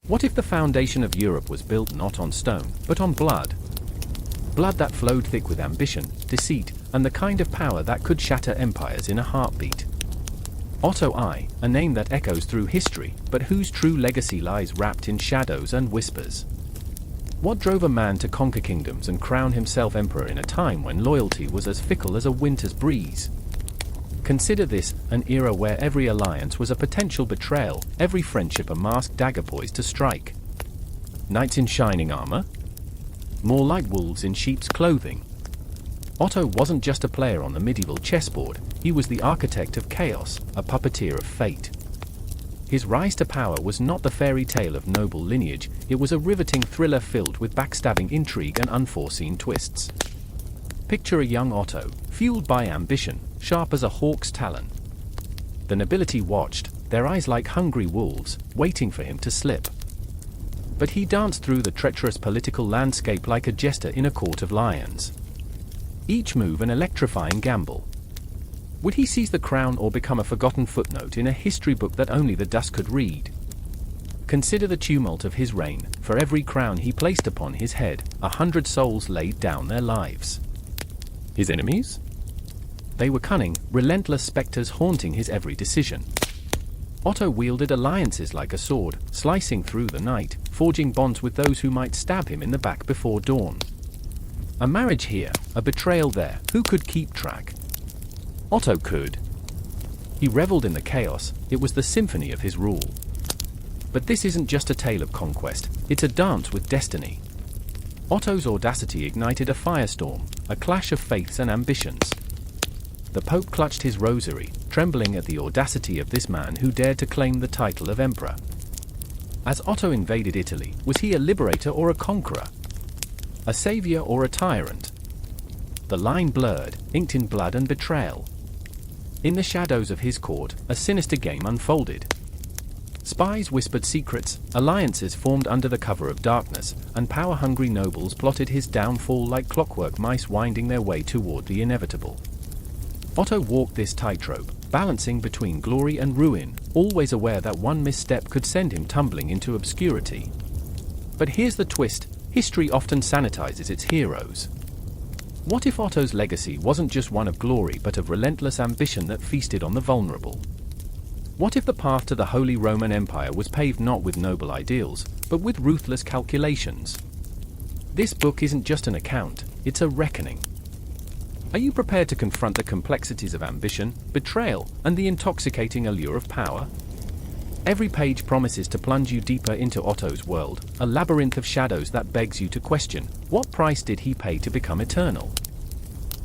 What if the foundation of Europe was built not on stone, but on blood? Blood that flowed thick with ambition, deceit, and the kind of power that could shatter empires in a heartbeat. Otto I, a name that echoes through history, but whose true legacy lies wrapped in shadows and whispers. What drove a man to conquer kingdoms and crown himself emperor in a time when loyalty was as fickle as a winter's breeze? Consider this, an era where every alliance was a potential betrayal, every friendship a masked dagger poised to strike. Knights in shining armor? More like wolves in sheep's clothing. Otto wasn't just a player on the medieval chessboard, he was the architect of chaos, a puppeteer of fate. His rise to power was not the fairy tale of noble lineage, it was a riveting thriller filled with backstabbing intrigue and unforeseen twists. Picture a young Otto, fueled by ambition, sharp as a hawk's talon. The nobility watched, their eyes like hungry wolves, waiting for him to slip. But he danced through the treacherous political landscape like a jester in a court of lions. Each move an electrifying gamble. Would he seize the crown or become a forgotten footnote in a history book that only the dust could read? Consider the tumult of his reign. For every crown he placed upon his head, 100 souls laid down their lives. His enemies? They were cunning, relentless specters haunting his every decision. Otto wielded alliances like a sword, slicing through the night, forging bonds with those who might stab him in the back before dawn. A marriage here, a betrayal there, who could keep track? Otto could. He reveled in the chaos, it was the symphony of his rule. But this isn't just a tale of conquest, it's a dance with destiny. Otto's audacity ignited a firestorm, a clash of faiths and ambitions. The Pope clutched his rosary, trembling at the audacity of this man who dared to claim the title of emperor. As Otto invaded Italy, was he a liberator or a conqueror? A savior or a tyrant? The line blurred, inked in blood and betrayal. In the shadows of his court, a sinister game unfolded. Spies whispered secrets, alliances formed under the cover of darkness, and power-hungry nobles plotted his downfall like clockwork mice winding their way toward the inevitable. Otto walked this tightrope, balancing between glory and ruin, always aware that one misstep could send him tumbling into obscurity. But here's the twist, history often sanitizes its heroes. What if Otto's legacy wasn't just one of glory but of relentless ambition that feasted on the vulnerable? What if the path to the Holy Roman Empire was paved not with noble ideals, but with ruthless calculations? This book isn't just an account, it's a reckoning. Are you prepared to confront the complexities of ambition, betrayal, and the intoxicating allure of power? Every page promises to plunge you deeper into Otto's world, a labyrinth of shadows that begs you to question, what price did he pay to become eternal?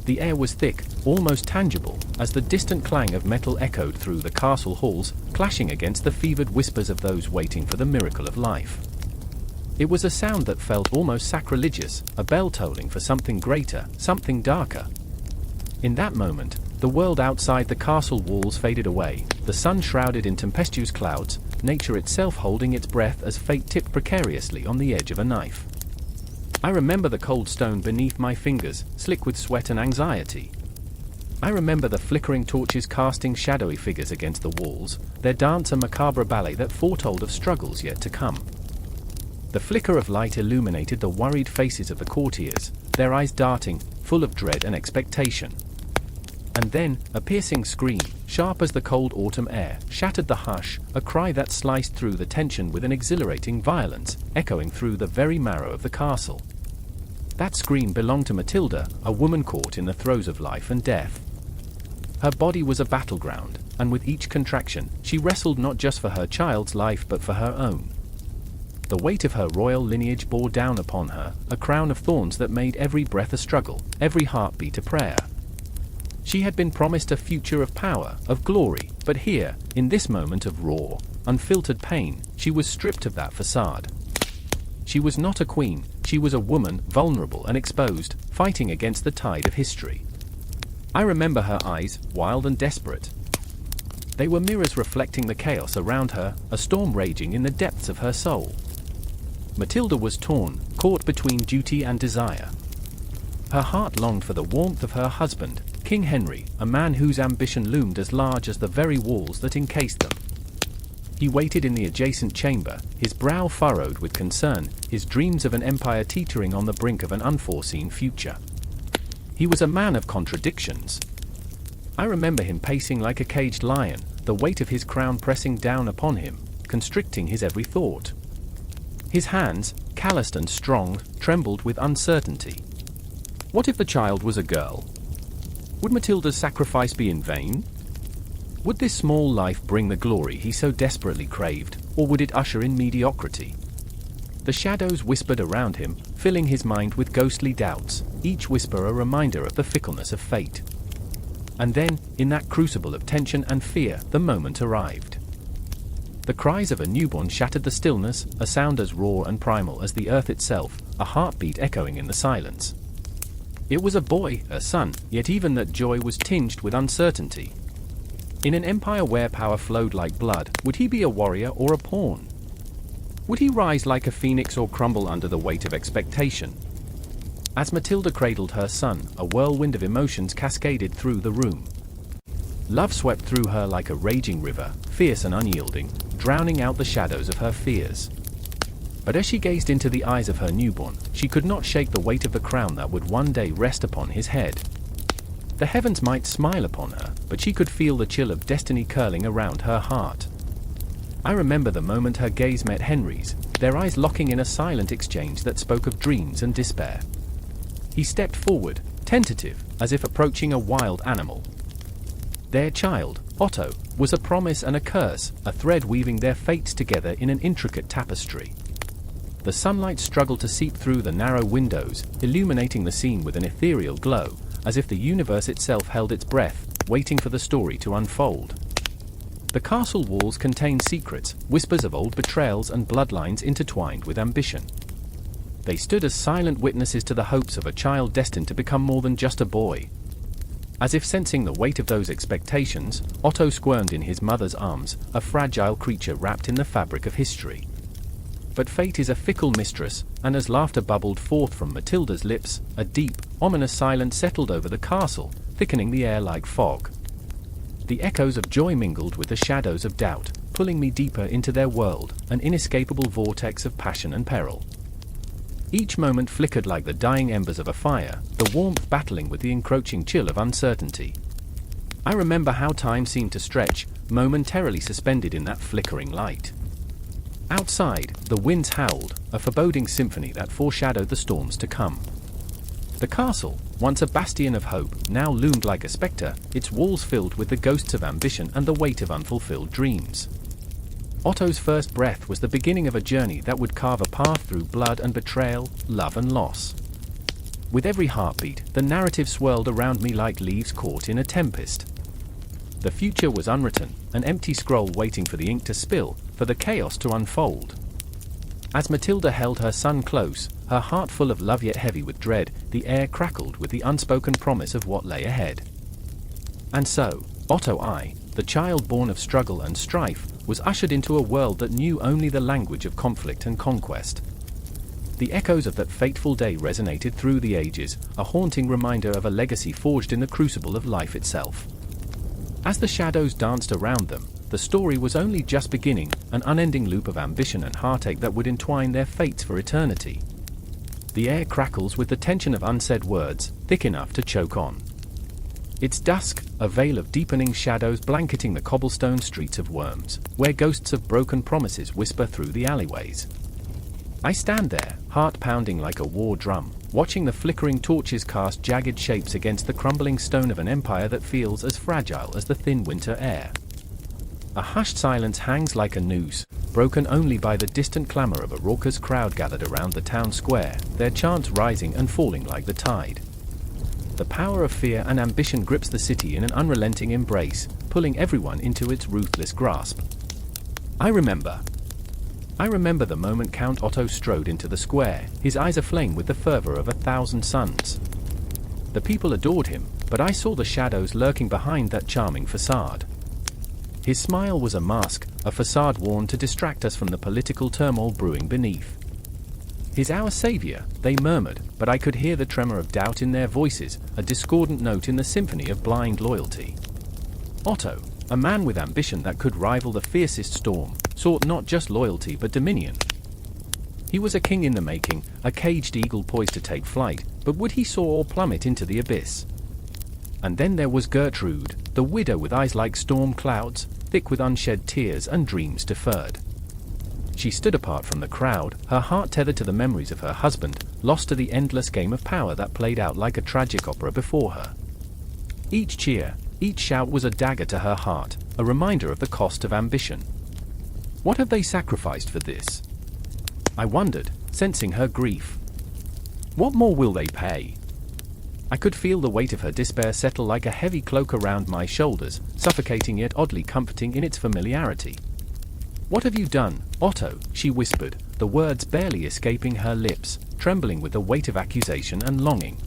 The air was thick, almost tangible, as the distant clang of metal echoed through the castle halls, clashing against the fevered whispers of those waiting for the miracle of life. It was a sound that felt almost sacrilegious, a bell tolling for something greater, something darker. In that moment, the world outside the castle walls faded away, the sun shrouded in tempestuous clouds, nature itself holding its breath as fate tipped precariously on the edge of a knife. I remember the cold stone beneath my fingers, slick with sweat and anxiety. I remember the flickering torches casting shadowy figures against the walls, their dance a macabre ballet that foretold of struggles yet to come. The flicker of light illuminated the worried faces of the courtiers, their eyes darting, full of dread and expectation. And then, a piercing scream, sharp as the cold autumn air, shattered the hush, a cry that sliced through the tension with an exhilarating violence, echoing through the very marrow of the castle. That scream belonged to Matilda, a woman caught in the throes of life and death. Her body was a battleground, and with each contraction, she wrestled not just for her child's life but for her own. The weight of her royal lineage bore down upon her, a crown of thorns that made every breath a struggle, every heartbeat a prayer. She had been promised a future of power, of glory, but here, in this moment of raw, unfiltered pain, she was stripped of that facade. She was not a queen, she was a woman, vulnerable and exposed, fighting against the tide of history. I remember her eyes, wild and desperate. They were mirrors reflecting the chaos around her, a storm raging in the depths of her soul. Matilda was torn, caught between duty and desire. Her heart longed for the warmth of her husband, King Henry, a man whose ambition loomed as large as the very walls that encased them. He waited in the adjacent chamber, his brow furrowed with concern, his dreams of an empire teetering on the brink of an unforeseen future. He was a man of contradictions. I remember him pacing like a caged lion, the weight of his crown pressing down upon him, constricting his every thought. His hands, calloused and strong, trembled with uncertainty. What if the child was a girl? Would Matilda's sacrifice be in vain? Would this small life bring the glory he so desperately craved, or would it usher in mediocrity? The shadows whispered around him, filling his mind with ghostly doubts, each whisper a reminder of the fickleness of fate. And then, in that crucible of tension and fear, the moment arrived. The cries of a newborn shattered the stillness, a sound as raw and primal as the earth itself, a heartbeat echoing in the silence. It was a boy, a son, yet even that joy was tinged with uncertainty. In an empire where power flowed like blood, would he be a warrior or a pawn? Would he rise like a phoenix or crumble under the weight of expectation? As Matilda cradled her son, a whirlwind of emotions cascaded through the room. Love swept through her like a raging river, fierce and unyielding, drowning out the shadows of her fears. But as she gazed into the eyes of her newborn, she could not shake the weight of the crown that would one day rest upon his head. The heavens might smile upon her, but she could feel the chill of destiny curling around her heart. I remember the moment her gaze met Henry's, their eyes locking in a silent exchange that spoke of dreams and despair. He stepped forward, tentative, as if approaching a wild animal. Their child, Otto, was a promise and a curse, a thread weaving their fates together in an intricate tapestry. The sunlight struggled to seep through the narrow windows, illuminating the scene with an ethereal glow, as if the universe itself held its breath, waiting for the story to unfold. The castle walls contained secrets, whispers of old betrayals and bloodlines intertwined with ambition. They stood as silent witnesses to the hopes of a child destined to become more than just a boy. As if sensing the weight of those expectations, Otto squirmed in his mother's arms, a fragile creature wrapped in the fabric of history. But fate is a fickle mistress, and as laughter bubbled forth from Matilda's lips, a deep, ominous silence settled over the castle, thickening the air like fog. The echoes of joy mingled with the shadows of doubt, pulling me deeper into their world, an inescapable vortex of passion and peril. Each moment flickered like the dying embers of a fire, the warmth battling with the encroaching chill of uncertainty. I remember how time seemed to stretch, momentarily suspended in that flickering light. Outside, the winds howled, a foreboding symphony that foreshadowed the storms to come. The castle, once a bastion of hope, now loomed like a spectre, its walls filled with the ghosts of ambition and the weight of unfulfilled dreams. Otto's first breath was the beginning of a journey that would carve a path through blood and betrayal, love and loss. With every heartbeat, the narrative swirled around me like leaves caught in a tempest. The future was unwritten, an empty scroll waiting for the ink to spill, for the chaos to unfold. As Matilda held her son close, her heart full of love yet heavy with dread, the air crackled with the unspoken promise of what lay ahead. And so, Otto I, the child born of struggle and strife, was ushered into a world that knew only the language of conflict and conquest. The echoes of that fateful day resonated through the ages, a haunting reminder of a legacy forged in the crucible of life itself. As the shadows danced around them, the story was only just beginning, an unending loop of ambition and heartache that would entwine their fates for eternity. The air crackles with the tension of unsaid words, thick enough to choke on. It's dusk, a veil of deepening shadows blanketing the cobblestone streets of Worms, where ghosts of broken promises whisper through the alleyways. I stand there, heart pounding like a war drum, watching the flickering torches cast jagged shapes against the crumbling stone of an empire that feels as fragile as the thin winter air. A hushed silence hangs like a noose, broken only by the distant clamor of a raucous crowd gathered around the town square, their chants rising and falling like the tide. The power of fear and ambition grips the city in an unrelenting embrace, pulling everyone into its ruthless grasp. I remember the moment Count Otto strode into the square, his eyes aflame with the fervor of 1,000 suns. The people adored him, but I saw the shadows lurking behind that charming facade. His smile was a mask, a facade worn to distract us from the political turmoil brewing beneath. "He's our savior," they murmured, but I could hear the tremor of doubt in their voices, a discordant note in the symphony of blind loyalty. Otto, a man with ambition that could rival the fiercest storm, sought not just loyalty but dominion. He was a king in the making, a caged eagle poised to take flight, but would he soar or plummet into the abyss? And then there was Gertrude, the widow with eyes like storm clouds, thick with unshed tears and dreams deferred. She stood apart from the crowd, her heart tethered to the memories of her husband, lost to the endless game of power that played out like a tragic opera before her. Each cheer, each shout was a dagger to her heart, a reminder of the cost of ambition. What have they sacrificed for this? I wondered, sensing her grief. What more will they pay? I could feel the weight of her despair settle like a heavy cloak around my shoulders, suffocating yet oddly comforting in its familiarity. "What have you done, Otto?" she whispered, the words barely escaping her lips, trembling with the weight of accusation and longing.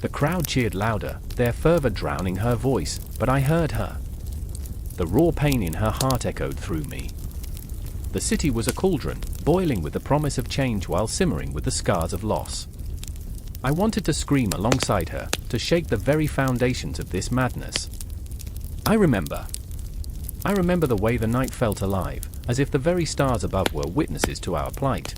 The crowd cheered louder, their fervor drowning her voice, but I heard her. The raw pain in her heart echoed through me. The city was a cauldron, boiling with the promise of change while simmering with the scars of loss. I wanted to scream alongside her, to shake the very foundations of this madness. I remember the way the night felt alive, as if the very stars above were witnesses to our plight.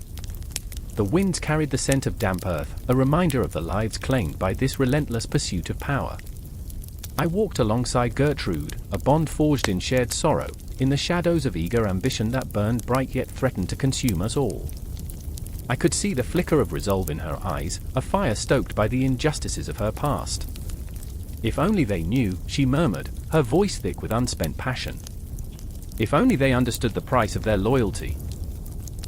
The winds carried the scent of damp earth, a reminder of the lives claimed by this relentless pursuit of power. I walked alongside Gertrude, a bond forged in shared sorrow, in the shadows of eager ambition that burned bright yet threatened to consume us all. I could see the flicker of resolve in her eyes, a fire stoked by the injustices of her past. "If only they knew," she murmured, her voice thick with unspent passion. "If only they understood the price of their loyalty."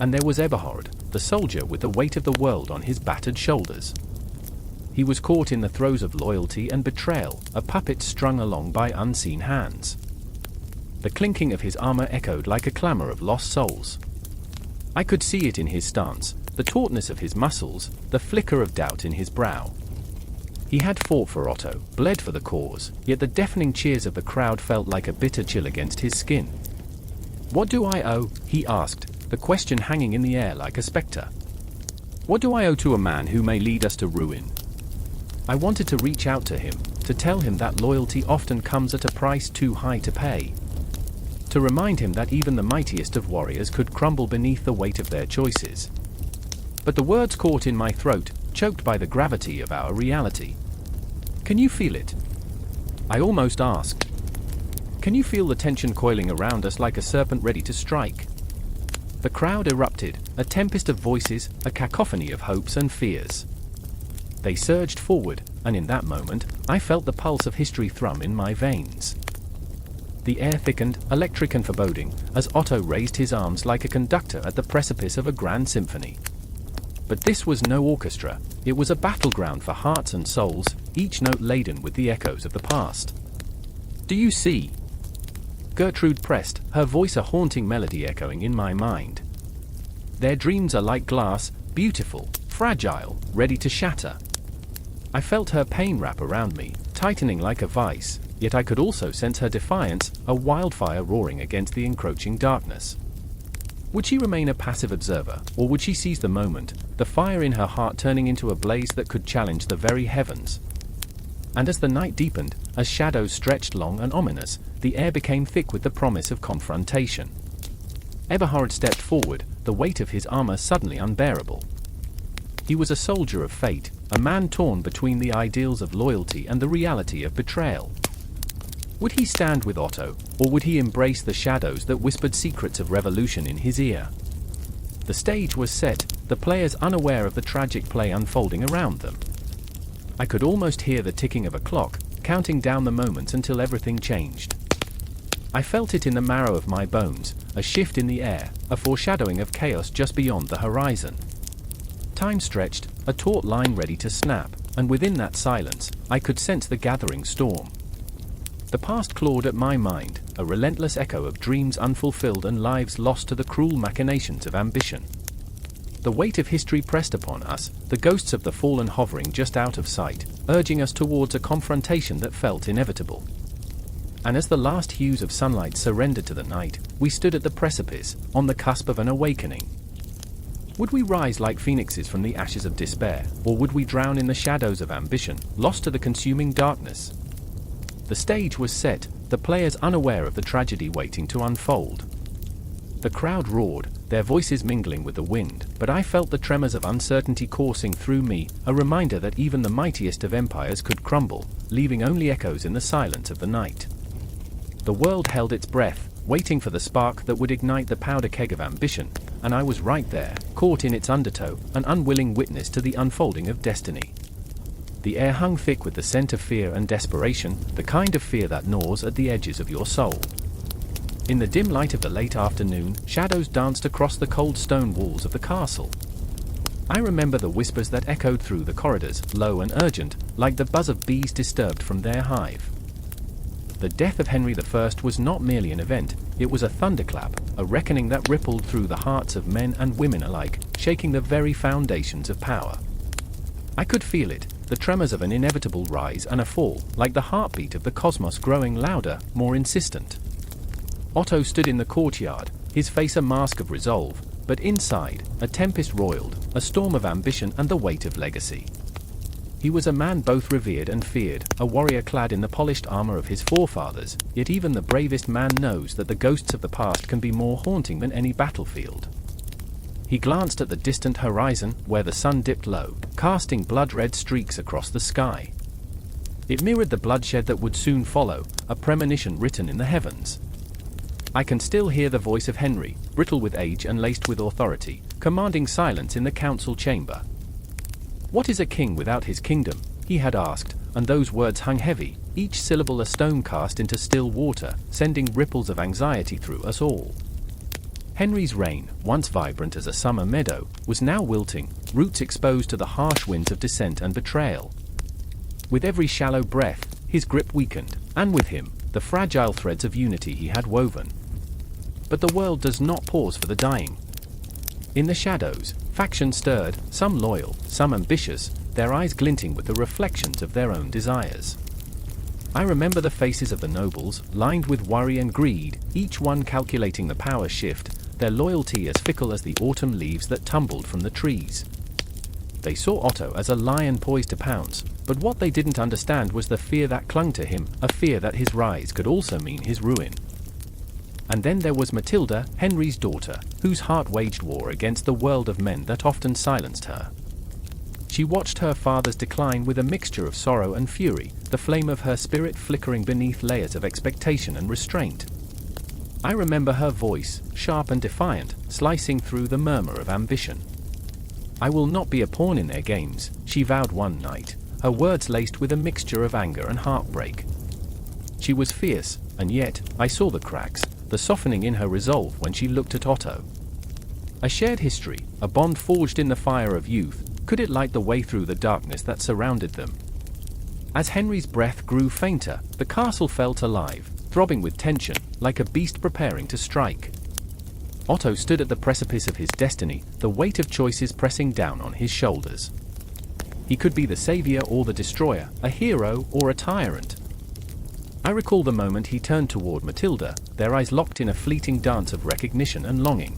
And there was Eberhard, the soldier with the weight of the world on his battered shoulders. He was caught in the throes of loyalty and betrayal, a puppet strung along by unseen hands. The clinking of his armor echoed like a clamor of lost souls. I could see it in his stance, the tautness of his muscles, the flicker of doubt in his brow. He had fought for Otto, bled for the cause, yet the deafening cheers of the crowd felt like a bitter chill against his skin. "What do I owe?" he asked, the question hanging in the air like a spectre. "What do I owe to a man who may lead us to ruin?" I wanted to reach out to him, to tell him that loyalty often comes at a price too high to pay. To remind him that even the mightiest of warriors could crumble beneath the weight of their choices. But the words caught in my throat, choked by the gravity of our reality. "Can you feel it?" I almost asked. "Can you feel the tension coiling around us like a serpent ready to strike?" The crowd erupted, a tempest of voices, a cacophony of hopes and fears. They surged forward, and in that moment, I felt the pulse of history thrum in my veins. The air thickened, electric and foreboding, as Otto raised his arms like a conductor at the precipice of a grand symphony. But this was no orchestra, it was a battleground for hearts and souls, each note laden with the echoes of the past. "Do you see?" Gertrude pressed, her voice a haunting melody echoing in my mind. "Their dreams are like glass, beautiful, fragile, ready to shatter." I felt her pain wrap around me, tightening like a vice, yet I could also sense her defiance, a wildfire roaring against the encroaching darkness. Would she remain a passive observer, or would she seize the moment, the fire in her heart turning into a blaze that could challenge the very heavens? And as the night deepened, as shadows stretched long and ominous, the air became thick with the promise of confrontation. Eberhard stepped forward, the weight of his armor suddenly unbearable. He was a soldier of fate, a man torn between the ideals of loyalty and the reality of betrayal. Would he stand with Otto, or would he embrace the shadows that whispered secrets of revolution in his ear? The stage was set, the players unaware of the tragic play unfolding around them. I could almost hear the ticking of a clock, counting down the moments until everything changed. I felt it in the marrow of my bones, a shift in the air, a foreshadowing of chaos just beyond the horizon. Time stretched, a taut line ready to snap, and within that silence, I could sense the gathering storm. The past clawed at my mind, a relentless echo of dreams unfulfilled and lives lost to the cruel machinations of ambition. The weight of history pressed upon us, the ghosts of the fallen hovering just out of sight, urging us towards a confrontation that felt inevitable. And as the last hues of sunlight surrendered to the night, we stood at the precipice, on the cusp of an awakening. Would we rise like phoenixes from the ashes of despair, or would we drown in the shadows of ambition, lost to the consuming darkness? The stage was set, the players unaware of the tragedy waiting to unfold. The crowd roared, their voices mingling with the wind, but I felt the tremors of uncertainty coursing through me, a reminder that even the mightiest of empires could crumble, leaving only echoes in the silence of the night. The world held its breath, waiting for the spark that would ignite the powder keg of ambition, and I was right there, caught in its undertow, an unwilling witness to the unfolding of destiny. The air hung thick with the scent of fear and desperation, the kind of fear that gnaws at the edges of your soul. In the dim light of the late afternoon, shadows danced across the cold stone walls of the castle. I remember the whispers that echoed through the corridors, low and urgent, like the buzz of bees disturbed from their hive. The death of Henry I was not merely an event, it was a thunderclap, a reckoning that rippled through the hearts of men and women alike, shaking the very foundations of power. I could feel it, the tremors of an inevitable rise and a fall, like the heartbeat of the cosmos growing louder, more insistent. Otto stood in the courtyard, his face a mask of resolve, but inside, a tempest roiled, a storm of ambition and the weight of legacy. He was a man both revered and feared, a warrior clad in the polished armor of his forefathers, yet even the bravest man knows that the ghosts of the past can be more haunting than any battlefield. He glanced at the distant horizon, where the sun dipped low, casting blood-red streaks across the sky. It mirrored the bloodshed that would soon follow, a premonition written in the heavens. I can still hear the voice of Henry, brittle with age and laced with authority, commanding silence in the council chamber. "What is a king without his kingdom?" he had asked, and those words hung heavy, each syllable a stone cast into still water, sending ripples of anxiety through us all. Henry's reign, once vibrant as a summer meadow, was now wilting, roots exposed to the harsh winds of dissent and betrayal. With every shallow breath, his grip weakened, and with him, the fragile threads of unity he had woven. But the world does not pause for the dying. In the shadows, factions stirred, some loyal, some ambitious, their eyes glinting with the reflections of their own desires. I remember the faces of the nobles, lined with worry and greed, each one calculating the power shift, their loyalty as fickle as the autumn leaves that tumbled from the trees. They saw Otto as a lion poised to pounce, but what they didn't understand was the fear that clung to him, a fear that his rise could also mean his ruin. And then there was Matilda, Henry's daughter, whose heart waged war against the world of men that often silenced her. She watched her father's decline with a mixture of sorrow and fury, the flame of her spirit flickering beneath layers of expectation and restraint. I remember her voice, sharp and defiant, slicing through the murmur of ambition. "I will not be a pawn in their games," she vowed one night, her words laced with a mixture of anger and heartbreak. She was fierce, and yet, I saw the cracks, the softening in her resolve when she looked at Otto. A shared history, a bond forged in the fire of youth, could it light the way through the darkness that surrounded them? As Henry's breath grew fainter, the castle felt alive, throbbing with tension, like a beast preparing to strike. Otto stood at the precipice of his destiny, the weight of choices pressing down on his shoulders. He could be the savior or the destroyer, a hero or a tyrant. I recall the moment he turned toward Matilda, their eyes locked in a fleeting dance of recognition and longing.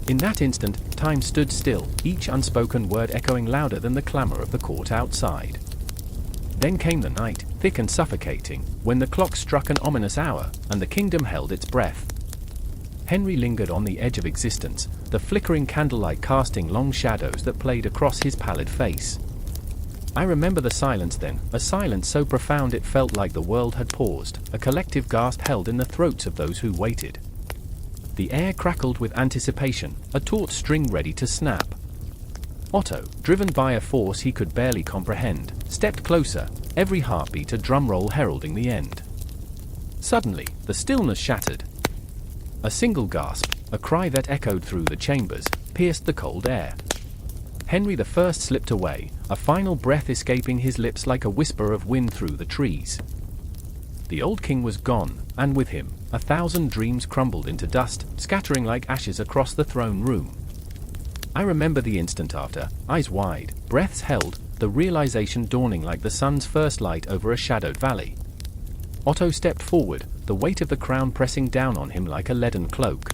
In that instant, time stood still, each unspoken word echoing louder than the clamor of the court outside. Then came the night, thick and suffocating, when the clock struck an ominous hour, and the kingdom held its breath. Henry lingered on the edge of existence, the flickering candlelight casting long shadows that played across his pallid face. I remember the silence then, a silence so profound it felt like the world had paused, a collective gasp held in the throats of those who waited. The air crackled with anticipation, a taut string ready to snap. Otto, driven by a force he could barely comprehend, stepped closer, every heartbeat a drumroll heralding the end. Suddenly, the stillness shattered. A single gasp, a cry that echoed through the chambers, pierced the cold air. Henry I slipped away, a final breath escaping his lips like a whisper of wind through the trees. The old king was gone, and with him, 1,000 dreams crumbled into dust, scattering like ashes across the throne room. I remember the instant after, eyes wide, breaths held, the realization dawning like the sun's first light over a shadowed valley. Otto stepped forward, the weight of the crown pressing down on him like a leaden cloak.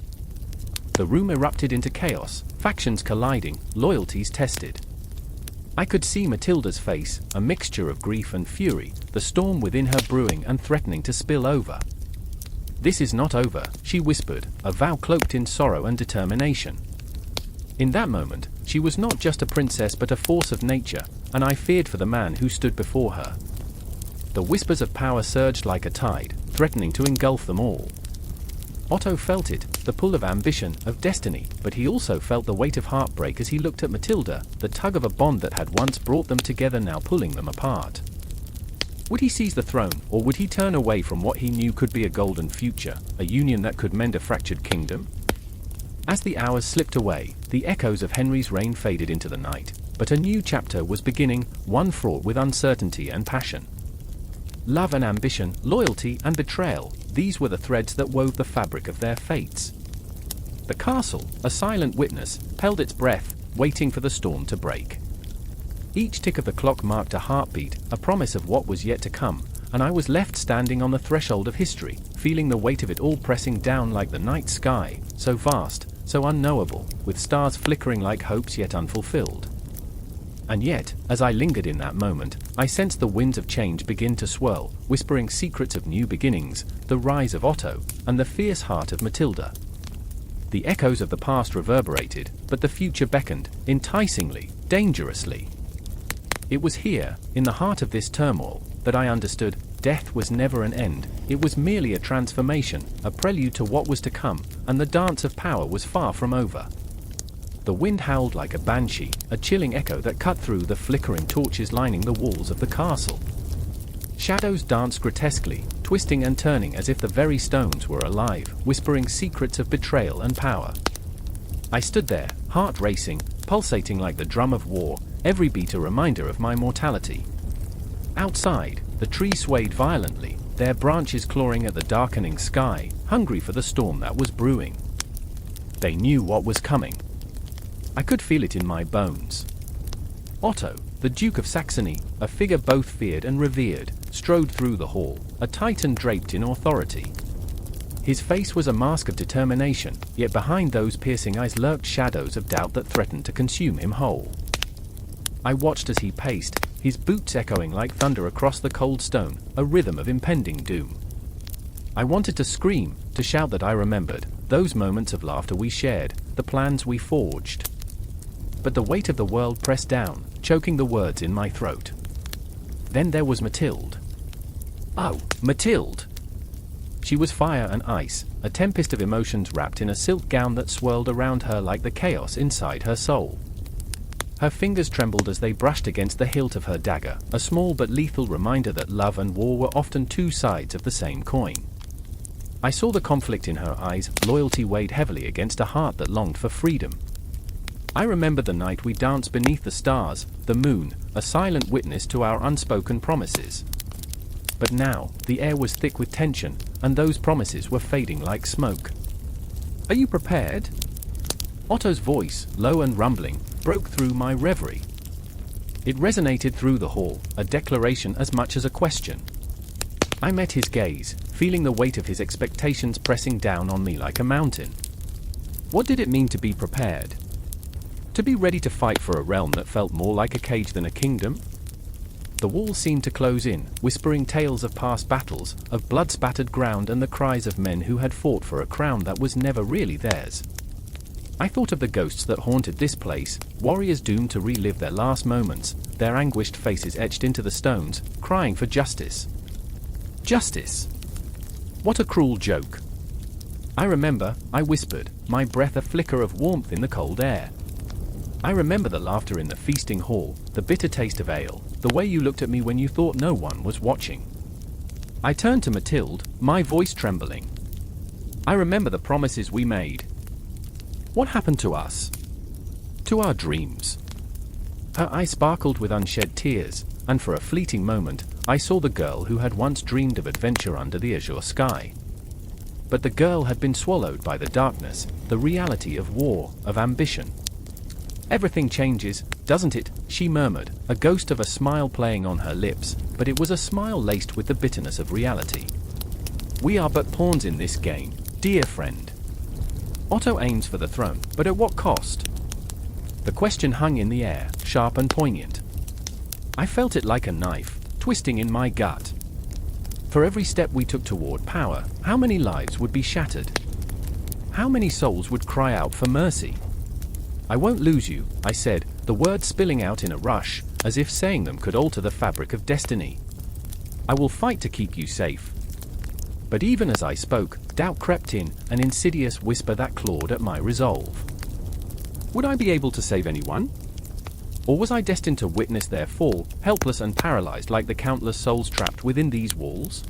The room erupted into chaos, factions colliding, loyalties tested. I could see Matilda's face, a mixture of grief and fury, the storm within her brewing and threatening to spill over. "This is not over," she whispered, a vow cloaked in sorrow and determination. In that moment, she was not just a princess but a force of nature, and I feared for the man who stood before her. The whispers of power surged like a tide, threatening to engulf them all. Otto felt it, the pull of ambition, of destiny, but he also felt the weight of heartbreak as he looked at Matilda, the tug of a bond that had once brought them together now pulling them apart. Would he seize the throne, or would he turn away from what he knew could be a golden future, a union that could mend a fractured kingdom? As the hours slipped away, the echoes of Henry's reign faded into the night, but a new chapter was beginning, one fraught with uncertainty and passion. Love and ambition, loyalty and betrayal, these were the threads that wove the fabric of their fates. The castle, a silent witness, held its breath, waiting for the storm to break. Each tick of the clock marked a heartbeat, a promise of what was yet to come, and I was left standing on the threshold of history, feeling the weight of it all pressing down like the night sky, so vast, so unknowable, with stars flickering like hopes yet unfulfilled. And yet, as I lingered in that moment, I sensed the winds of change begin to swirl, whispering secrets of new beginnings, the rise of Otto, and the fierce heart of Matilda. The echoes of the past reverberated, but the future beckoned, enticingly, dangerously. It was here, in the heart of this turmoil, that I understood, death was never an end, it was merely a transformation, a prelude to what was to come, and the dance of power was far from over. The wind howled like a banshee, a chilling echo that cut through the flickering torches lining the walls of the castle. Shadows danced grotesquely, twisting and turning as if the very stones were alive, whispering secrets of betrayal and power. I stood there, heart racing, pulsating like the drum of war, every beat a reminder of my mortality. Outside, the trees swayed violently, their branches clawing at the darkening sky, hungry for the storm that was brewing. They knew what was coming. I could feel it in my bones. Otto, the Duke of Saxony, a figure both feared and revered, strode through the hall, a titan draped in authority. His face was a mask of determination, yet behind those piercing eyes lurked shadows of doubt that threatened to consume him whole. I watched as he paced, his boots echoing like thunder across the cold stone, a rhythm of impending doom. I wanted to scream, to shout that I remembered, those moments of laughter we shared, the plans we forged. But the weight of the world pressed down, choking the words in my throat. Then there was Mathilde. Oh, Mathilde! She was fire and ice, a tempest of emotions wrapped in a silk gown that swirled around her like the chaos inside her soul. Her fingers trembled as they brushed against the hilt of her dagger, a small but lethal reminder that love and war were often two sides of the same coin. I saw the conflict in her eyes, loyalty weighed heavily against a heart that longed for freedom. I remember the night we danced beneath the stars, the moon, a silent witness to our unspoken promises. But now, the air was thick with tension, and those promises were fading like smoke. "Are you prepared?" Otto's voice, low and rumbling, broke through my reverie. It resonated through the hall, a declaration as much as a question. I met his gaze, feeling the weight of his expectations pressing down on me like a mountain. What did it mean to be prepared? To be ready to fight for a realm that felt more like a cage than a kingdom? The walls seemed to close in, whispering tales of past battles, of blood-spattered ground and the cries of men who had fought for a crown that was never really theirs. I thought of the ghosts that haunted this place, warriors doomed to relive their last moments, their anguished faces etched into the stones, crying for justice. Justice! What a cruel joke! I remember, I whispered, my breath a flicker of warmth in the cold air. I remember the laughter in the feasting hall, the bitter taste of ale, the way you looked at me when you thought no one was watching. I turned to Mathilde, my voice trembling. I remember the promises we made. What happened to us? To our dreams? Her eyes sparkled with unshed tears, and for a fleeting moment, I saw the girl who had once dreamed of adventure under the azure sky. But the girl had been swallowed by the darkness, the reality of war, of ambition. "Everything changes, doesn't it?" she murmured, a ghost of a smile playing on her lips, but it was a smile laced with the bitterness of reality. "We are but pawns in this game, dear friend. Otto aims for the throne, but at what cost?" The question hung in the air, sharp and poignant. I felt it like a knife, twisting in my gut. For every step we took toward power, how many lives would be shattered? How many souls would cry out for mercy? "I won't lose you," I said, the words spilling out in a rush, as if saying them could alter the fabric of destiny. "I will fight to keep you safe." But even as I spoke, doubt crept in, an insidious whisper that clawed at my resolve. Would I be able to save anyone? Or was I destined to witness their fall, helpless and paralyzed like the countless souls trapped within these walls?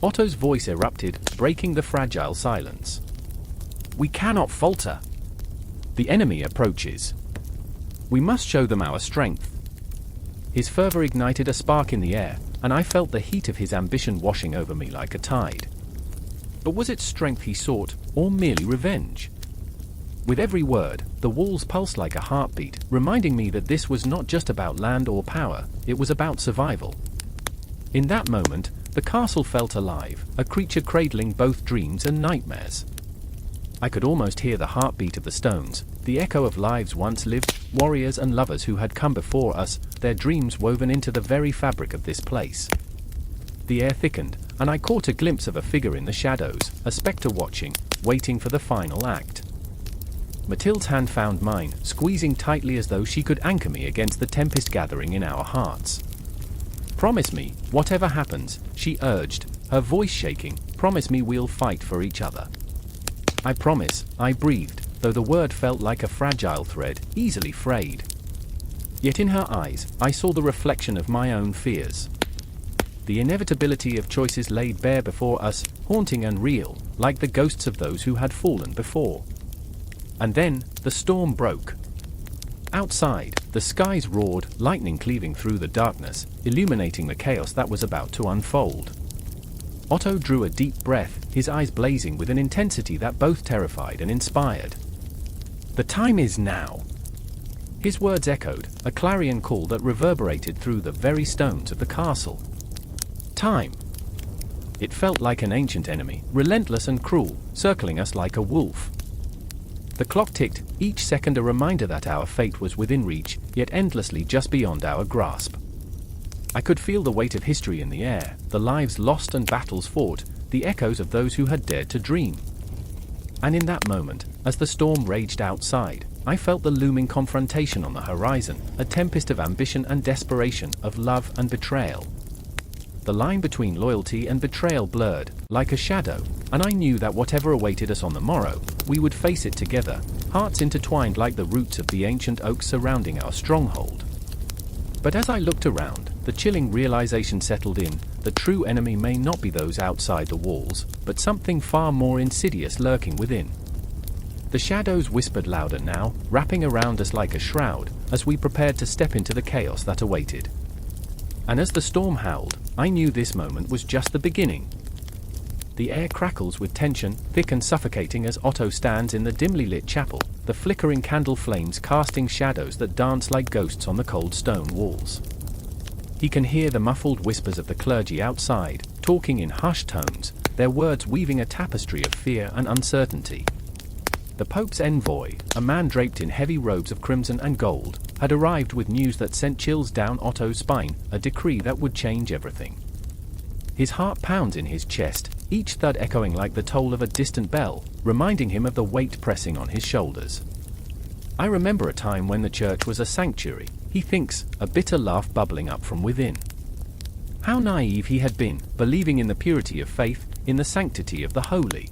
Otto's voice erupted, breaking the fragile silence. "We cannot falter. The enemy approaches. We must show them our strength." His fervor ignited a spark in the air, and I felt the heat of his ambition washing over me like a tide. But was it strength he sought, or merely revenge? With every word, the walls pulsed like a heartbeat, reminding me that this was not just about land or power, it was about survival. In that moment, the castle felt alive, a creature cradling both dreams and nightmares. I could almost hear the heartbeat of the stones, the echo of lives once lived, warriors and lovers who had come before us, their dreams woven into the very fabric of this place. The air thickened, and I caught a glimpse of a figure in the shadows, a spectre watching, waiting for the final act. Mathilde's hand found mine, squeezing tightly as though she could anchor me against the tempest gathering in our hearts. "Promise me, whatever happens," she urged, her voice shaking, "promise me we'll fight for each other." "I promise," I breathed, though the word felt like a fragile thread, easily frayed. Yet in her eyes, I saw the reflection of my own fears. The inevitability of choices laid bare before us, haunting and real, like the ghosts of those who had fallen before. And then, the storm broke. Outside, the skies roared, lightning cleaving through the darkness, illuminating the chaos that was about to unfold. Otto drew a deep breath, his eyes blazing with an intensity that both terrified and inspired. "The time is now." His words echoed, a clarion call that reverberated through the very stones of the castle. Time. It felt like an ancient enemy, relentless and cruel, circling us like a wolf. The clock ticked, each second a reminder that our fate was within reach, yet endlessly just beyond our grasp. I could feel the weight of history in the air, the lives lost and battles fought, the echoes of those who had dared to dream. And in that moment, as the storm raged outside, I felt the looming confrontation on the horizon, a tempest of ambition and desperation, of love and betrayal. The line between loyalty and betrayal blurred, like a shadow, and I knew that whatever awaited us on the morrow, we would face it together, hearts intertwined like the roots of the ancient oaks surrounding our stronghold. But as I looked around, the chilling realization settled in, the true enemy may not be those outside the walls, but something far more insidious lurking within. The shadows whispered louder now, wrapping around us like a shroud, as we prepared to step into the chaos that awaited. And as the storm howled, I knew this moment was just the beginning. The air crackles with tension, thick and suffocating as Otto stands in the dimly lit chapel, the flickering candle flames casting shadows that dance like ghosts on the cold stone walls. He can hear the muffled whispers of the clergy outside, talking in hushed tones, their words weaving a tapestry of fear and uncertainty. The Pope's envoy, a man draped in heavy robes of crimson and gold, had arrived with news that sent chills down Otto's spine, a decree that would change everything. His heart pounds in his chest, each thud echoing like the toll of a distant bell, reminding him of the weight pressing on his shoulders. I remember a time when the church was a sanctuary, he thinks, a bitter laugh bubbling up from within. How naive he had been, believing in the purity of faith, in the sanctity of the holy.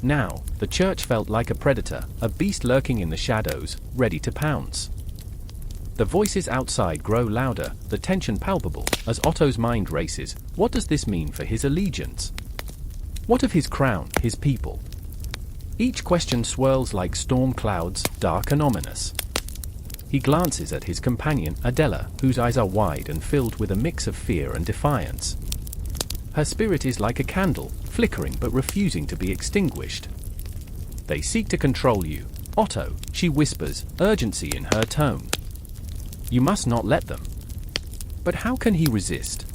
Now, the church felt like a predator, a beast lurking in the shadows, ready to pounce. The voices outside grow louder, the tension palpable, as Otto's mind races. What does this mean for his allegiance? What of his crown, his people? Each question swirls like storm clouds, dark and ominous. He glances at his companion, Adela, whose eyes are wide and filled with a mix of fear and defiance. Her spirit is like a candle, flickering but refusing to be extinguished. "They seek to control you, Otto," she whispers, urgency in her tone. "You must not let them." But how can he resist?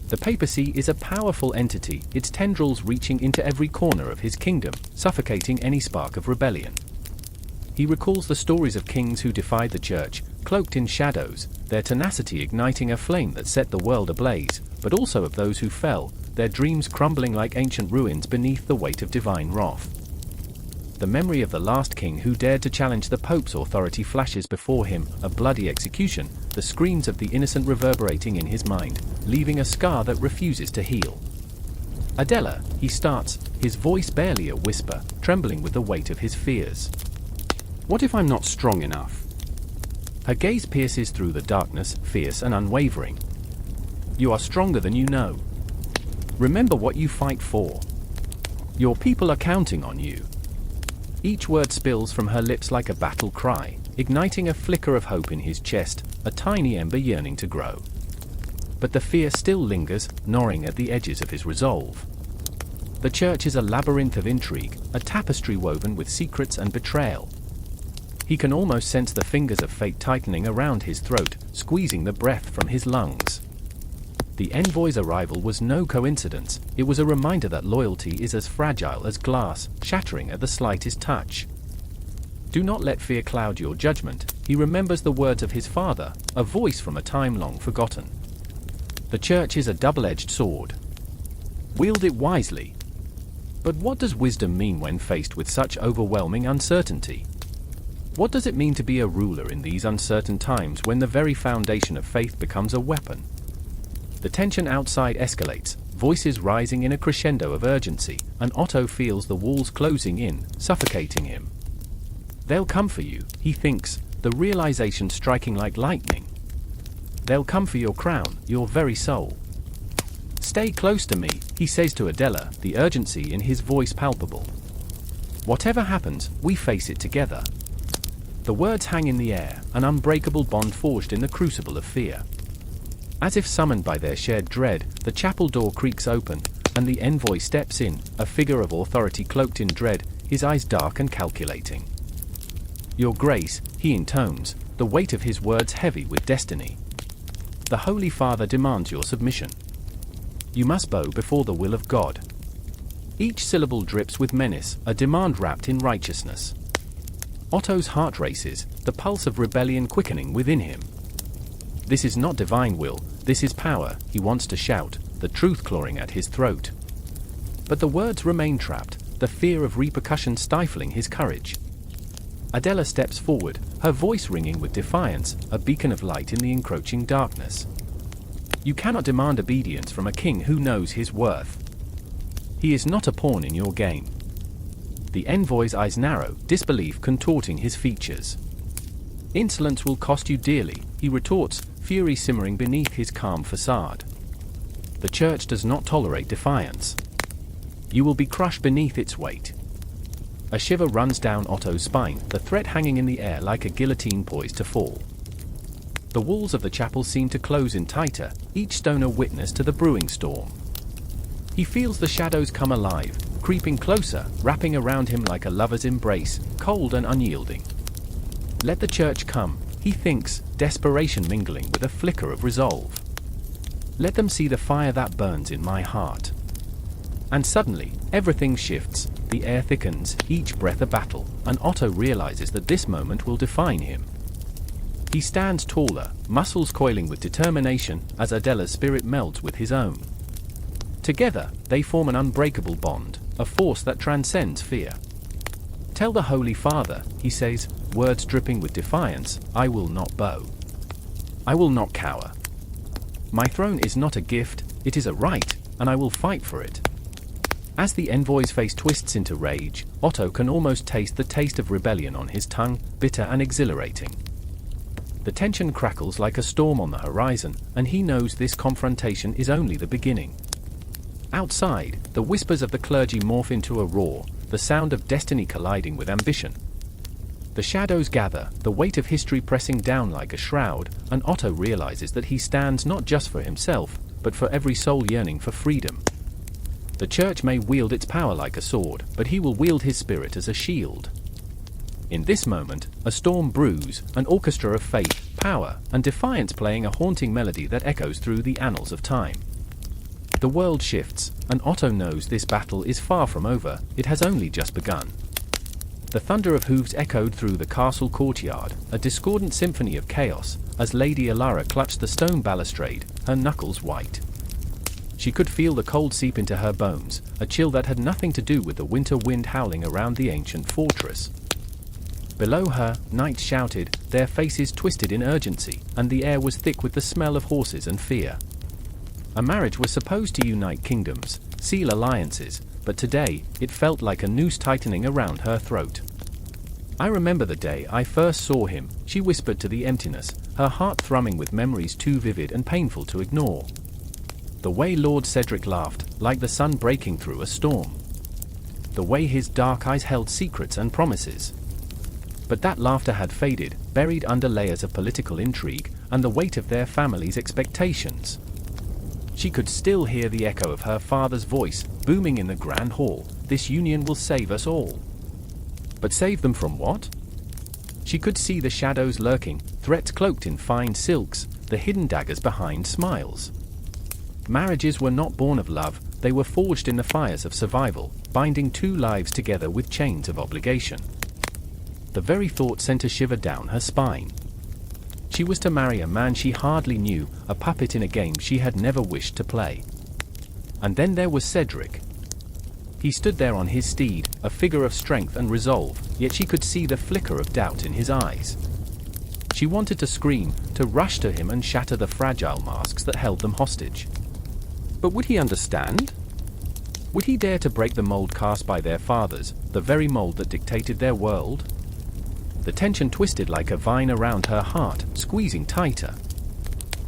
The papacy is a powerful entity, its tendrils reaching into every corner of his kingdom, suffocating any spark of rebellion. He recalls the stories of kings who defied the church, cloaked in shadows, their tenacity igniting a flame that set the world ablaze, but also of those who fell, their dreams crumbling like ancient ruins beneath the weight of divine wrath. The memory of the last king who dared to challenge the Pope's authority flashes before him, a bloody execution, the screams of the innocent reverberating in his mind, leaving a scar that refuses to heal. Adela, he starts, his voice barely a whisper, trembling with the weight of his fears. What if I'm not strong enough? Her gaze pierces through the darkness, fierce and unwavering. You are stronger than you know. Remember what you fight for. Your people are counting on you. Each word spills from her lips like a battle cry, igniting a flicker of hope in his chest, a tiny ember yearning to grow. But the fear still lingers, gnawing at the edges of his resolve. The church is a labyrinth of intrigue, a tapestry woven with secrets and betrayal. He can almost sense the fingers of fate tightening around his throat, squeezing the breath from his lungs. The envoy's arrival was no coincidence, it was a reminder that loyalty is as fragile as glass, shattering at the slightest touch. Do not let fear cloud your judgment, he remembers the words of his father, a voice from a time long forgotten. The church is a double-edged sword. Wield it wisely. But what does wisdom mean when faced with such overwhelming uncertainty? What does it mean to be a ruler in these uncertain times when the very foundation of faith becomes a weapon? The tension outside escalates, voices rising in a crescendo of urgency, and Otto feels the walls closing in, suffocating him. They'll come for you, he thinks, the realization striking like lightning. They'll come for your crown, your very soul. Stay close to me, he says to Adela, the urgency in his voice palpable. Whatever happens, we face it together. The words hang in the air, an unbreakable bond forged in the crucible of fear. As if summoned by their shared dread, the chapel door creaks open, and the envoy steps in, a figure of authority cloaked in dread, his eyes dark and calculating. Your Grace, he intones, the weight of his words heavy with destiny. The Holy Father demands your submission. You must bow before the will of God. Each syllable drips with menace, a demand wrapped in righteousness. Otto's heart races, the pulse of rebellion quickening within him. This is not divine will, this is power, he wants to shout, the truth clawing at his throat. But the words remain trapped, the fear of repercussion stifling his courage. Adela steps forward, her voice ringing with defiance, a beacon of light in the encroaching darkness. You cannot demand obedience from a king who knows his worth. He is not a pawn in your game. The envoy's eyes narrow, disbelief contorting his features. Insolence will cost you dearly, he retorts, fury simmering beneath his calm facade. The church does not tolerate defiance. You will be crushed beneath its weight. A shiver runs down Otto's spine, the threat hanging in the air like a guillotine poised to fall. The walls of the chapel seem to close in tighter, each stone a witness to the brewing storm. He feels the shadows come alive, creeping closer, wrapping around him like a lover's embrace, cold and unyielding. Let the church come, he thinks, desperation mingling with a flicker of resolve. Let them see the fire that burns in my heart. And suddenly, everything shifts, the air thickens, each breath a battle, and Otto realizes that this moment will define him. He stands taller, muscles coiling with determination, as Adela's spirit melds with his own. Together, they form an unbreakable bond, a force that transcends fear. Tell the Holy Father, he says, words dripping with defiance, I will not bow. I will not cower. My throne is not a gift, it is a right, and I will fight for it. As the envoy's face twists into rage, Otto can almost taste the taste of rebellion on his tongue, bitter and exhilarating. The tension crackles like a storm on the horizon, and he knows this confrontation is only the beginning. Outside, the whispers of the clergy morph into a roar, the sound of destiny colliding with ambition. The shadows gather, the weight of history pressing down like a shroud, and Otto realizes that he stands not just for himself, but for every soul yearning for freedom. The church may wield its power like a sword, but he will wield his spirit as a shield. In this moment, a storm brews, an orchestra of faith, power, and defiance playing a haunting melody that echoes through the annals of time. The world shifts, and Otto knows this battle is far from over, it has only just begun. The thunder of hooves echoed through the castle courtyard, a discordant symphony of chaos, as Lady Alara clutched the stone balustrade, her knuckles white. She could feel the cold seep into her bones, a chill that had nothing to do with the winter wind howling around the ancient fortress. Below her, knights shouted, their faces twisted in urgency, and the air was thick with the smell of horses and fear. A marriage was supposed to unite kingdoms, seal alliances, but today, it felt like a noose tightening around her throat. "I remember the day I first saw him," she whispered to the emptiness, her heart thrumming with memories too vivid and painful to ignore. The way Lord Cedric laughed, like the sun breaking through a storm. The way his dark eyes held secrets and promises. But that laughter had faded, buried under layers of political intrigue, and the weight of their family's expectations. She could still hear the echo of her father's voice, booming in the grand hall, "This union will save us all." But save them from what? She could see the shadows lurking, threats cloaked in fine silks, the hidden daggers behind smiles. Marriages were not born of love, they were forged in the fires of survival, binding two lives together with chains of obligation. The very thought sent a shiver down her spine. She was to marry a man she hardly knew, a puppet in a game she had never wished to play. And then there was Cedric. He stood there on his steed, a figure of strength and resolve, yet she could see the flicker of doubt in his eyes. She wanted to scream, to rush to him and shatter the fragile masks that held them hostage. But would he understand? Would he dare to break the mold cast by their fathers, the very mold that dictated their world? The tension twisted like a vine around her heart, squeezing tighter.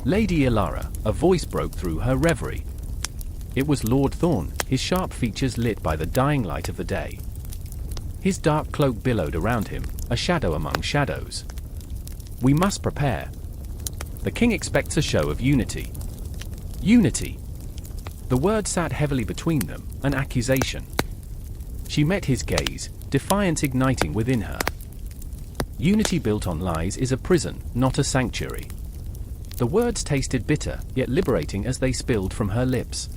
"Lady Alara," a voice broke through her reverie. It was Lord Thorn, his sharp features lit by the dying light of the day. His dark cloak billowed around him, a shadow among shadows. "We must prepare. The king expects a show of unity." Unity! The word sat heavily between them, an accusation. She met his gaze, defiance igniting within her. Unity built on lies is a prison, not a sanctuary. The words tasted bitter, yet liberating as they spilled from her lips.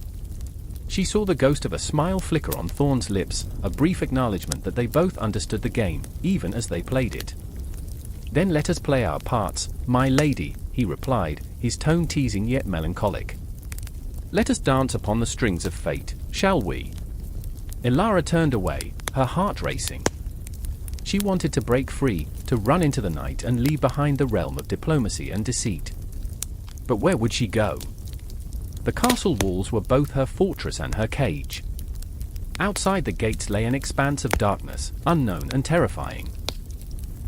She saw the ghost of a smile flicker on Thorn's lips, a brief acknowledgement that they both understood the game, even as they played it. "Then let us play our parts, my lady," he replied, his tone teasing yet melancholic. "Let us dance upon the strings of fate, shall we?" Alara turned away, her heart racing. She wanted to break free, to run into the night and leave behind the realm of diplomacy and deceit. But where would she go? The castle walls were both her fortress and her cage. Outside the gates lay an expanse of darkness, unknown and terrifying.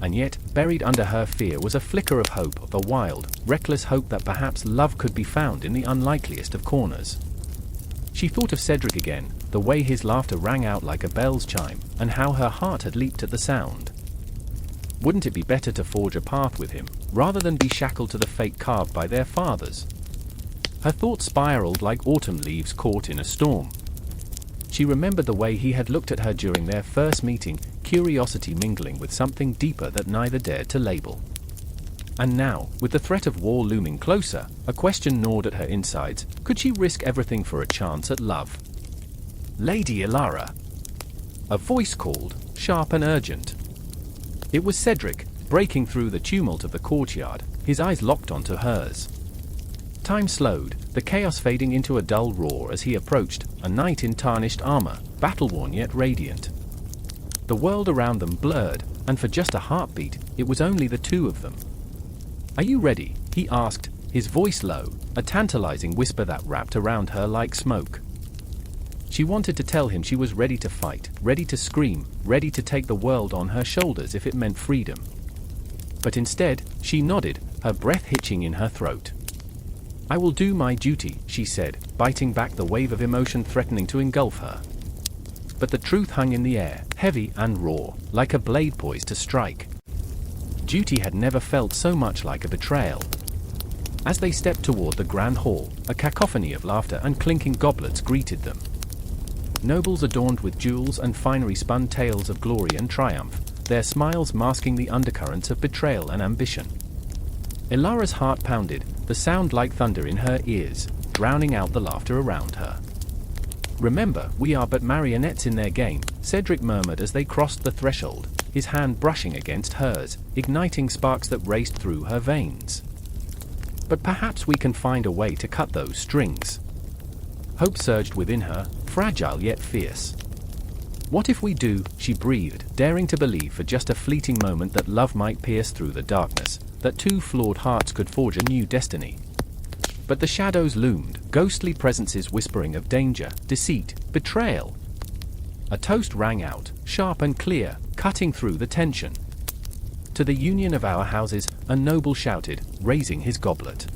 And yet, buried under her fear was a flicker of hope, a wild, reckless hope that perhaps love could be found in the unlikeliest of corners. She thought of Cedric again, the way his laughter rang out like a bell's chime, and how her heart had leaped at the sound. Wouldn't it be better to forge a path with him, rather than be shackled to the fate carved by their fathers? Her thoughts spiraled like autumn leaves caught in a storm. She remembered the way he had looked at her during their first meeting, curiosity mingling with something deeper that neither dared to label. And now, with the threat of war looming closer, a question gnawed at her insides: could she risk everything for a chance at love? "Lady Alara!" A voice called, sharp and urgent. It was Cedric, breaking through the tumult of the courtyard, his eyes locked onto hers. Time slowed, the chaos fading into a dull roar as he approached, a knight in tarnished armor, battle-worn yet radiant. The world around them blurred, and for just a heartbeat, it was only the two of them. "Are you ready?" he asked, his voice low, a tantalizing whisper that wrapped around her like smoke. She wanted to tell him she was ready to fight, ready to scream, ready to take the world on her shoulders if it meant freedom. But instead, she nodded, her breath hitching in her throat. "I will do my duty," she said, biting back the wave of emotion threatening to engulf her. But the truth hung in the air, heavy and raw, like a blade poised to strike. Duty had never felt so much like a betrayal. As they stepped toward the grand hall, a cacophony of laughter and clinking goblets greeted them. Nobles adorned with jewels and finery spun tales of glory and triumph, their smiles masking the undercurrents of betrayal and ambition. Ilara's heart pounded, the sound like thunder in her ears, drowning out the laughter around her. "Remember, we are but marionettes in their game," Cedric murmured as they crossed the threshold, his hand brushing against hers, igniting sparks that raced through her veins. But perhaps we can find a way to cut those strings. Hope surged within her, fragile yet fierce. What if we do, she breathed, daring to believe for just a fleeting moment that love might pierce through the darkness, that two flawed hearts could forge a new destiny. But the shadows loomed, ghostly presences whispering of danger, deceit, betrayal. A toast rang out, sharp and clear, cutting through the tension. To the union of our houses, a noble shouted, raising his goblet.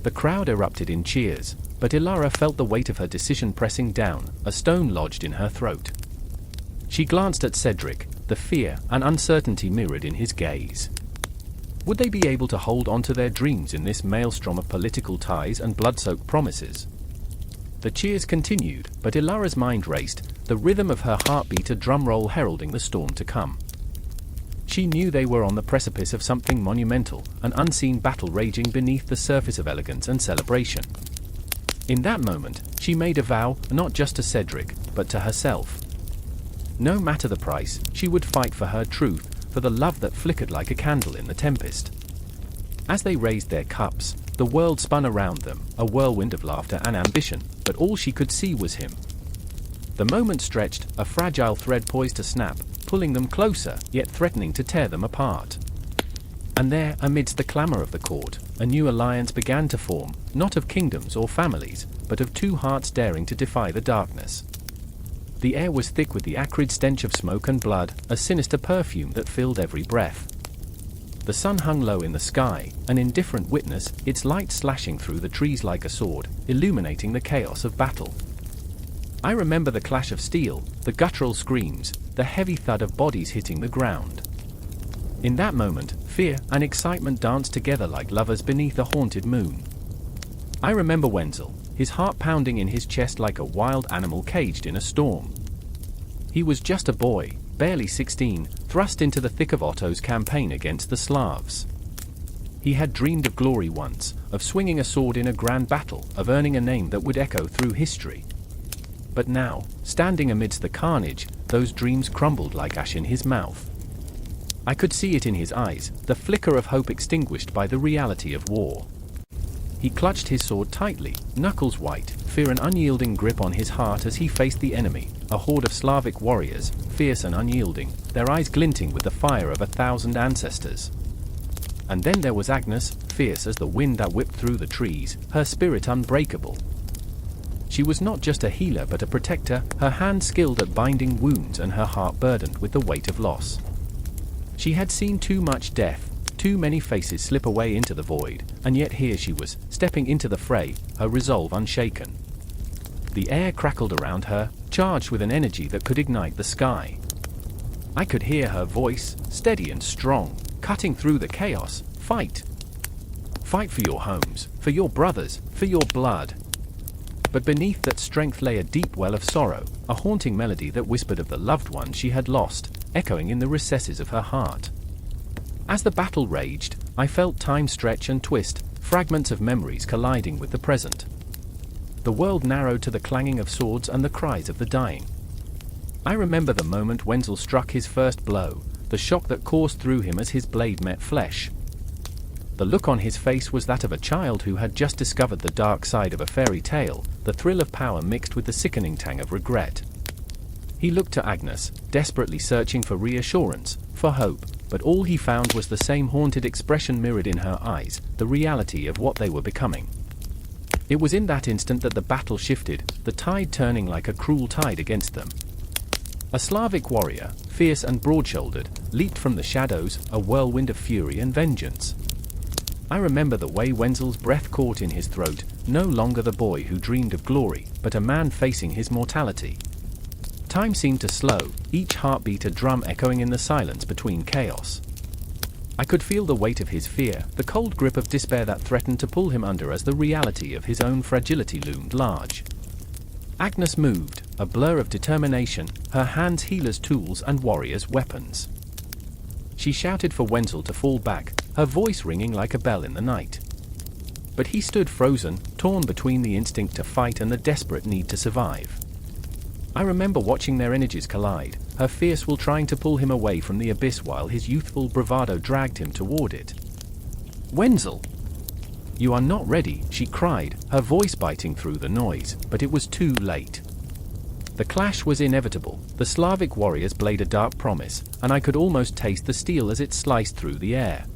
The crowd erupted in cheers, but Ilara felt the weight of her decision pressing down, a stone lodged in her throat. She glanced at Cedric, the fear and uncertainty mirrored in his gaze. Would they be able to hold on to their dreams in this maelstrom of political ties and blood-soaked promises? The cheers continued, but Ilara's mind raced, the rhythm of her heartbeat a drumroll heralding the storm to come. She knew they were on the precipice of something monumental, an unseen battle raging beneath the surface of elegance and celebration. In that moment, she made a vow, not just to Cedric, but to herself. No matter the price, she would fight for her truth, for the love that flickered like a candle in the tempest. As they raised their cups, the world spun around them, a whirlwind of laughter and ambition, but all she could see was him. The moment stretched, a fragile thread poised to snap, pulling them closer, yet threatening to tear them apart. And there, amidst the clamor of the court, a new alliance began to form, not of kingdoms or families, but of two hearts daring to defy the darkness. The air was thick with the acrid stench of smoke and blood, a sinister perfume that filled every breath. The sun hung low in the sky, an indifferent witness, its light slashing through the trees like a sword, illuminating the chaos of battle. I remember the clash of steel, the guttural screams, the heavy thud of bodies hitting the ground. In that moment, fear and excitement danced together like lovers beneath a haunted moon. I remember Wenzel, his heart pounding in his chest like a wild animal caged in a storm. He was just a boy, barely 16, thrust into the thick of Otto's campaign against the Slavs. He had dreamed of glory once, of swinging a sword in a grand battle, of earning a name that would echo through history. But now, standing amidst the carnage, those dreams crumbled like ash in his mouth. I could see it in his eyes, the flicker of hope extinguished by the reality of war. He clutched his sword tightly, knuckles white, fear an unyielding grip on his heart as he faced the enemy, a horde of Slavic warriors, fierce and unyielding, their eyes glinting with the fire of 1,000 ancestors. And then there was Agnes, fierce as the wind that whipped through the trees, her spirit unbreakable. She was not just a healer but a protector, her hand skilled at binding wounds and her heart burdened with the weight of loss. She had seen too much death, too many faces slip away into the void, and yet here she was, stepping into the fray, her resolve unshaken. The air crackled around her, charged with an energy that could ignite the sky. I could hear her voice, steady and strong, cutting through the chaos. Fight! Fight for your homes, for your brothers, for your blood. But beneath that strength lay a deep well of sorrow, a haunting melody that whispered of the loved one she had lost, echoing in the recesses of her heart. As the battle raged, I felt time stretch and twist, fragments of memories colliding with the present. The world narrowed to the clanging of swords and the cries of the dying. I remember the moment Wenzel struck his first blow, the shock that coursed through him as his blade met flesh. The look on his face was that of a child who had just discovered the dark side of a fairy tale, the thrill of power mixed with the sickening tang of regret. He looked to Agnes, desperately searching for reassurance, for hope, but all he found was the same haunted expression mirrored in her eyes, the reality of what they were becoming. It was in that instant that the battle shifted, the tide turning like a cruel tide against them. A Slavic warrior, fierce and broad-shouldered, leaped from the shadows, a whirlwind of fury and vengeance. I remember the way Wenzel's breath caught in his throat, no longer the boy who dreamed of glory, but a man facing his mortality. Time seemed to slow, each heartbeat a drum echoing in the silence between chaos. I could feel the weight of his fear, the cold grip of despair that threatened to pull him under as the reality of his own fragility loomed large. Agnes moved, a blur of determination, her hands healer's tools and warrior's weapons. She shouted for Wenzel to fall back, her voice ringing like a bell in the night. But he stood frozen, torn between the instinct to fight and the desperate need to survive. I remember watching their energies collide, her fierce will trying to pull him away from the abyss while his youthful bravado dragged him toward it. "Wenzel! You are not ready," she cried, her voice biting through the noise, but it was too late. The clash was inevitable. The Slavic warrior's blade a dark promise, and I could almost taste the steel as it sliced through the air.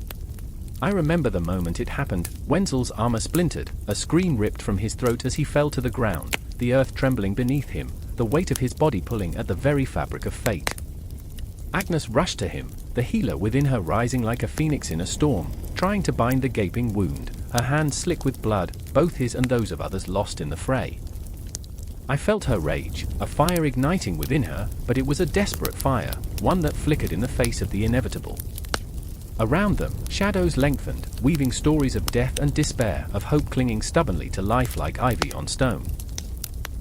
I remember the moment it happened. Wenzel's armor splintered, a scream ripped from his throat as he fell to the ground, the earth trembling beneath him, the weight of his body pulling at the very fabric of fate. Agnes rushed to him, the healer within her rising like a phoenix in a storm, trying to bind the gaping wound, her hands slick with blood, both his and those of others lost in the fray. I felt her rage, a fire igniting within her, but it was a desperate fire, one that flickered in the face of the inevitable. Around them, shadows lengthened, weaving stories of death and despair, of hope clinging stubbornly to life like ivy on stone.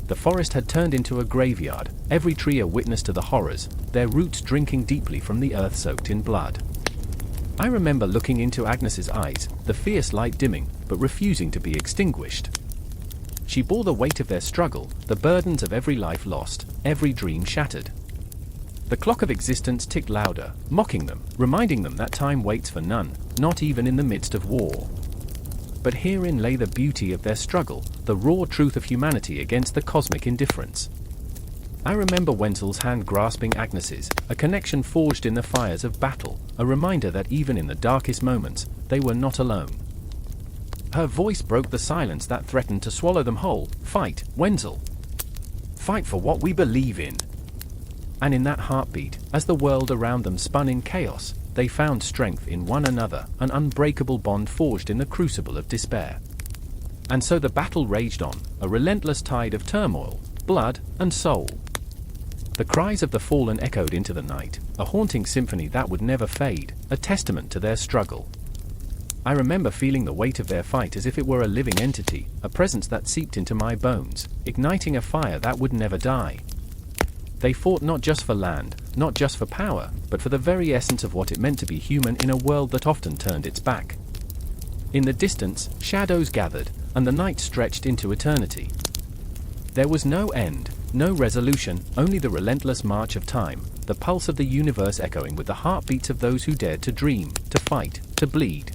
The forest had turned into a graveyard, every tree a witness to the horrors, their roots drinking deeply from the earth soaked in blood. I remember looking into Agnes's eyes, the fierce light dimming, but refusing to be extinguished. She bore the weight of their struggle, the burdens of every life lost, every dream shattered. The clock of existence ticked louder, mocking them, reminding them that time waits for none, not even in the midst of war. But herein lay the beauty of their struggle, the raw truth of humanity against the cosmic indifference. I remember Wenzel's hand grasping Agnes's, a connection forged in the fires of battle, a reminder that even in the darkest moments, they were not alone. Her voice broke the silence that threatened to swallow them whole. "Fight, Wenzel! Fight for what we believe in!" And in that heartbeat, as the world around them spun in chaos, they found strength in one another, an unbreakable bond forged in the crucible of despair. And so the battle raged on, a relentless tide of turmoil, blood, and soul. The cries of the fallen echoed into the night, a haunting symphony that would never fade, a testament to their struggle. I remember feeling the weight of their fight as if it were a living entity, a presence that seeped into my bones, igniting a fire that would never die. They fought not just for land, not just for power, but for the very essence of what it meant to be human in a world that often turned its back. In the distance, shadows gathered, and the night stretched into eternity. There was no end, no resolution, only the relentless march of time, the pulse of the universe echoing with the heartbeats of those who dared to dream, to fight, to bleed.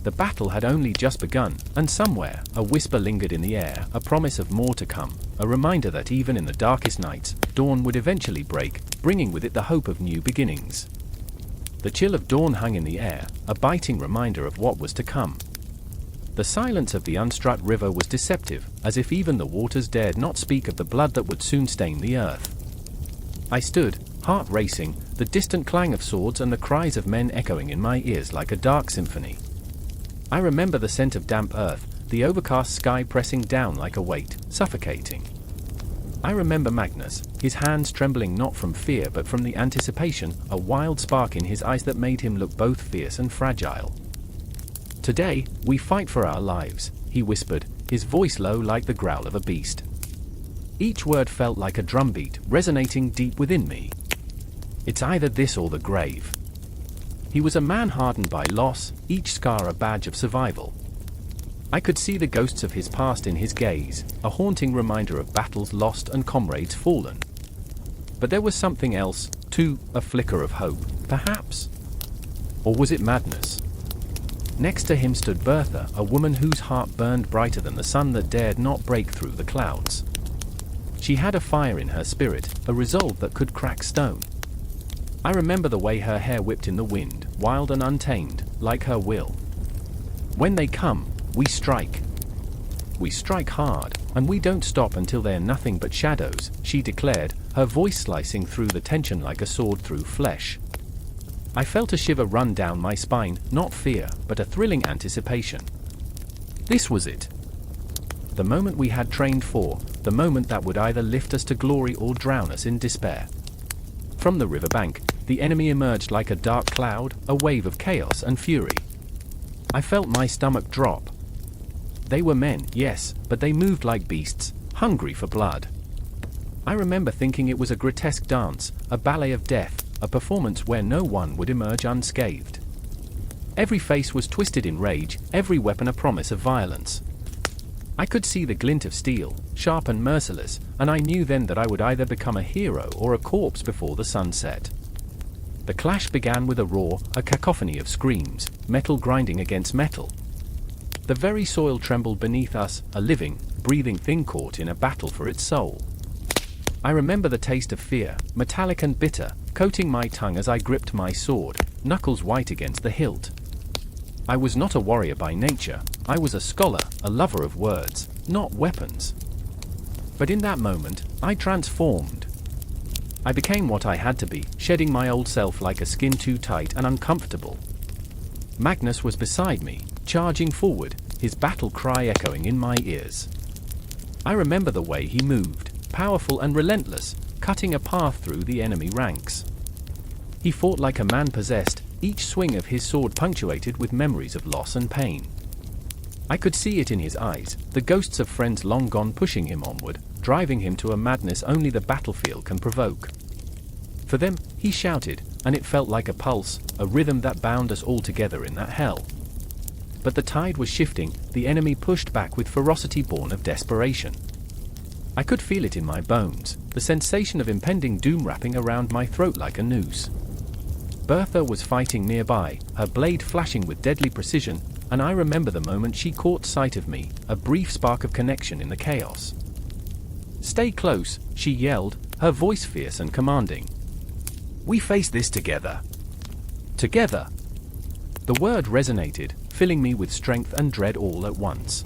The battle had only just begun, and somewhere, a whisper lingered in the air, a promise of more to come, a reminder that even in the darkest nights, dawn would eventually break, bringing with it the hope of new beginnings. The chill of dawn hung in the air, a biting reminder of what was to come. The silence of the unstruck river was deceptive, as if even the waters dared not speak of the blood that would soon stain the earth. I stood, heart racing, the distant clang of swords and the cries of men echoing in my ears like a dark symphony. I remember the scent of damp earth, the overcast sky pressing down like a weight, suffocating. I remember Magnus, his hands trembling not from fear but from the anticipation, a wild spark in his eyes that made him look both fierce and fragile. "Today, we fight for our lives," he whispered, his voice low like the growl of a beast. Each word felt like a drumbeat, resonating deep within me. "It's either this or the grave." He was a man hardened by loss, each scar a badge of survival. I could see the ghosts of his past in his gaze, a haunting reminder of battles lost and comrades fallen. But there was something else, too, a flicker of hope, perhaps? Or was it madness? Next to him stood Bertha, a woman whose heart burned brighter than the sun that dared not break through the clouds. She had a fire in her spirit, a resolve that could crack stone. I remember the way her hair whipped in the wind, wild and untamed, like her will. "When they come, we strike. We strike hard, and we don't stop until they're nothing but shadows," she declared, her voice slicing through the tension like a sword through flesh. I felt a shiver run down my spine, not fear, but a thrilling anticipation. This was it. The moment we had trained for, the moment that would either lift us to glory or drown us in despair. From the riverbank, the enemy emerged like a dark cloud, a wave of chaos and fury. I felt my stomach drop. They were men, yes, but they moved like beasts, hungry for blood. I remember thinking it was a grotesque dance, a ballet of death, a performance where no one would emerge unscathed. Every face was twisted in rage, every weapon a promise of violence. I could see the glint of steel, sharp and merciless, and I knew then that I would either become a hero or a corpse before the sun set. The clash began with a roar, a cacophony of screams, metal grinding against metal. The very soil trembled beneath us, a living, breathing thing caught in a battle for its soul. I remember the taste of fear, metallic and bitter, coating my tongue as I gripped my sword, knuckles white against the hilt. I was not a warrior by nature, I was a scholar, a lover of words, not weapons. But in that moment, I transformed. I became what I had to be, shedding my old self like a skin too tight and uncomfortable. Magnus was beside me, charging forward, his battle cry echoing in my ears. I remember the way he moved, powerful and relentless, cutting a path through the enemy ranks. He fought like a man possessed, each swing of his sword punctuated with memories of loss and pain. I could see it in his eyes, the ghosts of friends long gone pushing him onward, driving him to a madness only the battlefield can provoke. For them, he shouted, and it felt like a pulse, a rhythm that bound us all together in that hell. But the tide was shifting, the enemy pushed back with ferocity born of desperation. I could feel it in my bones, the sensation of impending doom wrapping around my throat like a noose. Bertha was fighting nearby, her blade flashing with deadly precision, and I remember the moment she caught sight of me, a brief spark of connection in the chaos. "Stay close," she yelled, her voice fierce and commanding. "We face this together." Together. The word resonated, filling me with strength and dread all at once.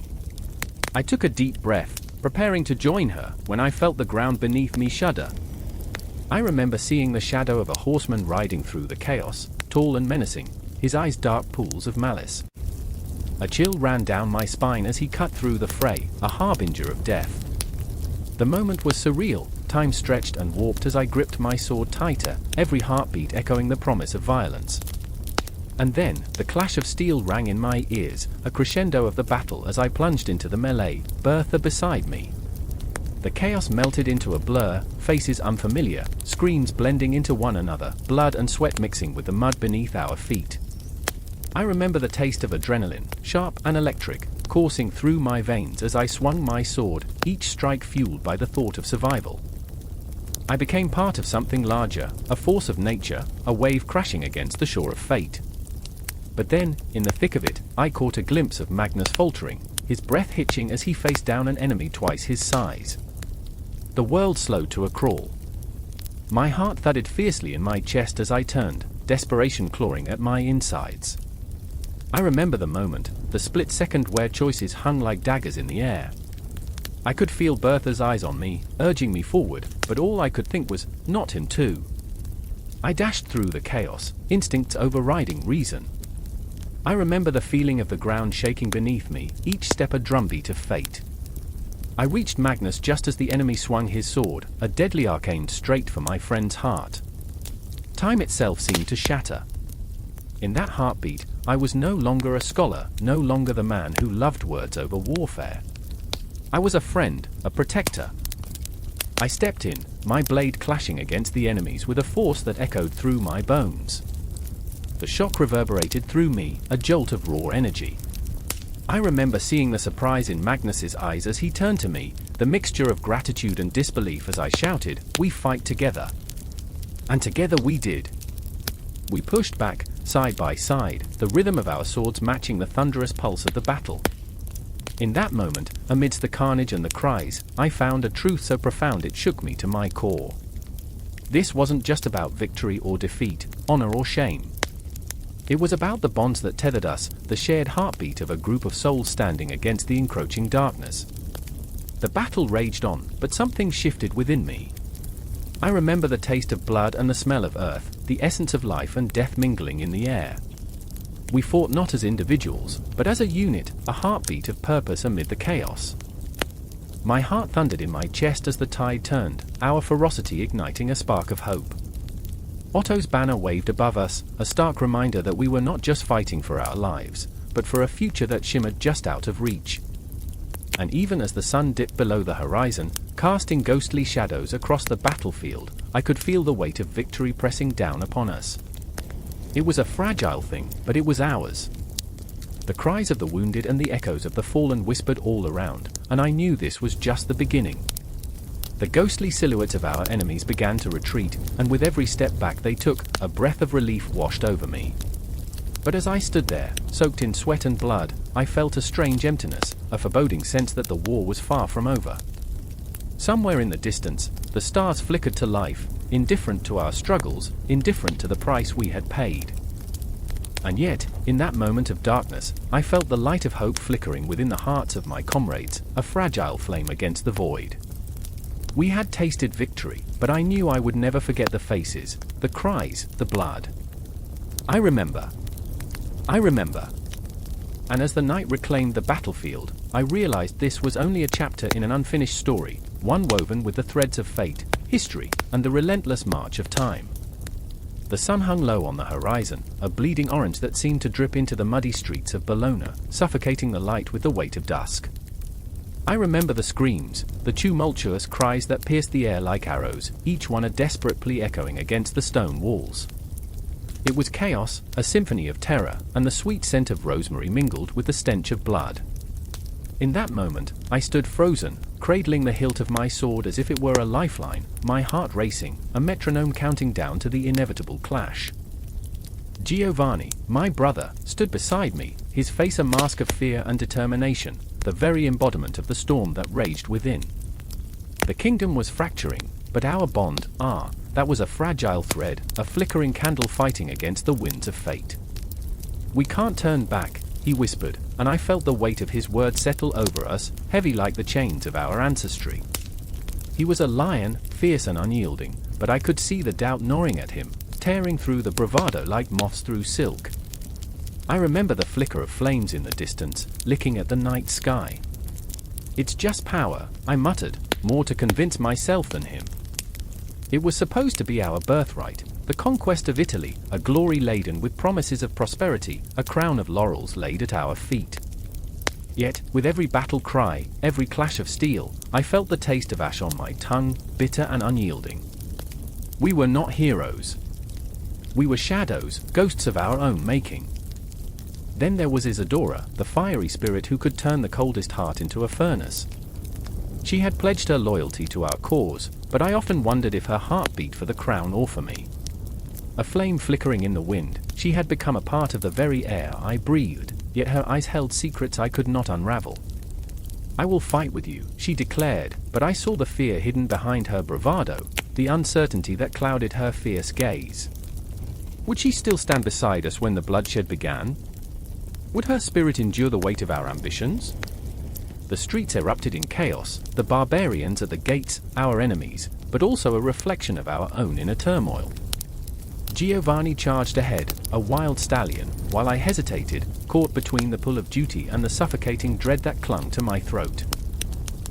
I took a deep breath, preparing to join her, when I felt the ground beneath me shudder. I remember seeing the shadow of a horseman riding through the chaos, tall and menacing, his eyes dark pools of malice. A chill ran down my spine as he cut through the fray, a harbinger of death. The moment was surreal, time stretched and warped as I gripped my sword tighter, every heartbeat echoing the promise of violence. And then, the clash of steel rang in my ears, a crescendo of the battle as I plunged into the melee, Bertha beside me. The chaos melted into a blur, faces unfamiliar, screams blending into one another, blood and sweat mixing with the mud beneath our feet. I remember the taste of adrenaline, sharp and electric, coursing through my veins as I swung my sword, each strike fueled by the thought of survival. I became part of something larger, a force of nature, a wave crashing against the shore of fate. But then, in the thick of it, I caught a glimpse of Magnus faltering, his breath hitching as he faced down an enemy twice his size. The world slowed to a crawl. My heart thudded fiercely in my chest as I turned, desperation clawing at my insides. I remember the moment, the split second where choices hung like daggers in the air. I could feel Bertha's eyes on me, urging me forward, but all I could think was, not him too. I dashed through the chaos, instincts overriding reason. I remember the feeling of the ground shaking beneath me, each step a drumbeat of fate. I reached Magnus just as the enemy swung his sword, a deadly arcane straight for my friend's heart. Time itself seemed to shatter. In that heartbeat, I was no longer a scholar, no longer the man who loved words over warfare. I was a friend, a protector. I stepped in, my blade clashing against the enemy's with a force that echoed through my bones. The shock reverberated through me, a jolt of raw energy. I remember seeing the surprise in Magnus's eyes as he turned to me, the mixture of gratitude and disbelief as I shouted, "We fight together." And together we did. We pushed back, side by side, the rhythm of our swords matching the thunderous pulse of the battle. In that moment, amidst the carnage and the cries, I found a truth so profound it shook me to my core. This wasn't just about victory or defeat, honor or shame. It was about the bonds that tethered us, the shared heartbeat of a group of souls standing against the encroaching darkness. The battle raged on, but something shifted within me. I remember the taste of blood and the smell of earth, the essence of life and death mingling in the air. We fought not as individuals, but as a unit, a heartbeat of purpose amid the chaos. My heart thundered in my chest as the tide turned, our ferocity igniting a spark of hope. Otto's banner waved above us, a stark reminder that we were not just fighting for our lives, but for a future that shimmered just out of reach. And even as the sun dipped below the horizon, casting ghostly shadows across the battlefield, I could feel the weight of victory pressing down upon us. It was a fragile thing, but it was ours. The cries of the wounded and the echoes of the fallen whispered all around, and I knew this was just the beginning. The ghostly silhouettes of our enemies began to retreat, and with every step back they took, a breath of relief washed over me. But as I stood there, soaked in sweat and blood, I felt a strange emptiness, a foreboding sense that the war was far from over. Somewhere in the distance, the stars flickered to life, indifferent to our struggles, indifferent to the price we had paid. And yet, in that moment of darkness, I felt the light of hope flickering within the hearts of my comrades, a fragile flame against the void. We had tasted victory, but I knew I would never forget the faces, the cries, the blood. I remember. And as the night reclaimed the battlefield, I realized this was only a chapter in an unfinished story, one woven with the threads of fate, history, and the relentless march of time. The sun hung low on the horizon, a bleeding orange that seemed to drip into the muddy streets of Bologna, suffocating the light with the weight of dusk. I remember the screams, the tumultuous cries that pierced the air like arrows, each one a desperate plea echoing against the stone walls. It was chaos, a symphony of terror, and the sweet scent of rosemary mingled with the stench of blood. In that moment, I stood frozen, cradling the hilt of my sword as if it were a lifeline, my heart racing, a metronome counting down to the inevitable clash. Giovanni, my brother, stood beside me, his face a mask of fear and determination, the very embodiment of the storm that raged within. The kingdom was fracturing, but our bond, that was a fragile thread, a flickering candle fighting against the winds of fate. "We can't turn back," he whispered, and I felt the weight of his words settle over us, heavy like the chains of our ancestry. He was a lion, fierce and unyielding, but I could see the doubt gnawing at him, tearing through the bravado like moths through silk. I remember the flicker of flames in the distance, licking at the night sky. "It's just power," I muttered, more to convince myself than him. It was supposed to be our birthright, the conquest of Italy, a glory laden with promises of prosperity, a crown of laurels laid at our feet. Yet, with every battle cry, every clash of steel, I felt the taste of ash on my tongue, bitter and unyielding. We were not heroes. We were shadows, ghosts of our own making. Then there was Isadora, the fiery spirit who could turn the coldest heart into a furnace. She had pledged her loyalty to our cause, but I often wondered if her heart beat for the crown or for me. A flame flickering in the wind, she had become a part of the very air I breathed, yet her eyes held secrets I could not unravel. "I will fight with you," she declared, but I saw the fear hidden behind her bravado, the uncertainty that clouded her fierce gaze. Would she still stand beside us when the bloodshed began? Would her spirit endure the weight of our ambitions? The streets erupted in chaos, the barbarians at the gates, our enemies, but also a reflection of our own inner turmoil. Giovanni charged ahead, a wild stallion, while I hesitated, caught between the pull of duty and the suffocating dread that clung to my throat.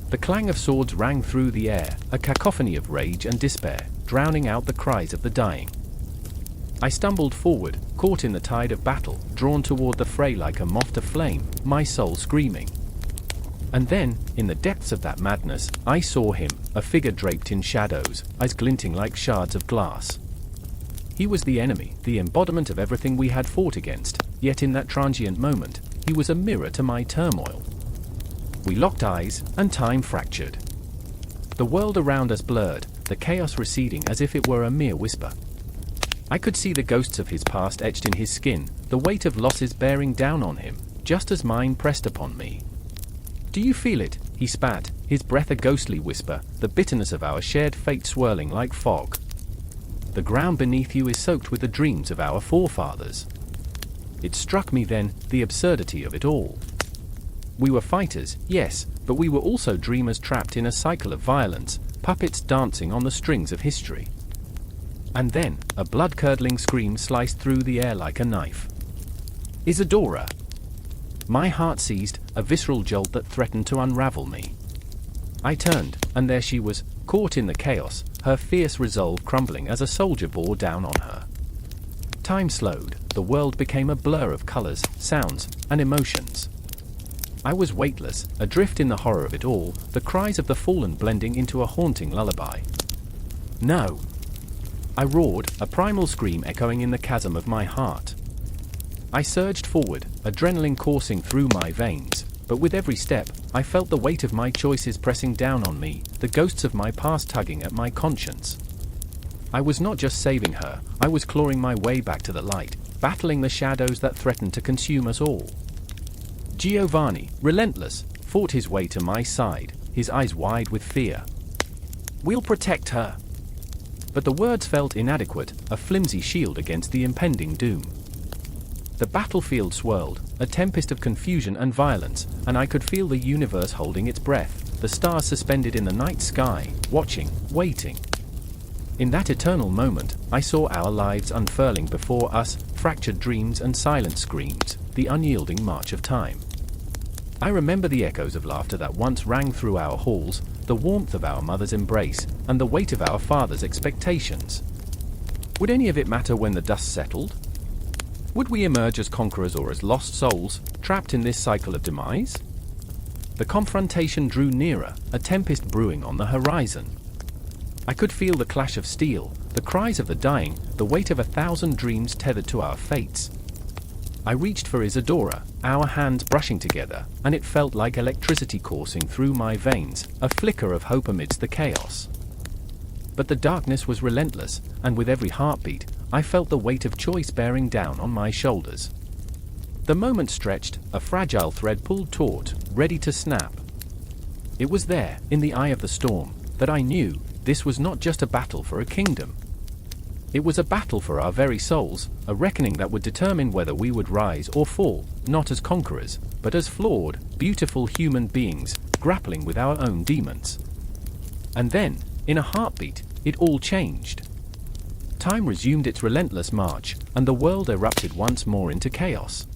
The clang of swords rang through the air, a cacophony of rage and despair, drowning out the cries of the dying. I stumbled forward, caught in the tide of battle, drawn toward the fray like a moth to flame, my soul screaming. And then, in the depths of that madness, I saw him, a figure draped in shadows, eyes glinting like shards of glass. He was the enemy, the embodiment of everything we had fought against, yet in that transient moment, he was a mirror to my turmoil. We locked eyes, and time fractured. The world around us blurred, the chaos receding as if it were a mere whisper. I could see the ghosts of his past etched in his skin, the weight of losses bearing down on him, just as mine pressed upon me. "Do you feel it?" he spat, his breath a ghostly whisper, the bitterness of our shared fate swirling like fog. "The ground beneath you is soaked with the dreams of our forefathers." It struck me then, the absurdity of it all. We were fighters, yes, but we were also dreamers trapped in a cycle of violence, puppets dancing on the strings of history. And then, a blood-curdling scream sliced through the air like a knife. "Isadora!" My heart seized, a visceral jolt that threatened to unravel me. I turned, and there she was, caught in the chaos, her fierce resolve crumbling as a soldier bore down on her. Time slowed, the world became a blur of colors, sounds, and emotions. I was weightless, adrift in the horror of it all, the cries of the fallen blending into a haunting lullaby. "No!" I roared, a primal scream echoing in the chasm of my heart. I surged forward, adrenaline coursing through my veins, but with every step, I felt the weight of my choices pressing down on me, the ghosts of my past tugging at my conscience. I was not just saving her, I was clawing my way back to the light, battling the shadows that threatened to consume us all. Giovanni, relentless, fought his way to my side, his eyes wide with fear. "We'll protect her." But the words felt inadequate, a flimsy shield against the impending doom. The battlefield swirled, a tempest of confusion and violence, and I could feel the universe holding its breath, the stars suspended in the night sky, watching, waiting. In that eternal moment, I saw our lives unfurling before us, fractured dreams and silent screams, the unyielding march of time. I remember the echoes of laughter that once rang through our halls, the warmth of our mother's embrace, and the weight of our father's expectations. Would any of it matter when the dust settled? Would we emerge as conquerors or as lost souls, trapped in this cycle of demise? The confrontation drew nearer, a tempest brewing on the horizon. I could feel the clash of steel, the cries of the dying, the weight of 1,000 dreams tethered to our fates. I reached for Isadora, our hands brushing together, and it felt like electricity coursing through my veins, a flicker of hope amidst the chaos. But the darkness was relentless, and with every heartbeat, I felt the weight of choice bearing down on my shoulders. The moment stretched, a fragile thread pulled taut, ready to snap. It was there, in the eye of the storm, that I knew this was not just a battle for a kingdom. It was a battle for our very souls, a reckoning that would determine whether we would rise or fall, not as conquerors, but as flawed, beautiful human beings, grappling with our own demons. And then, in a heartbeat, it all changed. Time resumed its relentless march, and the world erupted once more into chaos.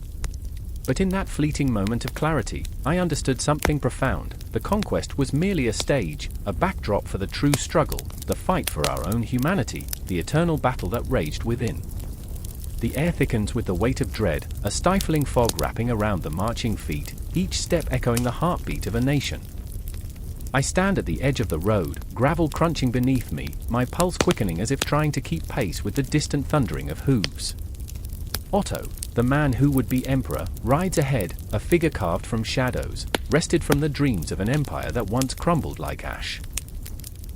But in that fleeting moment of clarity, I understood something profound. The conquest was merely a stage, a backdrop for the true struggle, the fight for our own humanity, the eternal battle that raged within. The air thickens with the weight of dread, a stifling fog wrapping around the marching feet, each step echoing the heartbeat of a nation. I stand at the edge of the road, gravel crunching beneath me, my pulse quickening as if trying to keep pace with the distant thundering of hooves. Otto, the man who would be emperor, rides ahead, a figure carved from shadows, wrested from the dreams of an empire that once crumbled like ash.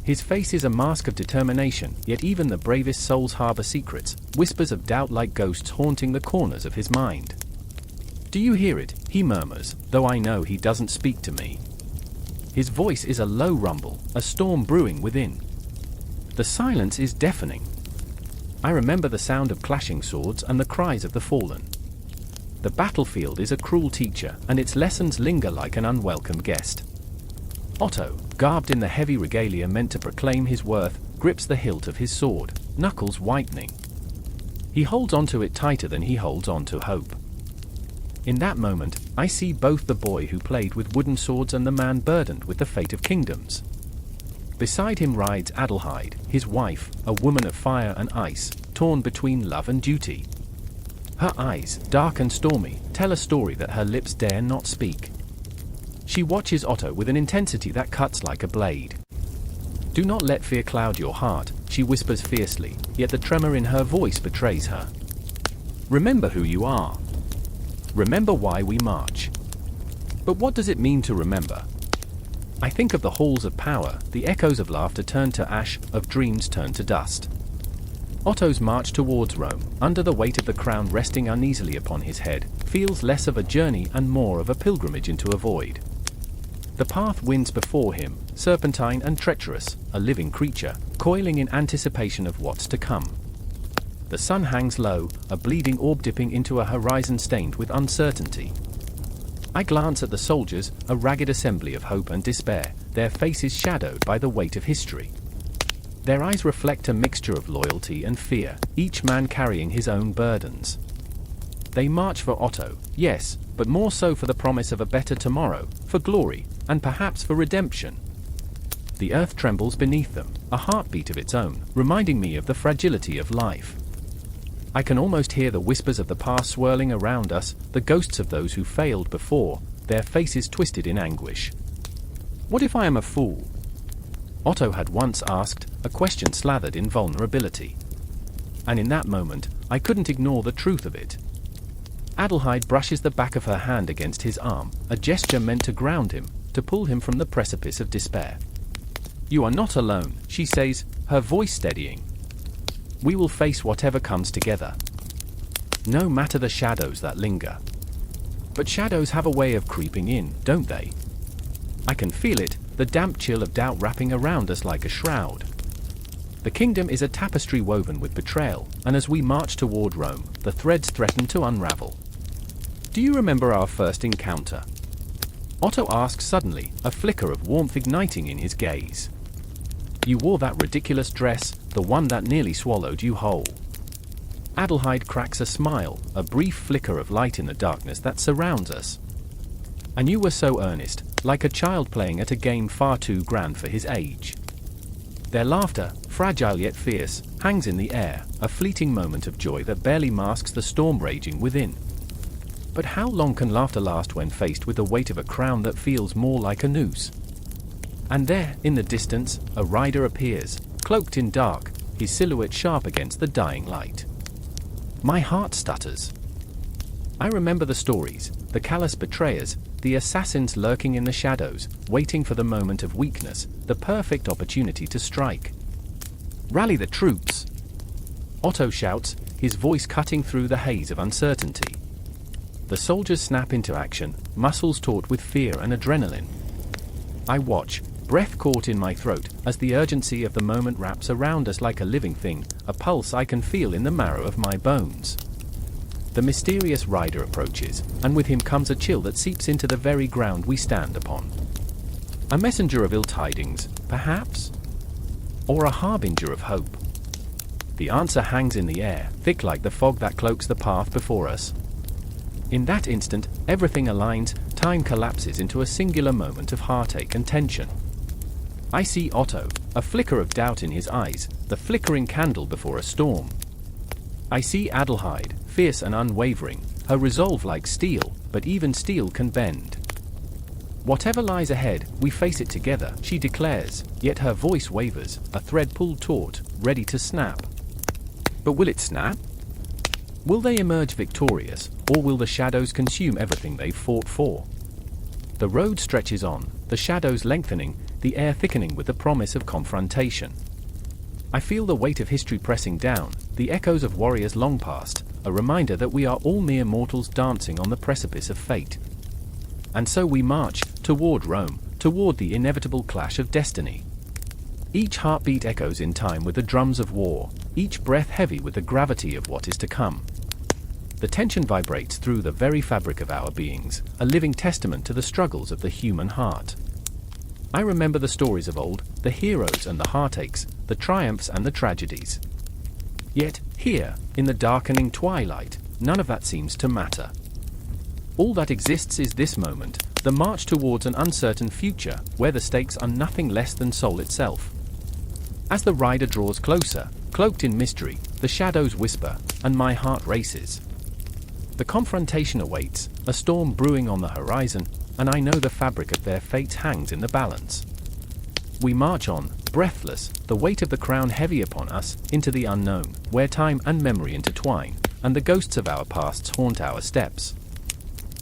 His face is a mask of determination, yet even the bravest souls harbor secrets, whispers of doubt like ghosts haunting the corners of his mind. "Do you hear it?" he murmurs, though I know he doesn't speak to me. His voice is a low rumble, a storm brewing within. The silence is deafening. I remember the sound of clashing swords and the cries of the fallen. The battlefield is a cruel teacher, and its lessons linger like an unwelcome guest. Otto, garbed in the heavy regalia meant to proclaim his worth, grips the hilt of his sword, knuckles whitening. He holds onto it tighter than he holds onto hope. In that moment, I see both the boy who played with wooden swords and the man burdened with the fate of kingdoms. Beside him rides Adelheid, his wife, a woman of fire and ice, torn between love and duty. Her eyes, dark and stormy, tell a story that her lips dare not speak. She watches Otto with an intensity that cuts like a blade. "Do not let fear cloud your heart," she whispers fiercely, yet the tremor in her voice betrays her. "Remember who you are. Remember why we march." But what does it mean to remember? I think of the halls of power, the echoes of laughter turned to ash, of dreams turned to dust. Otto's march towards Rome, under the weight of the crown resting uneasily upon his head, feels less of a journey and more of a pilgrimage into a void. The path winds before him, serpentine and treacherous, a living creature, coiling in anticipation of what's to come. The sun hangs low, a bleeding orb dipping into a horizon stained with uncertainty. I glance at the soldiers, a ragged assembly of hope and despair, their faces shadowed by the weight of history. Their eyes reflect a mixture of loyalty and fear, each man carrying his own burdens. They march for Otto, yes, but more so for the promise of a better tomorrow, for glory, and perhaps for redemption. The earth trembles beneath them, a heartbeat of its own, reminding me of the fragility of life. I can almost hear the whispers of the past swirling around us, the ghosts of those who failed before, their faces twisted in anguish. What if I am a fool? Otto had once asked, a question slathered in vulnerability. And in that moment, I couldn't ignore the truth of it. Adelheid brushes the back of her hand against his arm, a gesture meant to ground him, to pull him from the precipice of despair. "You are not alone," she says, her voice steadying. "We will face whatever comes together. No matter the shadows that linger." But shadows have a way of creeping in, don't they? I can feel it, the damp chill of doubt wrapping around us like a shroud. The kingdom is a tapestry woven with betrayal, and as we march toward Rome, the threads threaten to unravel. "Do you remember our first encounter?" Otto asks suddenly, a flicker of warmth igniting in his gaze. "You wore that ridiculous dress, the one that nearly swallowed you whole." Adelheid cracks a smile, a brief flicker of light in the darkness that surrounds us. "And you were so earnest, like a child playing at a game far too grand for his age." Their laughter, fragile yet fierce, hangs in the air, a fleeting moment of joy that barely masks the storm raging within. But how long can laughter last when faced with the weight of a crown that feels more like a noose? And there, in the distance, a rider appears, cloaked in dark, his silhouette sharp against the dying light. My heart stutters. I remember the stories, the callous betrayers, the assassins lurking in the shadows, waiting for the moment of weakness, the perfect opportunity to strike. "Rally the troops!" Otto shouts, his voice cutting through the haze of uncertainty. The soldiers snap into action, muscles taut with fear and adrenaline. I watch, breath caught in my throat, as the urgency of the moment wraps around us like a living thing, a pulse I can feel in the marrow of my bones. The mysterious rider approaches, and with him comes a chill that seeps into the very ground we stand upon. A messenger of ill tidings, perhaps? Or a harbinger of hope? The answer hangs in the air, thick like the fog that cloaks the path before us. In that instant, everything aligns, time collapses into a singular moment of heartache and tension. I see Otto, a flicker of doubt in his eyes, the flickering candle before a storm. I see Adelheid, fierce and unwavering, her resolve like steel, but even steel can bend. Whatever lies ahead, we face it together, she declares, yet her voice wavers, a thread pulled taut, ready to snap. But will it snap? Will they emerge victorious, or will the shadows consume everything they've fought for? The road stretches on, the shadows lengthening, the air thickening with the promise of confrontation. I feel the weight of history pressing down, the echoes of warriors long past, a reminder that we are all mere mortals dancing on the precipice of fate. And so we march, toward Rome, toward the inevitable clash of destiny. Each heartbeat echoes in time with the drums of war, each breath heavy with the gravity of what is to come. The tension vibrates through the very fabric of our beings, a living testament to the struggles of the human heart. I remember the stories of old, the heroes and the heartaches, the triumphs and the tragedies. Yet, here, in the darkening twilight, none of that seems to matter. All that exists is this moment, the march towards an uncertain future, where the stakes are nothing less than soul itself. As the rider draws closer, cloaked in mystery, the shadows whisper, and my heart races. The confrontation awaits, a storm brewing on the horizon, and I know the fabric of their fates hangs in the balance. We march on, breathless, the weight of the crown heavy upon us, into the unknown, where time and memory intertwine, and the ghosts of our pasts haunt our steps.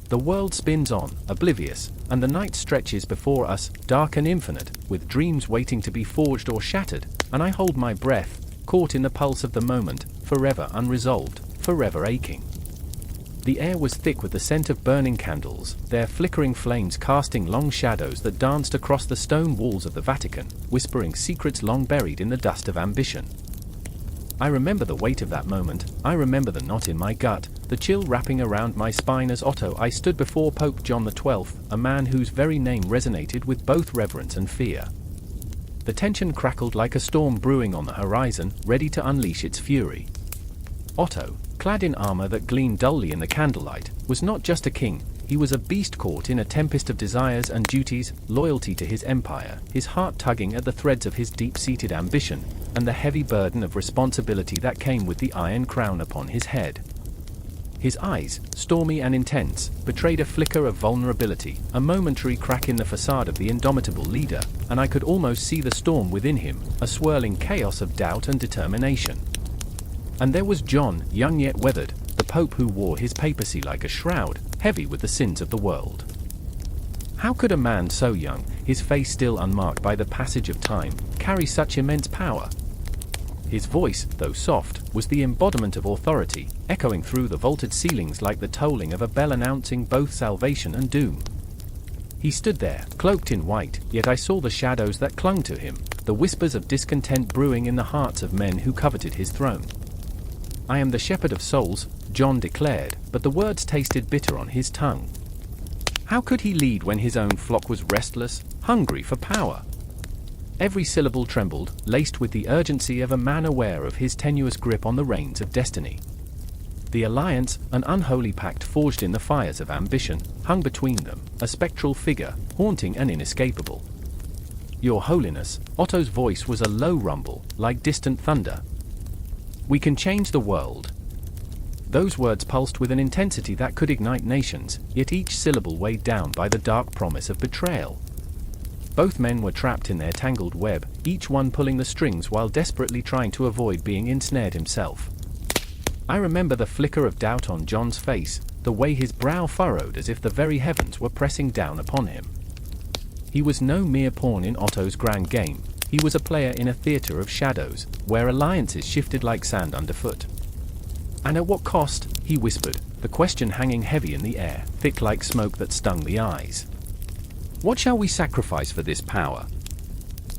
The world spins on, oblivious, and the night stretches before us, dark and infinite, with dreams waiting to be forged or shattered, and I hold my breath, caught in the pulse of the moment, forever unresolved, forever aching. The air was thick with the scent of burning candles, their flickering flames casting long shadows that danced across the stone walls of the Vatican, whispering secrets long buried in the dust of ambition. I remember the weight of that moment, I remember the knot in my gut, the chill wrapping around my spine as Otto I stood before Pope John XII, a man whose very name resonated with both reverence and fear. The tension crackled like a storm brewing on the horizon, ready to unleash its fury. Otto, clad in armor that gleamed dully in the candlelight, was not just a king, he was a beast caught in a tempest of desires and duties, loyalty to his empire, his heart tugging at the threads of his deep-seated ambition, and the heavy burden of responsibility that came with the iron crown upon his head. His eyes, stormy and intense, betrayed a flicker of vulnerability, a momentary crack in the facade of the indomitable leader, and I could almost see the storm within him, a swirling chaos of doubt and determination. And there was John, young yet weathered, the pope who wore his papacy like a shroud, heavy with the sins of the world. How could a man so young, his face still unmarked by the passage of time, carry such immense power? His voice, though soft, was the embodiment of authority, echoing through the vaulted ceilings like the tolling of a bell announcing both salvation and doom. He stood there, cloaked in white, yet I saw the shadows that clung to him, the whispers of discontent brewing in the hearts of men who coveted his throne. "I am the shepherd of souls," John declared, but the words tasted bitter on his tongue. How could he lead when his own flock was restless, hungry for power? Every syllable trembled, laced with the urgency of a man aware of his tenuous grip on the reins of destiny. The alliance, an unholy pact forged in the fires of ambition, hung between them, a spectral figure, haunting and inescapable. "Your Holiness," Otto's voice was a low rumble, like distant thunder. "We can change the world." Those words pulsed with an intensity that could ignite nations, yet each syllable weighed down by the dark promise of betrayal. Both men were trapped in their tangled web, each one pulling the strings while desperately trying to avoid being ensnared himself. I remember the flicker of doubt on John's face, the way his brow furrowed as if the very heavens were pressing down upon him. He was no mere pawn in Otto's grand game, he was a player in a theatre of shadows, where alliances shifted like sand underfoot. "And at what cost?" he whispered, the question hanging heavy in the air, thick like smoke that stung the eyes. "What shall we sacrifice for this power?"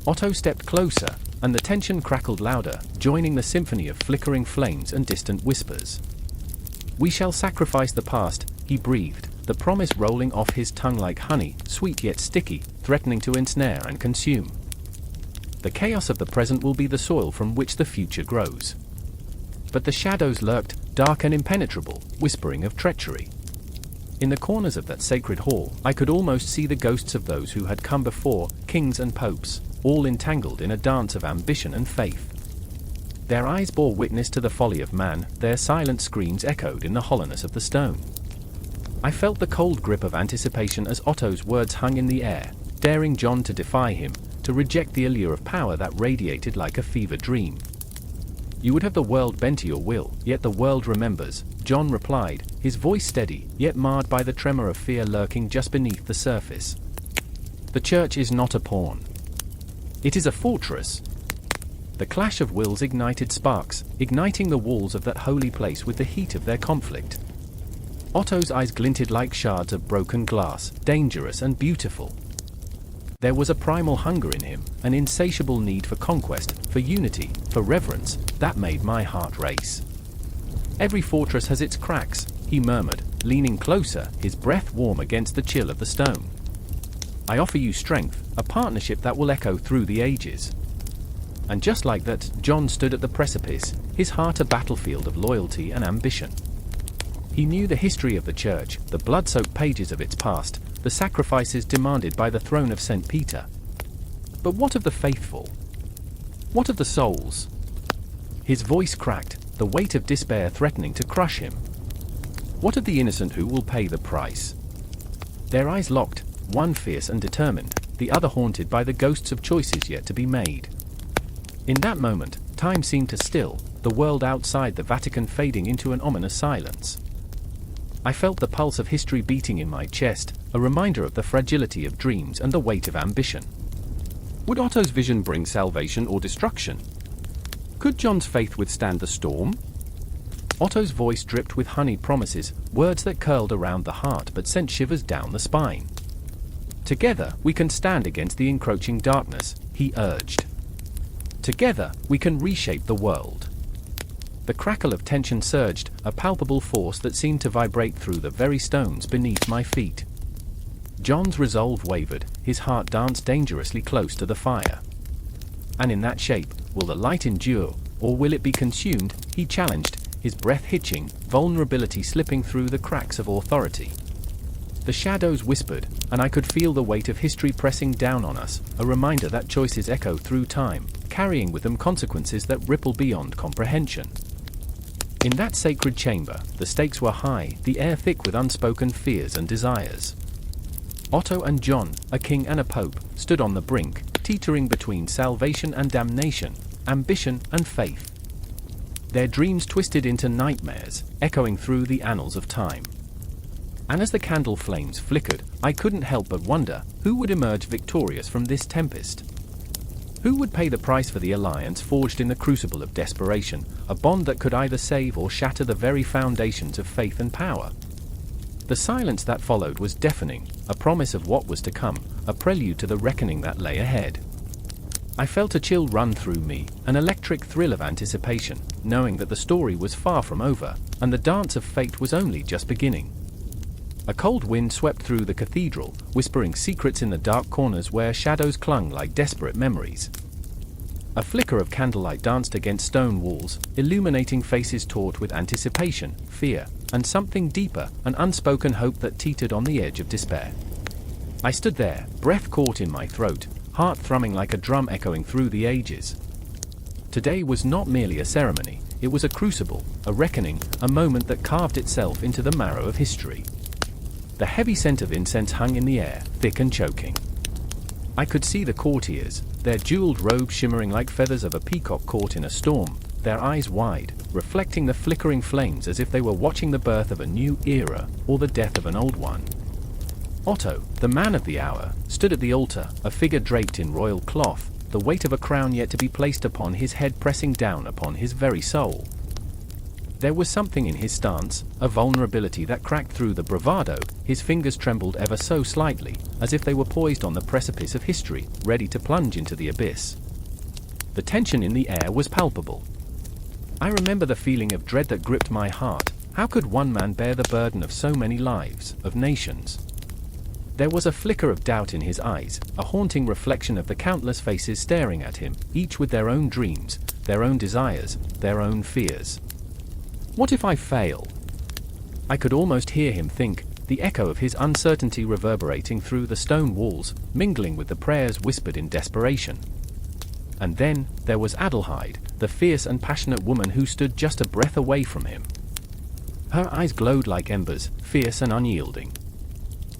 Otto stepped closer, and the tension crackled louder, joining the symphony of flickering flames and distant whispers. "We shall sacrifice the past," he breathed, the promise rolling off his tongue like honey, sweet yet sticky, threatening to ensnare and consume. "The chaos of the present will be the soil from which the future grows." But the shadows lurked, dark and impenetrable, whispering of treachery. In the corners of that sacred hall, I could almost see the ghosts of those who had come before, kings and popes, all entangled in a dance of ambition and faith. Their eyes bore witness to the folly of man, their silent screams echoed in the hollowness of the stone. I felt the cold grip of anticipation as Otto's words hung in the air, daring John to defy him, to reject the allure of power that radiated like a fever dream. "You would have the world bend to your will, yet the world remembers," John replied, his voice steady, yet marred by the tremor of fear lurking just beneath the surface. "The church is not a pawn. It is a fortress." The clash of wills ignited sparks, igniting the walls of that holy place with the heat of their conflict. Otto's eyes glinted like shards of broken glass, dangerous and beautiful. There was a primal hunger in him, an insatiable need for conquest, for unity, for reverence, that made my heart race. "Every fortress has its cracks," he murmured, leaning closer, his breath warm against the chill of the stone. "I offer you strength, a partnership that will echo through the ages." And just like that, John stood at the precipice, his heart a battlefield of loyalty and ambition. He knew the history of the church, the blood-soaked pages of its past, the sacrifices demanded by the throne of St. Peter. But what of the faithful? What of the souls? His voice cracked, the weight of despair threatening to crush him. What of the innocent who will pay the price? Their eyes locked, one fierce and determined, the other haunted by the ghosts of choices yet to be made. In that moment, time seemed to still, the world outside the Vatican fading into an ominous silence. I felt the pulse of history beating in my chest, a reminder of the fragility of dreams and the weight of ambition. Would Otto's vision bring salvation or destruction? Could John's faith withstand the storm? Otto's voice dripped with honeyed promises, words that curled around the heart but sent shivers down the spine. "Together, we can stand against the encroaching darkness," he urged. "Together, we can reshape the world." The crackle of tension surged, a palpable force that seemed to vibrate through the very stones beneath my feet. John's resolve wavered, his heart danced dangerously close to the fire. "And in that shape, will the light endure, or will it be consumed?" he challenged, his breath hitching, vulnerability slipping through the cracks of authority. The shadows whispered, and I could feel the weight of history pressing down on us, a reminder that choices echo through time, carrying with them consequences that ripple beyond comprehension. In that sacred chamber, the stakes were high, the air thick with unspoken fears and desires. Otto and John, a king and a pope, stood on the brink, teetering between salvation and damnation, ambition and faith. their dreams twisted into nightmares, echoing through the annals of time. And as the candle flames flickered, I couldn't help but wonder, who would emerge victorious from this tempest? Who would pay the price for the alliance forged in the crucible of desperation, a bond that could either save or shatter the very foundations of faith and power? The silence that followed was deafening, a promise of what was to come, a prelude to the reckoning that lay ahead. I felt a chill run through me, an electric thrill of anticipation, knowing that the story was far from over, and the dance of fate was only just beginning. A cold wind swept through the cathedral, whispering secrets in the dark corners where shadows clung like desperate memories. A flicker of candlelight danced against stone walls, illuminating faces taut with anticipation, fear, and something deeper, an unspoken hope that teetered on the edge of despair. I stood there, breath caught in my throat, heart thrumming like a drum echoing through the ages. Today was not merely a ceremony, it was a crucible, a reckoning, a moment that carved itself into the marrow of history. The heavy scent of incense hung in the air, thick and choking. I could see the courtiers, their jeweled robes shimmering like feathers of a peacock caught in a storm, their eyes wide, reflecting the flickering flames as if they were watching the birth of a new era, or the death of an old one. Otto, the man of the hour, stood at the altar, a figure draped in royal cloth, the weight of a crown yet to be placed upon his head pressing down upon his very soul. There was something in his stance, a vulnerability that cracked through the bravado. His fingers trembled ever so slightly, as if they were poised on the precipice of history, ready to plunge into the abyss. The tension in the air was palpable. I remember the feeling of dread that gripped my heart. How could one man bear the burden of so many lives, of nations? There was a flicker of doubt in his eyes, a haunting reflection of the countless faces staring at him, each with their own dreams, their own desires, their own fears. What if I fail? I could almost hear him think, the echo of his uncertainty reverberating through the stone walls, mingling with the prayers whispered in desperation. And then, there was Adelheid, the fierce and passionate woman who stood just a breath away from him. Her eyes glowed like embers, fierce and unyielding.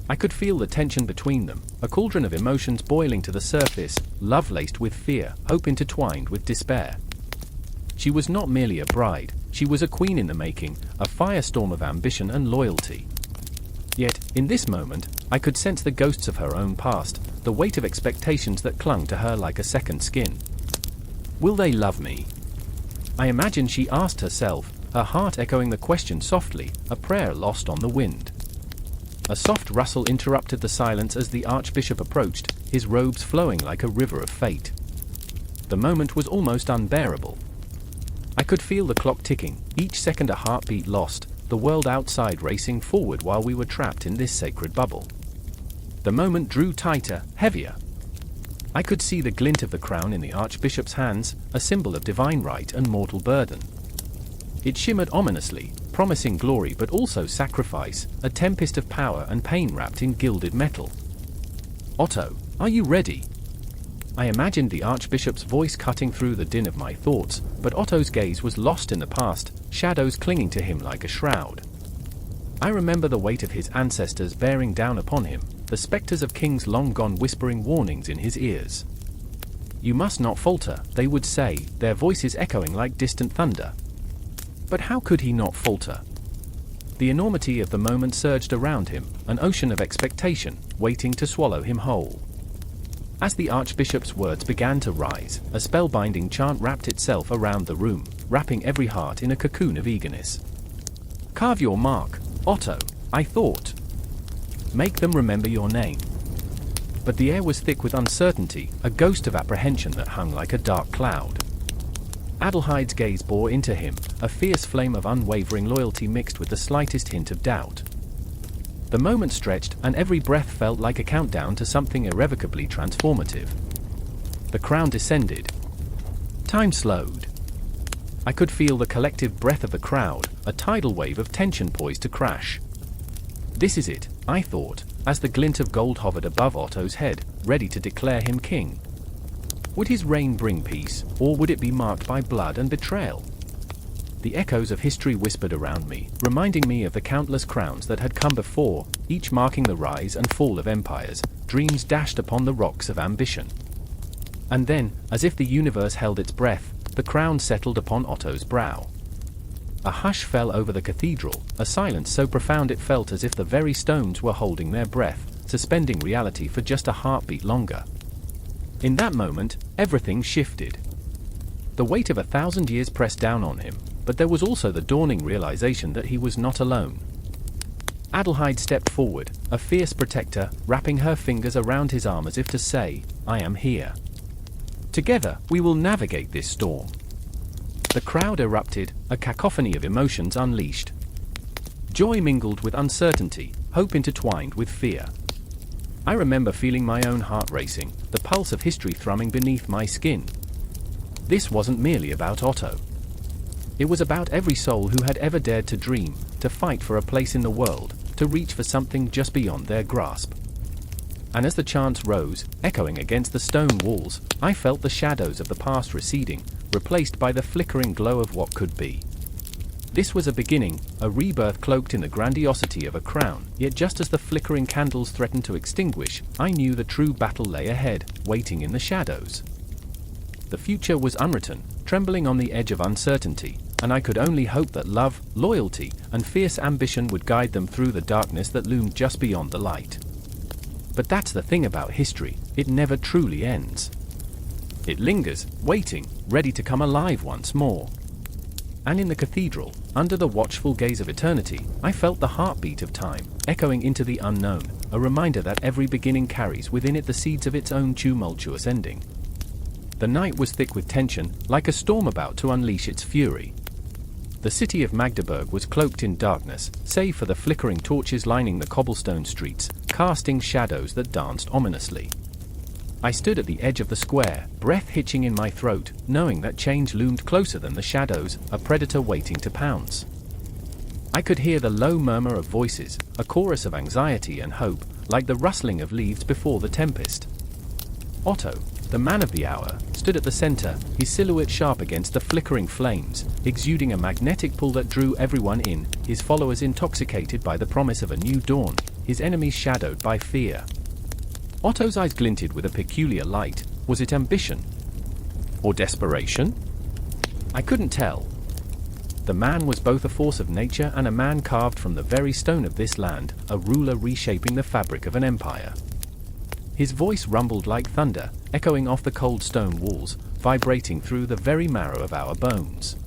I could feel the tension between them, a cauldron of emotions boiling to the surface, love laced with fear, hope intertwined with despair. She was not merely a bride, she was a queen in the making, a firestorm of ambition and loyalty. Yet, in this moment, I could sense the ghosts of her own past, the weight of expectations that clung to her like a second skin. Will they love me? I imagine she asked herself, her heart echoing the question softly, a prayer lost on the wind. A soft rustle interrupted the silence as the archbishop approached, his robes flowing like a river of fate. The moment was almost unbearable. I could feel the clock ticking, each second a heartbeat lost, the world outside racing forward while we were trapped in this sacred bubble. The moment drew tighter, heavier. I could see the glint of the crown in the archbishop's hands, a symbol of divine right and mortal burden. It shimmered ominously, promising glory but also sacrifice, a tempest of power and pain wrapped in gilded metal. Otto, are you ready? I imagined the archbishop's voice cutting through the din of my thoughts, but Otto's gaze was lost in the past, shadows clinging to him like a shroud. I remember the weight of his ancestors bearing down upon him, the specters of kings long gone whispering warnings in his ears. You must not falter, they would say, their voices echoing like distant thunder. But how could he not falter? The enormity of the moment surged around him, an ocean of expectation, waiting to swallow him whole. As the archbishop's words began to rise, a spellbinding chant wrapped itself around the room, wrapping every heart in a cocoon of eagerness. Carve your mark, Otto, I thought. Make them remember your name. But the air was thick with uncertainty, a ghost of apprehension that hung like a dark cloud. Adelheid's gaze bore into him, a fierce flame of unwavering loyalty mixed with the slightest hint of doubt. The moment stretched, and every breath felt like a countdown to something irrevocably transformative. The crown descended. Time slowed. I could feel the collective breath of the crowd, a tidal wave of tension poised to crash. This is it, I thought, as the glint of gold hovered above Otto's head, ready to declare him king. Would his reign bring peace, or would it be marked by blood and betrayal? The echoes of history whispered around me, reminding me of the countless crowns that had come before, each marking the rise and fall of empires, dreams dashed upon the rocks of ambition. And then, as if the universe held its breath, the crown settled upon Otto's brow. a hush fell over the cathedral, a silence so profound it felt as if the very stones were holding their breath, suspending reality for just a heartbeat longer. In that moment, everything shifted. The weight of 1,000 years pressed down on him, but there was also the dawning realization that he was not alone. Adelheid stepped forward, a fierce protector, wrapping her fingers around his arm as if to say, "I am here. Together, we will navigate this storm." The crowd erupted, a cacophony of emotions unleashed. Joy mingled with uncertainty, hope intertwined with fear. I remember feeling my own heart racing, the pulse of history thrumming beneath my skin. This wasn't merely about Otto. It was about every soul who had ever dared to dream, to fight for a place in the world, to reach for something just beyond their grasp. And as the chants rose, echoing against the stone walls, I felt the shadows of the past receding, replaced by the flickering glow of what could be. This was a beginning, a rebirth cloaked in the grandiosity of a crown, yet just as the flickering candles threatened to extinguish, I knew the true battle lay ahead, waiting in the shadows. The future was unwritten, trembling on the edge of uncertainty, and I could only hope that love, loyalty, and fierce ambition would guide them through the darkness that loomed just beyond the light. But that's the thing about history, it never truly ends. It lingers, waiting, ready to come alive once more. And in the cathedral, under the watchful gaze of eternity, I felt the heartbeat of time, echoing into the unknown, a reminder that every beginning carries within it the seeds of its own tumultuous ending. The night was thick with tension, like a storm about to unleash its fury. The city of Magdeburg was cloaked in darkness, save for the flickering torches lining the cobblestone streets, casting shadows that danced ominously. I stood at the edge of the square, breath hitching in my throat, knowing that change loomed closer than the shadows, a predator waiting to pounce. I could hear the low murmur of voices, a chorus of anxiety and hope, like the rustling of leaves before the tempest. Otto, the man of the hour, stood at the center, his silhouette sharp against the flickering flames, exuding a magnetic pull that drew everyone in, his followers intoxicated by the promise of a new dawn, his enemies shadowed by fear. Otto's eyes glinted with a peculiar light. Was it ambition? Or desperation? I couldn't tell. The man was both a force of nature and a man carved from the very stone of this land, a ruler reshaping the fabric of an empire. His voice rumbled like thunder, echoing off the cold stone walls, vibrating through the very marrow of our bones.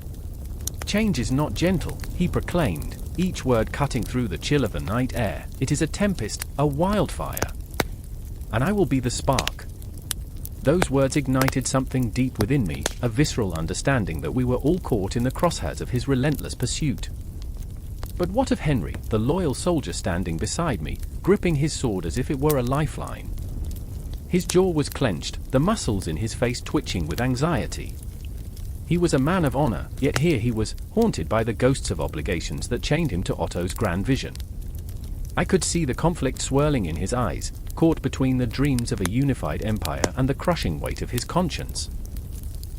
"Change is not gentle," he proclaimed, each word cutting through the chill of the night air. "It is a tempest, a wildfire. And I will be the spark." Those words ignited something deep within me, a visceral understanding that we were all caught in the crosshairs of his relentless pursuit. But what of Henry, the loyal soldier standing beside me, gripping his sword as if it were a lifeline? His jaw was clenched, the muscles in his face twitching with anxiety. He was a man of honor, yet here he was, haunted by the ghosts of obligations that chained him to Otto's grand vision. I could see the conflict swirling in his eyes, caught between the dreams of a unified empire and the crushing weight of his conscience.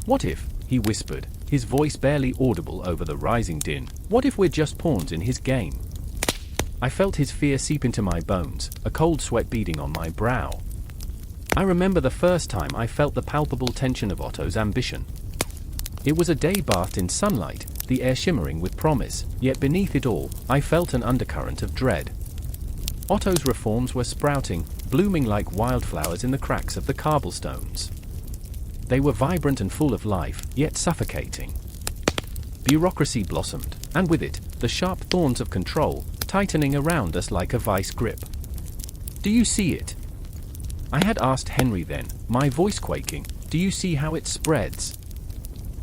"What if," he whispered, his voice barely audible over the rising din, "what if we're just pawns in his game?" I felt his fear seep into my bones, a cold sweat beading on my brow. I remember the first time I felt the palpable tension of Otto's ambition. It was a day bathed in sunlight, the air shimmering with promise, yet beneath it all, I felt an undercurrent of dread. Otto's reforms were sprouting, blooming like wildflowers in the cracks of the cobblestones. They were vibrant and full of life, yet suffocating. Bureaucracy blossomed, and with it, the sharp thorns of control, tightening around us like a vice grip. "Do you see it?" I had asked Henry then, my voice quaking. "Do you see how it spreads?"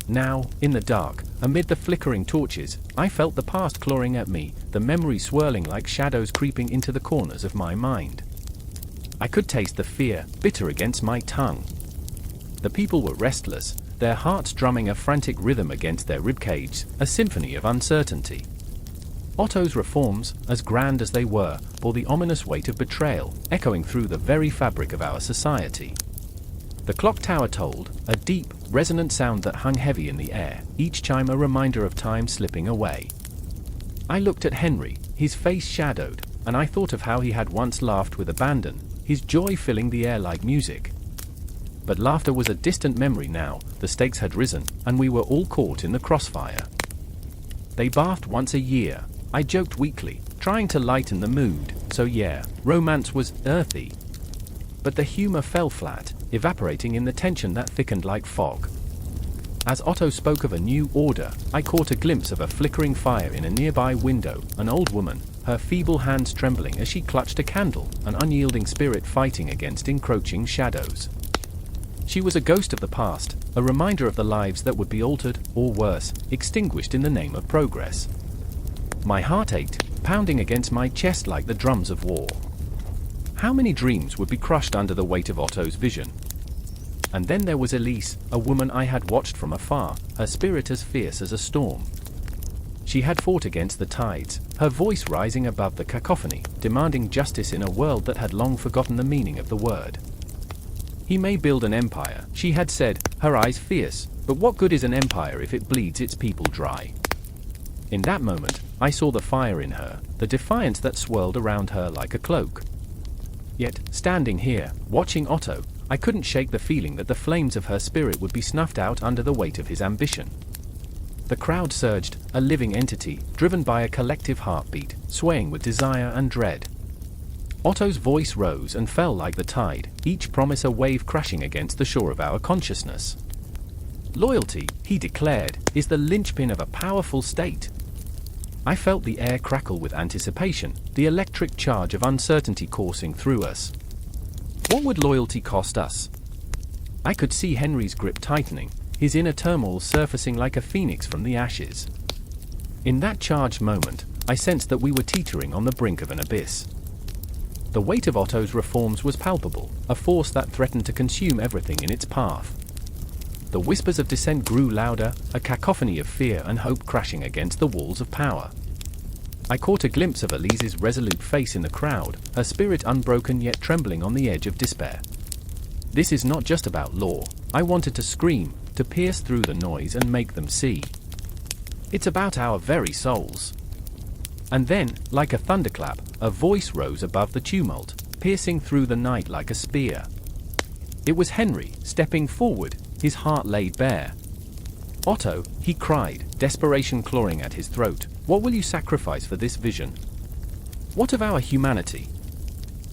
Now, in the dark, amid the flickering torches, I felt the past clawing at me, the memory swirling like shadows creeping into the corners of my mind. I could taste the fear, bitter against my tongue. The people were restless, their hearts drumming a frantic rhythm against their ribcages, a symphony of uncertainty. Otto's reforms, as grand as they were, bore the ominous weight of betrayal, echoing through the very fabric of our society. The clock tower tolled, a deep, resonant sound that hung heavy in the air, each chime a reminder of time slipping away. I looked at Henry, his face shadowed, and I thought of how he had once laughed with abandon, his joy filling the air like music. But laughter was a distant memory now, the stakes had risen, and we were all caught in the crossfire. They bathed once a year, I joked weakly, trying to lighten the mood, so yeah, romance was earthy. But the humor fell flat, evaporating in the tension that thickened like fog. As Otto spoke of a new order, I caught a glimpse of a flickering fire in a nearby window, an old woman, her feeble hands trembling as she clutched a candle, an unyielding spirit fighting against encroaching shadows. She was a ghost of the past, a reminder of the lives that would be altered, or worse, extinguished in the name of progress. My heart ached, pounding against my chest like the drums of war. How many dreams would be crushed under the weight of Otto's vision? And then there was Elise, a woman I had watched from afar, her spirit as fierce as a storm. She had fought against the tides, her voice rising above the cacophony, demanding justice in a world that had long forgotten the meaning of the word. He may build an empire, she had said, her eyes fierce, but what good is an empire if it bleeds its people dry? In that moment, I saw the fire in her, the defiance that swirled around her like a cloak. Yet, standing here, watching Otto, I couldn't shake the feeling that the flames of her spirit would be snuffed out under the weight of his ambition. The crowd surged, a living entity, driven by a collective heartbeat, swaying with desire and dread. Otto's voice rose and fell like the tide, each promise a wave crashing against the shore of our consciousness. Loyalty, he declared, is the linchpin of a powerful state. I felt the air crackle with anticipation, the electric charge of uncertainty coursing through us. What would loyalty cost us? I could see Henry's grip tightening, his inner turmoil surfacing like a phoenix from the ashes. In that charged moment, I sensed that we were teetering on the brink of an abyss. The weight of Otto's reforms was palpable, a force that threatened to consume everything in its path. The whispers of dissent grew louder, a cacophony of fear and hope crashing against the walls of power. I caught a glimpse of Elise's resolute face in the crowd, her spirit unbroken yet trembling on the edge of despair. This is not just about law, I wanted to scream, to pierce through the noise and make them see. It's about our very souls. And then, like a thunderclap, a voice rose above the tumult, piercing through the night like a spear. It was Henry, stepping forward, his heart laid bare. "Otto," he cried, desperation clawing at his throat, "what will you sacrifice for this vision? What of our humanity?"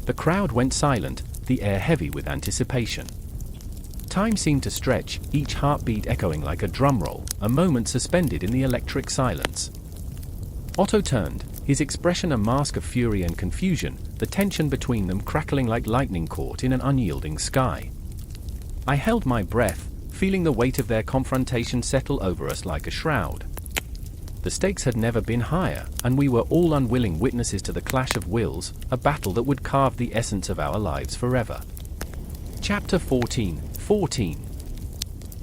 The crowd went silent, the air heavy with anticipation. Time seemed to stretch, each heartbeat echoing like a drum roll, a moment suspended in the electric silence. Otto turned, his expression a mask of fury and confusion, the tension between them crackling like lightning caught in an unyielding sky. I held my breath, feeling the weight of their confrontation settle over us like a shroud. The stakes had never been higher, and we were all unwilling witnesses to the clash of wills, a battle that would carve the essence of our lives forever. Chapter 14.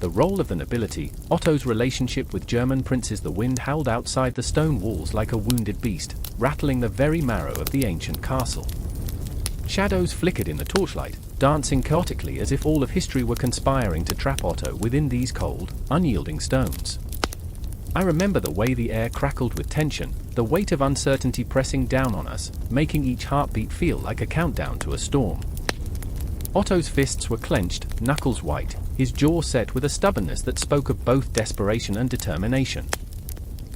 The role of the nobility, Otto's relationship with German princes. The wind howled outside the stone walls like a wounded beast, rattling the very marrow of the ancient castle. Shadows flickered in the torchlight, dancing chaotically as if all of history were conspiring to trap Otto within these cold, unyielding stones. I remember the way the air crackled with tension, the weight of uncertainty pressing down on us, making each heartbeat feel like a countdown to a storm. Otto's fists were clenched, knuckles white, his jaw set with a stubbornness that spoke of both desperation and determination.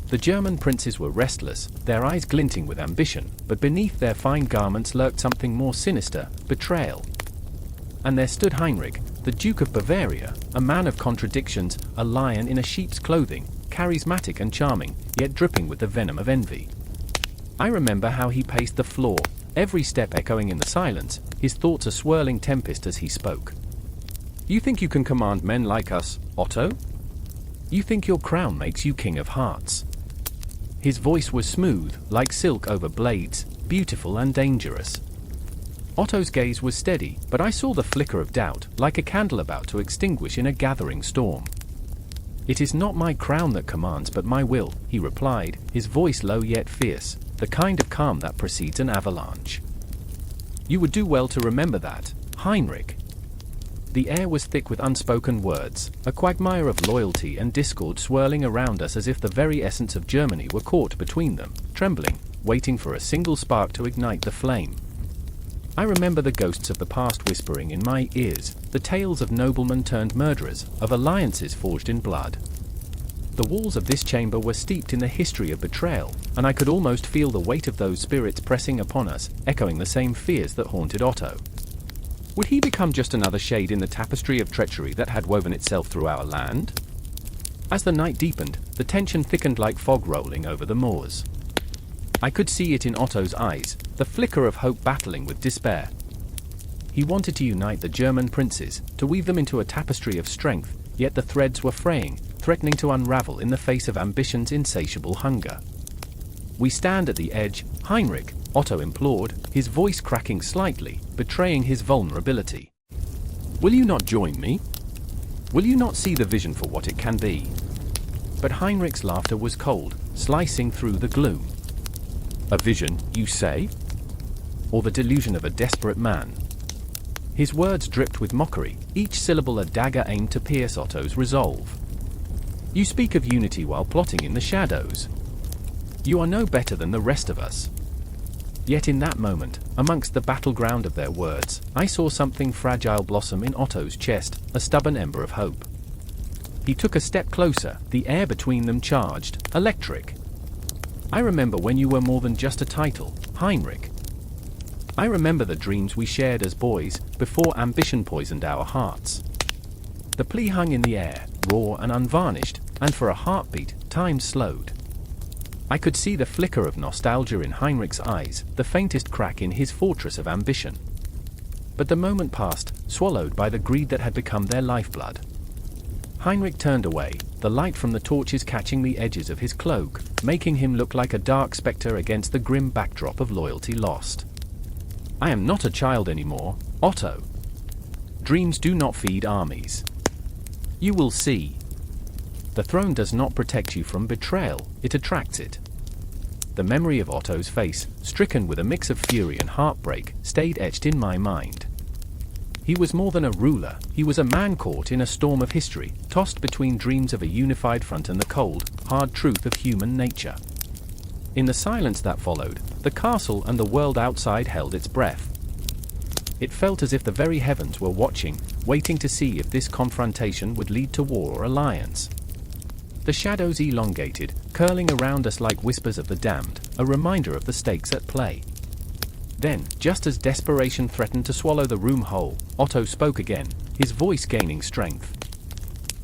The German princes were restless, their eyes glinting with ambition, but beneath their fine garments lurked something more sinister, betrayal. And there stood Heinrich, the Duke of Bavaria, a man of contradictions, a lion in a sheep's clothing, charismatic and charming, yet dripping with the venom of envy. I remember how he paced the floor, every step echoing in the silence, his thoughts a swirling tempest as he spoke. "You think you can command men like us, Otto? You think your crown makes you king of hearts?" His voice was smooth, like silk over blades, beautiful and dangerous. Otto's gaze was steady, but I saw the flicker of doubt, like a candle about to extinguish in a gathering storm. "It is not my crown that commands but my will," he replied, his voice low yet fierce, the kind of calm that precedes an avalanche. "You would do well to remember that, Heinrich." The air was thick with unspoken words, a quagmire of loyalty and discord swirling around us as if the very essence of Germany were caught between them, trembling, waiting for a single spark to ignite the flame. I remember the ghosts of the past whispering in my ears, the tales of noblemen turned murderers, of alliances forged in blood. The walls of this chamber were steeped in the history of betrayal, and I could almost feel the weight of those spirits pressing upon us, echoing the same fears that haunted Otto. Would he become just another shade in the tapestry of treachery that had woven itself through our land? As the night deepened, the tension thickened like fog rolling over the moors. I could see it in Otto's eyes, the flicker of hope battling with despair. He wanted to unite the German princes, to weave them into a tapestry of strength, yet the threads were fraying, threatening to unravel in the face of ambition's insatiable hunger. "We stand at the edge, Heinrich," Otto implored, his voice cracking slightly, betraying his vulnerability. "Will you not join me? Will you not see the vision for what it can be?" But Heinrich's laughter was cold, slicing through the gloom. "A vision, you say? Or the delusion of a desperate man?" His words dripped with mockery, each syllable a dagger aimed to pierce Otto's resolve. "You speak of unity while plotting in the shadows. You are no better than the rest of us." Yet in that moment, amongst the battleground of their words, I saw something fragile blossom in Otto's chest, a stubborn ember of hope. He took a step closer, the air between them charged, electric. "I remember when you were more than just a title, Heinrich. I remember the dreams we shared as boys, before ambition poisoned our hearts." The plea hung in the air, raw and unvarnished, and for a heartbeat, time slowed. I could see the flicker of nostalgia in Heinrich's eyes, the faintest crack in his fortress of ambition. But the moment passed, swallowed by the greed that had become their lifeblood. Heinrich turned away, the light from the torches catching the edges of his cloak, making him look like a dark specter against the grim backdrop of loyalty lost. "I am not a child anymore, Otto. Dreams do not feed armies. You will see. The throne does not protect you from betrayal, it attracts it." The memory of Otto's face, stricken with a mix of fury and heartbreak, stayed etched in my mind. He was more than a ruler, he was a man caught in a storm of history, tossed between dreams of a unified front and the cold, hard truth of human nature. In the silence that followed, the castle and the world outside held its breath. It felt as if the very heavens were watching, waiting to see if this confrontation would lead to war or alliance. The shadows elongated, curling around us like whispers of the damned, a reminder of the stakes at play. Then, just as desperation threatened to swallow the room whole, Otto spoke again, his voice gaining strength.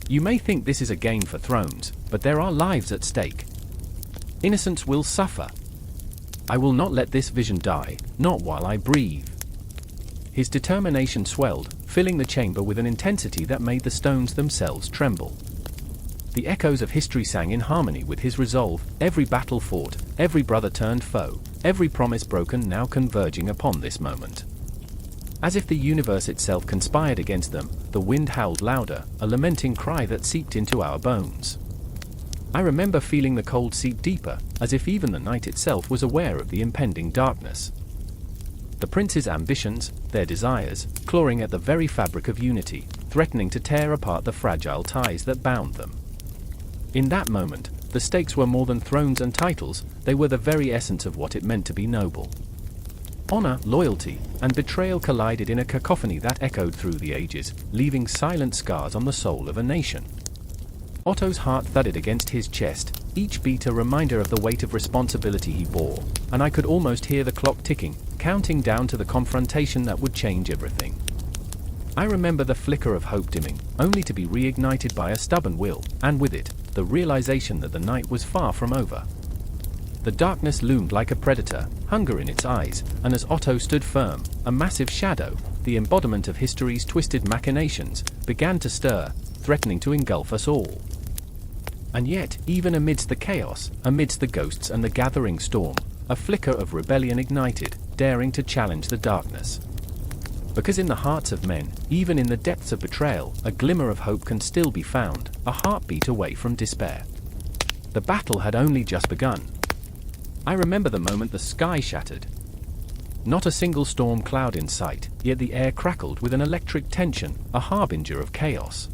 "You may think this is a game for thrones, but there are lives at stake. Innocents will suffer. I will not let this vision die, not while I breathe." His determination swelled, filling the chamber with an intensity that made the stones themselves tremble. The echoes of history sang in harmony with his resolve, every battle fought, every brother turned foe, every promise broken now converging upon this moment. As if the universe itself conspired against them, the wind howled louder, a lamenting cry that seeped into our bones. I remember feeling the cold seep deeper, as if even the night itself was aware of the impending darkness. The prince's ambitions, their desires, clawing at the very fabric of unity, threatening to tear apart the fragile ties that bound them. In that moment, the stakes were more than thrones and titles, they were the very essence of what it meant to be noble. Honor, loyalty, and betrayal collided in a cacophony that echoed through the ages, leaving silent scars on the soul of a nation. Otto's heart thudded against his chest, each beat a reminder of the weight of responsibility he bore, and I could almost hear the clock ticking, counting down to the confrontation that would change everything. I remember the flicker of hope dimming, only to be reignited by a stubborn will, and with it, the realization that the night was far from over. The darkness loomed like a predator, hunger in its eyes, and as Otto stood firm, a massive shadow, the embodiment of history's twisted machinations, began to stir, threatening to engulf us all. And yet, even amidst the chaos, amidst the ghosts and the gathering storm, a flicker of rebellion ignited, daring to challenge the darkness. Because in the hearts of men, even in the depths of betrayal, a glimmer of hope can still be found, a heartbeat away from despair. The battle had only just begun. I remember the moment the sky shattered. Not a single storm cloud in sight, yet the air crackled with an electric tension, a harbinger of chaos.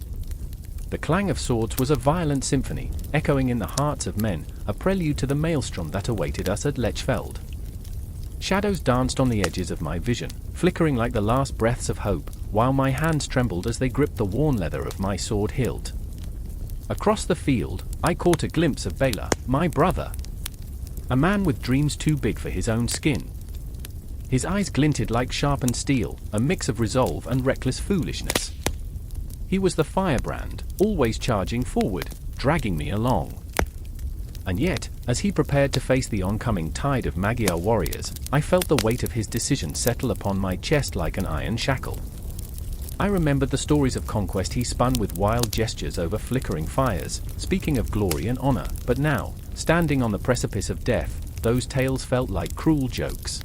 The clang of swords was a violent symphony, echoing in the hearts of men, a prelude to the maelstrom that awaited us at Lechfeld. Shadows danced on the edges of my vision, flickering like the last breaths of hope, while my hands trembled as they gripped the worn leather of my sword hilt. Across the field, I caught a glimpse of Bela, my brother. A man with dreams too big for his own skin. His eyes glinted like sharpened steel, a mix of resolve and reckless foolishness. He was the firebrand, always charging forward, dragging me along. And yet, as he prepared to face the oncoming tide of Magyar warriors, I felt the weight of his decision settle upon my chest like an iron shackle. I remembered the stories of conquest he spun with wild gestures over flickering fires, speaking of glory and honor, but now, standing on the precipice of death, those tales felt like cruel jokes.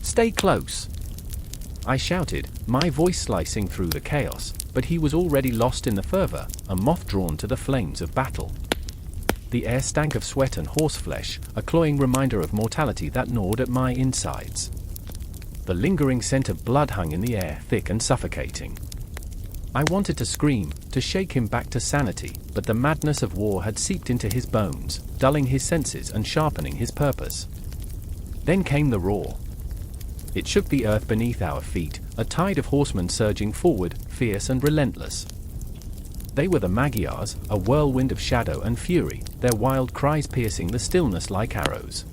"Stay close!" I shouted, my voice slicing through the chaos, but he was already lost in the fervor, a moth drawn to the flames of battle. The air stank of sweat and horseflesh, a cloying reminder of mortality that gnawed at my insides. The lingering scent of blood hung in the air, thick and suffocating. I wanted to scream, to shake him back to sanity, but the madness of war had seeped into his bones, dulling his senses and sharpening his purpose. Then came the roar. It shook the earth beneath our feet, a tide of horsemen surging forward, fierce and relentless. They were the Magyars, a whirlwind of shadow and fury, their wild cries piercing the stillness like arrows.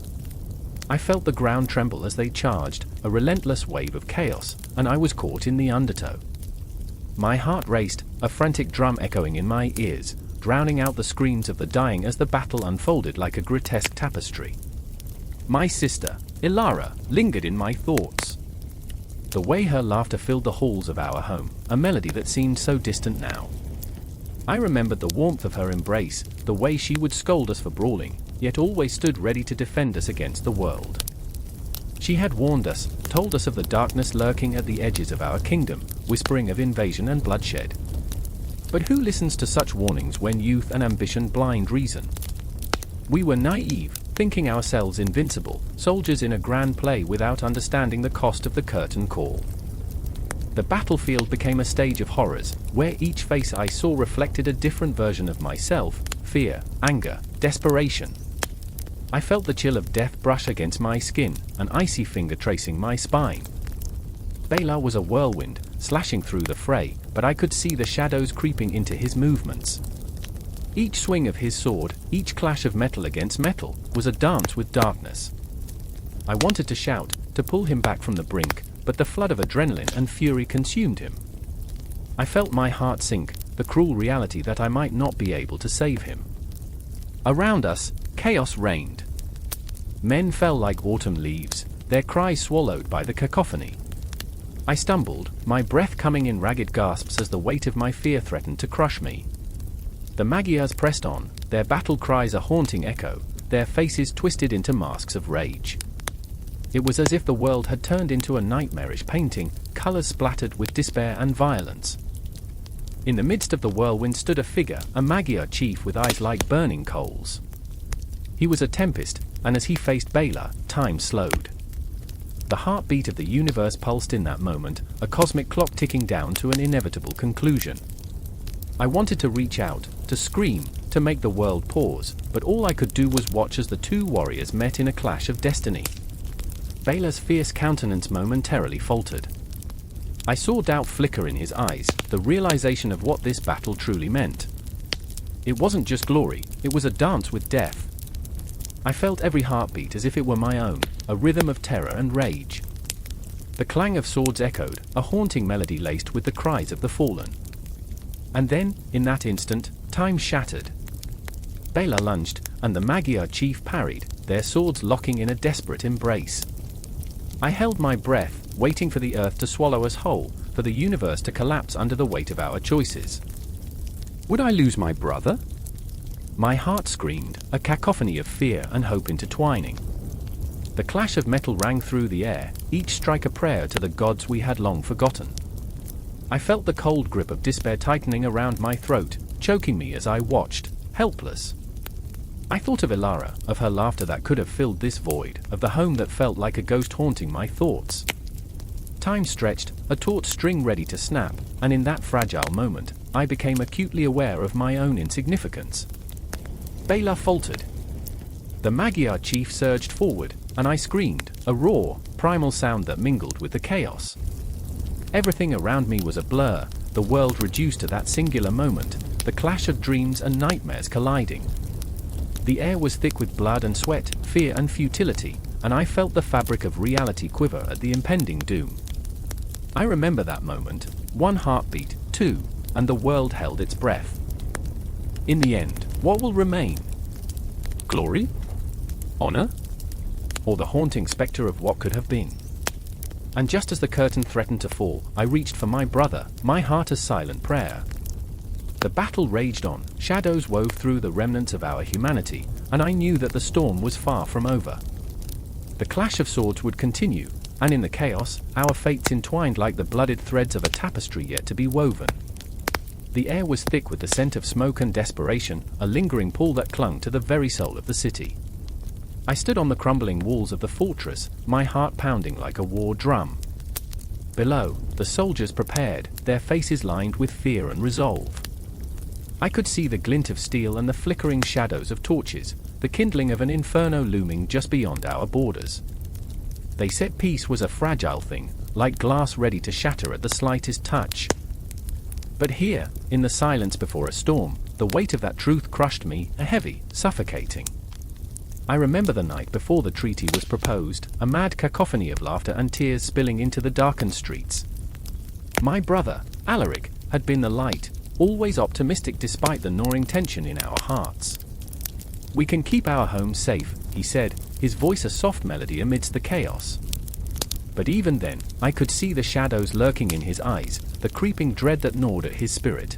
I felt the ground tremble as they charged, a relentless wave of chaos, and I was caught in the undertow. My heart raced, a frantic drum echoing in my ears, drowning out the screams of the dying as the battle unfolded like a grotesque tapestry. My sister, Ilara, lingered in my thoughts. The way her laughter filled the halls of our home, a melody that seemed so distant now. I remembered the warmth of her embrace, the way she would scold us for brawling, yet always stood ready to defend us against the world. She had warned us, told us of the darkness lurking at the edges of our kingdom, whispering of invasion and bloodshed. But who listens to such warnings when youth and ambition blind reason? We were naive, thinking ourselves invincible, soldiers in a grand play without understanding the cost of the curtain call. The battlefield became a stage of horrors, where each face I saw reflected a different version of myself: fear, anger, desperation. I felt the chill of death brush against my skin, an icy finger tracing my spine. Bela was a whirlwind, slashing through the fray, but I could see the shadows creeping into his movements. Each swing of his sword, each clash of metal against metal, was a dance with darkness. I wanted to shout, to pull him back from the brink, but the flood of adrenaline and fury consumed him. I felt my heart sink, the cruel reality that I might not be able to save him. Around us, chaos reigned. Men fell like autumn leaves, their cries swallowed by the cacophony. I stumbled, my breath coming in ragged gasps as the weight of my fear threatened to crush me. The Magyars pressed on, their battle cries a haunting echo, their faces twisted into masks of rage. It was as if the world had turned into a nightmarish painting, colors splattered with despair and violence. In the midst of the whirlwind stood a figure, a Magyar chief with eyes like burning coals. He was a tempest, and as he faced Bela, time slowed. The heartbeat of the universe pulsed in that moment, a cosmic clock ticking down to an inevitable conclusion. I wanted to reach out, to scream, to make the world pause, but all I could do was watch as the two warriors met in a clash of destiny. Bela's fierce countenance momentarily faltered. I saw doubt flicker in his eyes, the realization of what this battle truly meant. It wasn't just glory, it was a dance with death. I felt every heartbeat as if it were my own, a rhythm of terror and rage. The clang of swords echoed, a haunting melody laced with the cries of the fallen. And then, in that instant, time shattered. Bela lunged, and the Magyar chief parried, their swords locking in a desperate embrace. I held my breath, waiting for the earth to swallow us whole, for the universe to collapse under the weight of our choices. Would I lose my brother? My heart screamed, a cacophony of fear and hope intertwining. The clash of metal rang through the air, each strike a prayer to the gods we had long forgotten. I felt the cold grip of despair tightening around my throat, choking me as I watched, helpless. I thought of Ilara, of her laughter that could have filled this void, of the home that felt like a ghost haunting my thoughts. Time stretched, a taut string ready to snap, and in that fragile moment, I became acutely aware of my own insignificance. Bela faltered. The Magyar chief surged forward, and I screamed, a raw, primal sound that mingled with the chaos. Everything around me was a blur, the world reduced to that singular moment, the clash of dreams and nightmares colliding. The air was thick with blood and sweat, fear and futility, and I felt the fabric of reality quiver at the impending doom. I remember that moment, one heartbeat, two, and the world held its breath. In the end, what will remain? Glory? Honor? Or the haunting specter of what could have been? And just as the curtain threatened to fall, I reached for my brother, my heart a silent prayer. The battle raged on, shadows wove through the remnants of our humanity, and I knew that the storm was far from over. The clash of swords would continue, and in the chaos, our fates entwined like the blooded threads of a tapestry yet to be woven. The air was thick with the scent of smoke and desperation, a lingering pull that clung to the very soul of the city. I stood on the crumbling walls of the fortress, my heart pounding like a war drum. Below, the soldiers prepared, their faces lined with fear and resolve. I could see the glint of steel and the flickering shadows of torches, the kindling of an inferno looming just beyond our borders. They said peace was a fragile thing, like glass ready to shatter at the slightest touch. But here, in the silence before a storm, the weight of that truth crushed me, heavy, suffocating. I remember the night before the treaty was proposed, a mad cacophony of laughter and tears spilling into the darkened streets. My brother, Alaric, had been the light, always optimistic despite the gnawing tension in our hearts. "We can keep our home safe," he said, his voice a soft melody amidst the chaos. But even then, I could see the shadows lurking in his eyes, the creeping dread that gnawed at his spirit.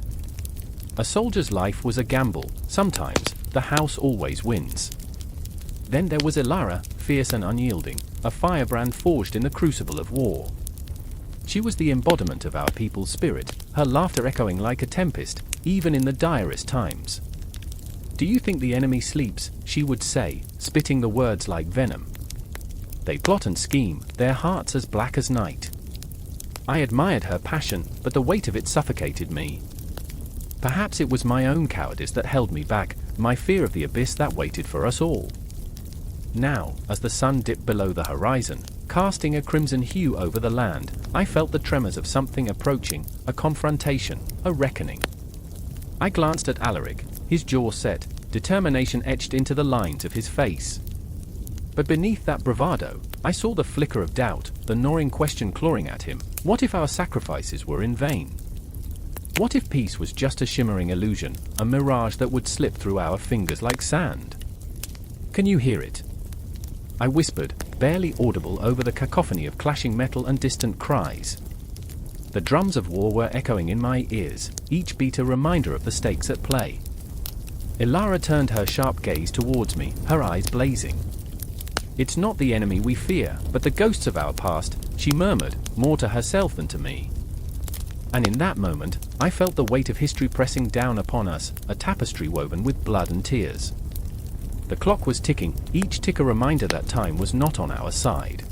A soldier's life was a gamble, sometimes, the house always wins. Then there was Ilara, fierce and unyielding, a firebrand forged in the crucible of war. She was the embodiment of our people's spirit, her laughter echoing like a tempest, even in the direst times. "Do you think the enemy sleeps?" she would say, spitting the words like venom. "They plot and scheme, their hearts as black as night." I admired her passion, but the weight of it suffocated me. Perhaps it was my own cowardice that held me back, my fear of the abyss that waited for us all. Now, as the sun dipped below the horizon, casting a crimson hue over the land, I felt the tremors of something approaching, a confrontation, a reckoning. I glanced at Alaric, his jaw set, determination etched into the lines of his face. But beneath that bravado, I saw the flicker of doubt, the gnawing question clawing at him: what if our sacrifices were in vain? What if peace was just a shimmering illusion, a mirage that would slip through our fingers like sand? "Can you hear it?" I whispered, barely audible over the cacophony of clashing metal and distant cries. The drums of war were echoing in my ears, each beat a reminder of the stakes at play. Ilara turned her sharp gaze towards me, her eyes blazing. "It's not the enemy we fear, but the ghosts of our past," she murmured, more to herself than to me. And in that moment, I felt the weight of history pressing down upon us, a tapestry woven with blood and tears. The clock was ticking, each tick a reminder that time was not on our side.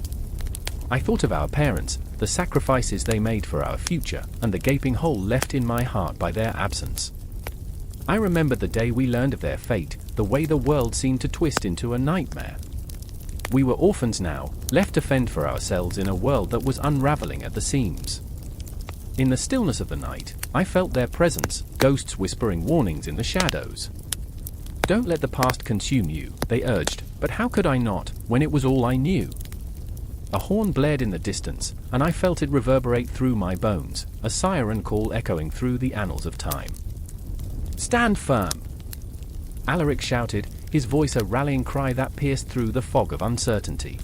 I thought of our parents, the sacrifices they made for our future, and the gaping hole left in my heart by their absence. I remembered the day we learned of their fate, the way the world seemed to twist into a nightmare. We were orphans now, left to fend for ourselves in a world that was unraveling at the seams. In the stillness of the night, I felt their presence, ghosts whispering warnings in the shadows. "Don't let the past consume you," they urged, but how could I not, when it was all I knew? A horn blared in the distance, and I felt it reverberate through my bones, a siren call echoing through the annals of time. "Stand firm!" Alaric shouted, his voice a rallying cry that pierced through the fog of uncertainty.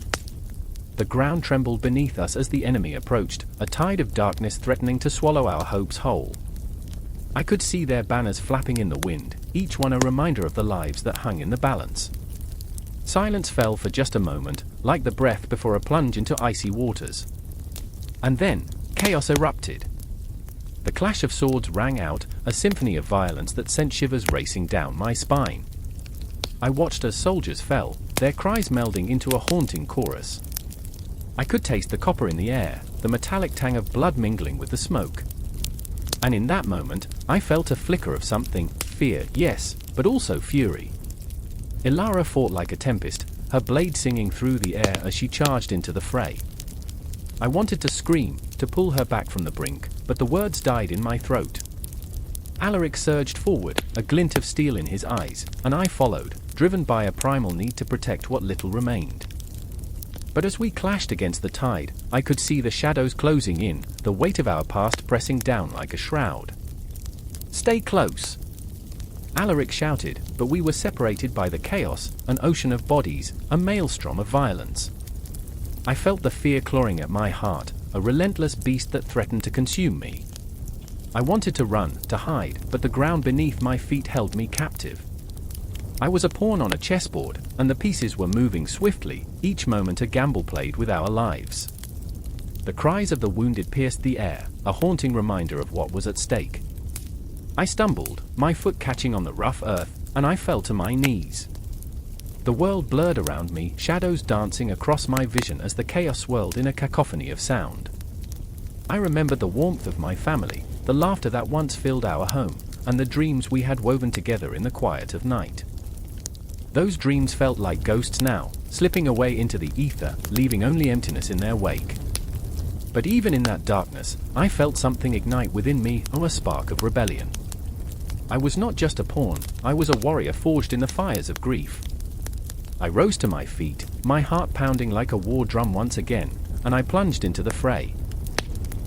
The ground trembled beneath us as the enemy approached, a tide of darkness threatening to swallow our hopes whole. I could see their banners flapping in the wind, each one a reminder of the lives that hung in the balance. Silence fell for just a moment, like the breath before a plunge into icy waters. And then, chaos erupted. The clash of swords rang out, a symphony of violence that sent shivers racing down my spine. I watched as soldiers fell, their cries melding into a haunting chorus. I could taste the copper in the air, the metallic tang of blood mingling with the smoke. And in that moment, I felt a flicker of something, fear, yes, but also fury. Ilara fought like a tempest, her blade singing through the air as she charged into the fray. I wanted to scream, to pull her back from the brink, but the words died in my throat. Alaric surged forward, a glint of steel in his eyes, and I followed, driven by a primal need to protect what little remained. But as we clashed against the tide, I could see the shadows closing in, the weight of our past pressing down like a shroud. "Stay close!" Alaric shouted, but we were separated by the chaos, an ocean of bodies, a maelstrom of violence. I felt the fear clawing at my heart, a relentless beast that threatened to consume me. I wanted to run, to hide, but the ground beneath my feet held me captive. I was a pawn on a chessboard, and the pieces were moving swiftly, each moment a gamble played with our lives. The cries of the wounded pierced the air, a haunting reminder of what was at stake. I stumbled, my foot catching on the rough earth, and I fell to my knees. The world blurred around me, shadows dancing across my vision as the chaos swirled in a cacophony of sound. I remembered the warmth of my family, the laughter that once filled our home, and the dreams we had woven together in the quiet of night. Those dreams felt like ghosts now, slipping away into the ether, leaving only emptiness in their wake. But even in that darkness, I felt something ignite within me, a spark of rebellion. I was not just a pawn, I was a warrior forged in the fires of grief. I rose to my feet, my heart pounding like a war drum once again, and I plunged into the fray.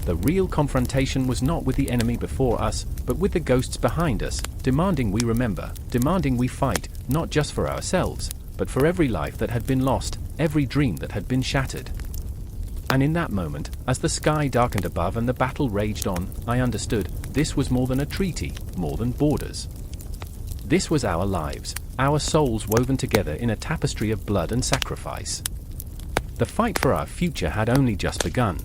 The real confrontation was not with the enemy before us, but with the ghosts behind us, demanding we remember, demanding we fight, not just for ourselves, but for every life that had been lost, every dream that had been shattered. And in that moment, as the sky darkened above and the battle raged on, I understood, this was more than a treaty, more than borders. This was our lives, our souls woven together in a tapestry of blood and sacrifice. The fight for our future had only just begun.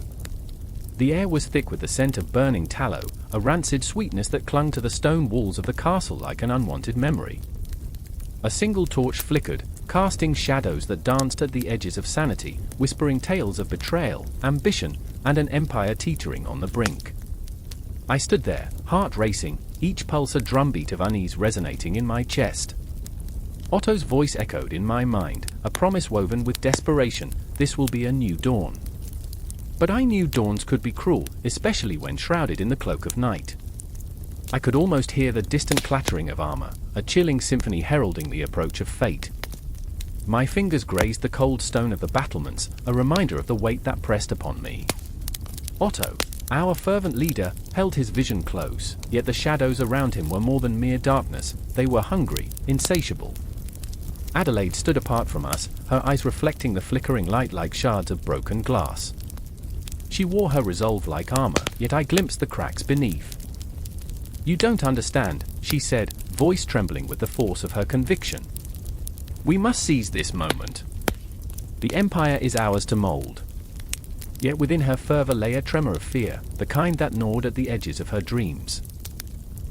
The air was thick with the scent of burning tallow, a rancid sweetness that clung to the stone walls of the castle like an unwanted memory. A single torch flickered, casting shadows that danced at the edges of sanity, whispering tales of betrayal, ambition, and an empire teetering on the brink. I stood there, heart racing, each pulse a drumbeat of unease resonating in my chest. Otto's voice echoed in my mind, a promise woven with desperation, this will be a new dawn. But I knew dawns could be cruel, especially when shrouded in the cloak of night. I could almost hear the distant clattering of armor, a chilling symphony heralding the approach of fate. My fingers grazed the cold stone of the battlements, a reminder of the weight that pressed upon me. Otto, our fervent leader, held his vision close, yet the shadows around him were more than mere darkness, they were hungry, insatiable. Adelaide stood apart from us, her eyes reflecting the flickering light like shards of broken glass. She wore her resolve like armor, yet I glimpsed the cracks beneath. "You don't understand," she said, voice trembling with the force of her conviction. "We must seize this moment. The Empire is ours to mold." Yet within her fervor lay a tremor of fear, the kind that gnawed at the edges of her dreams.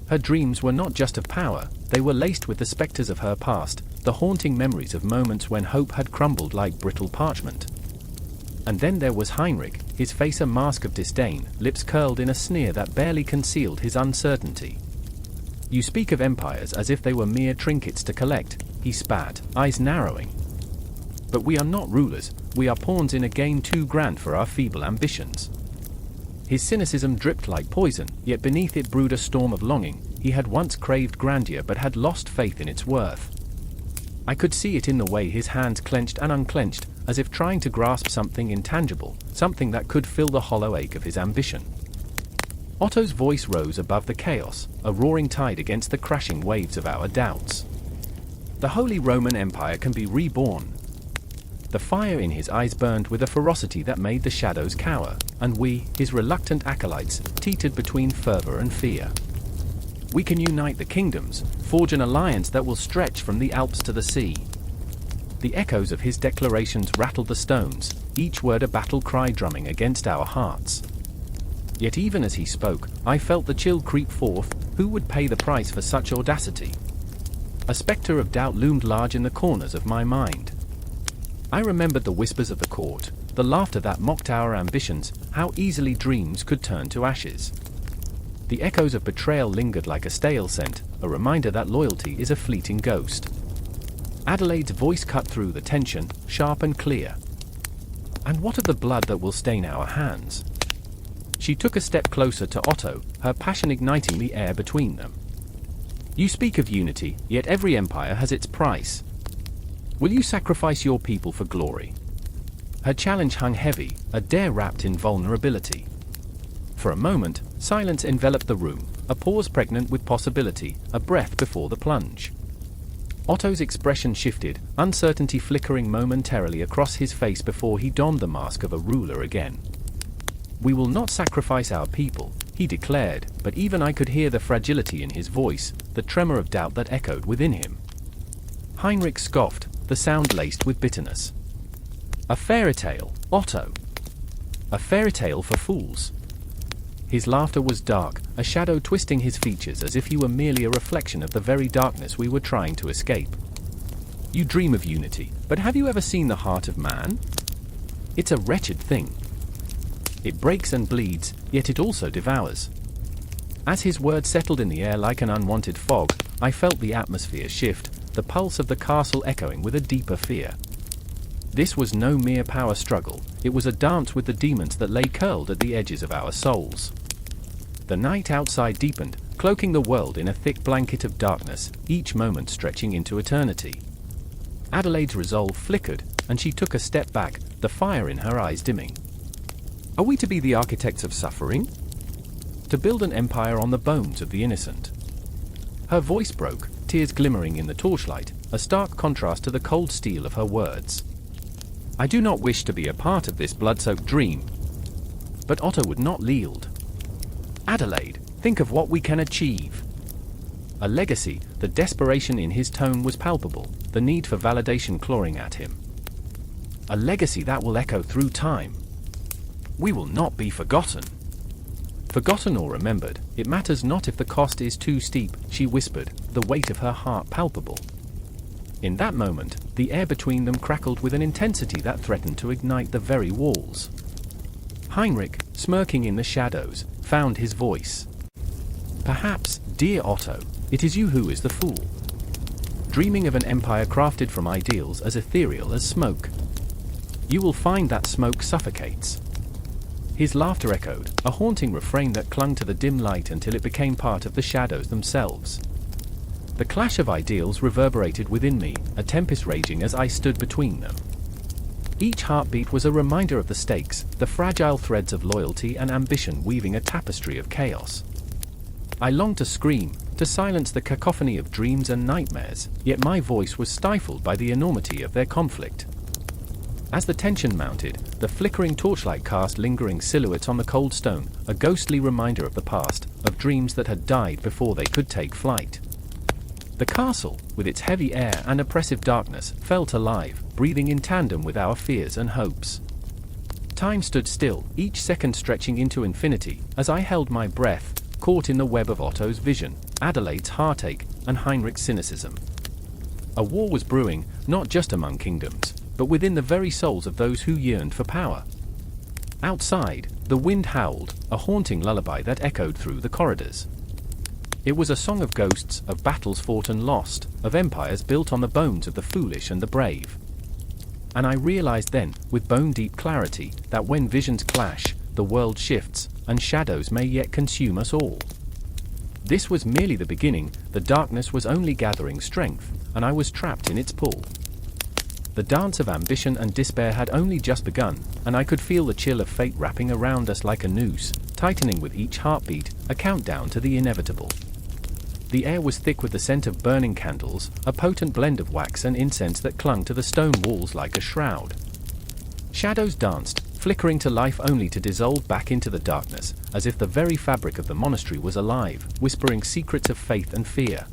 Her dreams were not just of power, they were laced with the specters of her past, the haunting memories of moments when hope had crumbled like brittle parchment. And then there was Heinrich, his face a mask of disdain, lips curled in a sneer that barely concealed his uncertainty. "You speak of empires as if they were mere trinkets to collect," he spat, eyes narrowing. "But we are not rulers, we are pawns in a game too grand for our feeble ambitions." His cynicism dripped like poison, yet beneath it brewed a storm of longing. He had once craved grandeur but had lost faith in its worth. I could see it in the way his hands clenched and unclenched, as if trying to grasp something intangible, something that could fill the hollow ache of his ambition. Otto's voice rose above the chaos, a roaring tide against the crashing waves of our doubts. "The Holy Roman Empire can be reborn." The fire in his eyes burned with a ferocity that made the shadows cower, and we, his reluctant acolytes, teetered between fervor and fear. "We can unite the kingdoms, forge an alliance that will stretch from the Alps to the sea." The echoes of his declarations rattled the stones, each word a battle cry drumming against our hearts. Yet even as he spoke, I felt the chill creep forth. Who would pay the price for such audacity? A specter of doubt loomed large in the corners of my mind. I remembered the whispers of the court, the laughter that mocked our ambitions, how easily dreams could turn to ashes. The echoes of betrayal lingered like a stale scent, a reminder that loyalty is a fleeting ghost. Adelaide's voice cut through the tension, sharp and clear. "And what of the blood that will stain our hands?" She took a step closer to Otto, her passion igniting the air between them. You speak of unity, yet every empire has its price. Will you sacrifice your people for glory? Her challenge hung heavy, a dare wrapped in vulnerability. For a moment, silence enveloped the room, a pause pregnant with possibility, a breath before the plunge. Otto's expression shifted, uncertainty flickering momentarily across his face before he donned the mask of a ruler again. "We will not sacrifice our people," he declared, but even I could hear the fragility in his voice, the tremor of doubt that echoed within him. Heinrich scoffed, the sound laced with bitterness. "A fairy tale, Otto. A fairy tale for fools." His laughter was dark, a shadow twisting his features as if he were merely a reflection of the very darkness we were trying to escape. "You dream of unity, but have you ever seen the heart of man? It's a wretched thing. It breaks and bleeds, yet it also devours." As his words settled in the air like an unwanted fog, I felt the atmosphere shift, the pulse of the castle echoing with a deeper fear. This was no mere power struggle, it was a dance with the demons that lay curled at the edges of our souls. The night outside deepened, cloaking the world in a thick blanket of darkness, each moment stretching into eternity. Adelaide's resolve flickered, and she took a step back, the fire in her eyes dimming. "Are we to be the architects of suffering? To build an empire on the bones of the innocent?" Her voice broke, tears glimmering in the torchlight, a stark contrast to the cold steel of her words. "I do not wish to be a part of this blood-soaked dream." But Otto would not yield. "Adelaide, think of what we can achieve." A legacy, the desperation in his tone was palpable, the need for validation clawing at him. "A legacy that will echo through time. We will not be forgotten." "Forgotten or remembered, it matters not if the cost is too steep," she whispered, the weight of her heart palpable. In that moment, the air between them crackled with an intensity that threatened to ignite the very walls. Heinrich, smirking in the shadows, found his voice. "Perhaps, dear Otto, it is you who is the fool. Dreaming of an empire crafted from ideals as ethereal as smoke. You will find that smoke suffocates." His laughter echoed, a haunting refrain that clung to the dim light until it became part of the shadows themselves. The clash of ideals reverberated within me, a tempest raging as I stood between them. Each heartbeat was a reminder of the stakes, the fragile threads of loyalty and ambition weaving a tapestry of chaos. I longed to scream, to silence the cacophony of dreams and nightmares, yet my voice was stifled by the enormity of their conflict. As the tension mounted, the flickering torchlight cast lingering silhouettes on the cold stone, a ghostly reminder of the past, of dreams that had died before they could take flight. The castle, with its heavy air and oppressive darkness, felt alive, breathing in tandem with our fears and hopes. Time stood still, each second stretching into infinity, as I held my breath, caught in the web of Otto's vision, Adelaide's heartache, and Heinrich's cynicism. A war was brewing, not just among kingdoms, but within the very souls of those who yearned for power. Outside, the wind howled, a haunting lullaby that echoed through the corridors. It was a song of ghosts, of battles fought and lost, of empires built on the bones of the foolish and the brave. And I realized then, with bone-deep clarity, that when visions clash, the world shifts, and shadows may yet consume us all. This was merely the beginning, the darkness was only gathering strength, and I was trapped in its pull. The dance of ambition and despair had only just begun, and I could feel the chill of fate wrapping around us like a noose, tightening with each heartbeat, a countdown to the inevitable. The air was thick with the scent of burning candles, a potent blend of wax and incense that clung to the stone walls like a shroud. Shadows danced, flickering to life only to dissolve back into the darkness, as if the very fabric of the monastery was alive, whispering secrets of faith and fear.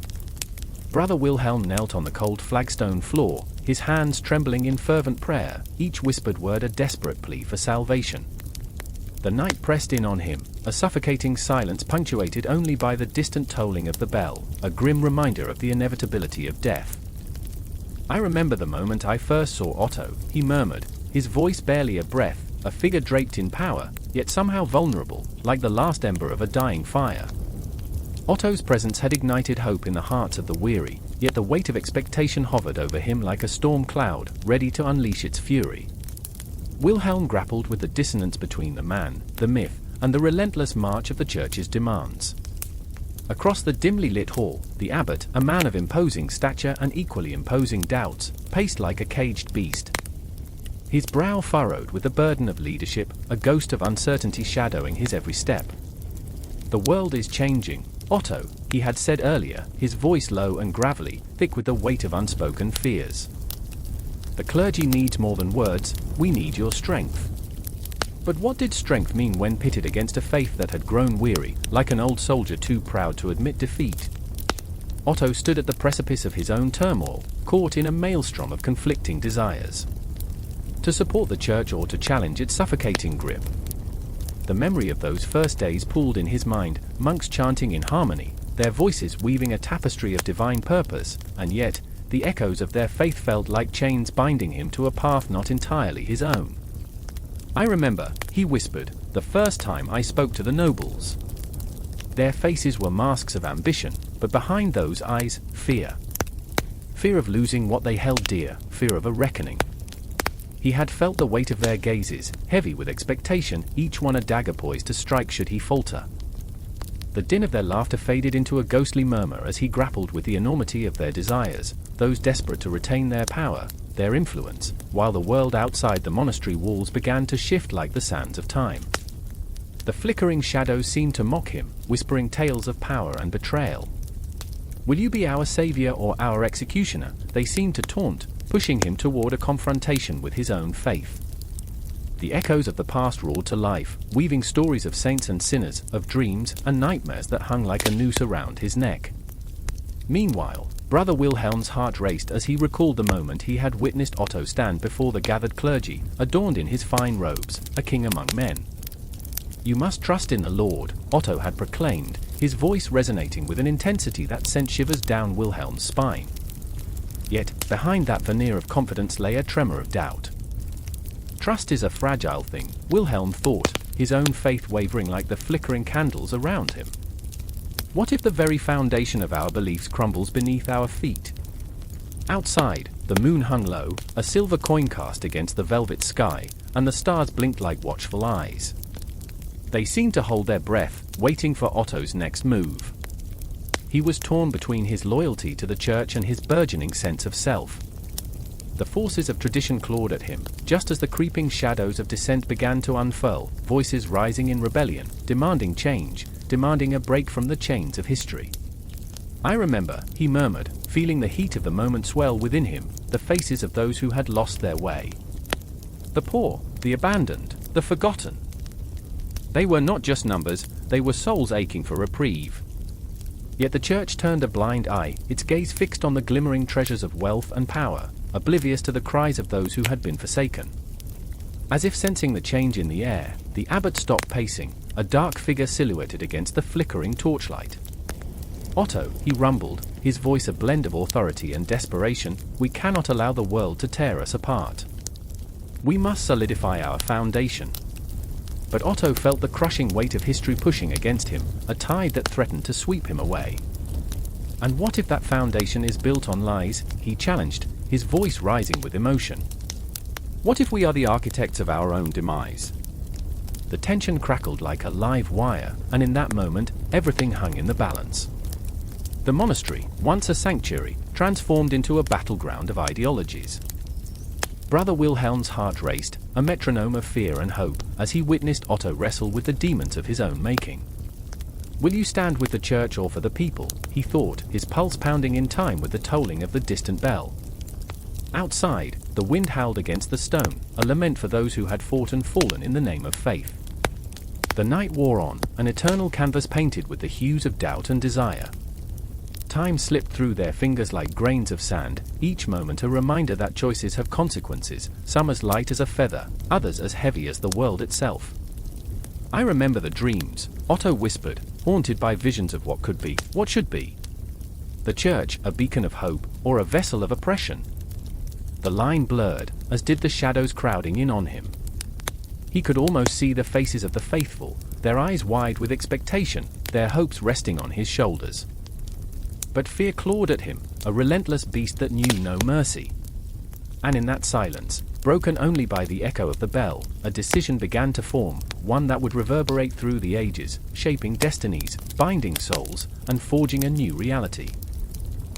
Brother Wilhelm knelt on the cold flagstone floor, his hands trembling in fervent prayer, each whispered word a desperate plea for salvation. The night pressed in on him, a suffocating silence punctuated only by the distant tolling of the bell, a grim reminder of the inevitability of death. "I remember the moment I first saw Otto," he murmured, his voice barely a breath, a figure draped in power, yet somehow vulnerable, like the last ember of a dying fire. Otto's presence had ignited hope in the hearts of the weary, yet the weight of expectation hovered over him like a storm cloud, ready to unleash its fury. Wilhelm grappled with the dissonance between the man, the myth, and the relentless march of the Church's demands. Across the dimly lit hall, the abbot, a man of imposing stature and equally imposing doubts, paced like a caged beast. His brow furrowed with the burden of leadership, a ghost of uncertainty shadowing his every step. "The world is changing, Otto," he had said earlier, his voice low and gravelly, thick with the weight of unspoken fears. "The clergy needs more than words, we need your strength." But what did strength mean when pitted against a faith that had grown weary, like an old soldier too proud to admit defeat? Otto stood at the precipice of his own turmoil, caught in a maelstrom of conflicting desires. To support the church or to challenge its suffocating grip. The memory of those first days pooled in his mind, monks chanting in harmony, their voices weaving a tapestry of divine purpose, and yet, the echoes of their faith felt like chains binding him to a path not entirely his own. "I remember," he whispered, "the first time I spoke to the nobles. Their faces were masks of ambition, but behind those eyes, fear. Fear of losing what they held dear, fear of a reckoning." He had felt the weight of their gazes, heavy with expectation, each one a dagger poised to strike should he falter. The din of their laughter faded into a ghostly murmur as he grappled with the enormity of their desires, those desperate to retain their power, their influence, while the world outside the monastery walls began to shift like the sands of time. The flickering shadows seemed to mock him, whispering tales of power and betrayal. "Will you be our savior or our executioner?" they seemed to taunt, pushing him toward a confrontation with his own faith. The echoes of the past roared to life, weaving stories of saints and sinners, of dreams and nightmares that hung like a noose around his neck. Meanwhile, Brother Wilhelm's heart raced as he recalled the moment he had witnessed Otto stand before the gathered clergy, adorned in his fine robes, a king among men. "You must trust in the Lord," Otto had proclaimed, his voice resonating with an intensity that sent shivers down Wilhelm's spine. Yet, behind that veneer of confidence lay a tremor of doubt. Trust is a fragile thing, Wilhelm thought, his own faith wavering like the flickering candles around him. What if the very foundation of our beliefs crumbles beneath our feet? Outside, the moon hung low, a silver coin cast against the velvet sky, and the stars blinked like watchful eyes. They seemed to hold their breath, waiting for Otto's next move. He was torn between his loyalty to the church and his burgeoning sense of self. The forces of tradition clawed at him, just as the creeping shadows of dissent began to unfurl, voices rising in rebellion, demanding change, demanding a break from the chains of history. "I remember," he murmured, feeling the heat of the moment swell within him, the faces of those who had lost their way. The poor, the abandoned, the forgotten. They were not just numbers, they were souls aching for reprieve. Yet the church turned a blind eye, its gaze fixed on the glimmering treasures of wealth and power, oblivious to the cries of those who had been forsaken. As if sensing the change in the air, the abbot stopped pacing, a dark figure silhouetted against the flickering torchlight. "Otto," he rumbled, his voice a blend of authority and desperation, "we cannot allow the world to tear us apart. We must solidify our foundation." But Otto felt the crushing weight of history pushing against him, a tide that threatened to sweep him away. "And what if that foundation is built on lies?" he challenged, his voice rising with emotion. "What if we are the architects of our own demise?" The tension crackled like a live wire, and in that moment, everything hung in the balance. The monastery, once a sanctuary, transformed into a battleground of ideologies. Brother Wilhelm's heart raced, a metronome of fear and hope, as he witnessed Otto wrestle with the demons of his own making. "Will you stand with the church or for the people?" he thought, his pulse pounding in time with the tolling of the distant bell. Outside, the wind howled against the stone, a lament for those who had fought and fallen in the name of faith. The night wore on, an eternal canvas painted with the hues of doubt and desire. Time slipped through their fingers like grains of sand, each moment a reminder that choices have consequences, some as light as a feather, others as heavy as the world itself. "I remember the dreams," Otto whispered, haunted by visions of what could be, what should be. The church, a beacon of hope, or a vessel of oppression? The line blurred, as did the shadows crowding in on him. He could almost see the faces of the faithful, their eyes wide with expectation, their hopes resting on his shoulders. But fear clawed at him, a relentless beast that knew no mercy. And in that silence, broken only by the echo of the bell, a decision began to form, one that would reverberate through the ages, shaping destinies, binding souls, and forging a new reality.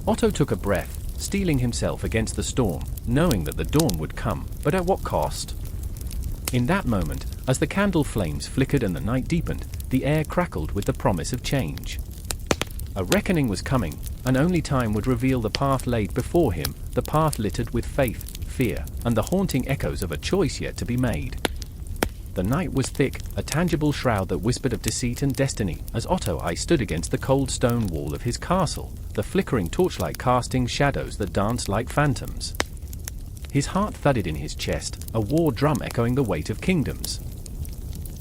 Otto took a breath, steeling himself against the storm, knowing that the dawn would come, but at what cost? In that moment, as the candle flames flickered and the night deepened, the air crackled with the promise of change. A reckoning was coming, and only time would reveal the path laid before him, the path littered with faith, fear, and the haunting echoes of a choice yet to be made. The night was thick, a tangible shroud that whispered of deceit and destiny, as Otto I stood against the cold stone wall of his castle, the flickering torchlight casting shadows that danced like phantoms. His heart thudded in his chest, a war drum echoing the weight of kingdoms.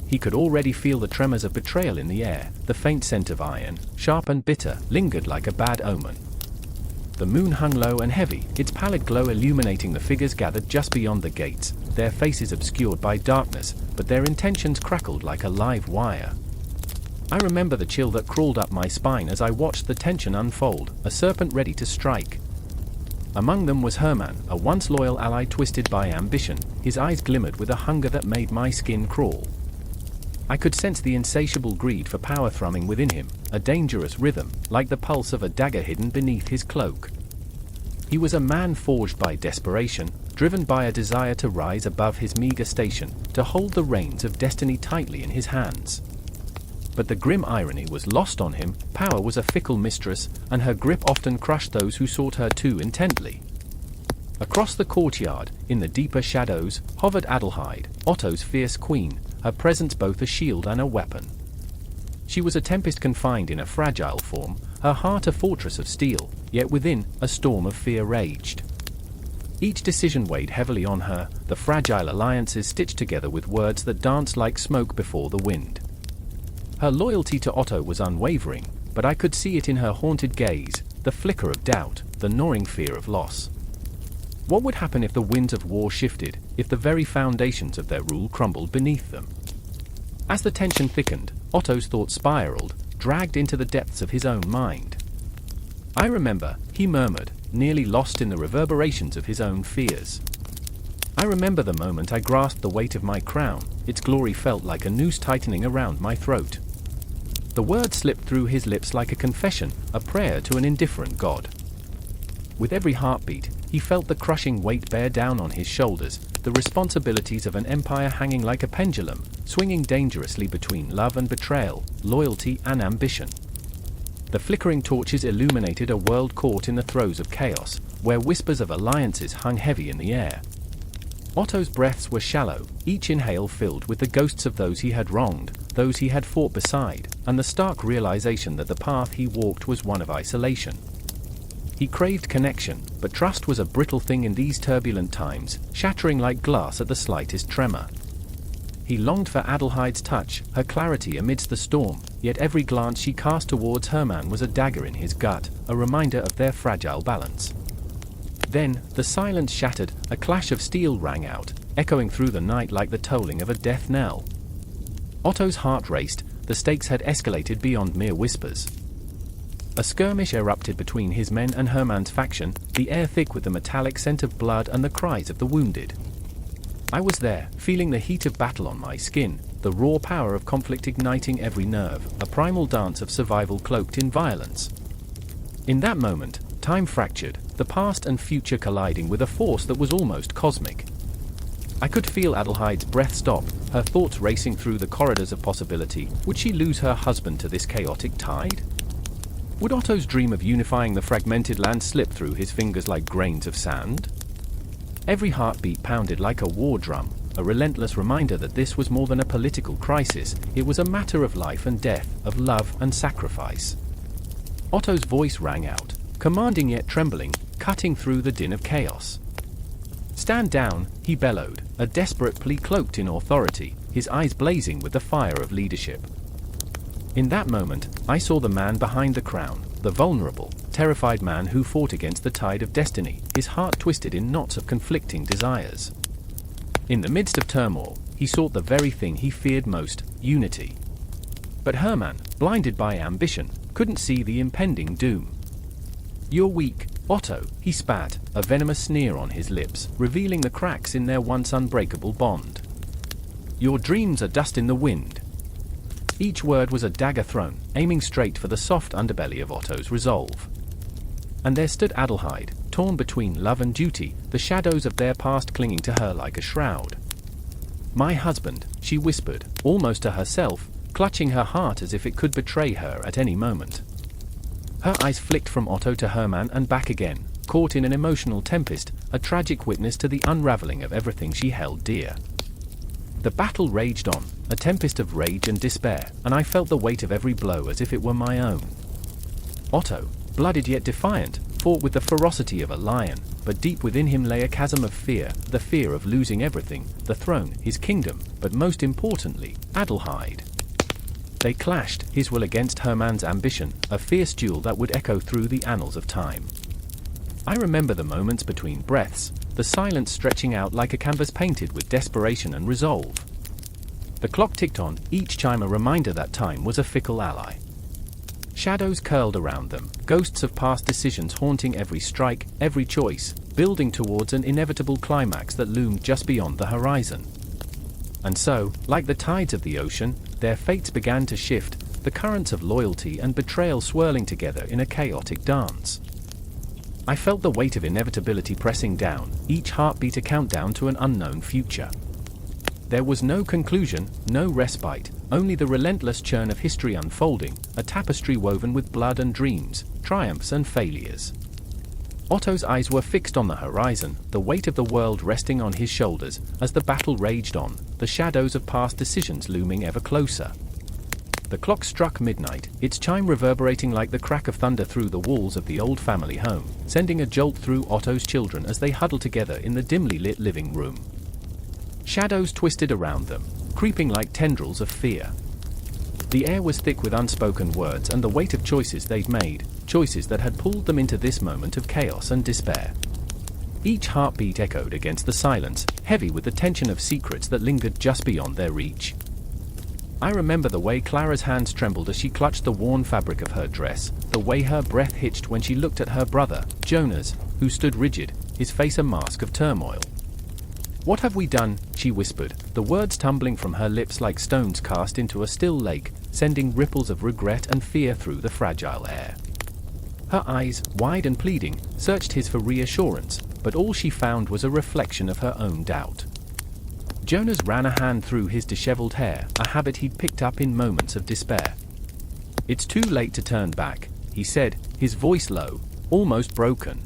He could already feel the tremors of betrayal in the air, the faint scent of iron, sharp and bitter, lingered like a bad omen. The moon hung low and heavy, its pallid glow illuminating the figures gathered just beyond the gates, their faces obscured by darkness, but their intentions crackled like a live wire. I remember the chill that crawled up my spine as I watched the tension unfold, a serpent ready to strike. Among them was Hermann, a once loyal ally twisted by ambition, his eyes glimmered with a hunger that made my skin crawl. I could sense the insatiable greed for power thrumming within him, a dangerous rhythm, like the pulse of a dagger hidden beneath his cloak. He was a man forged by desperation, driven by a desire to rise above his meager station, to hold the reins of destiny tightly in his hands. But the grim irony was lost on him, power was a fickle mistress, and her grip often crushed those who sought her too intently. Across the courtyard, in the deeper shadows, hovered Adelheid, Otto's fierce queen, her presence both a shield and a weapon. She was a tempest confined in a fragile form, her heart a fortress of steel, yet within, a storm of fear raged. Each decision weighed heavily on her, the fragile alliances stitched together with words that danced like smoke before the wind. Her loyalty to Otto was unwavering, but I could see it in her haunted gaze, the flicker of doubt, the gnawing fear of loss. What would happen if the winds of war shifted, if the very foundations of their rule crumbled beneath them? As the tension thickened, Otto's thoughts spiraled, dragged into the depths of his own mind. I remember, he murmured, nearly lost in the reverberations of his own fears. I remember the moment I grasped the weight of my crown, its glory felt like a noose tightening around my throat. The words slipped through his lips like a confession, a prayer to an indifferent god. With every heartbeat, he felt the crushing weight bear down on his shoulders, the responsibilities of an empire hanging like a pendulum, swinging dangerously between love and betrayal, loyalty and ambition. The flickering torches illuminated a world caught in the throes of chaos, where whispers of alliances hung heavy in the air. Otto's breaths were shallow, each inhale filled with the ghosts of those he had wronged, those he had fought beside, and the stark realization that the path he walked was one of isolation. He craved connection, but trust was a brittle thing in these turbulent times, shattering like glass at the slightest tremor. He longed for Adelheid's touch, her clarity amidst the storm, yet every glance she cast towards Hermann was a dagger in his gut, a reminder of their fragile balance. Then, the silence shattered, a clash of steel rang out, echoing through the night like the tolling of a death knell. Otto's heart raced, the stakes had escalated beyond mere whispers. A skirmish erupted between his men and Hermann's faction, the air thick with the metallic scent of blood and the cries of the wounded. I was there, feeling the heat of battle on my skin, the raw power of conflict igniting every nerve, a primal dance of survival cloaked in violence. In that moment, time fractured, the past and future colliding with a force that was almost cosmic. I could feel Adelheid's breath stop, her thoughts racing through the corridors of possibility. Would she lose her husband to this chaotic tide? Would Otto's dream of unifying the fragmented land slip through his fingers like grains of sand? Every heartbeat pounded like a war drum, a relentless reminder that this was more than a political crisis, it was a matter of life and death, of love and sacrifice. Otto's voice rang out, commanding yet trembling, cutting through the din of chaos. "Stand down," he bellowed, a desperate plea cloaked in authority, his eyes blazing with the fire of leadership. In that moment, I saw the man behind the crown, the vulnerable, terrified man who fought against the tide of destiny, his heart twisted in knots of conflicting desires. In the midst of turmoil, he sought the very thing he feared most, unity. But Hermann, blinded by ambition, couldn't see the impending doom. "You're weak, Otto," he spat, a venomous sneer on his lips, revealing the cracks in their once unbreakable bond. "Your dreams are dust in the wind." Each word was a dagger thrown, aiming straight for the soft underbelly of Otto's resolve. And there stood Adelheid, torn between love and duty, the shadows of their past clinging to her like a shroud. "My husband," she whispered, almost to herself, clutching her heart as if it could betray her at any moment. Her eyes flicked from Otto to Hermann and back again, caught in an emotional tempest, a tragic witness to the unraveling of everything she held dear. The battle raged on, a tempest of rage and despair, and I felt the weight of every blow as if it were my own. Otto, blooded yet defiant, fought with the ferocity of a lion, but deep within him lay a chasm of fear, the fear of losing everything, the throne, his kingdom, but most importantly, Adelheid. They clashed, his will against Hermann's ambition, a fierce duel that would echo through the annals of time. I remember the moments between breaths, the silence stretching out like a canvas painted with desperation and resolve. The clock ticked on, each chime a reminder that time was a fickle ally. Shadows curled around them, ghosts of past decisions haunting every strike, every choice, building towards an inevitable climax that loomed just beyond the horizon. And so, like the tides of the ocean, their fates began to shift, the currents of loyalty and betrayal swirling together in a chaotic dance. I felt the weight of inevitability pressing down, each heartbeat a countdown to an unknown future. There was no conclusion, no respite, only the relentless churn of history unfolding, a tapestry woven with blood and dreams, triumphs and failures. Otto's eyes were fixed on the horizon, the weight of the world resting on his shoulders, as the battle raged on, the shadows of past decisions looming ever closer. The clock struck midnight, its chime reverberating like the crack of thunder through the walls of the old family home, sending a jolt through Otto's children as they huddled together in the dimly lit living room. Shadows twisted around them, creeping like tendrils of fear. The air was thick with unspoken words and the weight of choices they'd made, choices that had pulled them into this moment of chaos and despair. Each heartbeat echoed against the silence, heavy with the tension of secrets that lingered just beyond their reach. I remember the way Clara's hands trembled as she clutched the worn fabric of her dress, the way her breath hitched when she looked at her brother, Jonas, who stood rigid, his face a mask of turmoil. "What have we done?" she whispered, the words tumbling from her lips like stones cast into a still lake, sending ripples of regret and fear through the fragile air. Her eyes, wide and pleading, searched his for reassurance, but all she found was a reflection of her own doubt. Jonas ran a hand through his disheveled hair, a habit he'd picked up in moments of despair. "It's too late to turn back," he said, his voice low, almost broken.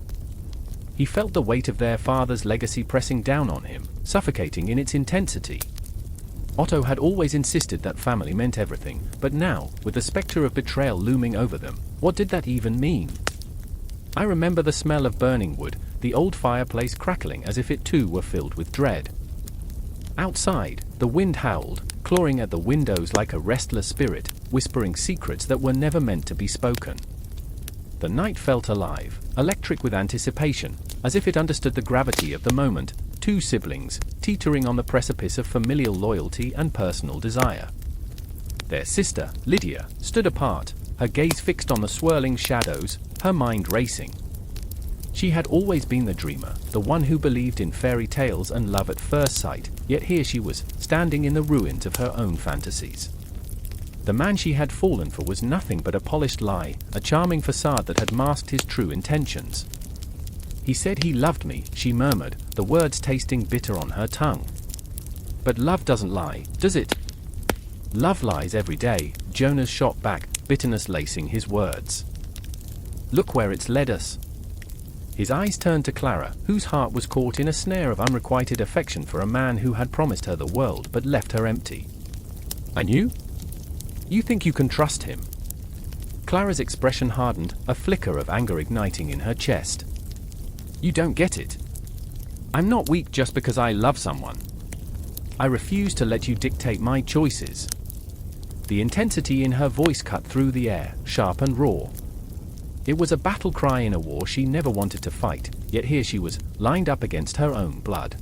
He felt the weight of their father's legacy pressing down on him, suffocating in its intensity. Otto had always insisted that family meant everything, but now, with the specter of betrayal looming over them, what did that even mean? I remember the smell of burning wood, the old fireplace crackling as if it too were filled with dread. Outside, the wind howled, clawing at the windows like a restless spirit, whispering secrets that were never meant to be spoken. The night felt alive, electric with anticipation, as if it understood the gravity of the moment, two siblings, teetering on the precipice of familial loyalty and personal desire. Their sister, Lydia, stood apart, her gaze fixed on the swirling shadows, her mind racing. She had always been the dreamer, the one who believed in fairy tales and love at first sight, yet here she was, standing in the ruins of her own fantasies. The man she had fallen for was nothing but a polished lie, a charming facade that had masked his true intentions. "He said he loved me," she murmured, the words tasting bitter on her tongue. "But love doesn't lie, does it?" "Love lies every day," Jonas shot back, bitterness lacing his words. "Look where it's led us." His eyes turned to Clara, whose heart was caught in a snare of unrequited affection for a man who had promised her the world but left her empty. "And you? You think you can trust him?" Clara's expression hardened, a flicker of anger igniting in her chest. "You don't get it. I'm not weak just because I love someone. I refuse to let you dictate my choices." The intensity in her voice cut through the air, sharp and raw. It was a battle cry in a war she never wanted to fight, yet here she was, lined up against her own blood.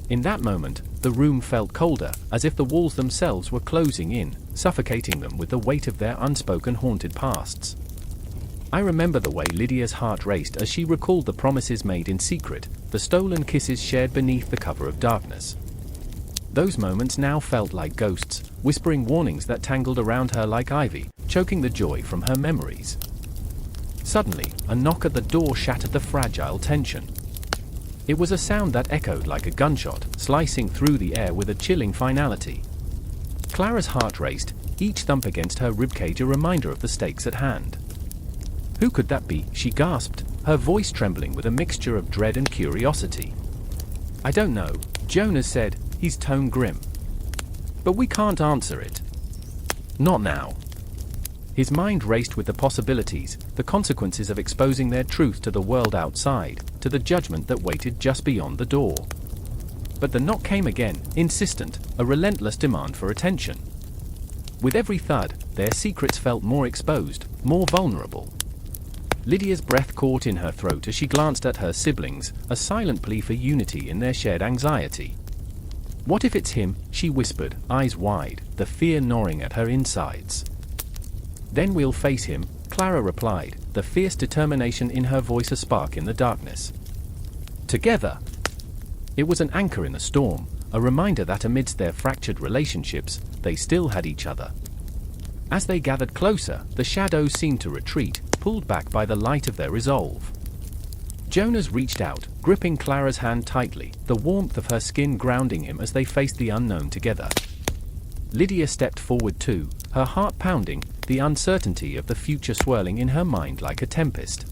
In that moment, the room felt colder, as if the walls themselves were closing in, suffocating them with the weight of their unspoken haunted pasts. I remember the way Lydia's heart raced as she recalled the promises made in secret, the stolen kisses shared beneath the cover of darkness. Those moments now felt like ghosts, whispering warnings that tangled around her like ivy, choking the joy from her memories. Suddenly, a knock at the door shattered the fragile tension. It was a sound that echoed like a gunshot, slicing through the air with a chilling finality. Clara's heart raced, each thump against her ribcage a reminder of the stakes at hand. Who could that be? She gasped, her voice trembling with a mixture of dread and curiosity. I don't know, Jonas said, his tone grim. But we can't answer it. Not now. His mind raced with the possibilities, the consequences of exposing their truth to the world outside, to the judgment that waited just beyond the door. But the knock came again, insistent, a relentless demand for attention. With every thud, their secrets felt more exposed, more vulnerable. Lydia's breath caught in her throat as she glanced at her siblings, a silent plea for unity in their shared anxiety. What if it's him? She whispered, eyes wide, the fear gnawing at her insides. Then we'll face him, Clara replied, the fierce determination in her voice a spark in the darkness. Together. It was an anchor in the storm, a reminder that amidst their fractured relationships, they still had each other. As they gathered closer, the shadows seemed to retreat, pulled back by the light of their resolve. Jonas reached out, gripping Clara's hand tightly, the warmth of her skin grounding him as they faced the unknown together. Lydia stepped forward too, her heart pounding, the uncertainty of the future swirling in her mind like a tempest.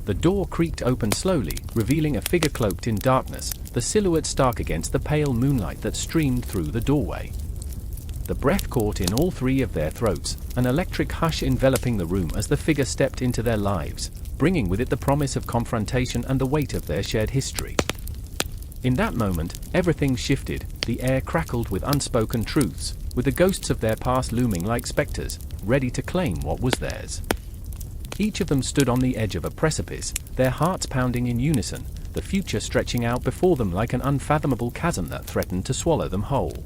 The door creaked open slowly, revealing a figure cloaked in darkness, the silhouette stark against the pale moonlight that streamed through the doorway. The breath caught in all three of their throats, an electric hush enveloping the room as the figure stepped into their lives, bringing with it the promise of confrontation and the weight of their shared history. In that moment, everything shifted, the air crackled with unspoken truths, with the ghosts of their past looming like specters, ready to claim what was theirs. Each of them stood on the edge of a precipice, their hearts pounding in unison, the future stretching out before them like an unfathomable chasm that threatened to swallow them whole.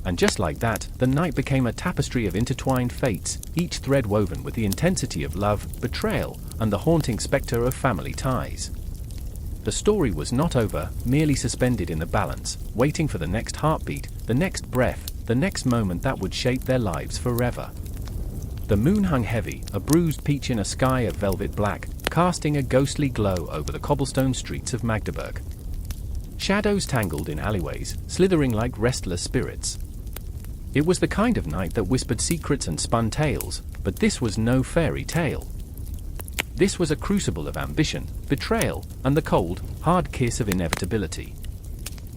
And just like that, the night became a tapestry of intertwined fates, each thread woven with the intensity of love, betrayal, and the haunting specter of family ties. The story was not over, merely suspended in the balance, waiting for the next heartbeat, the next breath, the next moment that would shape their lives forever. The moon hung heavy, a bruised peach in a sky of velvet black, casting a ghostly glow over the cobblestone streets of Magdeburg. Shadows tangled in alleyways, slithering like restless spirits. It was the kind of night that whispered secrets and spun tales, but this was no fairy tale. This was a crucible of ambition, betrayal, and the cold, hard kiss of inevitability.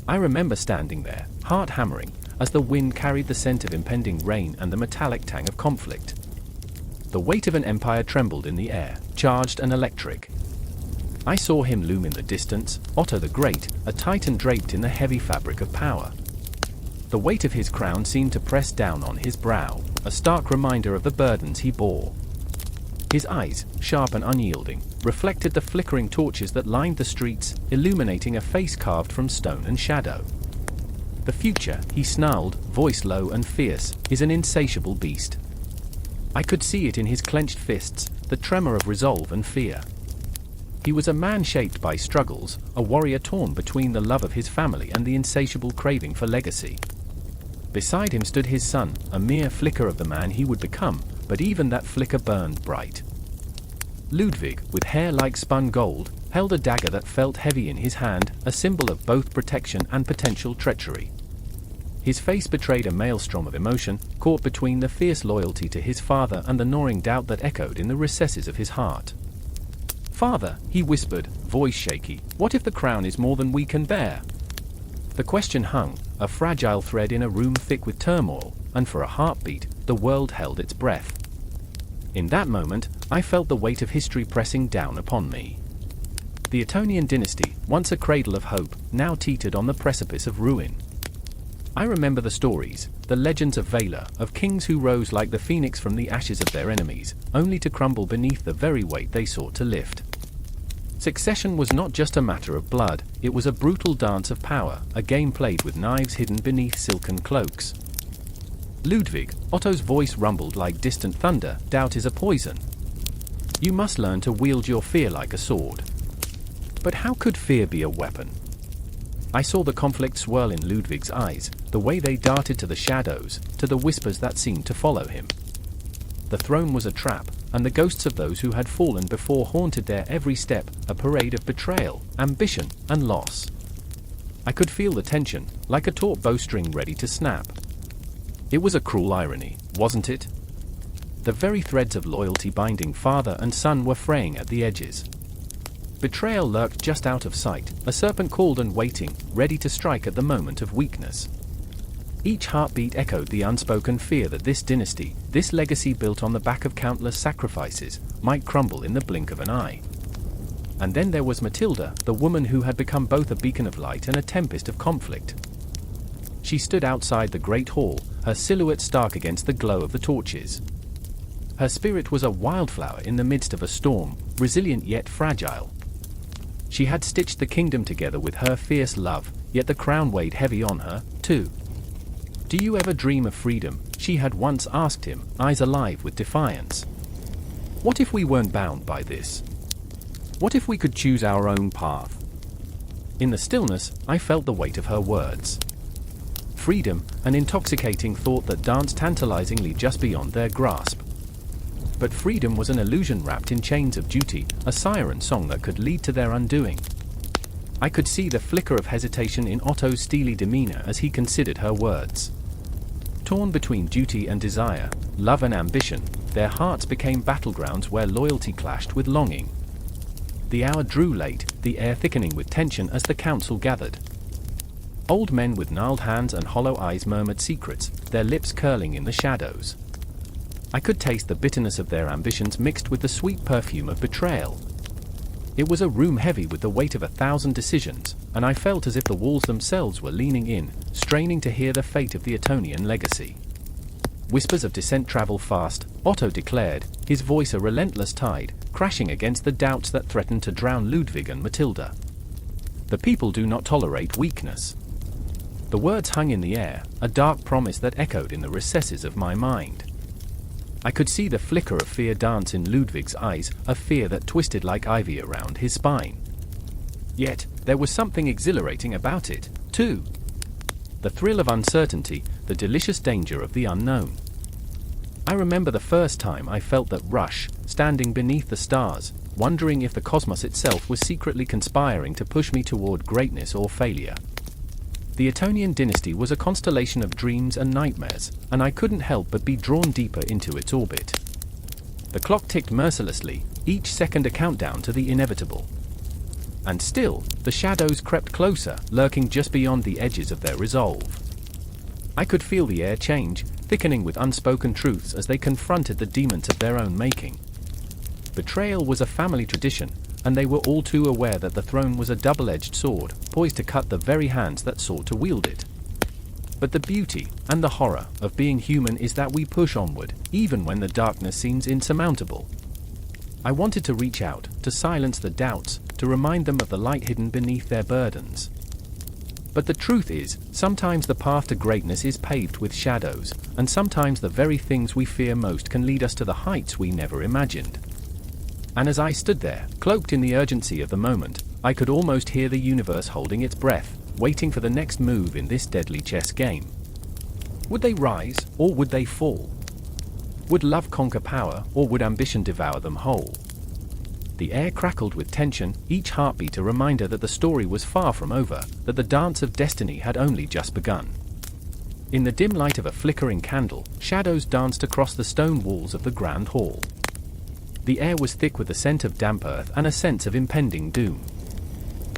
I remember standing there, heart hammering, as the wind carried the scent of impending rain and the metallic tang of conflict. The weight of an empire trembled in the air, charged and electric. I saw him loom in the distance, Otto the Great, a titan draped in the heavy fabric of power. The weight of his crown seemed to press down on his brow, a stark reminder of the burdens he bore. His eyes, sharp and unyielding, reflected the flickering torches that lined the streets, illuminating a face carved from stone and shadow. The future, he snarled, voice low and fierce, is an insatiable beast. I could see it in his clenched fists, the tremor of resolve and fear. He was a man shaped by struggles, a warrior torn between the love of his family and the insatiable craving for legacy. Beside him stood his son, a mere flicker of the man he would become, but even that flicker burned bright. Ludwig, with hair like spun gold, held a dagger that felt heavy in his hand, a symbol of both protection and potential treachery. His face betrayed a maelstrom of emotion, caught between the fierce loyalty to his father and the gnawing doubt that echoed in the recesses of his heart. "Father," he whispered, voice shaky, "what if the crown is more than we can bear?" The question hung, a fragile thread in a room thick with turmoil, and for a heartbeat, the world held its breath. In that moment, I felt the weight of history pressing down upon me. The Ottonian dynasty, once a cradle of hope, now teetered on the precipice of ruin. I remember the stories, the legends of Valor, of kings who rose like the phoenix from the ashes of their enemies, only to crumble beneath the very weight they sought to lift. Succession was not just a matter of blood, it was a brutal dance of power, a game played with knives hidden beneath silken cloaks. "Ludwig," Otto's voice rumbled like distant thunder, "doubt is a poison." You must learn to wield your fear like a sword. But how could fear be a weapon? I saw the conflict swirl in Ludwig's eyes, the way they darted to the shadows, to the whispers that seemed to follow him. The throne was a trap, and the ghosts of those who had fallen before haunted their every step, a parade of betrayal, ambition, and loss. I could feel the tension, like a taut bowstring ready to snap. It was a cruel irony, wasn't it? The very threads of loyalty binding father and son were fraying at the edges. Betrayal lurked just out of sight, a serpent coiled and waiting, ready to strike at the moment of weakness. Each heartbeat echoed the unspoken fear that this dynasty, this legacy built on the back of countless sacrifices, might crumble in the blink of an eye. And then there was Matilda, the woman who had become both a beacon of light and a tempest of conflict. She stood outside the great hall, her silhouette stark against the glow of the torches. Her spirit was a wildflower in the midst of a storm, resilient yet fragile. She had stitched the kingdom together with her fierce love, yet the crown weighed heavy on her, too. "Do you ever dream of freedom?" she had once asked him, eyes alive with defiance. "What if we weren't bound by this? What if we could choose our own path?" In the stillness, I felt the weight of her words. Freedom, an intoxicating thought that danced tantalizingly just beyond their grasp. But freedom was an illusion wrapped in chains of duty, a siren song that could lead to their undoing. I could see the flicker of hesitation in Otto's steely demeanor as he considered her words. Torn between duty and desire, love and ambition, their hearts became battlegrounds where loyalty clashed with longing. The hour drew late, the air thickening with tension as the council gathered. Old men with gnarled hands and hollow eyes murmured secrets, their lips curling in the shadows. I could taste the bitterness of their ambitions mixed with the sweet perfume of betrayal. It was a room heavy with the weight of 1,000 decisions, and I felt as if the walls themselves were leaning in, straining to hear the fate of the Ottonian legacy. Whispers of dissent travel fast, Otto declared, his voice a relentless tide, crashing against the doubts that threatened to drown Ludwig and Matilda. "The people do not tolerate weakness." The words hung in the air, a dark promise that echoed in the recesses of my mind. I could see the flicker of fear dance in Ludwig's eyes, a fear that twisted like ivy around his spine. Yet, there was something exhilarating about it, too. The thrill of uncertainty, the delicious danger of the unknown. I remember the first time I felt that rush, standing beneath the stars, wondering if the cosmos itself was secretly conspiring to push me toward greatness or failure. The Ottonian dynasty was a constellation of dreams and nightmares, and I couldn't help but be drawn deeper into its orbit. The clock ticked mercilessly, each second a countdown to the inevitable. And still, the shadows crept closer, lurking just beyond the edges of their resolve. I could feel the air change, thickening with unspoken truths as they confronted the demons of their own making. Betrayal was a family tradition, and they were all too aware that the throne was a double-edged sword, poised to cut the very hands that sought to wield it. But the beauty, and the horror, of being human is that we push onward, even when the darkness seems insurmountable. I wanted to reach out, to silence the doubts, to remind them of the light hidden beneath their burdens. But the truth is, sometimes the path to greatness is paved with shadows, and sometimes the very things we fear most can lead us to the heights we never imagined. And as I stood there, cloaked in the urgency of the moment, I could almost hear the universe holding its breath, waiting for the next move in this deadly chess game. Would they rise, or would they fall? Would love conquer power, or would ambition devour them whole? The air crackled with tension, each heartbeat a reminder that the story was far from over, that the dance of destiny had only just begun. In the dim light of a flickering candle, shadows danced across the stone walls of the grand hall. The air was thick with the scent of damp earth and a sense of impending doom.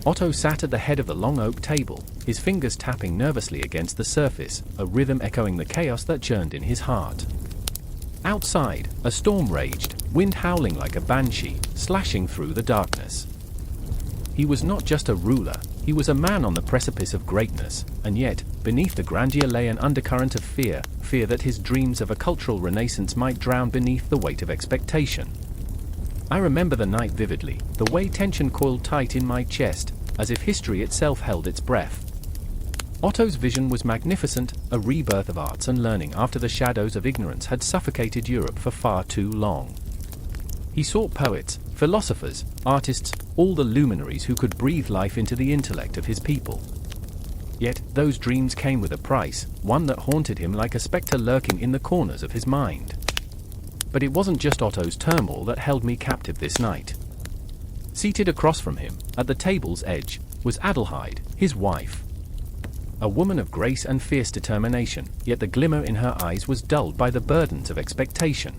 Otto sat at the head of the long oak table, his fingers tapping nervously against the surface, a rhythm echoing the chaos that churned in his heart. Outside, a storm raged, wind howling like a banshee, slashing through the darkness. He was not just a ruler, he was a man on the precipice of greatness, and yet, beneath the grandeur lay an undercurrent of fear that his dreams of a cultural renaissance might drown beneath the weight of expectation. I remember the night vividly, the way tension coiled tight in my chest, as if history itself held its breath. Otto's vision was magnificent, a rebirth of arts and learning after the shadows of ignorance had suffocated Europe for far too long. He sought poets, philosophers, artists, all the luminaries who could breathe life into the intellect of his people. Yet, those dreams came with a price, one that haunted him like a spectre lurking in the corners of his mind. But it wasn't just Otto's turmoil that held me captive this night. Seated across from him, at the table's edge, was Adelheid, his wife. A woman of grace and fierce determination, yet the glimmer in her eyes was dulled by the burdens of expectation.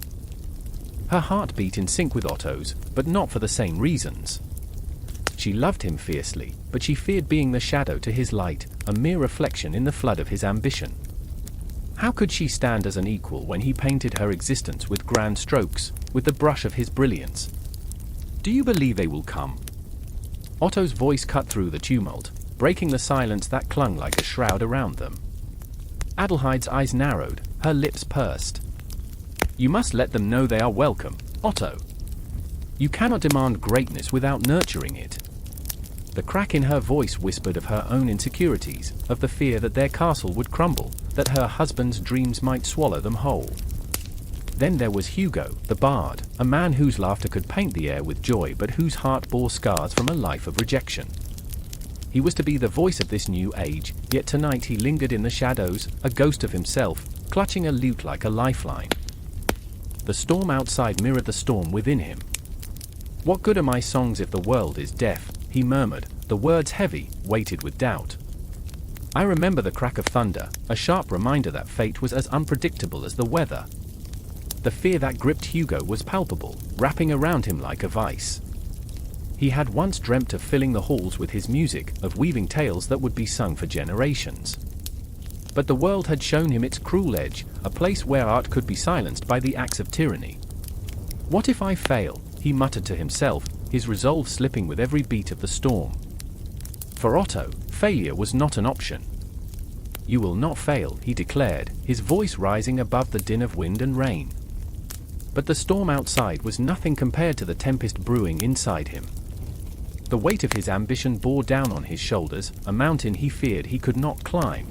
Her heart beat in sync with Otto's, but not for the same reasons. She loved him fiercely, but she feared being the shadow to his light, a mere reflection in the flood of his ambition. How could she stand as an equal when he painted her existence with grand strokes, with the brush of his brilliance? "Do you believe they will come?" Otto's voice cut through the tumult, breaking the silence that clung like a shroud around them. Adelheid's eyes narrowed, her lips pursed. "You must let them know they are welcome, Otto. You cannot demand greatness without nurturing it." The crack in her voice whispered of her own insecurities, of the fear that their castle would crumble, that her husband's dreams might swallow them whole. Then there was Hugo, the bard, a man whose laughter could paint the air with joy but whose heart bore scars from a life of rejection. He was to be the voice of this new age, yet tonight he lingered in the shadows, a ghost of himself, clutching a lute like a lifeline. The storm outside mirrored the storm within him. "What good are my songs if the world is deaf?" he murmured, the words heavy, weighted with doubt. I remember the crack of thunder, a sharp reminder that fate was as unpredictable as the weather. The fear that gripped Hugo was palpable, wrapping around him like a vice. He had once dreamt of filling the halls with his music, of weaving tales that would be sung for generations. But the world had shown him its cruel edge, a place where art could be silenced by the axe of tyranny. "What if I fail?" he muttered to himself, his resolve slipping with every beat of the storm. For Otto, failure was not an option. "You will not fail," he declared, his voice rising above the din of wind and rain. But the storm outside was nothing compared to the tempest brewing inside him. The weight of his ambition bore down on his shoulders, a mountain he feared he could not climb.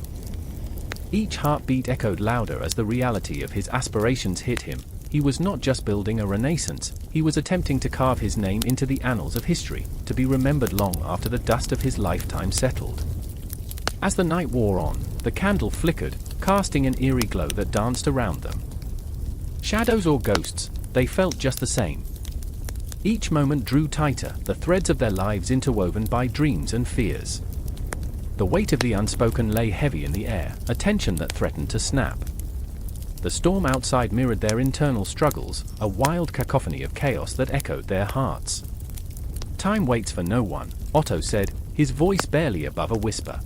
Each heartbeat echoed louder as the reality of his aspirations hit him. He was not just building a renaissance, he was attempting to carve his name into the annals of history, to be remembered long after the dust of his lifetime settled. As the night wore on, the candle flickered, casting an eerie glow that danced around them. Shadows or ghosts, they felt just the same. Each moment drew tighter, the threads of their lives interwoven by dreams and fears. The weight of the unspoken lay heavy in the air, a tension that threatened to snap. The storm outside mirrored their internal struggles, a wild cacophony of chaos that echoed their hearts. "Time waits for no one," Otto said, his voice barely above a whisper.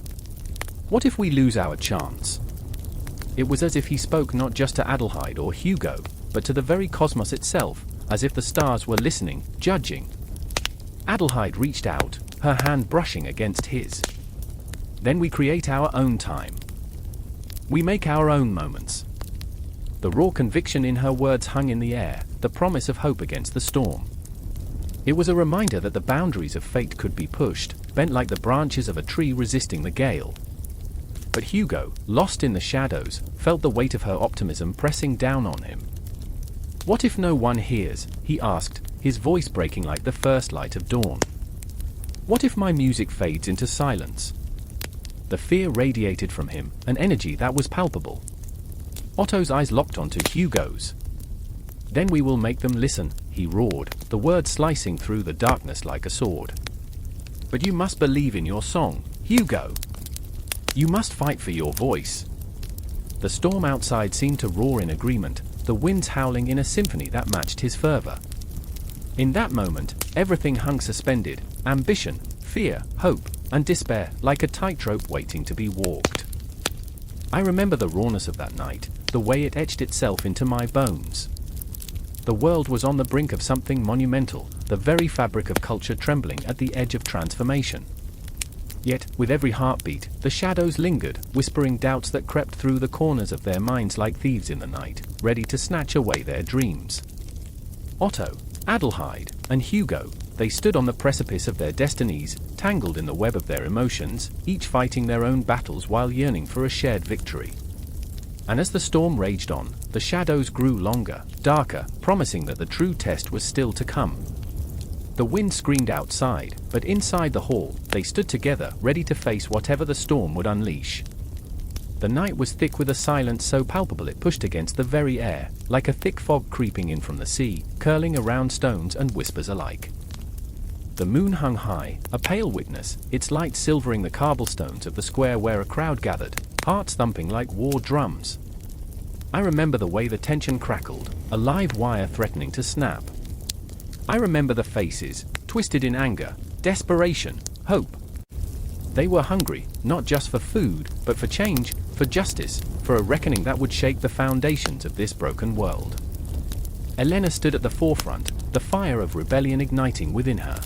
"What if we lose our chance?" It was as if he spoke not just to Adelheid or Hugo, but to the very cosmos itself, as if the stars were listening, judging. Adelheid reached out, her hand brushing against his. "Then we create our own time. We make our own moments." The raw conviction in her words hung in the air, the promise of hope against the storm. It was a reminder that the boundaries of fate could be pushed, bent like the branches of a tree resisting the gale. But Hugo, lost in the shadows, felt the weight of her optimism pressing down on him. "What if no one hears?" he asked, his voice breaking like the first light of dawn. "What if my music fades into silence?" The fear radiated from him, an energy that was palpable. Otto's eyes locked onto Hugo's. "Then we will make them listen," he roared, the words slicing through the darkness like a sword. "But you must believe in your song, Hugo. You must fight for your voice." The storm outside seemed to roar in agreement, the winds howling in a symphony that matched his fervor. In that moment, everything hung suspended, ambition, fear, hope, and despair, like a tightrope waiting to be walked. I remember the rawness of that night, the way it etched itself into my bones. The world was on the brink of something monumental, the very fabric of culture trembling at the edge of transformation. Yet, with every heartbeat, the shadows lingered, whispering doubts that crept through the corners of their minds like thieves in the night, ready to snatch away their dreams. Otto, Adelheid, and Hugo, they stood on the precipice of their destinies, tangled in the web of their emotions, each fighting their own battles while yearning for a shared victory. And as the storm raged on, the shadows grew longer, darker, promising that the true test was still to come. The wind screamed outside, but inside the hall, they stood together, ready to face whatever the storm would unleash. The night was thick with a silence so palpable it pushed against the very air, like a thick fog creeping in from the sea, curling around stones and whispers alike. The moon hung high, a pale witness, its light silvering the cobblestones of the square where a crowd gathered, hearts thumping like war drums. I remember the way the tension crackled, a live wire threatening to snap. I remember the faces, twisted in anger, desperation, hope. They were hungry, not just for food, but for change, for justice, for a reckoning that would shake the foundations of this broken world. Elena stood at the forefront, the fire of rebellion igniting within her.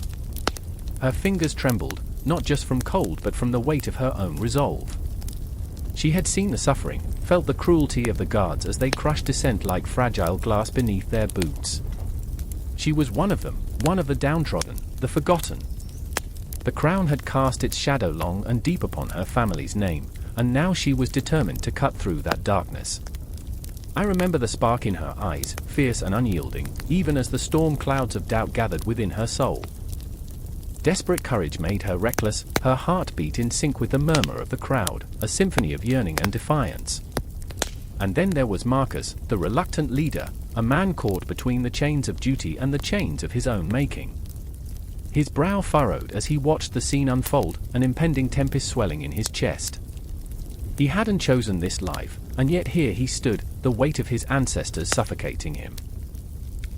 Her fingers trembled, not just from cold but from the weight of her own resolve. She had seen the suffering, felt the cruelty of the guards as they crushed dissent like fragile glass beneath their boots. She was one of them, one of the downtrodden, the forgotten. The crown had cast its shadow long and deep upon her family's name, and now she was determined to cut through that darkness. I remember the spark in her eyes, fierce and unyielding, even as the storm clouds of doubt gathered within her soul. Desperate courage made her reckless, her heart beat in sync with the murmur of the crowd, a symphony of yearning and defiance. And then there was Marcus, the reluctant leader, a man caught between the chains of duty and the chains of his own making. His brow furrowed as he watched the scene unfold, an impending tempest swelling in his chest. He hadn't chosen this life, and yet here he stood, the weight of his ancestors suffocating him.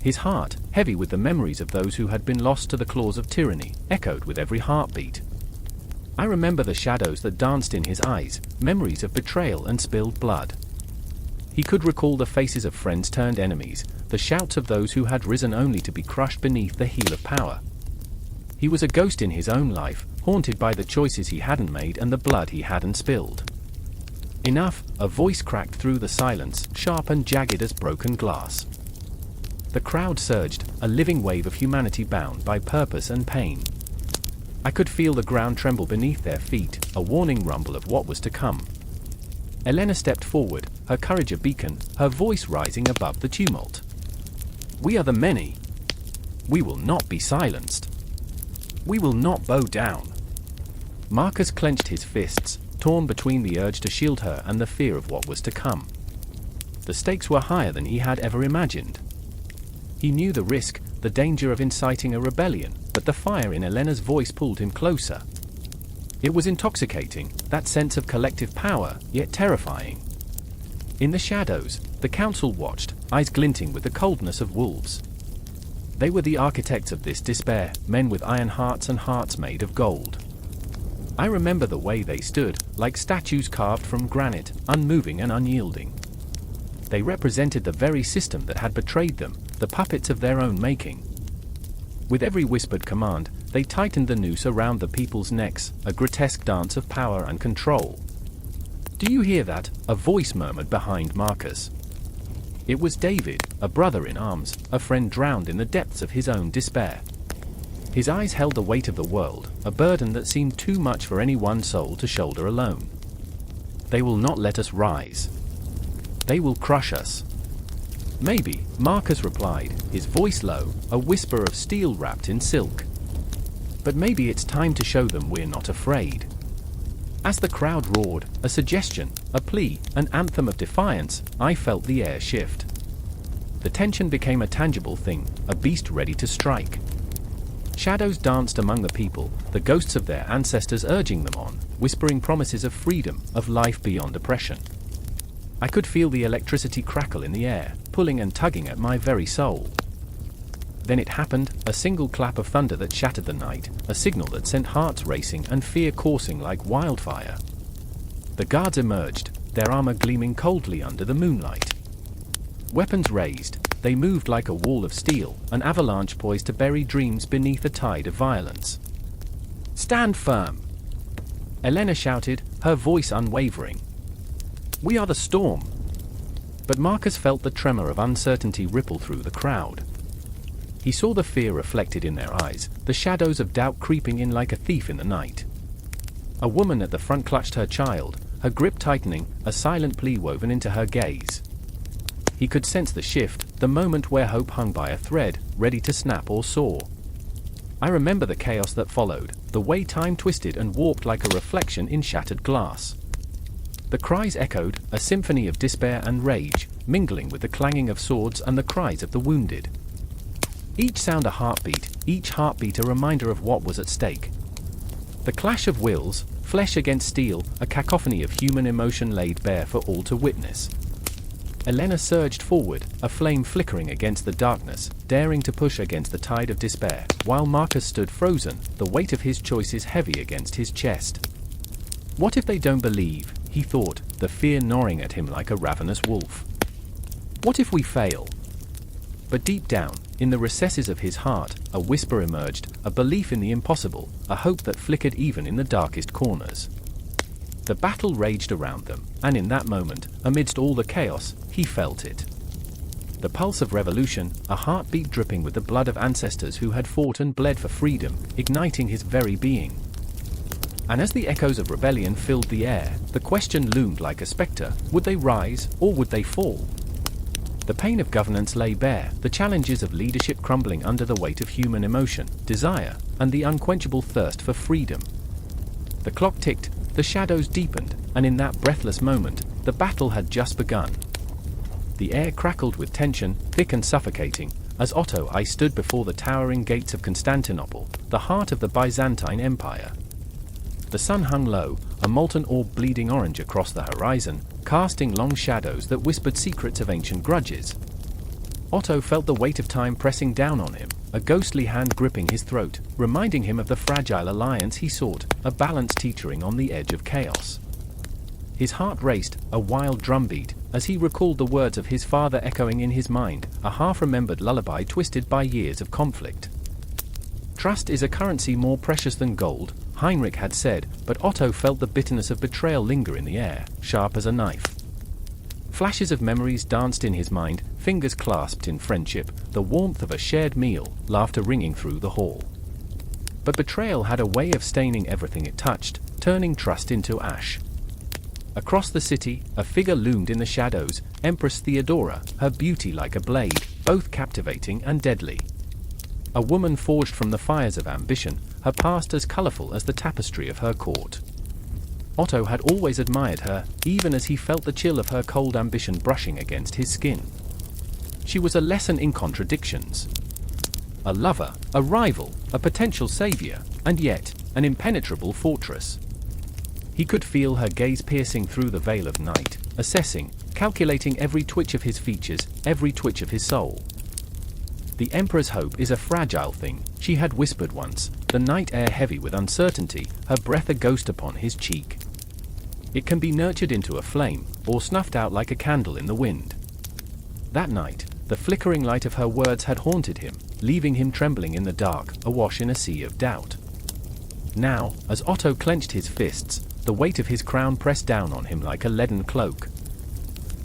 His heart, heavy with the memories of those who had been lost to the claws of tyranny, echoed with every heartbeat. I remember the shadows that danced in his eyes, memories of betrayal and spilled blood. He could recall the faces of friends turned enemies, the shouts of those who had risen only to be crushed beneath the heel of power. He was a ghost in his own life, haunted by the choices he hadn't made and the blood he hadn't spilled. Enough, a voice cracked through the silence, sharp and jagged as broken glass. The crowd surged, a living wave of humanity bound by purpose and pain. I could feel the ground tremble beneath their feet, a warning rumble of what was to come. Elena stepped forward, her courage a beacon, her voice rising above the tumult. "We are the many. We will not be silenced. We will not bow down." Marcus clenched his fists, torn between the urge to shield her and the fear of what was to come. The stakes were higher than he had ever imagined. He knew the risk, the danger of inciting a rebellion, but the fire in Elena's voice pulled him closer. It was intoxicating, that sense of collective power, yet terrifying. In the shadows, the council watched, eyes glinting with the coldness of wolves. They were the architects of this despair, men with iron hearts and hearts made of gold. I remember the way they stood, like statues carved from granite, unmoving and unyielding. They represented the very system that had betrayed them, the puppets of their own making. With every whispered command, they tightened the noose around the people's necks, a grotesque dance of power and control. "Do you hear that?" a voice murmured behind Marcus. It was David, a brother in arms, a friend drowned in the depths of his own despair. His eyes held the weight of the world, a burden that seemed too much for any one soul to shoulder alone. "They will not let us rise. They will crush us." "Maybe," Marcus replied, his voice low, a whisper of steel wrapped in silk. "But maybe it's time to show them we're not afraid." As the crowd roared, a suggestion, a plea, an anthem of defiance, I felt the air shift. The tension became a tangible thing, a beast ready to strike. Shadows danced among the people, the ghosts of their ancestors urging them on, whispering promises of freedom, of life beyond oppression. I could feel the electricity crackle in the air, pulling and tugging at my very soul. Then it happened, a single clap of thunder that shattered the night, a signal that sent hearts racing and fear coursing like wildfire. The guards emerged, their armor gleaming coldly under the moonlight. Weapons raised, they moved like a wall of steel, an avalanche poised to bury dreams beneath a tide of violence. "Stand firm!" Elena shouted, her voice unwavering. "We are the storm." But Marcus felt the tremor of uncertainty ripple through the crowd. He saw the fear reflected in their eyes, the shadows of doubt creeping in like a thief in the night. A woman at the front clutched her child, her grip tightening, a silent plea woven into her gaze. He could sense the shift, the moment where hope hung by a thread, ready to snap or soar. I remember the chaos that followed, the way time twisted and warped like a reflection in shattered glass. The cries echoed, a symphony of despair and rage, mingling with the clanging of swords and the cries of the wounded. Each sound a heartbeat, each heartbeat a reminder of what was at stake. The clash of wills, flesh against steel, a cacophony of human emotion laid bare for all to witness. Elena surged forward, a flame flickering against the darkness, daring to push against the tide of despair, while Marcus stood frozen, the weight of his choices heavy against his chest. What if they don't believe, he thought, the fear gnawing at him like a ravenous wolf. What if we fail? But deep down, in the recesses of his heart, a whisper emerged, a belief in the impossible, a hope that flickered even in the darkest corners. The battle raged around them, and in that moment, amidst all the chaos, he felt it. The pulse of revolution, a heartbeat dripping with the blood of ancestors who had fought and bled for freedom, igniting his very being. And as the echoes of rebellion filled the air, the question loomed like a specter: would they rise, or would they fall? The pain of governance lay bare, the challenges of leadership crumbling under the weight of human emotion, desire, and the unquenchable thirst for freedom. The clock ticked, the shadows deepened, and in that breathless moment, the battle had just begun. The air crackled with tension, thick and suffocating, as Otto I stood before the towering gates of Constantinople, the heart of the Byzantine Empire. The sun hung low, a molten orb bleeding orange across the horizon, casting long shadows that whispered secrets of ancient grudges. Otto felt the weight of time pressing down on him, a ghostly hand gripping his throat, reminding him of the fragile alliance he sought, a balance teetering on the edge of chaos. His heart raced, a wild drumbeat, as he recalled the words of his father echoing in his mind, a half-remembered lullaby twisted by years of conflict. Trust is a currency more precious than gold, Heinrich had said, but Otto felt the bitterness of betrayal linger in the air, sharp as a knife. Flashes of memories danced in his mind, fingers clasped in friendship, the warmth of a shared meal, laughter ringing through the hall. But betrayal had a way of staining everything it touched, turning trust into ash. Across the city, a figure loomed in the shadows, Empress Theodora, her beauty like a blade, both captivating and deadly. A woman forged from the fires of ambition, her past as colorful as the tapestry of her court. Otto had always admired her, even as he felt the chill of her cold ambition brushing against his skin. She was a lesson in contradictions. A lover, a rival, a potential savior, and yet, an impenetrable fortress. He could feel her gaze piercing through the veil of night, assessing, calculating every twitch of his features, every twitch of his soul. The Emperor's hope is a fragile thing, she had whispered once, the night air heavy with uncertainty, her breath a ghost upon his cheek. It can be nurtured into a flame, or snuffed out like a candle in the wind. That night, the flickering light of her words had haunted him, leaving him trembling in the dark, awash in a sea of doubt. Now, as Otto clenched his fists, the weight of his crown pressed down on him like a leaden cloak.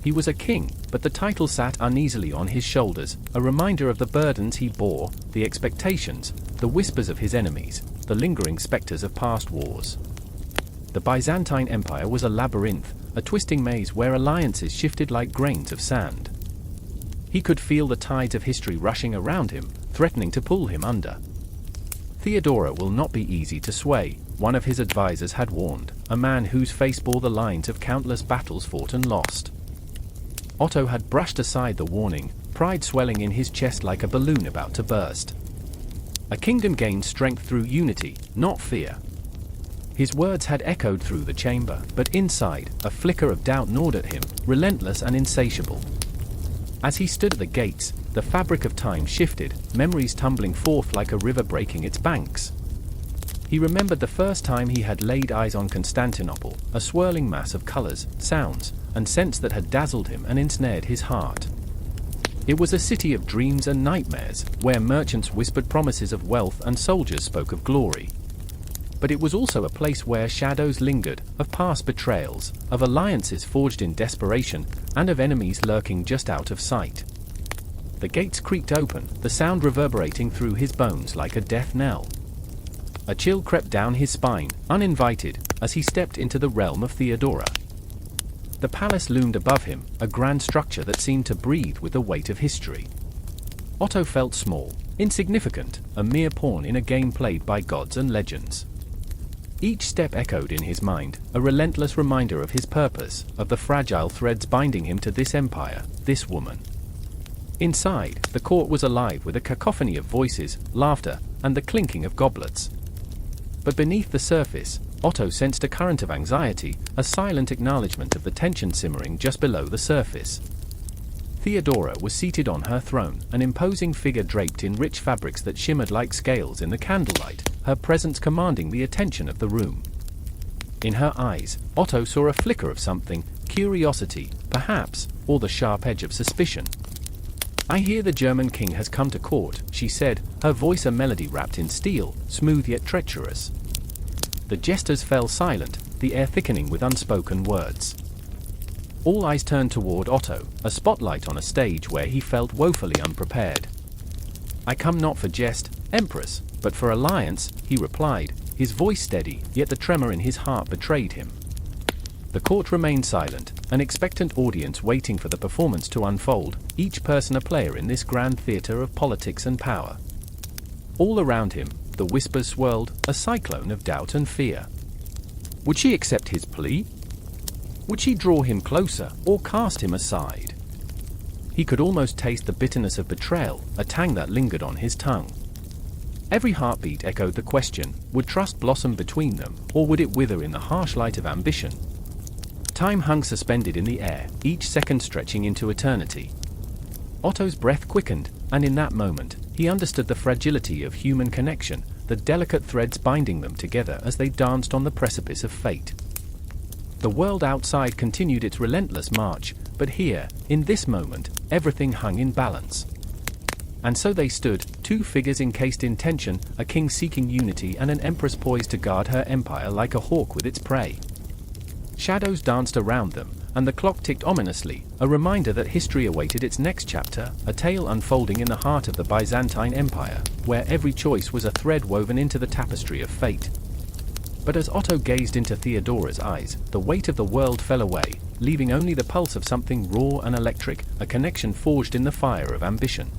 He was a king, but the title sat uneasily on his shoulders, a reminder of the burdens he bore, the expectations, the whispers of his enemies, the lingering specters of past wars. The Byzantine Empire was a labyrinth, a twisting maze where alliances shifted like grains of sand. He could feel the tides of history rushing around him, threatening to pull him under. Theodora will not be easy to sway, one of his advisors had warned, a man whose face bore the lines of countless battles fought and lost. Otto had brushed aside the warning, pride swelling in his chest like a balloon about to burst. A kingdom gained strength through unity, not fear. His words had echoed through the chamber, but inside, a flicker of doubt gnawed at him, relentless and insatiable. As he stood at the gates, the fabric of time shifted, memories tumbling forth like a river breaking its banks. He remembered the first time he had laid eyes on Constantinople, a swirling mass of colors, sounds, and scents that had dazzled him and ensnared his heart. It was a city of dreams and nightmares, where merchants whispered promises of wealth and soldiers spoke of glory. But it was also a place where shadows lingered, of past betrayals, of alliances forged in desperation, and of enemies lurking just out of sight. The gates creaked open, the sound reverberating through his bones like a death knell. A chill crept down his spine, uninvited, as he stepped into the realm of Theodora. The palace loomed above him, a grand structure that seemed to breathe with the weight of history. Otto felt small, insignificant, a mere pawn in a game played by gods and legends. Each step echoed in his mind, a relentless reminder of his purpose, of the fragile threads binding him to this empire, this woman. Inside, the court was alive with a cacophony of voices, laughter, and the clinking of goblets. But beneath the surface, Otto sensed a current of anxiety, a silent acknowledgement of the tension simmering just below the surface. Theodora was seated on her throne, an imposing figure draped in rich fabrics that shimmered like scales in the candlelight, her presence commanding the attention of the room. In her eyes, Otto saw a flicker of something, curiosity, perhaps, or the sharp edge of suspicion. "I hear the German king has come to court," she said, her voice a melody wrapped in steel, smooth yet treacherous. The jesters fell silent, the air thickening with unspoken words. All eyes turned toward Otto, a spotlight on a stage where he felt woefully unprepared. "I come not for jest, Empress, but for alliance," he replied, his voice steady, yet the tremor in his heart betrayed him. The court remained silent, an expectant audience waiting for the performance to unfold, each person a player in this grand theater of politics and power. All around him, the whispers swirled, a cyclone of doubt and fear. Would she accept his plea? Would she draw him closer, or cast him aside? He could almost taste the bitterness of betrayal, a tang that lingered on his tongue. Every heartbeat echoed the question, would trust blossom between them, or would it wither in the harsh light of ambition? Time hung suspended in the air, each second stretching into eternity. Otto's breath quickened, and in that moment, he understood the fragility of human connection, the delicate threads binding them together as they danced on the precipice of fate. The world outside continued its relentless march, but here, in this moment, everything hung in balance. And so they stood, two figures encased in tension, a king seeking unity and an empress poised to guard her empire like a hawk with its prey. Shadows danced around them, and the clock ticked ominously, a reminder that history awaited its next chapter, a tale unfolding in the heart of the Byzantine Empire, where every choice was a thread woven into the tapestry of fate. But as Otto gazed into Theodora's eyes, the weight of the world fell away, leaving only the pulse of something raw and electric, a connection forged in the fire of ambition.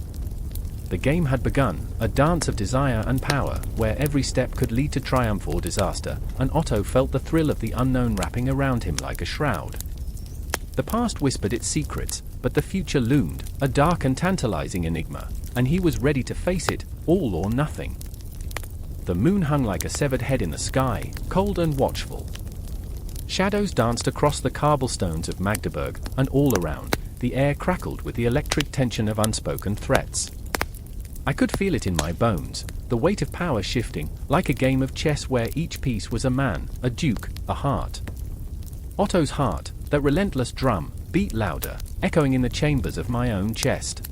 The game had begun, a dance of desire and power, where every step could lead to triumph or disaster, and Otto felt the thrill of the unknown wrapping around him like a shroud. The past whispered its secrets, but the future loomed, a dark and tantalizing enigma, and he was ready to face it, all or nothing. The moon hung like a severed head in the sky, cold and watchful. Shadows danced across the cobblestones of Magdeburg, and all around, the air crackled with the electric tension of unspoken threats. I could feel it in my bones, the weight of power shifting, like a game of chess where each piece was a man, a duke, a heart. Otto's heart, that relentless drum, beat louder, echoing in the chambers of my own chest.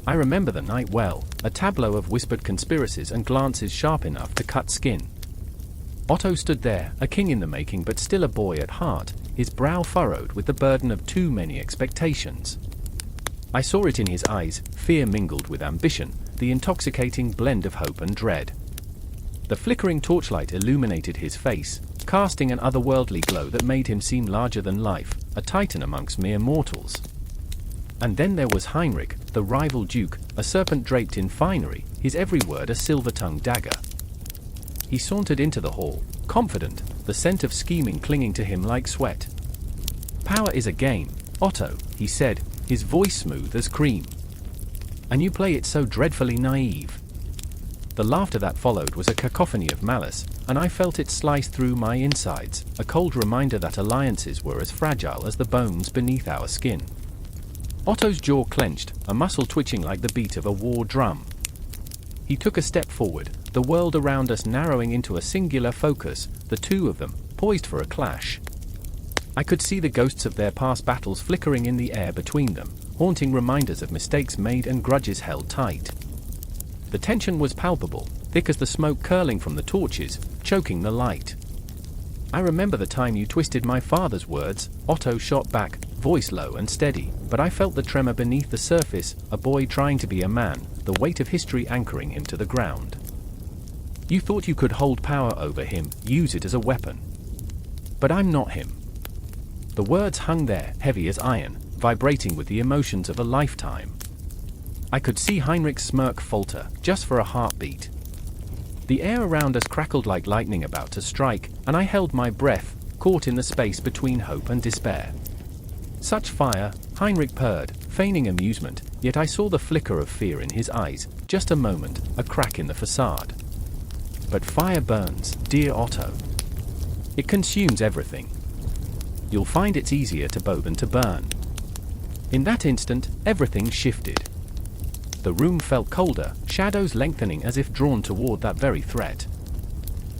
I remember the night well, a tableau of whispered conspiracies and glances sharp enough to cut skin. Otto stood there, a king in the making but still a boy at heart, his brow furrowed with the burden of too many expectations. I saw it in his eyes, fear mingled with ambition, the intoxicating blend of hope and dread. The flickering torchlight illuminated his face, casting an otherworldly glow that made him seem larger than life, a titan amongst mere mortals. And then there was Heinrich, the rival duke, a serpent draped in finery, his every word a silver-tongued dagger. He sauntered into the hall, confident, the scent of scheming clinging to him like sweat. "Power is a game, Otto," he said, his voice smooth as cream. "And you play it so dreadfully naive." The laughter that followed was a cacophony of malice, and I felt it slice through my insides, a cold reminder that alliances were as fragile as the bones beneath our skin. Otto's jaw clenched, a muscle twitching like the beat of a war drum. He took a step forward, the world around us narrowing into a singular focus, the two of them, poised for a clash. I could see the ghosts of their past battles flickering in the air between them, haunting reminders of mistakes made and grudges held tight. The tension was palpable, thick as the smoke curling from the torches, choking the light. "I remember the time you twisted my father's words," Otto shot back, voice low and steady, but I felt the tremor beneath the surface, a boy trying to be a man, the weight of history anchoring him to the ground. "You thought you could hold power over him, use it as a weapon. But I'm not him." The words hung there, heavy as iron, vibrating with the emotions of a lifetime. I could see Heinrich's smirk falter, just for a heartbeat. The air around us crackled like lightning about to strike, and I held my breath, caught in the space between hope and despair. Such fire, Heinrich purred, feigning amusement, yet I saw the flicker of fear in his eyes, just a moment, a crack in the facade. But fire burns, dear Otto. It consumes everything. You'll find it's easier to bow than to burn. In that instant, everything shifted. The room felt colder, shadows lengthening as if drawn toward that very threat.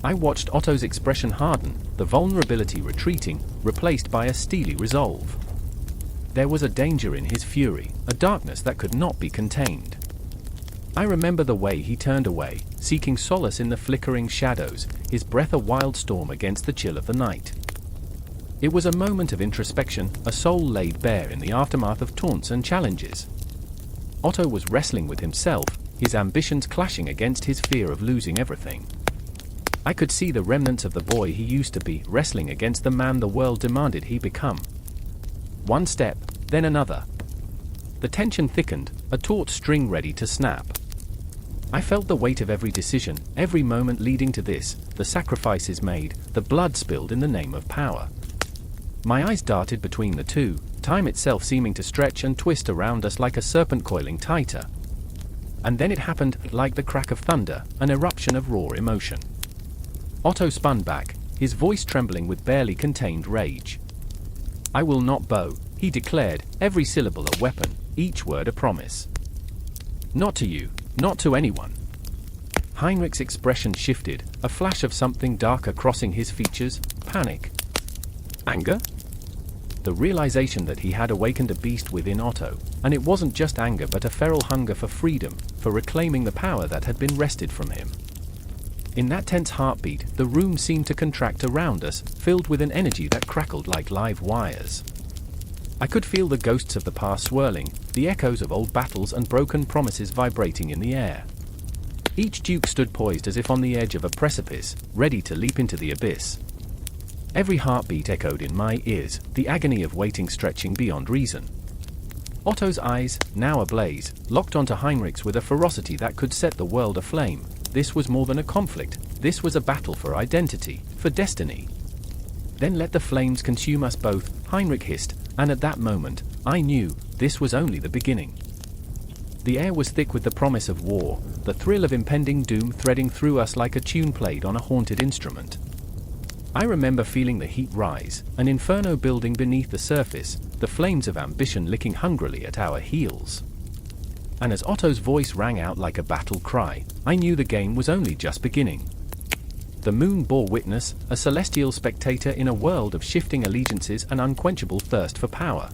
I watched Otto's expression harden, the vulnerability retreating, replaced by a steely resolve. There was a danger in his fury, a darkness that could not be contained. I remember the way he turned away, seeking solace in the flickering shadows, his breath a wild storm against the chill of the night. It was a moment of introspection, a soul laid bare in the aftermath of taunts and challenges. Otto was wrestling with himself, his ambitions clashing against his fear of losing everything. I could see the remnants of the boy he used to be, wrestling against the man the world demanded he become. One step, then another. The tension thickened, a taut string ready to snap. I felt the weight of every decision, every moment leading to this, the sacrifices made, the blood spilled in the name of power. My eyes darted between the two, time itself seeming to stretch and twist around us like a serpent coiling tighter. And then it happened, like the crack of thunder, an eruption of raw emotion. Otto spun back, his voice trembling with barely contained rage. "I will not bow," he declared, every syllable a weapon, each word a promise. "Not to you, not to anyone." Heinrich's expression shifted, a flash of something darker crossing his features, panic. Anger? The realization that he had awakened a beast within Otto, and it wasn't just anger but a feral hunger for freedom, for reclaiming the power that had been wrested from him. In that tense heartbeat, the room seemed to contract around us, filled with an energy that crackled like live wires. I could feel the ghosts of the past swirling, the echoes of old battles and broken promises vibrating in the air. Each duke stood poised as if on the edge of a precipice, ready to leap into the abyss. Every heartbeat echoed in my ears, the agony of waiting stretching beyond reason. Otto's eyes, now ablaze, locked onto Heinrich's with a ferocity that could set the world aflame. This was more than a conflict, this was a battle for identity, for destiny. "Then let the flames consume us both," Heinrich hissed, and at that moment, I knew, this was only the beginning. The air was thick with the promise of war, the thrill of impending doom threading through us like a tune played on a haunted instrument. I remember feeling the heat rise, an inferno building beneath the surface, the flames of ambition licking hungrily at our heels. And as Otto's voice rang out like a battle cry, I knew the game was only just beginning. The moon bore witness, a celestial spectator in a world of shifting allegiances and unquenchable thirst for power.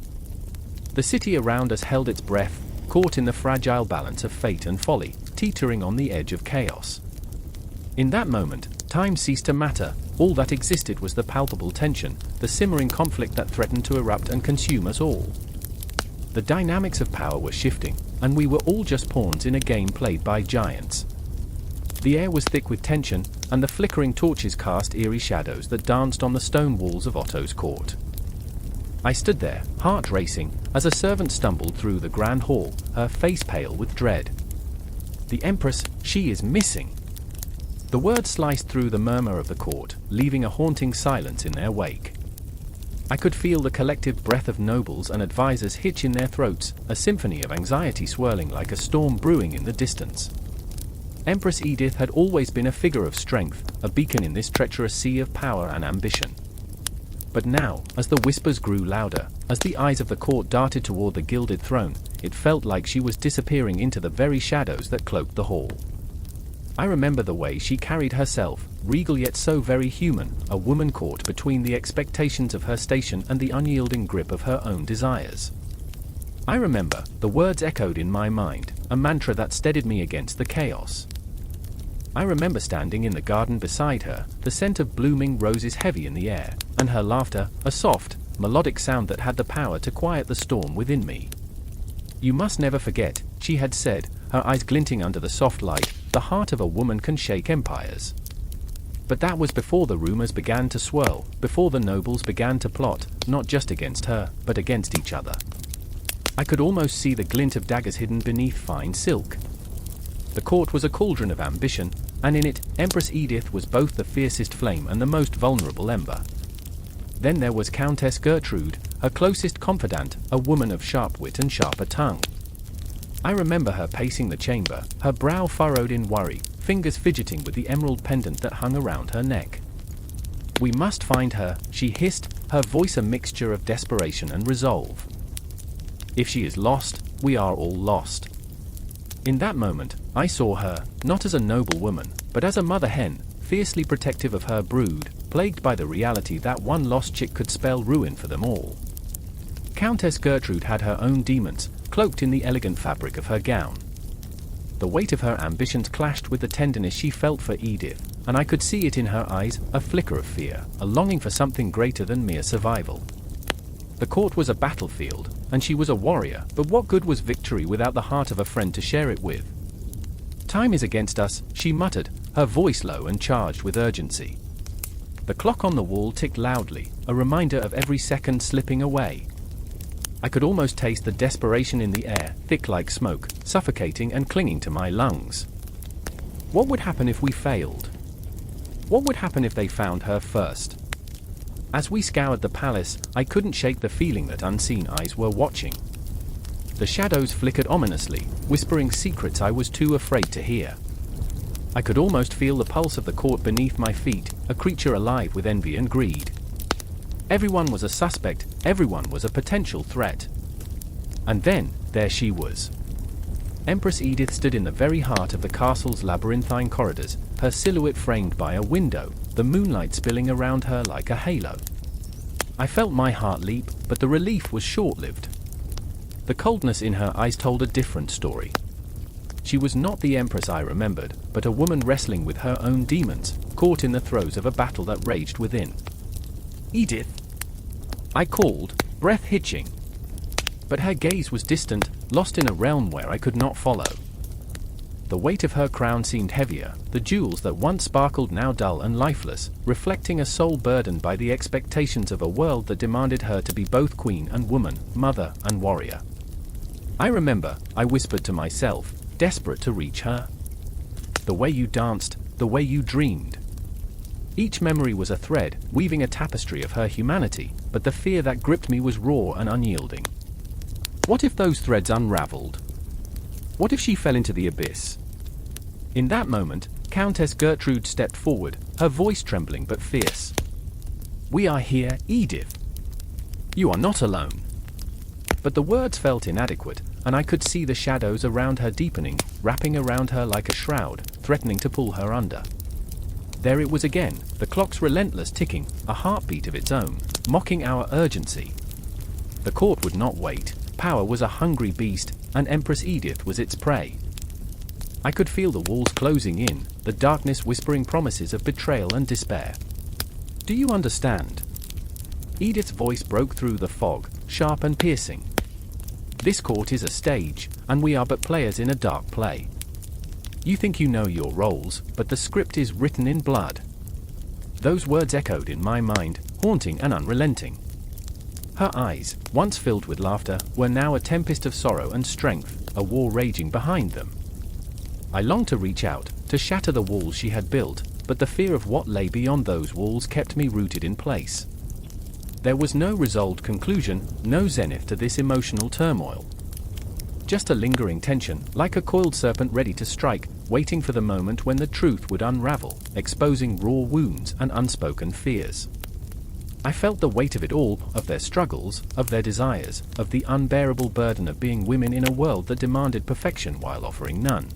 The city around us held its breath, caught in the fragile balance of fate and folly, teetering on the edge of chaos. In that moment, time ceased to matter. All that existed was the palpable tension, the simmering conflict that threatened to erupt and consume us all. The dynamics of power were shifting, and we were all just pawns in a game played by giants. The air was thick with tension, and the flickering torches cast eerie shadows that danced on the stone walls of Otto's court. I stood there, heart racing, as a servant stumbled through the grand hall, her face pale with dread. "The Empress, she is missing!" The words sliced through the murmur of the court, leaving a haunting silence in their wake. I could feel the collective breath of nobles and advisors hitch in their throats, a symphony of anxiety swirling like a storm brewing in the distance. Empress Edith had always been a figure of strength, a beacon in this treacherous sea of power and ambition. But now, as the whispers grew louder, as the eyes of the court darted toward the gilded throne, it felt like she was disappearing into the very shadows that cloaked the hall. I remember the way she carried herself, regal yet so very human, a woman caught between the expectations of her station and the unyielding grip of her own desires. I remember, the words echoed in my mind, a mantra that steadied me against the chaos. I remember standing in the garden beside her, the scent of blooming roses heavy in the air, and her laughter, a soft, melodic sound that had the power to quiet the storm within me. "You must never forget," she had said, her eyes glinting under the soft light, "the heart of a woman can shake empires." But that was before the rumors began to swirl, before the nobles began to plot, not just against her, but against each other. I could almost see the glint of daggers hidden beneath fine silk. The court was a cauldron of ambition, and in it, Empress Edith was both the fiercest flame and the most vulnerable ember. Then there was Countess Gertrude, her closest confidant, a woman of sharp wit and sharper tongue. I remember her pacing the chamber, her brow furrowed in worry, fingers fidgeting with the emerald pendant that hung around her neck. "We must find her," she hissed, her voice a mixture of desperation and resolve. "If she is lost, we are all lost." In that moment, I saw her, not as a noble woman, but as a mother hen, fiercely protective of her brood, plagued by the reality that one lost chick could spell ruin for them all. Countess Gertrude had her own demons, cloaked in the elegant fabric of her gown. The weight of her ambitions clashed with the tenderness she felt for Edith, and I could see it in her eyes, a flicker of fear, a longing for something greater than mere survival. The court was a battlefield, and she was a warrior, but what good was victory without the heart of a friend to share it with? "Time is against us," she muttered, her voice low and charged with urgency. The clock on the wall ticked loudly, a reminder of every second slipping away. I could almost taste the desperation in the air, thick like smoke, suffocating and clinging to my lungs. What would happen if we failed? What would happen if they found her first? As we scoured the palace, I couldn't shake the feeling that unseen eyes were watching. The shadows flickered ominously, whispering secrets I was too afraid to hear. I could almost feel the pulse of the court beneath my feet, a creature alive with envy and greed. Everyone was a suspect, everyone was a potential threat. And then, there she was. Empress Edith stood in the very heart of the castle's labyrinthine corridors, her silhouette framed by a window, the moonlight spilling around her like a halo. I felt my heart leap, but the relief was short-lived. The coldness in her eyes told a different story. She was not the empress I remembered, but a woman wrestling with her own demons, caught in the throes of a battle that raged within. "Edith!" I called, breath hitching. But her gaze was distant, lost in a realm where I could not follow. The weight of her crown seemed heavier, the jewels that once sparkled now dull and lifeless, reflecting a soul burdened by the expectations of a world that demanded her to be both queen and woman, mother and warrior. I remember, I whispered to myself, desperate to reach her. "The way you danced, the way you dreamed." Each memory was a thread, weaving a tapestry of her humanity, but the fear that gripped me was raw and unyielding. What if those threads unraveled? What if she fell into the abyss? In that moment, Countess Gertrude stepped forward, her voice trembling but fierce. "We are here, Edith. You are not alone." But the words felt inadequate, and I could see the shadows around her deepening, wrapping around her like a shroud, threatening to pull her under. There it was again, the clock's relentless ticking, a heartbeat of its own, mocking our urgency. The court would not wait. Power was a hungry beast, and Empress Edith was its prey. I could feel the walls closing in, the darkness whispering promises of betrayal and despair. "Do you understand?" Edith's voice broke through the fog, sharp and piercing. "This court is a stage, and we are but players in a dark play. You think you know your roles, but the script is written in blood." Those words echoed in my mind, haunting and unrelenting. Her eyes, once filled with laughter, were now a tempest of sorrow and strength, a war raging behind them. I longed to reach out, to shatter the walls she had built, but the fear of what lay beyond those walls kept me rooted in place. There was no resolved conclusion, no zenith to this emotional turmoil. Just a lingering tension, like a coiled serpent ready to strike, waiting for the moment when the truth would unravel, exposing raw wounds and unspoken fears. I felt the weight of it all, of their struggles, of their desires, of the unbearable burden of being women in a world that demanded perfection while offering none.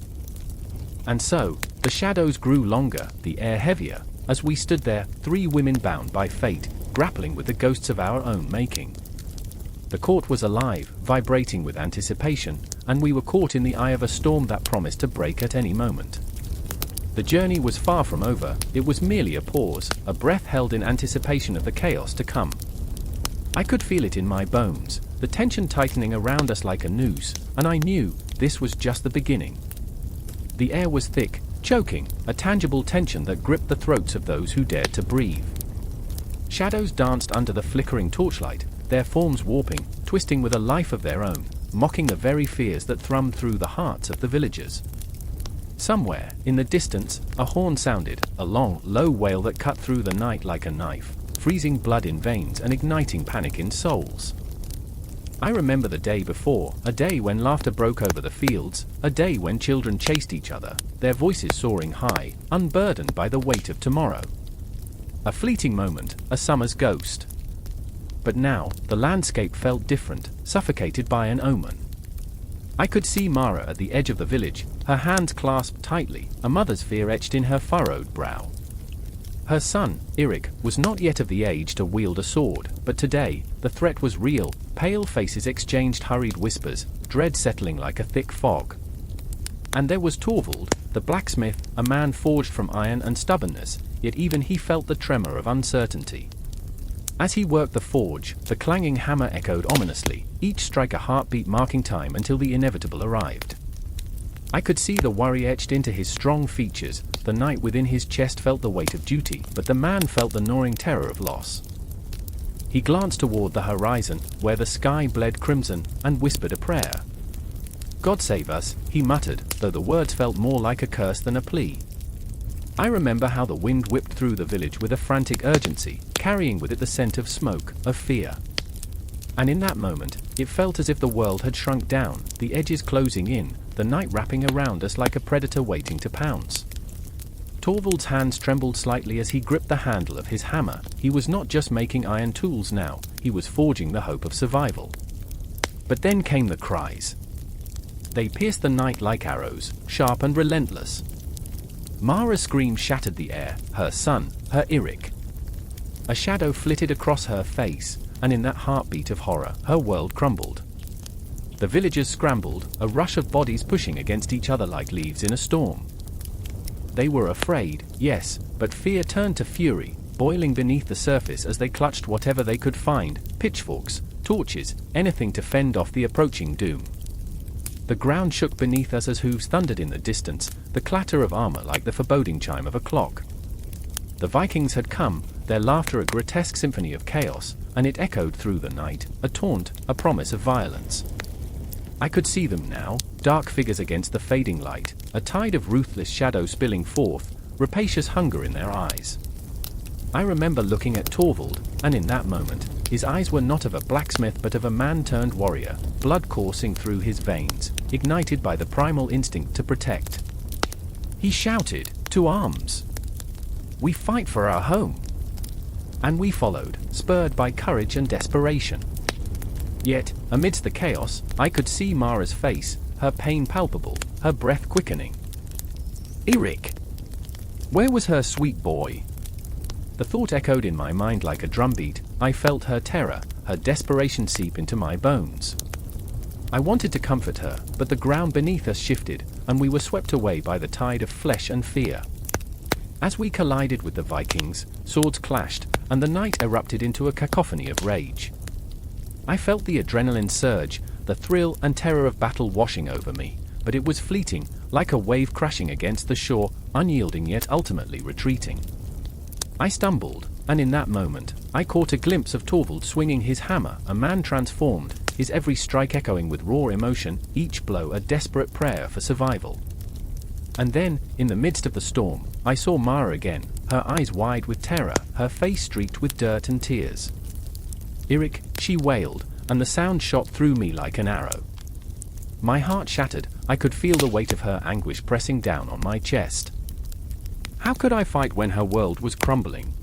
And so, the shadows grew longer, the air heavier, as we stood there, three women bound by fate, grappling with the ghosts of our own making. The court was alive, vibrating with anticipation, and we were caught in the eye of a storm that promised to break at any moment. The journey was far from over, it was merely a pause, a breath held in anticipation of the chaos to come. I could feel it in my bones, the tension tightening around us like a noose, and I knew this was just the beginning. The air was thick, choking, a tangible tension that gripped the throats of those who dared to breathe. Shadows danced under the flickering torchlight, their forms warping, twisting with a life of their own, mocking the very fears that thrummed through the hearts of the villagers. Somewhere, in the distance, a horn sounded, a long, low wail that cut through the night like a knife, freezing blood in veins and igniting panic in souls. I remember the day before, a day when laughter broke over the fields, a day when children chased each other, their voices soaring high, unburdened by the weight of tomorrow. A fleeting moment, a summer's ghost. But now, the landscape felt different, suffocated by an omen. I could see Mara at the edge of the village, her hands clasped tightly, a mother's fear etched in her furrowed brow. Her son, Eric, was not yet of the age to wield a sword, but today, the threat was real. Pale faces exchanged hurried whispers, dread settling like a thick fog. And there was Torvald, the blacksmith, a man forged from iron and stubbornness, yet even he felt the tremor of uncertainty. As he worked the forge, the clanging hammer echoed ominously, each strike a heartbeat marking time until the inevitable arrived. I could see the worry etched into his strong features. The knight within his chest felt the weight of duty, but the man felt the gnawing terror of loss. He glanced toward the horizon, where the sky bled crimson, and whispered a prayer. "God save us," he muttered, though the words felt more like a curse than a plea. I remember how the wind whipped through the village with a frantic urgency, carrying with it the scent of smoke, of fear. And in that moment, it felt as if the world had shrunk down, the edges closing in, the night wrapping around us like a predator waiting to pounce. Torvald's hands trembled slightly as he gripped the handle of his hammer. He was not just making iron tools now, he was forging the hope of survival. But then came the cries. They pierced the night like arrows, sharp and relentless. Mara's scream shattered the air, her son, her Eric. A shadow flitted across her face, and in that heartbeat of horror, her world crumbled. The villagers scrambled, a rush of bodies pushing against each other like leaves in a storm. They were afraid, yes, but fear turned to fury, boiling beneath the surface as they clutched whatever they could find, pitchforks, torches, anything to fend off the approaching doom. The ground shook beneath us as hooves thundered in the distance, the clatter of armor like the foreboding chime of a clock. The Vikings had come, their laughter a grotesque symphony of chaos, and it echoed through the night, a taunt, a promise of violence. I could see them now, dark figures against the fading light, a tide of ruthless shadow spilling forth, rapacious hunger in their eyes. I remember looking at Torvald, and in that moment, his eyes were not of a blacksmith but of a man-turned-warrior, blood coursing through his veins, ignited by the primal instinct to protect. He shouted, "To arms! We fight for our home!" And we followed, spurred by courage and desperation. Yet, amidst the chaos, I could see Mara's face, her pain palpable, her breath quickening. Eric! Where was her sweet boy? The thought echoed in my mind like a drumbeat. I felt her terror, her desperation seep into my bones. I wanted to comfort her, but the ground beneath us shifted, and we were swept away by the tide of flesh and fear. As we collided with the Vikings, swords clashed, and the night erupted into a cacophony of rage. I felt the adrenaline surge, the thrill and terror of battle washing over me, but it was fleeting, like a wave crashing against the shore, unyielding yet ultimately retreating. I stumbled, and in that moment, I caught a glimpse of Torvald swinging his hammer, a man transformed, his every strike echoing with raw emotion, each blow a desperate prayer for survival. And then, in the midst of the storm, I saw Mara again, her eyes wide with terror, her face streaked with dirt and tears. "Eric," she wailed, and the sound shot through me like an arrow. My heart shattered. I could feel the weight of her anguish pressing down on my chest. How could I fight when her world was crumbling?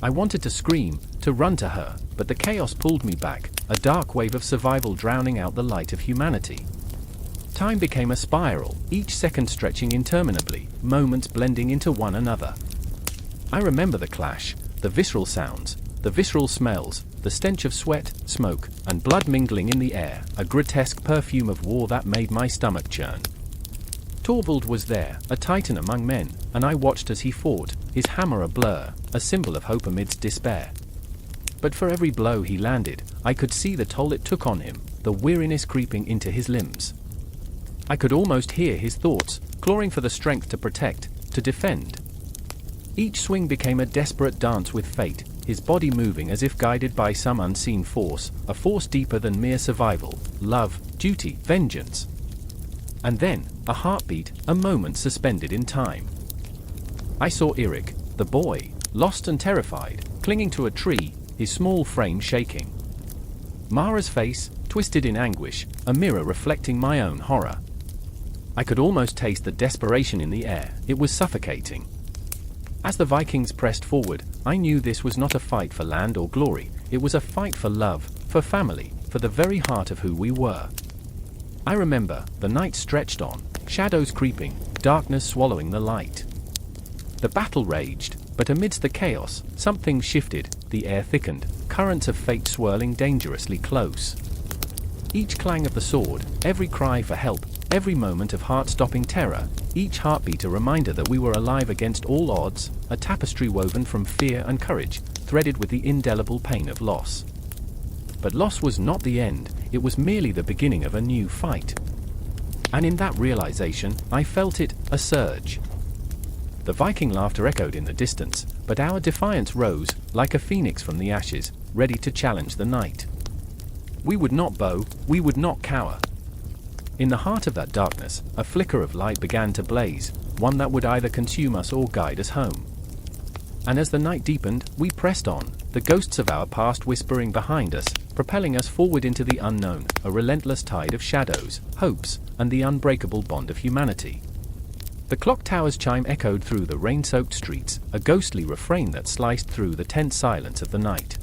I wanted to scream, to run to her, but the chaos pulled me back, a dark wave of survival drowning out the light of humanity. Time became a spiral, each second stretching interminably, moments blending into one another. I remember the clash, the visceral sounds, the visceral smells, the stench of sweat, smoke, and blood mingling in the air, a grotesque perfume of war that made my stomach churn. Torvald was there, a titan among men, and I watched as he fought, his hammer a blur, a symbol of hope amidst despair. But for every blow he landed, I could see the toll it took on him, the weariness creeping into his limbs. I could almost hear his thoughts, clawing for the strength to protect, to defend. Each swing became a desperate dance with fate, his body moving as if guided by some unseen force, a force deeper than mere survival, love, duty, vengeance. And then, a heartbeat, a moment suspended in time. I saw Eric, the boy, lost and terrified, clinging to a tree, his small frame shaking. Mara's face, twisted in anguish, a mirror reflecting my own horror. I could almost taste the desperation in the air, it was suffocating. As the Vikings pressed forward, I knew this was not a fight for land or glory, it was a fight for love, for family, for the very heart of who we were. I remember, the night stretched on, shadows creeping, darkness swallowing the light. The battle raged, but amidst the chaos, something shifted, the air thickened, currents of fate swirling dangerously close. Each clang of the sword, every cry for help, every moment of heart-stopping terror, each heartbeat a reminder that we were alive against all odds, a tapestry woven from fear and courage, threaded with the indelible pain of loss. But loss was not the end, it was merely the beginning of a new fight. And in that realization, I felt it, a surge. The Viking laughter echoed in the distance, but our defiance rose, like a phoenix from the ashes, ready to challenge the night. We would not bow, we would not cower. In the heart of that darkness, a flicker of light began to blaze, one that would either consume us or guide us home. And as the night deepened, we pressed on, the ghosts of our past whispering behind us, propelling us forward into the unknown, a relentless tide of shadows, hopes, and the unbreakable bond of humanity. The clock tower's chime echoed through the rain-soaked streets, a ghostly refrain that sliced through the tense silence of the night.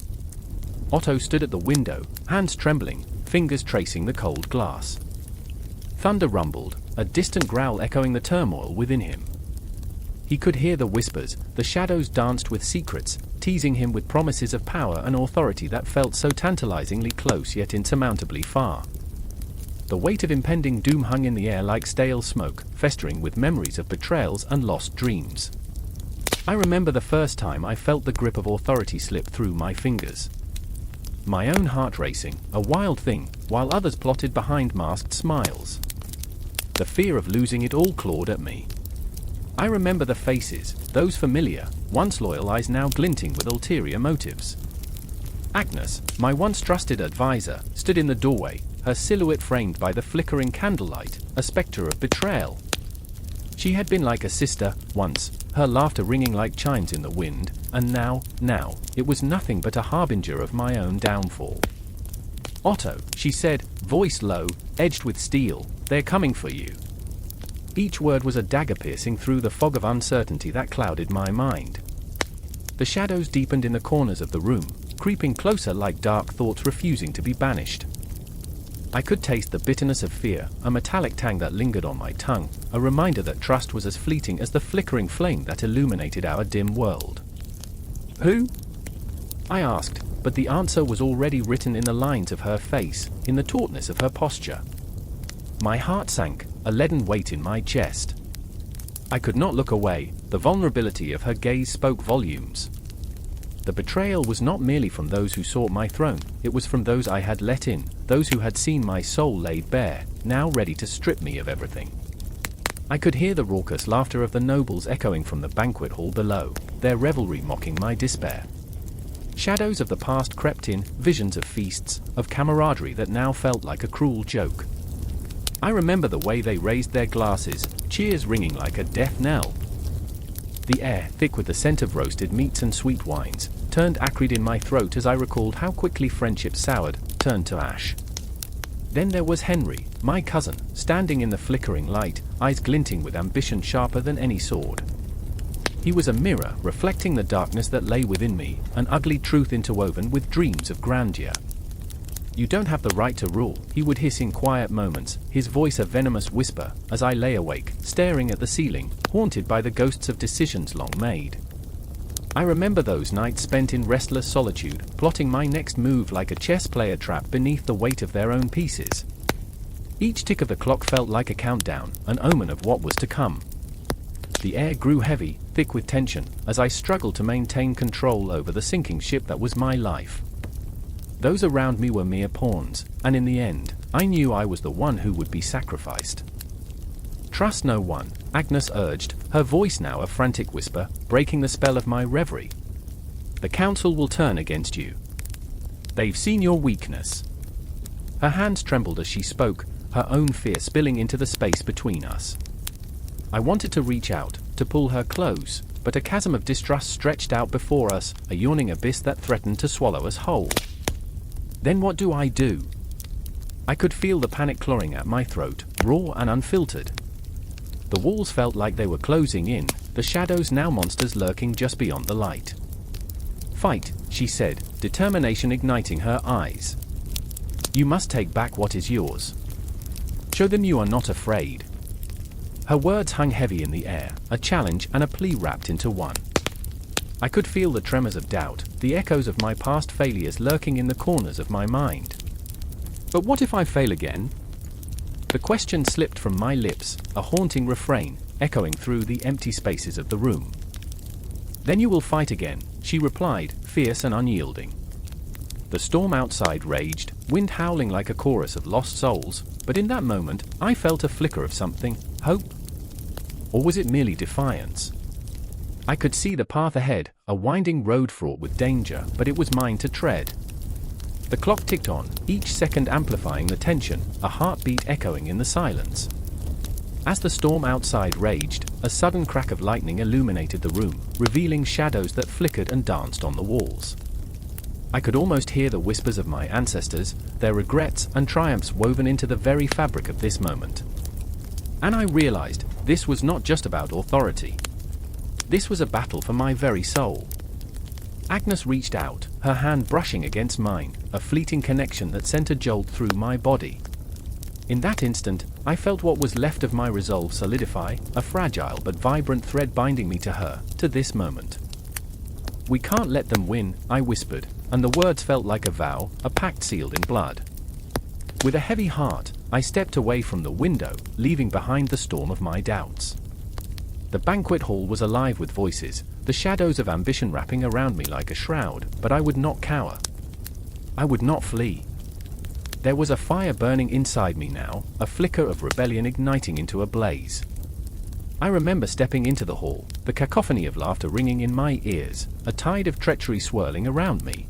Otto stood at the window, hands trembling, fingers tracing the cold glass. Thunder rumbled, a distant growl echoing the turmoil within him. He could hear the whispers, the shadows danced with secrets, teasing him with promises of power and authority that felt so tantalizingly close yet insurmountably far. The weight of impending doom hung in the air like stale smoke, festering with memories of betrayals and lost dreams. I remember the first time I felt the grip of authority slip through my fingers. My own heart racing, a wild thing, while others plotted behind masked smiles. The fear of losing it all clawed at me. I remember the faces, those familiar, once loyal eyes now glinting with ulterior motives. Agnes, my once trusted advisor, stood in the doorway, her silhouette framed by the flickering candlelight, a spectre of betrayal. She had been like a sister, once, her laughter ringing like chimes in the wind, and now, it was nothing but a harbinger of my own downfall. "Otto," she said, voice low, edged with steel, "they're coming for you." Each word was a dagger piercing through the fog of uncertainty that clouded my mind. The shadows deepened in the corners of the room, creeping closer like dark thoughts refusing to be banished. I could taste the bitterness of fear, a metallic tang that lingered on my tongue, a reminder that trust was as fleeting as the flickering flame that illuminated our dim world. "Who?" I asked, but the answer was already written in the lines of her face, in the tautness of her posture. My heart sank, a leaden weight in my chest. I could not look away, the vulnerability of her gaze spoke volumes. The betrayal was not merely from those who sought my throne, it was from those I had let in, those who had seen my soul laid bare, now ready to strip me of everything. I could hear the raucous laughter of the nobles echoing from the banquet hall below, their revelry mocking my despair. Shadows of the past crept in, visions of feasts, of camaraderie that now felt like a cruel joke. I remember the way they raised their glasses, cheers ringing like a death knell. The air, thick with the scent of roasted meats and sweet wines, turned acrid in my throat as I recalled how quickly friendship soured, turned to ash. Then there was Henry, my cousin, standing in the flickering light, eyes glinting with ambition sharper than any sword. He was a mirror, reflecting the darkness that lay within me, an ugly truth interwoven with dreams of grandeur. "You don't have the right to rule," he would hiss in quiet moments, his voice a venomous whisper, as I lay awake, staring at the ceiling, haunted by the ghosts of decisions long made. I remember those nights spent in restless solitude, plotting my next move like a chess player trapped beneath the weight of their own pieces. Each tick of the clock felt like a countdown, an omen of what was to come. The air grew heavy, thick with tension, as I struggled to maintain control over the sinking ship that was my life. Those around me were mere pawns, and in the end, I knew I was the one who would be sacrificed. Trust no one, Agnes urged, her voice now a frantic whisper, breaking the spell of my reverie. "The council will turn against you. They've seen your weakness." Her hands trembled as she spoke, her own fear spilling into the space between us. I wanted to reach out, to pull her close, but a chasm of distrust stretched out before us, a yawning abyss that threatened to swallow us whole. Then what do I do? I could feel the panic clawing at my throat, raw and unfiltered. The walls felt like they were closing in, the shadows now monsters lurking just beyond the light. "Fight," she said, determination igniting her eyes. "You must take back what is yours. Show them you are not afraid." Her words hung heavy in the air, a challenge and a plea wrapped into one. I could feel the tremors of doubt, the echoes of my past failures lurking in the corners of my mind. But what if I fail again? The question slipped from my lips, a haunting refrain, echoing through the empty spaces of the room. "Then you will fight again," she replied, fierce and unyielding. The storm outside raged, wind howling like a chorus of lost souls, but in that moment, I felt a flicker of something, hope? Or was it merely defiance? I could see the path ahead, a winding road fraught with danger, but it was mine to tread. The clock ticked on, each second amplifying the tension, a heartbeat echoing in the silence. As the storm outside raged, a sudden crack of lightning illuminated the room, revealing shadows that flickered and danced on the walls. I could almost hear the whispers of my ancestors, their regrets and triumphs woven into the very fabric of this moment. And I realized, this was not just about authority. This was a battle for my very soul. Agnes reached out, her hand brushing against mine, a fleeting connection that sent a jolt through my body. In that instant, I felt what was left of my resolve solidify, a fragile but vibrant thread binding me to her, to this moment. "We can't let them win," I whispered, and the words felt like a vow, a pact sealed in blood. With a heavy heart, I stepped away from the window, leaving behind the storm of my doubts. The banquet hall was alive with voices, the shadows of ambition wrapping around me like a shroud, but I would not cower. I would not flee. There was a fire burning inside me now, a flicker of rebellion igniting into a blaze. I remember stepping into the hall, the cacophony of laughter ringing in my ears, a tide of treachery swirling around me.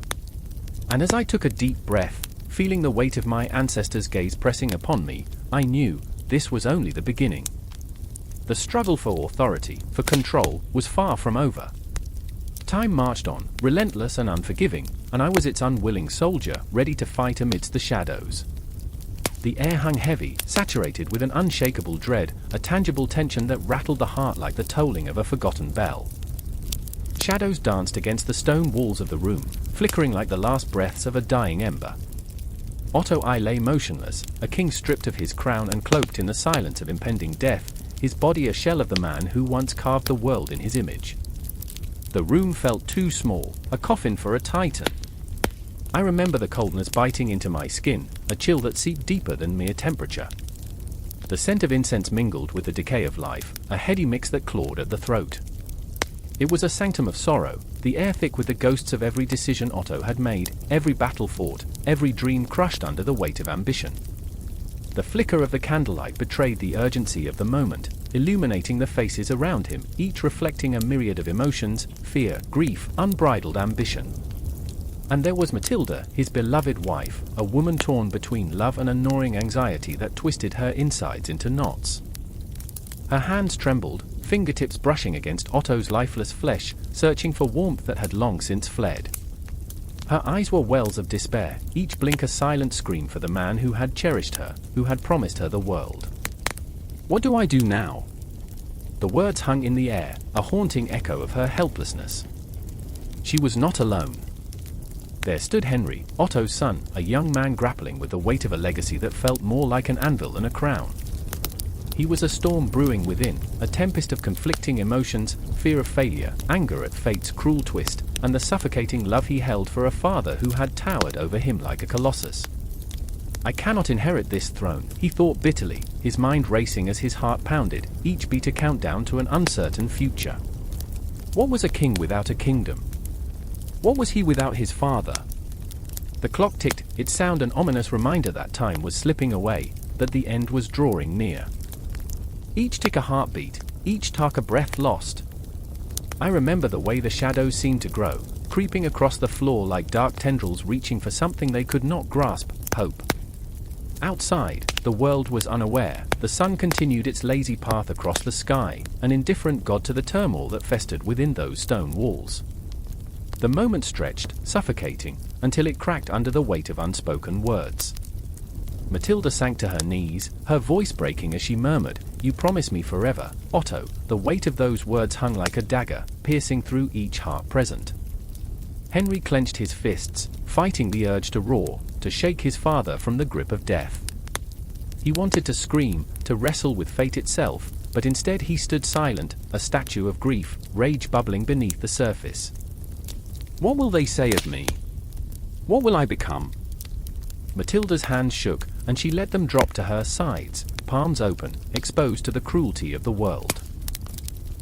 And as I took a deep breath, feeling the weight of my ancestors' gaze pressing upon me, I knew this was only the beginning. The struggle for authority, for control, was far from over. Time marched on, relentless and unforgiving, and I was its unwilling soldier, ready to fight amidst the shadows. The air hung heavy, saturated with an unshakable dread, a tangible tension that rattled the heart like the tolling of a forgotten bell. Shadows danced against the stone walls of the room, flickering like the last breaths of a dying ember. Otto I lay motionless, a king stripped of his crown and cloaked in the silence of impending death, his body a shell of the man who once carved the world in his image. The room felt too small, a coffin for a titan. I remember the coldness biting into my skin, a chill that seeped deeper than mere temperature. The scent of incense mingled with the decay of life, a heady mix that clawed at the throat. It was a sanctum of sorrow, the air thick with the ghosts of every decision Otto had made, every battle fought, every dream crushed under the weight of ambition. The flicker of the candlelight betrayed the urgency of the moment, illuminating the faces around him, each reflecting a myriad of emotions, fear, grief, unbridled ambition. And there was Matilda, his beloved wife, a woman torn between love and a gnawing anxiety that twisted her insides into knots. Her hands trembled, fingertips brushing against Otto's lifeless flesh, searching for warmth that had long since fled. Her eyes were wells of despair, each blink a silent scream for the man who had cherished her, who had promised her the world. What do I do now? The words hung in the air, a haunting echo of her helplessness. She was not alone. There stood Henry, Otto's son, a young man grappling with the weight of a legacy that felt more like an anvil than a crown. He was a storm brewing within, a tempest of conflicting emotions, fear of failure, anger at fate's cruel twist, and the suffocating love he held for a father who had towered over him like a colossus. I cannot inherit this throne, he thought bitterly, his mind racing as his heart pounded, each beat a countdown to an uncertain future. What was a king without a kingdom? What was he without his father? The clock ticked, its sound an ominous reminder that time was slipping away, that the end was drawing near. Each tick a heartbeat, each take a breath lost. I remember the way the shadows seemed to grow, creeping across the floor like dark tendrils reaching for something they could not grasp, hope. Outside, the world was unaware. The sun continued its lazy path across the sky, an indifferent god to the turmoil that festered within those stone walls. The moment stretched, suffocating, until it cracked under the weight of unspoken words. Matilda sank to her knees, her voice breaking as she murmured, "You promise me forever, Otto." The weight of those words hung like a dagger, piercing through each heart present. Henry clenched his fists, fighting the urge to roar, to shake his father from the grip of death. He wanted to scream, to wrestle with fate itself, but instead he stood silent, a statue of grief, rage bubbling beneath the surface. What will they say of me? What will I become? Matilda's hands shook, and she let them drop to her sides, palms open, exposed to the cruelty of the world.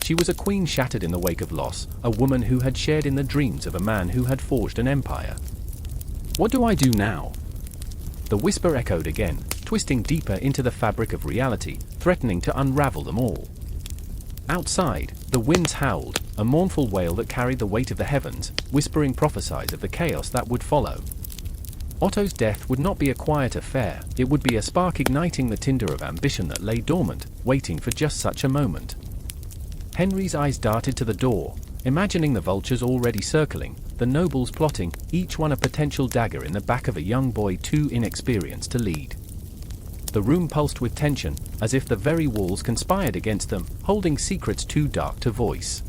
She was a queen shattered in the wake of loss, a woman who had shared in the dreams of a man who had forged an empire. What do I do now? The whisper echoed again, twisting deeper into the fabric of reality, threatening to unravel them all. Outside, the winds howled, a mournful wail that carried the weight of the heavens, whispering prophecies of the chaos that would follow. Otto's death would not be a quiet affair, it would be a spark igniting the tinder of ambition that lay dormant, waiting for just such a moment. Henry's eyes darted to the door, imagining the vultures already circling, the nobles plotting, each one a potential dagger in the back of a young boy too inexperienced to lead. The room pulsed with tension, as if the very walls conspired against them, holding secrets too dark to voice.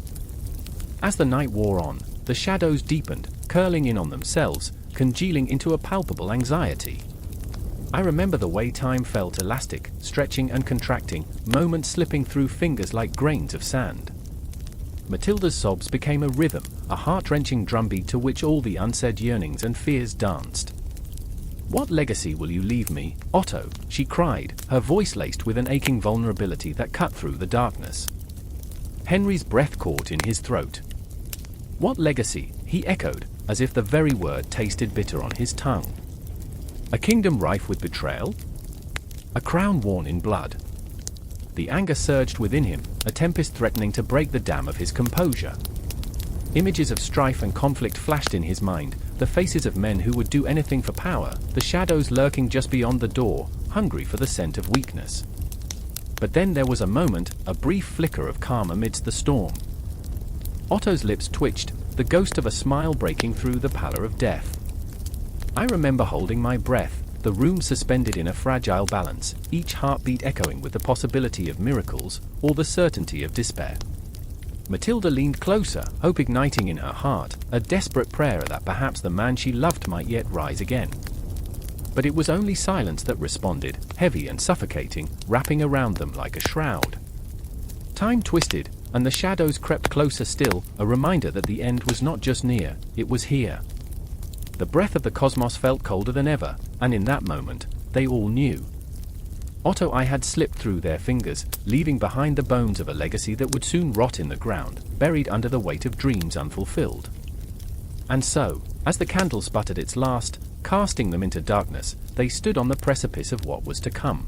As the night wore on, the shadows deepened, curling in on themselves, congealing into a palpable anxiety. I remember the way time felt elastic, stretching and contracting, moments slipping through fingers like grains of sand. Matilda's sobs became a rhythm, a heart-wrenching drumbeat to which all the unsaid yearnings and fears danced. "What legacy will you leave me, Otto?" she cried, her voice laced with an aching vulnerability that cut through the darkness. Henry's breath caught in his throat. "What legacy?" he echoed, as if the very word tasted bitter on his tongue. "A kingdom rife with betrayal? A crown worn in blood?" The anger surged within him, a tempest threatening to break the dam of his composure. Images of strife and conflict flashed in his mind, the faces of men who would do anything for power, the shadows lurking just beyond the door, hungry for the scent of weakness. But then there was a moment, a brief flicker of calm amidst the storm. Otto's lips twitched, the ghost of a smile breaking through the pallor of death. I remember holding my breath, the room suspended in a fragile balance, each heartbeat echoing with the possibility of miracles, or the certainty of despair. Matilda leaned closer, hope igniting in her heart, a desperate prayer that perhaps the man she loved might yet rise again. But it was only silence that responded, heavy and suffocating, wrapping around them like a shroud. Time twisted, and the shadows crept closer still, a reminder that the end was not just near, it was here. The breath of the cosmos felt colder than ever, and in that moment, they all knew. Otto I had slipped through their fingers, leaving behind the bones of a legacy that would soon rot in the ground, buried under the weight of dreams unfulfilled. And so, as the candle sputtered its last, casting them into darkness, they stood on the precipice of what was to come.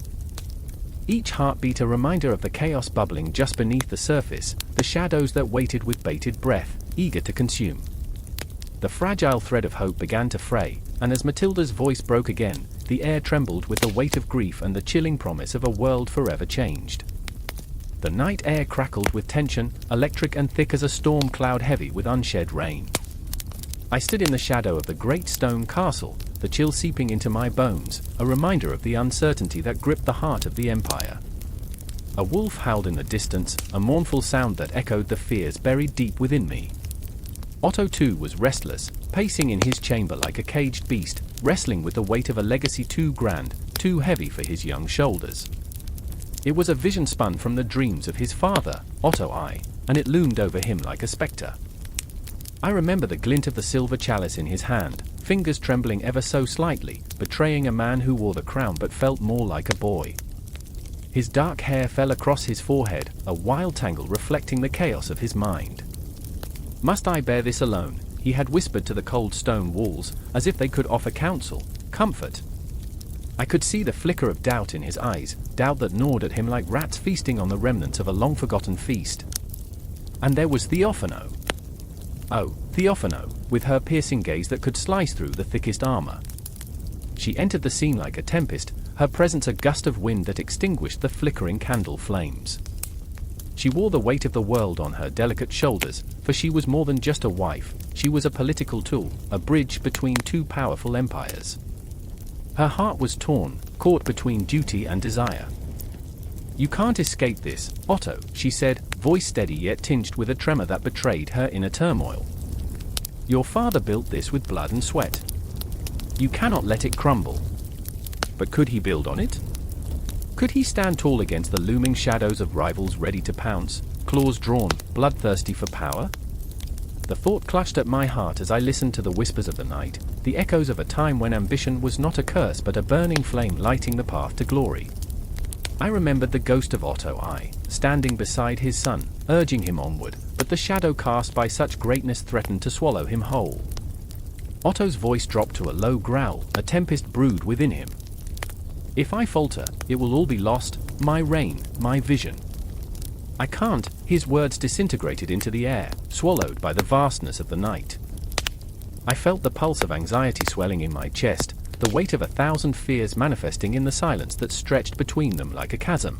Each heartbeat a reminder of the chaos bubbling just beneath the surface, the shadows that waited with bated breath, eager to consume. The fragile thread of hope began to fray, and as Matilda's voice broke again, the air trembled with the weight of grief and the chilling promise of a world forever changed. The night air crackled with tension, electric and thick as a storm cloud heavy with unshed rain. I stood in the shadow of the great stone castle, the chill seeping into my bones, a reminder of the uncertainty that gripped the heart of the empire. A wolf howled in the distance, a mournful sound that echoed the fears buried deep within me. Otto too was restless, pacing in his chamber like a caged beast, wrestling with the weight of a legacy too grand, too heavy for his young shoulders. It was a vision spun from the dreams of his father, Otto I, and it loomed over him like a spectre. I remember the glint of the silver chalice in his hand, fingers trembling ever so slightly, betraying a man who wore the crown but felt more like a boy. His dark hair fell across his forehead, a wild tangle reflecting the chaos of his mind. "Must I bear this alone?" he had whispered to the cold stone walls, as if they could offer counsel, comfort. I could see the flicker of doubt in his eyes, doubt that gnawed at him like rats feasting on the remnants of a long-forgotten feast. And there was Theophano. Oh, Theophano, with her piercing gaze that could slice through the thickest armor. She entered the scene like a tempest, her presence a gust of wind that extinguished the flickering candle flames. She wore the weight of the world on her delicate shoulders, for she was more than just a wife, she was a political tool, a bridge between two powerful empires. Her heart was torn, caught between duty and desire. "You can't escape this, Otto," she said, voice steady yet tinged with a tremor that betrayed her inner turmoil. "Your father built this with blood and sweat. You cannot let it crumble." But could he build on it? Could he stand tall against the looming shadows of rivals ready to pounce, claws drawn, bloodthirsty for power? The thought clutched at my heart as I listened to the whispers of the night, the echoes of a time when ambition was not a curse but a burning flame lighting the path to glory. I remembered the ghost of Otto I, standing beside his son, urging him onward, but the shadow cast by such greatness threatened to swallow him whole. Otto's voice dropped to a low growl, a tempest brewed within him. "If I falter, it will all be lost, my reign, my vision." "I can't," his words disintegrated into the air, swallowed by the vastness of the night. I felt the pulse of anxiety swelling in my chest, the weight of 1,000 fears manifesting in the silence that stretched between them like a chasm.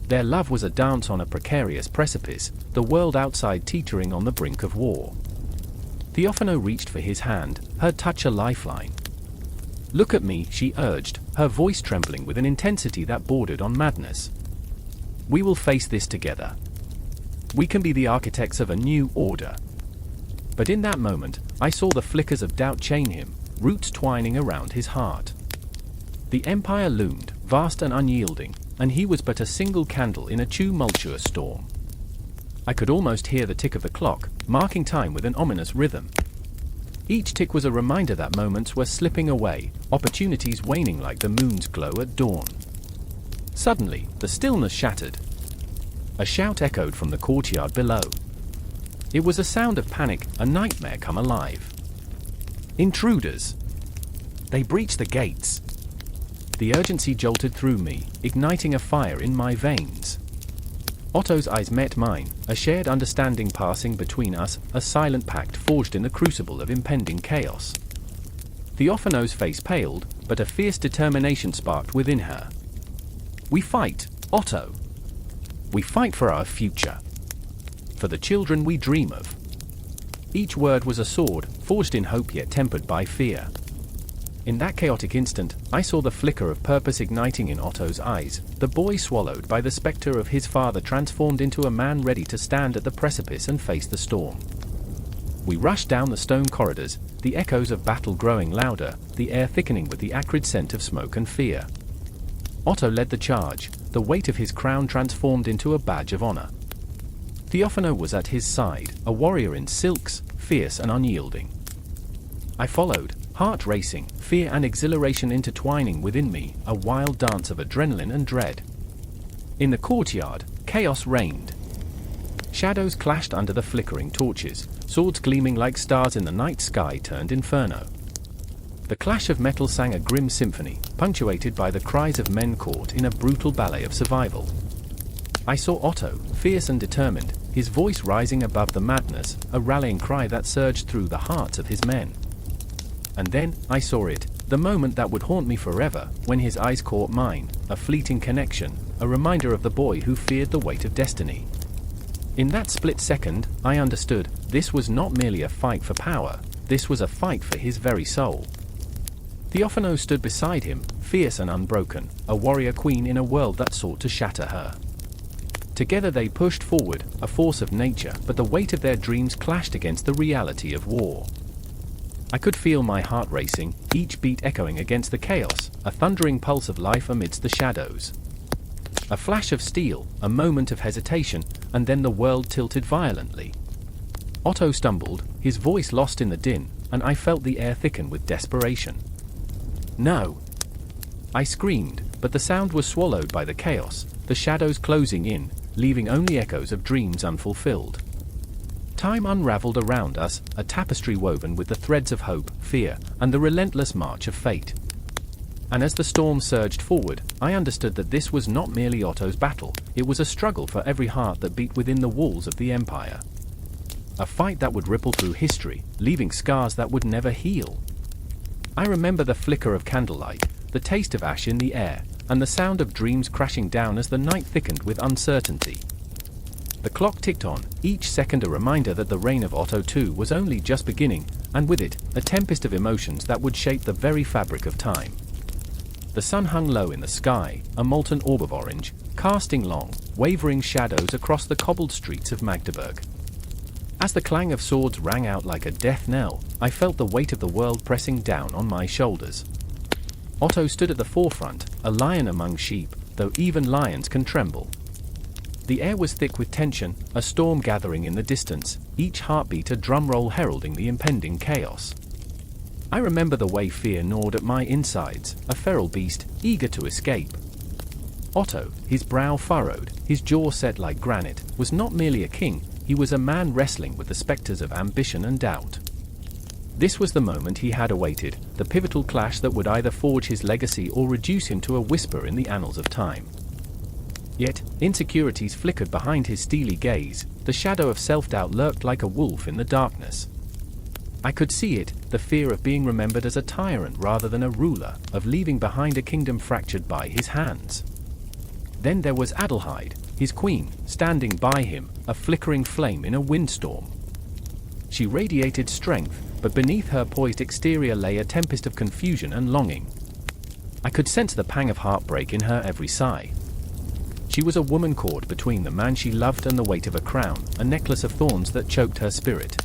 Their love was a dance on a precarious precipice, the world outside teetering on the brink of war. Theophano reached for his hand, her touch a lifeline. "Look at me," she urged, her voice trembling with an intensity that bordered on madness. "We will face this together. We can be the architects of a new order." But in that moment, I saw the flickers of doubt chain him, roots twining around his heart. The empire loomed, vast and unyielding, and he was but a single candle in a tumultuous storm. I could almost hear the tick of the clock, marking time with an ominous rhythm. Each tick was a reminder that moments were slipping away, opportunities waning like the moon's glow at dawn. Suddenly, the stillness shattered. A shout echoed from the courtyard below. It was a sound of panic, a nightmare come alive. "Intruders! They breached the gates!" The urgency jolted through me, igniting a fire in my veins. Otto's eyes met mine, a shared understanding passing between us, a silent pact forged in the crucible of impending chaos. Theophano's face paled, but a fierce determination sparked within her. "We fight, Otto. We fight for our future. For the children we dream of." Each word was a sword, forged in hope yet tempered by fear. In that chaotic instant, I saw the flicker of purpose igniting in Otto's eyes, the boy swallowed by the specter of his father transformed into a man ready to stand at the precipice and face the storm. We rushed down the stone corridors, the echoes of battle growing louder, the air thickening with the acrid scent of smoke and fear. Otto led the charge, the weight of his crown transformed into a badge of honor. Theophano was at his side, a warrior in silks, fierce and unyielding. I followed, heart racing, fear and exhilaration intertwining within me, a wild dance of adrenaline and dread. In the courtyard, chaos reigned. Shadows clashed under the flickering torches, swords gleaming like stars in the night sky turned inferno. The clash of metal sang a grim symphony, punctuated by the cries of men caught in a brutal ballet of survival. I saw Otto, fierce and determined, his voice rising above the madness, a rallying cry that surged through the hearts of his men. And then, I saw it, the moment that would haunt me forever, when his eyes caught mine, a fleeting connection, a reminder of the boy who feared the weight of destiny. In that split second, I understood, this was not merely a fight for power, this was a fight for his very soul. Theophano stood beside him, fierce and unbroken, a warrior queen in a world that sought to shatter her. Together they pushed forward, a force of nature, but the weight of their dreams clashed against the reality of war. I could feel my heart racing, each beat echoing against the chaos, a thundering pulse of life amidst the shadows. A flash of steel, a moment of hesitation, and then the world tilted violently. Otto stumbled, his voice lost in the din, and I felt the air thicken with desperation. "No!" I screamed, but the sound was swallowed by the chaos, the shadows closing in, leaving only echoes of dreams unfulfilled. Time unraveled around us, a tapestry woven with the threads of hope, fear, and the relentless march of fate. And as the storm surged forward, I understood that this was not merely Otto's battle, it was a struggle for every heart that beat within the walls of the empire. A fight that would ripple through history, leaving scars that would never heal. I remember the flicker of candlelight, the taste of ash in the air, and the sound of dreams crashing down as the night thickened with uncertainty. The clock ticked on, each second a reminder that the reign of Otto II was only just beginning, and with it, a tempest of emotions that would shape the very fabric of time. The sun hung low in the sky, a molten orb of orange, casting long, wavering shadows across the cobbled streets of Magdeburg. As the clang of swords rang out like a death knell, I felt the weight of the world pressing down on my shoulders. Otto stood at the forefront, a lion among sheep, though even lions can tremble. The air was thick with tension, a storm gathering in the distance, each heartbeat a drumroll heralding the impending chaos. I remember the way fear gnawed at my insides, a feral beast, eager to escape. Otto, his brow furrowed, his jaw set like granite, was not merely a king, he was a man wrestling with the specters of ambition and doubt. This was the moment he had awaited, the pivotal clash that would either forge his legacy or reduce him to a whisper in the annals of time. Yet, insecurities flickered behind his steely gaze, the shadow of self-doubt lurked like a wolf in the darkness. I could see it, the fear of being remembered as a tyrant rather than a ruler, of leaving behind a kingdom fractured by his hands. Then there was Adelheid, his queen, standing by him, a flickering flame in a windstorm. She radiated strength, but beneath her poised exterior lay a tempest of confusion and longing. I could sense the pang of heartbreak in her every sigh. She was a woman caught between the man she loved and the weight of a crown, a necklace of thorns that choked her spirit.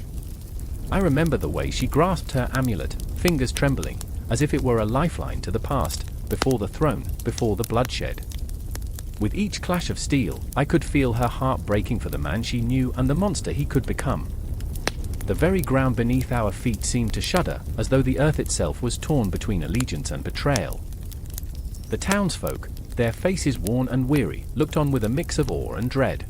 I remember the way she grasped her amulet, fingers trembling, as if it were a lifeline to the past, before the throne, before the bloodshed. With each clash of steel, I could feel her heart breaking for the man she knew and the monster he could become. The very ground beneath our feet seemed to shudder, as though the earth itself was torn between allegiance and betrayal. The townsfolk, their faces worn and weary, looked on with a mix of awe and dread.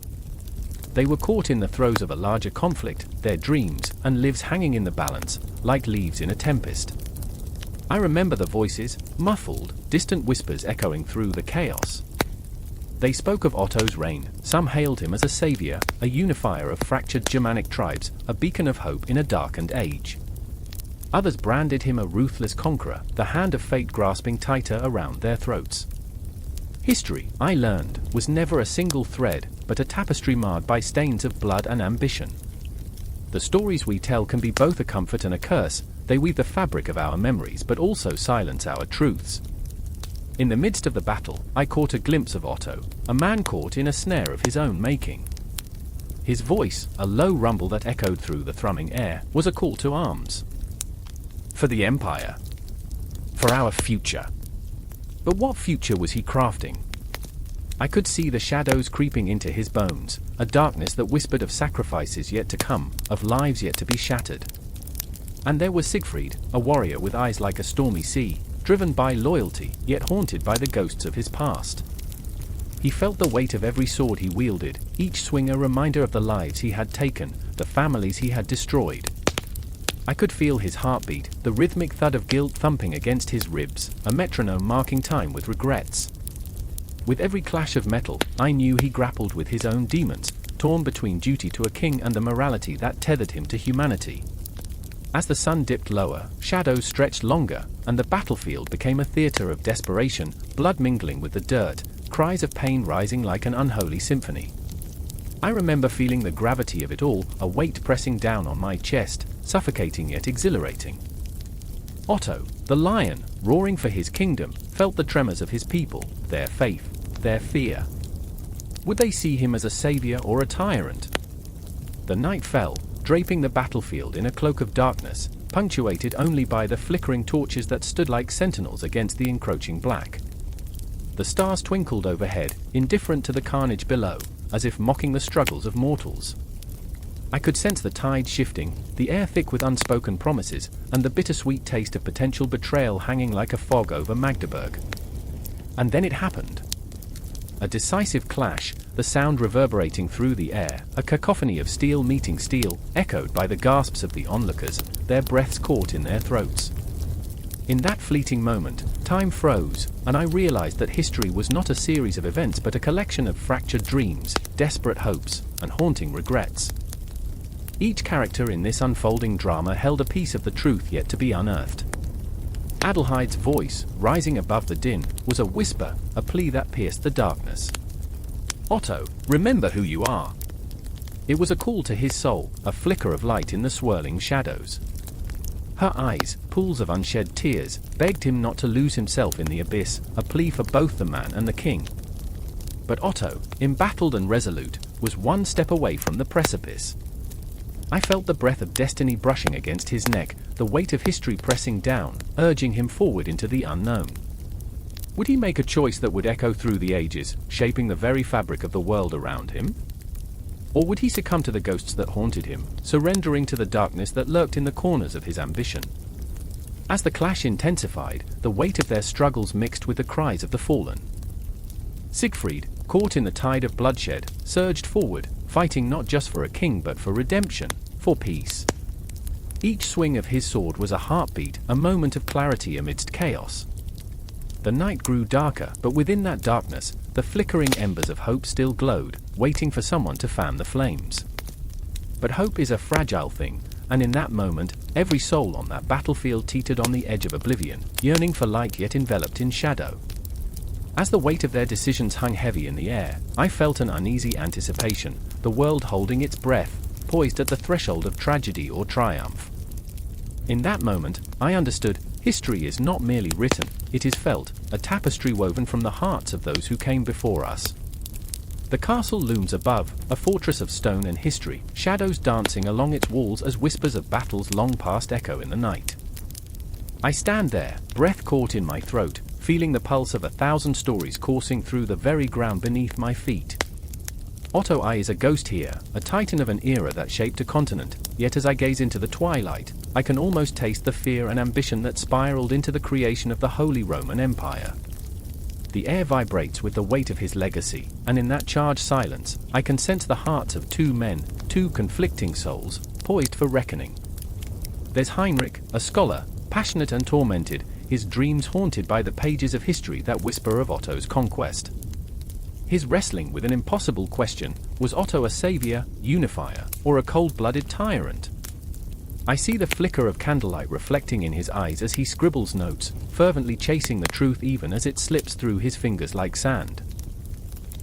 They were caught in the throes of a larger conflict, their dreams and lives hanging in the balance, like leaves in a tempest. I remember the voices, muffled, distant whispers echoing through the chaos. They spoke of Otto's reign, some hailed him as a savior, a unifier of fractured Germanic tribes, a beacon of hope in a darkened age. Others branded him a ruthless conqueror, the hand of fate grasping tighter around their throats. History, I learned, was never a single thread, but a tapestry marred by stains of blood and ambition. The stories we tell can be both a comfort and a curse, they weave the fabric of our memories but also silence our truths. In the midst of the battle, I caught a glimpse of Otto, a man caught in a snare of his own making. His voice, a low rumble that echoed through the thrumming air, was a call to arms. For the Empire. For our future. But what future was he crafting? I could see the shadows creeping into his bones, a darkness that whispered of sacrifices yet to come, of lives yet to be shattered. And there was Siegfried, a warrior with eyes like a stormy sea, driven by loyalty, yet haunted by the ghosts of his past. He felt the weight of every sword he wielded, each swing a reminder of the lives he had taken, the families he had destroyed. I could feel his heartbeat, the rhythmic thud of guilt thumping against his ribs, a metronome marking time with regrets. With every clash of metal, I knew he grappled with his own demons, torn between duty to a king and the morality that tethered him to humanity. As the sun dipped lower, shadows stretched longer, and the battlefield became a theater of desperation, blood mingling with the dirt, cries of pain rising like an unholy symphony. I remember feeling the gravity of it all, a weight pressing down on my chest, suffocating yet exhilarating. Otto, the lion, roaring for his kingdom, felt the tremors of his people, their faith, their fear. Would they see him as a savior or a tyrant? The night fell, draping the battlefield in a cloak of darkness, punctuated only by the flickering torches that stood like sentinels against the encroaching black. The stars twinkled overhead, indifferent to the carnage below, as if mocking the struggles of mortals. I could sense the tide shifting, the air thick with unspoken promises, and the bittersweet taste of potential betrayal hanging like a fog over Magdeburg. And then it happened. A decisive clash, the sound reverberating through the air, a cacophony of steel meeting steel, echoed by the gasps of the onlookers, their breaths caught in their throats. In that fleeting moment, time froze, and I realized that history was not a series of events but a collection of fractured dreams, desperate hopes, and haunting regrets. Each character in this unfolding drama held a piece of the truth yet to be unearthed. Adelheide's voice, rising above the din, was a whisper, a plea that pierced the darkness. "Otto, remember who you are." It was a call to his soul, a flicker of light in the swirling shadows. Her eyes, pools of unshed tears, begged him not to lose himself in the abyss, a plea for both the man and the king. But Otto, embattled and resolute, was one step away from the precipice. I felt the breath of destiny brushing against his neck, the weight of history pressing down, urging him forward into the unknown. Would he make a choice that would echo through the ages, shaping the very fabric of the world around him? Or would he succumb to the ghosts that haunted him, surrendering to the darkness that lurked in the corners of his ambition? As the clash intensified, the weight of their struggles mixed with the cries of the fallen. Siegfried, caught in the tide of bloodshed, surged forward, fighting not just for a king but for redemption, for peace. Each swing of his sword was a heartbeat, a moment of clarity amidst chaos. The night grew darker, but within that darkness, the flickering embers of hope still glowed, waiting for someone to fan the flames. But hope is a fragile thing, and in that moment, every soul on that battlefield teetered on the edge of oblivion, yearning for light yet enveloped in shadow. As the weight of their decisions hung heavy in the air, I felt an uneasy anticipation, the world holding its breath, poised at the threshold of tragedy or triumph. In that moment, I understood, history is not merely written, it is felt, a tapestry woven from the hearts of those who came before us. The castle looms above, a fortress of stone and history, shadows dancing along its walls as whispers of battles long past echo in the night. I stand there, breath caught in my throat, feeling the pulse of 1,000 stories coursing through the very ground beneath my feet. Otto I is a ghost here, a titan of an era that shaped a continent, yet as I gaze into the twilight, I can almost taste the fear and ambition that spiraled into the creation of the Holy Roman Empire. The air vibrates with the weight of his legacy, and in that charged silence, I can sense the hearts of two men, two conflicting souls, poised for reckoning. There's Heinrich, a scholar, passionate and tormented, his dreams haunted by the pages of history that whisper of Otto's conquest. His wrestling with an impossible question, was Otto a savior, unifier, or a cold-blooded tyrant? I see the flicker of candlelight reflecting in his eyes as he scribbles notes, fervently chasing the truth even as it slips through his fingers like sand.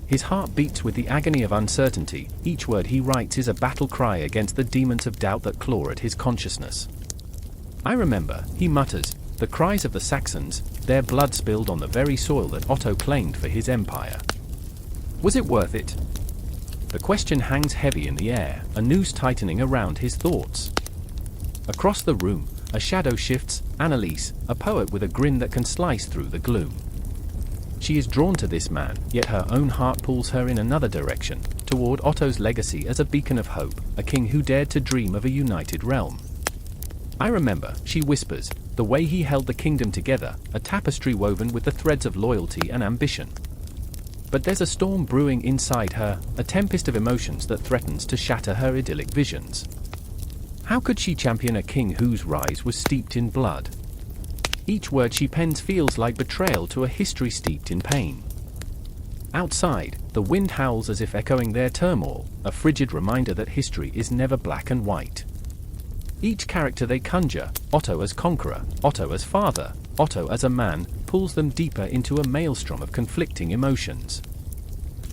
His heart beats with the agony of uncertainty, each word he writes is a battle cry against the demons of doubt that claw at his consciousness. I remember, he mutters, the cries of the Saxons, their blood spilled on the very soil that Otto claimed for his empire. Was it worth it? The question hangs heavy in the air, a noose tightening around his thoughts. Across the room, a shadow shifts, Anneliese, a poet with a grin that can slice through the gloom. She is drawn to this man, yet her own heart pulls her in another direction, toward Otto's legacy as a beacon of hope, a king who dared to dream of a united realm. I remember, she whispers, the way he held the kingdom together, a tapestry woven with the threads of loyalty and ambition. But there's a storm brewing inside her, a tempest of emotions that threatens to shatter her idyllic visions. How could she champion a king whose rise was steeped in blood? Each word she pens feels like betrayal to a history steeped in pain. Outside, the wind howls as if echoing their turmoil, a frigid reminder that history is never black and white. Each character they conjure, Otto as conqueror, Otto as father, Otto as a man, pulls them deeper into a maelstrom of conflicting emotions.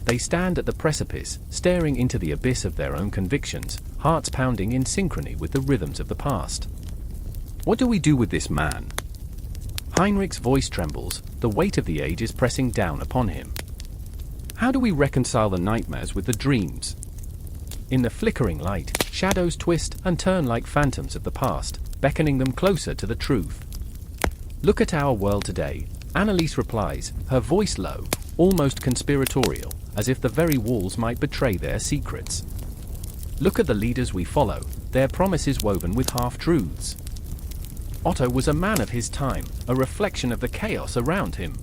They stand at the precipice, staring into the abyss of their own convictions, hearts pounding in synchrony with the rhythms of the past. What do we do with this man? Heinrich's voice trembles, the weight of the ages pressing down upon him. How do we reconcile the nightmares with the dreams? In the flickering light, shadows twist and turn like phantoms of the past, beckoning them closer to the truth. Look at our world today, Anneliese replies, her voice low, almost conspiratorial, as if the very walls might betray their secrets. Look at the leaders we follow, their promises woven with half-truths. Otto was a man of his time, a reflection of the chaos around him.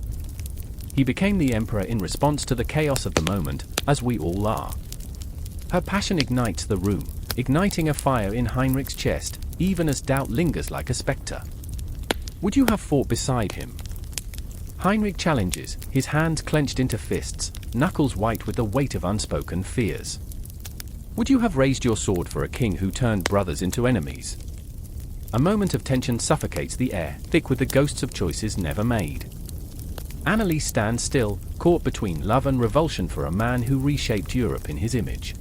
He became the emperor in response to the chaos of the moment, as we all are. Her passion ignites the room, igniting a fire in Heinrich's chest, even as doubt lingers like a spectre. Would you have fought beside him? Heinrich challenges, his hands clenched into fists, knuckles white with the weight of unspoken fears. Would you have raised your sword for a king who turned brothers into enemies? A moment of tension suffocates the air, thick with the ghosts of choices never made. Anneliese stands still, caught between love and revulsion for a man who reshaped Europe in his image.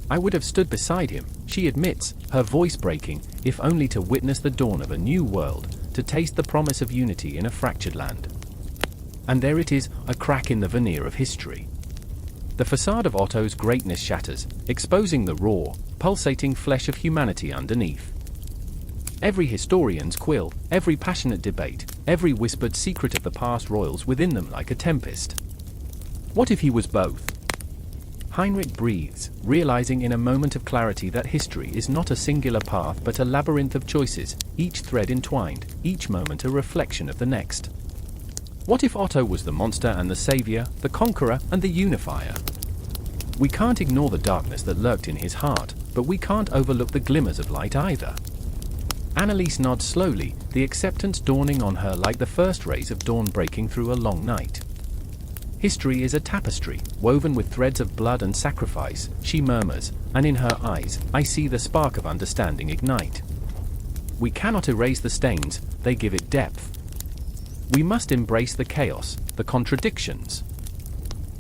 I would have stood beside him, she admits, her voice breaking, if only to witness the dawn of a new world, to taste the promise of unity in a fractured land. And there it is, a crack in the veneer of history. The facade of Otto's greatness shatters, exposing the raw, pulsating flesh of humanity underneath. Every historian's quill, every passionate debate, every whispered secret of the past roils within them like a tempest. What if he was both? Heinrich breathes, realizing in a moment of clarity that history is not a singular path but a labyrinth of choices, each thread entwined, each moment a reflection of the next. What if Otto was the monster and the savior, the conqueror and the unifier? We can't ignore the darkness that lurked in his heart, but we can't overlook the glimmers of light either. Anneliese nods slowly, the acceptance dawning on her like the first rays of dawn breaking through a long night. History is a tapestry, woven with threads of blood and sacrifice, she murmurs, and in her eyes, I see the spark of understanding ignite. We cannot erase the stains, they give it depth. We must embrace the chaos, the contradictions.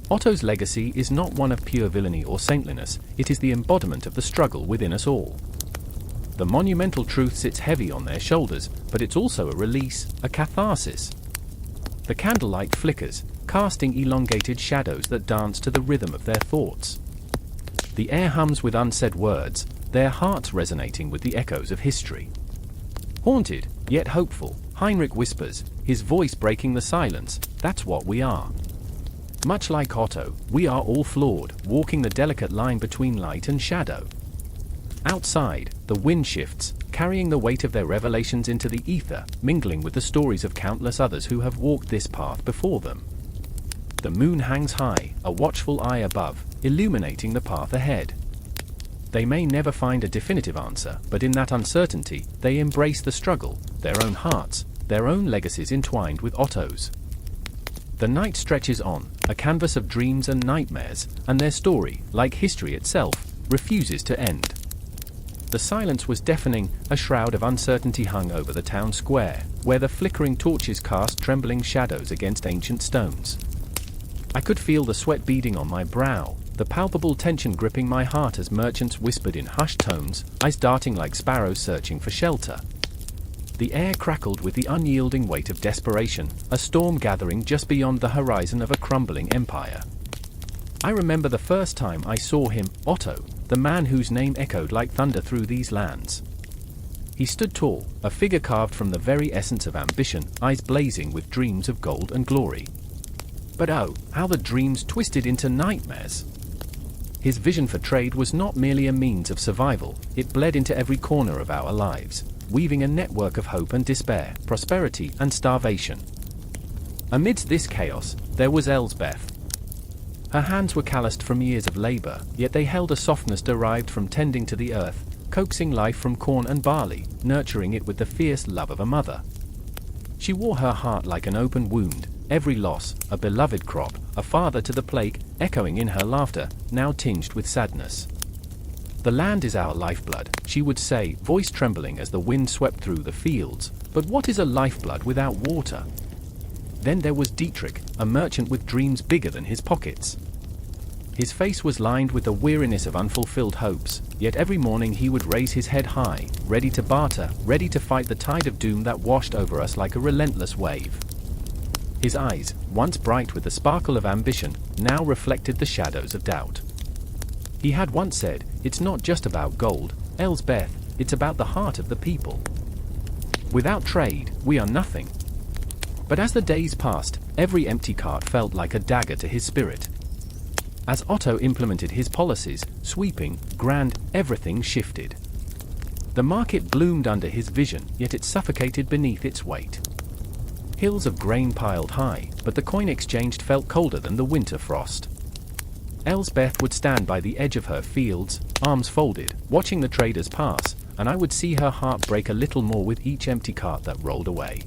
Otto's legacy is not one of pure villainy or saintliness, it is the embodiment of the struggle within us all. The monumental truth sits heavy on their shoulders, but it's also a release, a catharsis. The candlelight flickers, casting elongated shadows that dance to the rhythm of their thoughts. The air hums with unsaid words, their hearts resonating with the echoes of history. Haunted, yet hopeful, Heinrich whispers, his voice breaking the silence, that's what we are. Much like Otto, we are all flawed, walking the delicate line between light and shadow. Outside, the wind shifts, carrying the weight of their revelations into the ether, mingling with the stories of countless others who have walked this path before them. The moon hangs high, a watchful eye above, illuminating the path ahead. They may never find a definitive answer, but in that uncertainty, they embrace the struggle, their own hearts, their own legacies entwined with Otto's. The night stretches on, a canvas of dreams and nightmares, and their story, like history itself, refuses to end. The silence was deafening, a shroud of uncertainty hung over the town square, where the flickering torches cast trembling shadows against ancient stones. I could feel the sweat beading on my brow, the palpable tension gripping my heart as merchants whispered in hushed tones, eyes darting like sparrows searching for shelter. The air crackled with the unyielding weight of desperation, a storm gathering just beyond the horizon of a crumbling empire. I remember the first time I saw him, Otto, the man whose name echoed like thunder through these lands. He stood tall, a figure carved from the very essence of ambition, eyes blazing with dreams of gold and glory. But oh, how the dreams twisted into nightmares! His vision for trade was not merely a means of survival, it bled into every corner of our lives, weaving a network of hope and despair, prosperity and starvation. Amidst this chaos, there was Elsbeth. Her hands were calloused from years of labor, yet they held a softness derived from tending to the earth, coaxing life from corn and barley, nurturing it with the fierce love of a mother. She wore her heart like an open wound, every loss, a beloved crop, a father to the plague, echoing in her laughter, now tinged with sadness. The land is our lifeblood, she would say, voice trembling as the wind swept through the fields, but what is a lifeblood without water? Then there was Dietrich, a merchant with dreams bigger than his pockets. His face was lined with the weariness of unfulfilled hopes, yet every morning he would raise his head high, ready to barter, ready to fight the tide of doom that washed over us like a relentless wave. His eyes, once bright with the sparkle of ambition, now reflected the shadows of doubt. He had once said, "It's not just about gold, Elsbeth, it's about the heart of the people. Without trade, we are nothing." But as the days passed, every empty cart felt like a dagger to his spirit. As Otto implemented his policies, sweeping, grand, everything shifted. The market bloomed under his vision, yet it suffocated beneath its weight. Hills of grain piled high, but the coin exchanged felt colder than the winter frost. Elsbeth would stand by the edge of her fields, arms folded, watching the traders pass, and I would see her heart break a little more with each empty cart that rolled away.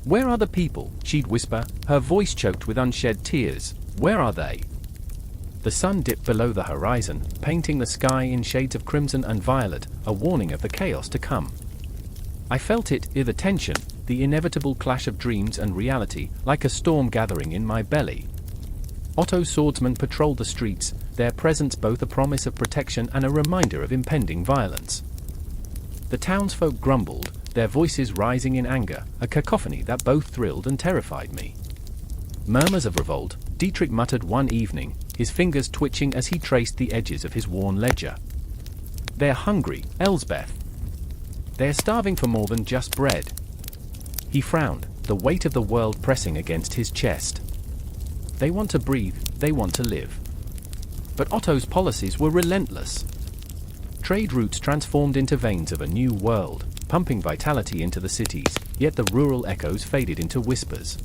"Where are the people?" she'd whisper, her voice choked with unshed tears. "Where are they?" The sun dipped below the horizon, painting the sky in shades of crimson and violet, a warning of the chaos to come. I felt it, the tension, the inevitable clash of dreams and reality, like a storm gathering in my belly. Otto's swordsmen patrolled the streets, their presence both a promise of protection and a reminder of impending violence. The townsfolk grumbled, their voices rising in anger, a cacophony that both thrilled and terrified me. Murmurs of revolt, Dietrich muttered one evening, his fingers twitching as he traced the edges of his worn ledger. "They're hungry, Elsbeth. They're starving for more than just bread." He frowned, the weight of the world pressing against his chest. "They want to breathe, they want to live." But Otto's policies were relentless. Trade routes transformed into veins of a new world, pumping vitality into the cities, yet the rural echoes faded into whispers.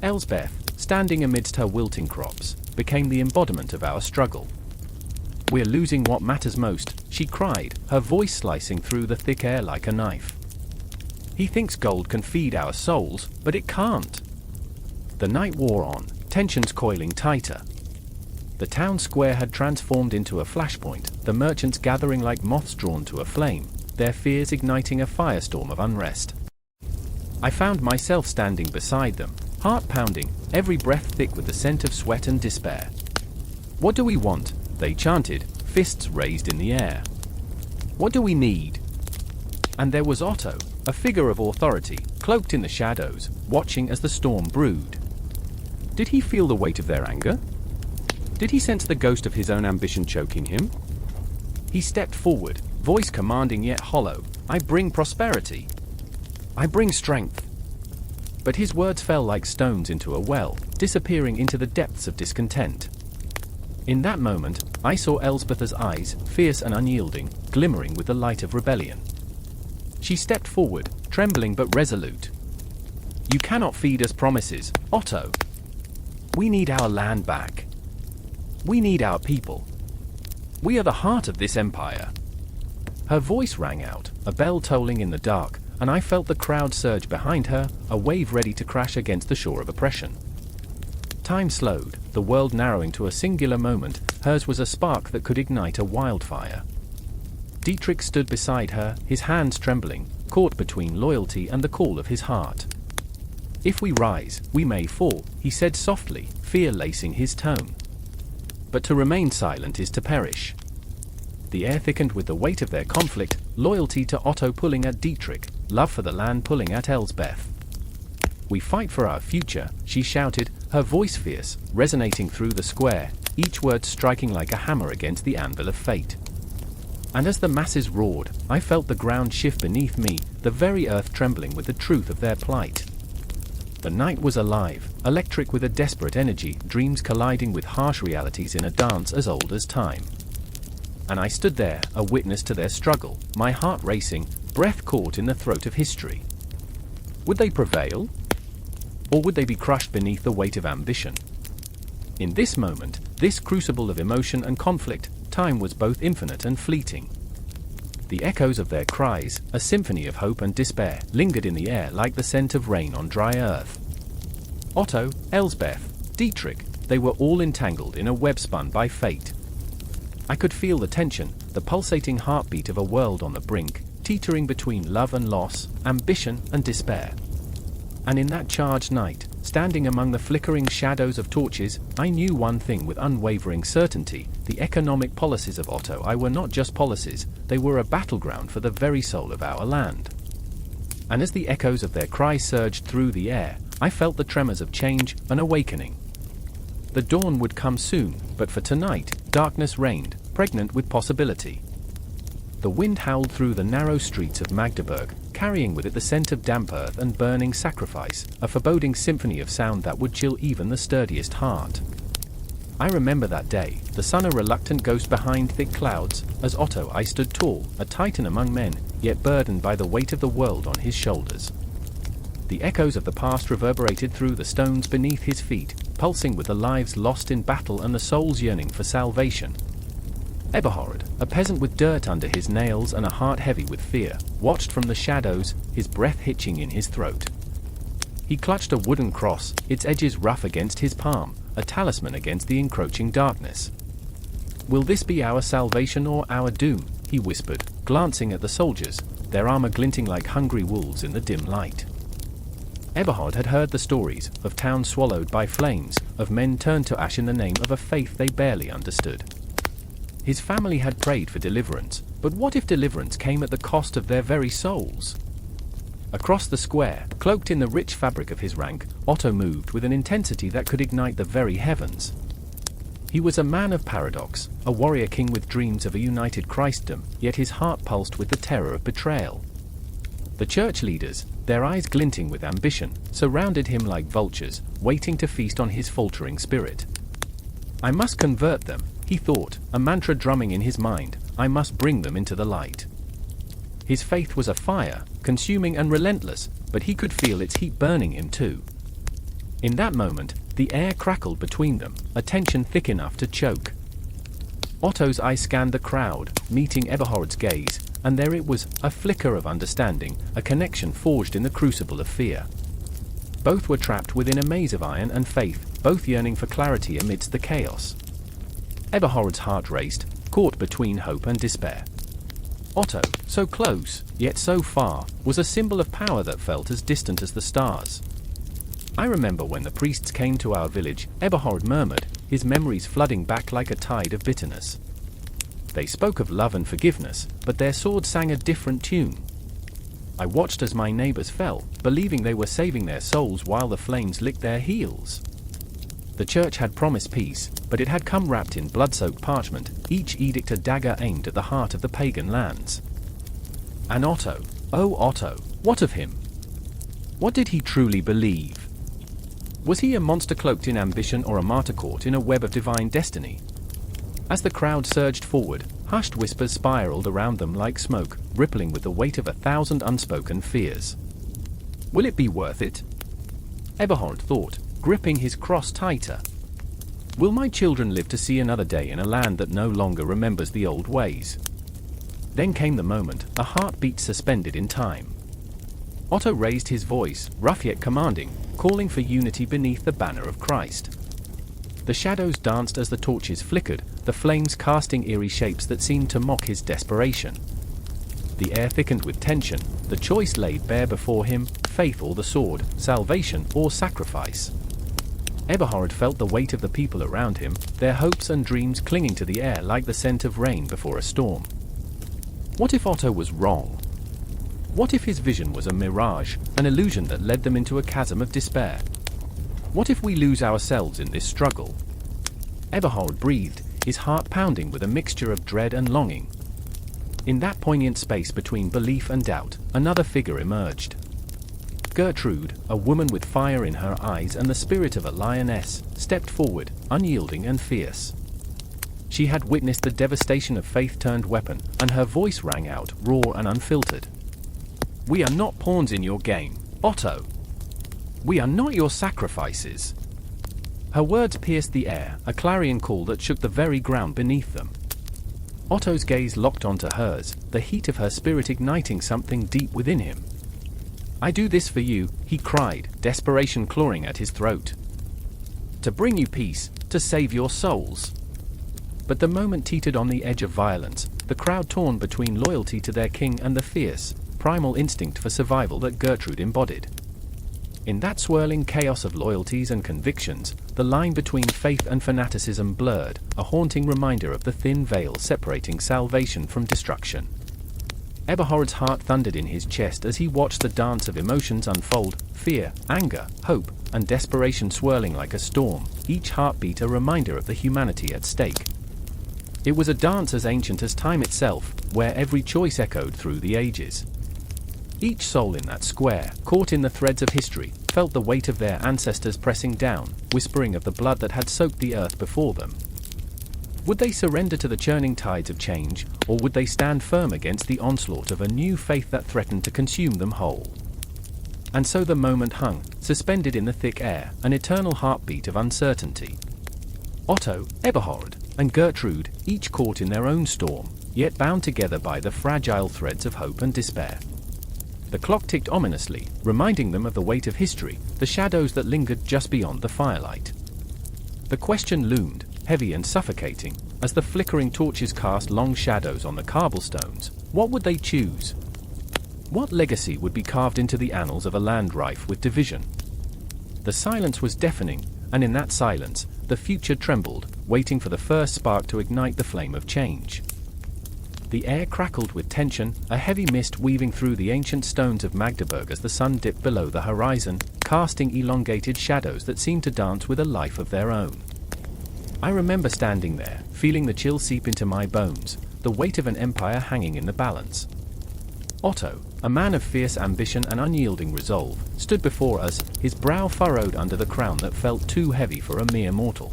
Elsbeth, standing amidst her wilting crops, became the embodiment of our struggle. "We're losing what matters most," she cried, her voice slicing through the thick air like a knife. "He thinks gold can feed our souls, but it can't." The night wore on, tensions coiling tighter. The town square had transformed into a flashpoint, the merchants gathering like moths drawn to a flame, their fears igniting a firestorm of unrest. I found myself standing beside them, heart pounding, every breath thick with the scent of sweat and despair. "What do we want?" they chanted, fists raised in the air. "What do we need?" And there was Otto, a figure of authority, cloaked in the shadows, watching as the storm brewed. Did he feel the weight of their anger? Did he sense the ghost of his own ambition choking him? He stepped forward, voice commanding yet hollow, "I bring prosperity. I bring strength." But his words fell like stones into a well, disappearing into the depths of discontent. In that moment, I saw Elsbeth's eyes, fierce and unyielding, glimmering with the light of rebellion. She stepped forward, trembling but resolute. "You cannot feed us promises, Otto. We need our land back. We need our people. We are the heart of this empire." Her voice rang out, a bell tolling in the dark, and I felt the crowd surge behind her, a wave ready to crash against the shore of oppression. Time slowed, the world narrowing to a singular moment. Hers was a spark that could ignite a wildfire. Dietrich stood beside her, his hands trembling, caught between loyalty and the call of his heart. "If we rise, we may fall," he said softly, fear lacing his tone. "But to remain silent is to perish." The air thickened with the weight of their conflict, loyalty to Otto pulling at Dietrich, love for the land pulling at Elsbeth. "We fight for our future," she shouted, her voice fierce, resonating through the square, each word striking like a hammer against the anvil of fate. And as the masses roared, I felt the ground shift beneath me, the very earth trembling with the truth of their plight. The night was alive, electric with a desperate energy, dreams colliding with harsh realities in a dance as old as time. And I stood there, a witness to their struggle, my heart racing, breath caught in the throat of history. Would they prevail? Or would they be crushed beneath the weight of ambition? In this moment, this crucible of emotion and conflict, time was both infinite and fleeting. The echoes of their cries, a symphony of hope and despair, lingered in the air like the scent of rain on dry earth. Otto, Elsbeth, Dietrich, they were all entangled in a web spun by fate. I could feel the tension, the pulsating heartbeat of a world on the brink, teetering between love and loss, ambition and despair. And in that charged night, standing among the flickering shadows of torches, I knew one thing with unwavering certainty: the economic policies of Otto I were not just policies, they were a battleground for the very soul of our land. And as the echoes of their cry surged through the air, I felt the tremors of change, an awakening. The dawn would come soon, but for tonight, darkness reigned, pregnant with possibility. The wind howled through the narrow streets of Magdeburg, carrying with it the scent of damp earth and burning sacrifice, a foreboding symphony of sound that would chill even the sturdiest heart. I remember that day, the sun a reluctant ghost behind thick clouds, as Otto I stood tall, a titan among men, yet burdened by the weight of the world on his shoulders. The echoes of the past reverberated through the stones beneath his feet, pulsing with the lives lost in battle and the soul's yearning for salvation. Eberhard, a peasant with dirt under his nails and a heart heavy with fear, watched from the shadows, his breath hitching in his throat. He clutched a wooden cross, its edges rough against his palm, a talisman against the encroaching darkness. "Will this be our salvation or our doom?" he whispered, glancing at the soldiers, their armor glinting like hungry wolves in the dim light. Eberhard had heard the stories of towns swallowed by flames, of men turned to ash in the name of a faith they barely understood. His family had prayed for deliverance, but what if deliverance came at the cost of their very souls? Across the square, cloaked in the rich fabric of his rank, Otto moved with an intensity that could ignite the very heavens. He was a man of paradox, a warrior king with dreams of a united Christendom, yet his heart pulsed with the terror of betrayal. The church leaders, their eyes glinting with ambition, surrounded him like vultures, waiting to feast on his faltering spirit. "I must convert them," he thought, a mantra drumming in his mind. "I must bring them into the light." His faith was a fire, consuming and relentless, but he could feel its heat burning him too. In that moment, the air crackled between them, a tension thick enough to choke. Otto's eye scanned the crowd, meeting Eberhard's gaze, and there it was, a flicker of understanding, a connection forged in the crucible of fear. Both were trapped within a maze of iron and faith, both yearning for clarity amidst the chaos. Eberhard's heart raced, caught between hope and despair. Otto, so close, yet so far, was a symbol of power that felt as distant as the stars. "I remember when the priests came to our village," Eberhard murmured, his memories flooding back like a tide of bitterness. "They spoke of love and forgiveness, but their swords sang a different tune. I watched as my neighbors fell, believing they were saving their souls while the flames licked their heels. The church had promised peace, but it had come wrapped in blood-soaked parchment, each edict a dagger aimed at the heart of the pagan lands. And Otto, oh Otto, what of him? What did he truly believe? Was he a monster cloaked in ambition or a martyr caught in a web of divine destiny? As the crowd surged forward, hushed whispers spiraled around them like smoke, rippling with the weight of 1,000 unspoken fears. "Will it be worth it?" Eberhard thought, gripping his cross tighter. "Will my children live to see another day in a land that no longer remembers the old ways?" Then came the moment, a heartbeat suspended in time. Otto raised his voice, rough yet commanding, calling for unity beneath the banner of Christ. The shadows danced as the torches flickered, the flames casting eerie shapes that seemed to mock his desperation. The air thickened with tension, the choice laid bare before him, faith or the sword, salvation or sacrifice. Eberhard felt the weight of the people around him, their hopes and dreams clinging to the air like the scent of rain before a storm. What if Otto was wrong? What if his vision was a mirage, an illusion that led them into a chasm of despair? What if we lose ourselves in this struggle? Eberhard breathed, his heart pounding with a mixture of dread and longing. In that poignant space between belief and doubt, another figure emerged. Gertrude, a woman with fire in her eyes and the spirit of a lioness, stepped forward, unyielding and fierce. She had witnessed the devastation of faith-turned weapon, and her voice rang out, raw and unfiltered. "We are not pawns in your game, Otto. We are not your sacrifices." Her words pierced the air, a clarion call that shook the very ground beneath them. Otto's gaze locked onto hers, the heat of her spirit igniting something deep within him. "I do this for you," he cried, desperation clawing at his throat. "To bring you peace, to save your souls." But the moment teetered on the edge of violence, the crowd torn between loyalty to their king and the fierce, primal instinct for survival that Gertrude embodied. In that swirling chaos of loyalties and convictions, the line between faith and fanaticism blurred, a haunting reminder of the thin veil separating salvation from destruction. Eberhard's heart thundered in his chest as he watched the dance of emotions unfold, fear, anger, hope, and desperation swirling like a storm, each heartbeat a reminder of the humanity at stake. It was a dance as ancient as time itself, where every choice echoed through the ages. Each soul in that square, caught in the threads of history, felt the weight of their ancestors pressing down, whispering of the blood that had soaked the earth before them. Would they surrender to the churning tides of change, or would they stand firm against the onslaught of a new faith that threatened to consume them whole? And so the moment hung, suspended in the thick air, an eternal heartbeat of uncertainty. Otto, Eberhard, and Gertrude, each caught in their own storm, yet bound together by the fragile threads of hope and despair. The clock ticked ominously, reminding them of the weight of history, the shadows that lingered just beyond the firelight. The question loomed, heavy and suffocating, as the flickering torches cast long shadows on the cobblestones. What would they choose? What legacy would be carved into the annals of a land rife with division? The silence was deafening, and in that silence, the future trembled, waiting for the first spark to ignite the flame of change. The air crackled with tension, a heavy mist weaving through the ancient stones of Magdeburg as the sun dipped below the horizon, casting elongated shadows that seemed to dance with a life of their own. I remember standing there, feeling the chill seep into my bones, the weight of an empire hanging in the balance. Otto, a man of fierce ambition and unyielding resolve, stood before us, his brow furrowed under the crown that felt too heavy for a mere mortal.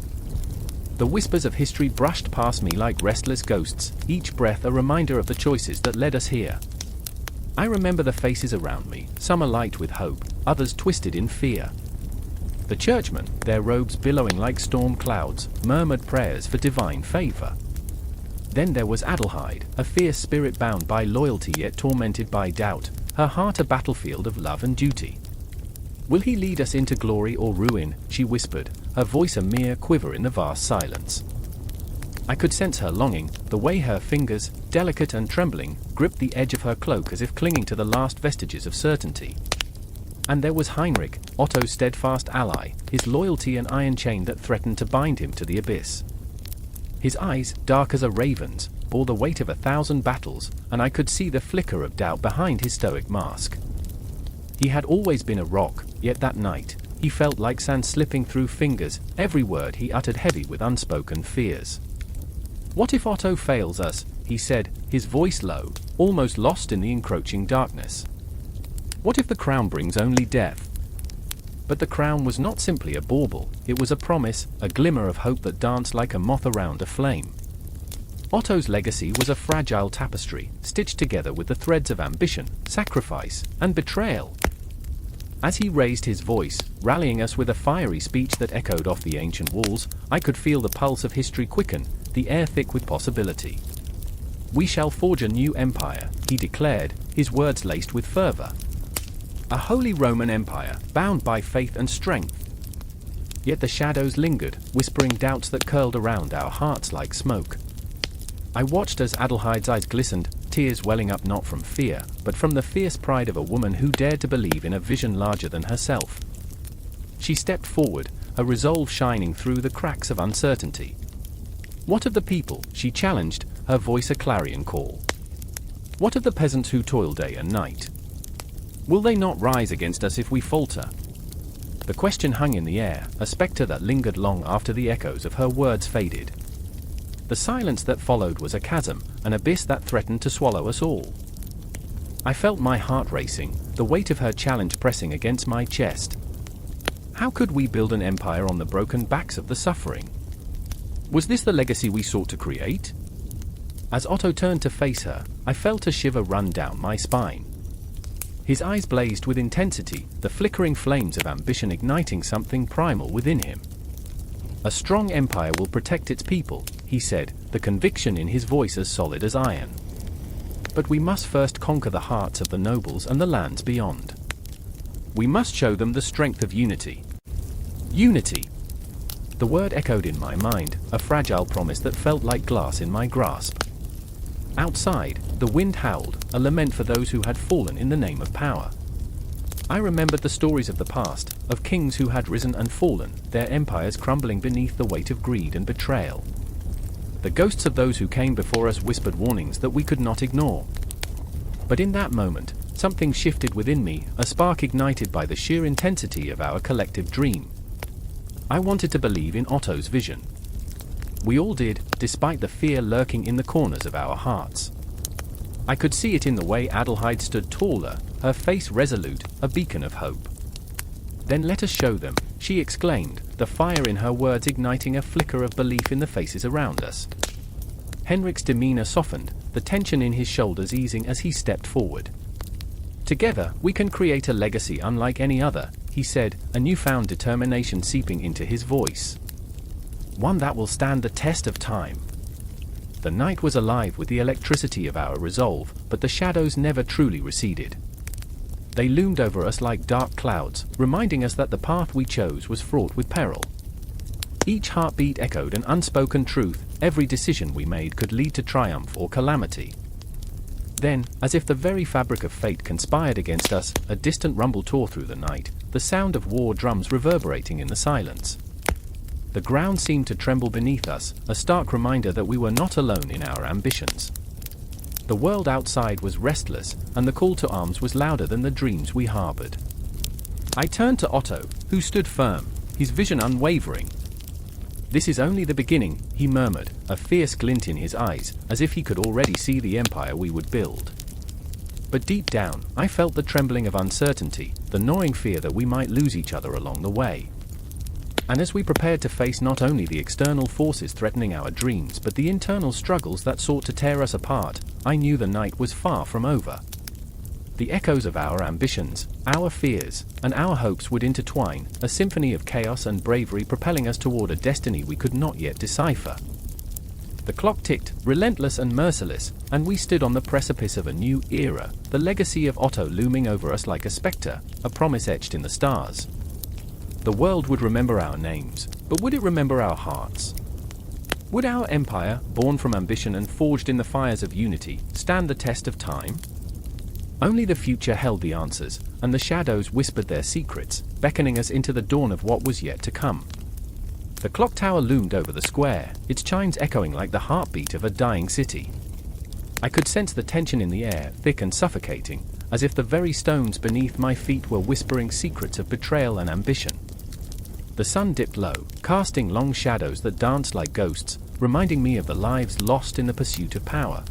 The whispers of history brushed past me like restless ghosts, each breath a reminder of the choices that led us here. I remember the faces around me, some alight with hope, others twisted in fear. The churchmen, their robes billowing like storm clouds, murmured prayers for divine favor. Then there was Adelheid, a fierce spirit bound by loyalty yet tormented by doubt, her heart a battlefield of love and duty. "Will he lead us into glory or ruin?" she whispered, her voice a mere quiver in the vast silence. I could sense her longing, the way her fingers, delicate and trembling, gripped the edge of her cloak as if clinging to the last vestiges of certainty. And there was Heinrich, Otto's steadfast ally, his loyalty an iron chain that threatened to bind him to the abyss. His eyes, dark as a raven's, bore the weight of 1,000 battles, and I could see the flicker of doubt behind his stoic mask. He had always been a rock, yet that night, he felt like sand slipping through fingers, every word he uttered heavy with unspoken fears. "What if Otto fails us?" he said, his voice low, almost lost in the encroaching darkness. "What if the crown brings only death?" But the crown was not simply a bauble, it was a promise, a glimmer of hope that danced like a moth around a flame. Otto's legacy was a fragile tapestry, stitched together with the threads of ambition, sacrifice, and betrayal. As he raised his voice, rallying us with a fiery speech that echoed off the ancient walls, I could feel the pulse of history quicken, the air thick with possibility. "We shall forge a new empire," he declared, his words laced with fervor. "A holy Roman Empire, bound by faith and strength." Yet the shadows lingered, whispering doubts that curled around our hearts like smoke. I watched as Adelheid's eyes glistened, tears welling up not from fear, but from the fierce pride of a woman who dared to believe in a vision larger than herself. She stepped forward, a resolve shining through the cracks of uncertainty. "What of the people?" she challenged, her voice a clarion call. "What of the peasants who toil day and night? Will they not rise against us if we falter?" The question hung in the air, a spectre that lingered long after the echoes of her words faded. The silence that followed was a chasm, an abyss that threatened to swallow us all. I felt my heart racing, the weight of her challenge pressing against my chest. How could we build an empire on the broken backs of the suffering? Was this the legacy we sought to create? As Otto turned to face her, I felt a shiver run down my spine. His eyes blazed with intensity, the flickering flames of ambition igniting something primal within him. "A strong empire will protect its people," he said, the conviction in his voice as solid as iron. "But we must first conquer the hearts of the nobles and the lands beyond. We must show them the strength of unity." Unity! The word echoed in my mind, a fragile promise that felt like glass in my grasp. Outside, the wind howled, a lament for those who had fallen in the name of power. I remembered the stories of the past, of kings who had risen and fallen, their empires crumbling beneath the weight of greed and betrayal. The ghosts of those who came before us whispered warnings that we could not ignore. But in that moment, something shifted within me, a spark ignited by the sheer intensity of our collective dream. I wanted to believe in Otto's vision. We all did, despite the fear lurking in the corners of our hearts. I could see it in the way Adelheid stood taller, her face resolute, a beacon of hope. "Then let us show them," she exclaimed, the fire in her words igniting a flicker of belief in the faces around us. Henrik's demeanor softened, the tension in his shoulders easing as he stepped forward. "Together, we can create a legacy unlike any other," he said, a newfound determination seeping into his voice. one that will stand the test of time. The night was alive with the electricity of our resolve, but the shadows never truly receded. They loomed over us like dark clouds, reminding us that the path we chose was fraught with peril. Each heartbeat echoed an unspoken truth: every decision we made could lead to triumph or calamity. Then, as if the very fabric of fate conspired against us, a distant rumble tore through the night, the sound of war drums reverberating in the silence. The ground seemed to tremble beneath us, a stark reminder that we were not alone in our ambitions. The world outside was restless, and the call to arms was louder than the dreams we harbored. I turned to Otto, who stood firm, his vision unwavering. "This is only the beginning," he murmured, a fierce glint in his eyes, as if he could already see the empire we would build. But deep down, I felt the trembling of uncertainty, the gnawing fear that we might lose each other along the way. And as we prepared to face not only the external forces threatening our dreams but the internal struggles that sought to tear us apart, I knew the night was far from over. The echoes of our ambitions, our fears, and our hopes would intertwine, a symphony of chaos and bravery propelling us toward a destiny we could not yet decipher. The clock ticked, relentless and merciless, and we stood on the precipice of a new era, the legacy of Otto looming over us like a spectre, a promise etched in the stars. The world would remember our names, but would it remember our hearts? Would our empire, born from ambition and forged in the fires of unity, stand the test of time? Only the future held the answers, and the shadows whispered their secrets, beckoning us into the dawn of what was yet to come. The clock tower loomed over the square, its chimes echoing like the heartbeat of a dying city. I could sense the tension in the air, thick and suffocating, as if the very stones beneath my feet were whispering secrets of betrayal and ambition. The sun dipped low, casting long shadows that danced like ghosts, reminding me of the lives lost in the pursuit of power.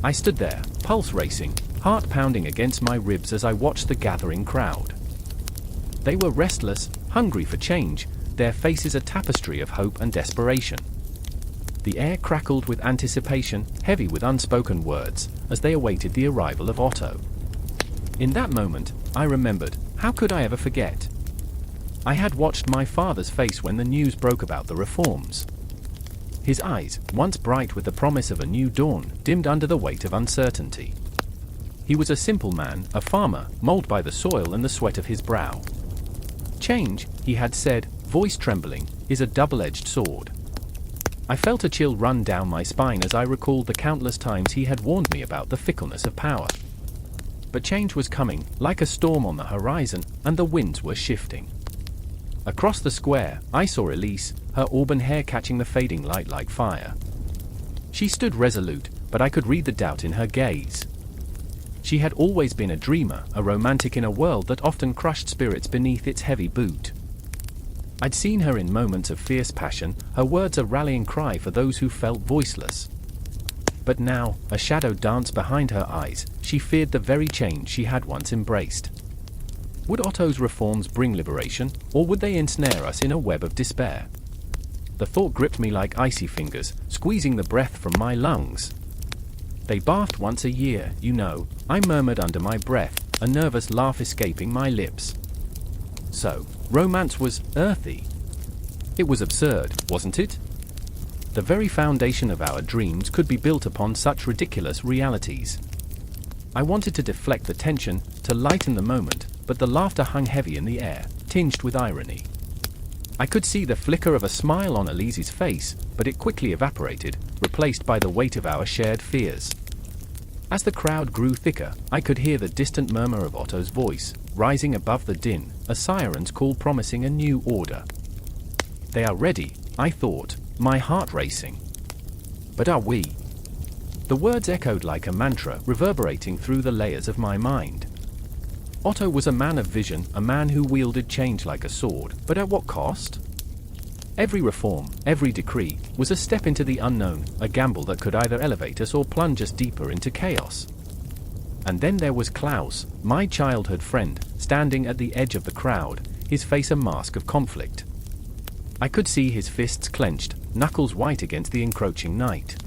I stood there, pulse racing, heart pounding against my ribs as I watched the gathering crowd. They were restless, hungry for change, their faces a tapestry of hope and desperation. The air crackled with anticipation, heavy with unspoken words, as they awaited the arrival of Otto. In that moment, I remembered, how could I ever forget? I had watched my father's face when the news broke about the reforms. His eyes, once bright with the promise of a new dawn, dimmed under the weight of uncertainty. He was a simple man, a farmer, molded by the soil and the sweat of his brow. Change, he had said, voice trembling, is a double-edged sword. I felt a chill run down my spine as I recalled the countless times he had warned me about the fickleness of power. But change was coming, like a storm on the horizon, and the winds were shifting. Across the square, I saw Elise, her auburn hair catching the fading light like fire. She stood resolute, but I could read the doubt in her gaze. She had always been a dreamer, a romantic in a world that often crushed spirits beneath its heavy boot. I'd seen her in moments of fierce passion, her words a rallying cry for those who felt voiceless. But now, a shadow danced behind her eyes, she feared the very change she had once embraced. Would Otto's reforms bring liberation, or would they ensnare us in a web of despair? The thought gripped me like icy fingers, squeezing the breath from my lungs. They bathed once a year, you know, I murmured under my breath, a nervous laugh escaping my lips. So, romance was earthy. It was absurd, wasn't it? The very foundation of our dreams could be built upon such ridiculous realities. I wanted to deflect the tension, to lighten the moment, but the laughter hung heavy in the air, tinged with irony. I could see the flicker of a smile on Elise's face, but it quickly evaporated, replaced by the weight of our shared fears. As the crowd grew thicker, I could hear the distant murmur of Otto's voice, rising above the din, a siren's call promising a new order. They are ready, I thought, my heart racing. But are we? The words echoed like a mantra, reverberating through the layers of my mind. Otto was a man of vision, a man who wielded change like a sword, but at what cost? Every reform, every decree, was a step into the unknown, a gamble that could either elevate us or plunge us deeper into chaos. And then there was Klaus, my childhood friend, standing at the edge of the crowd, his face a mask of conflict. I could see his fists clenched, knuckles white against the encroaching night.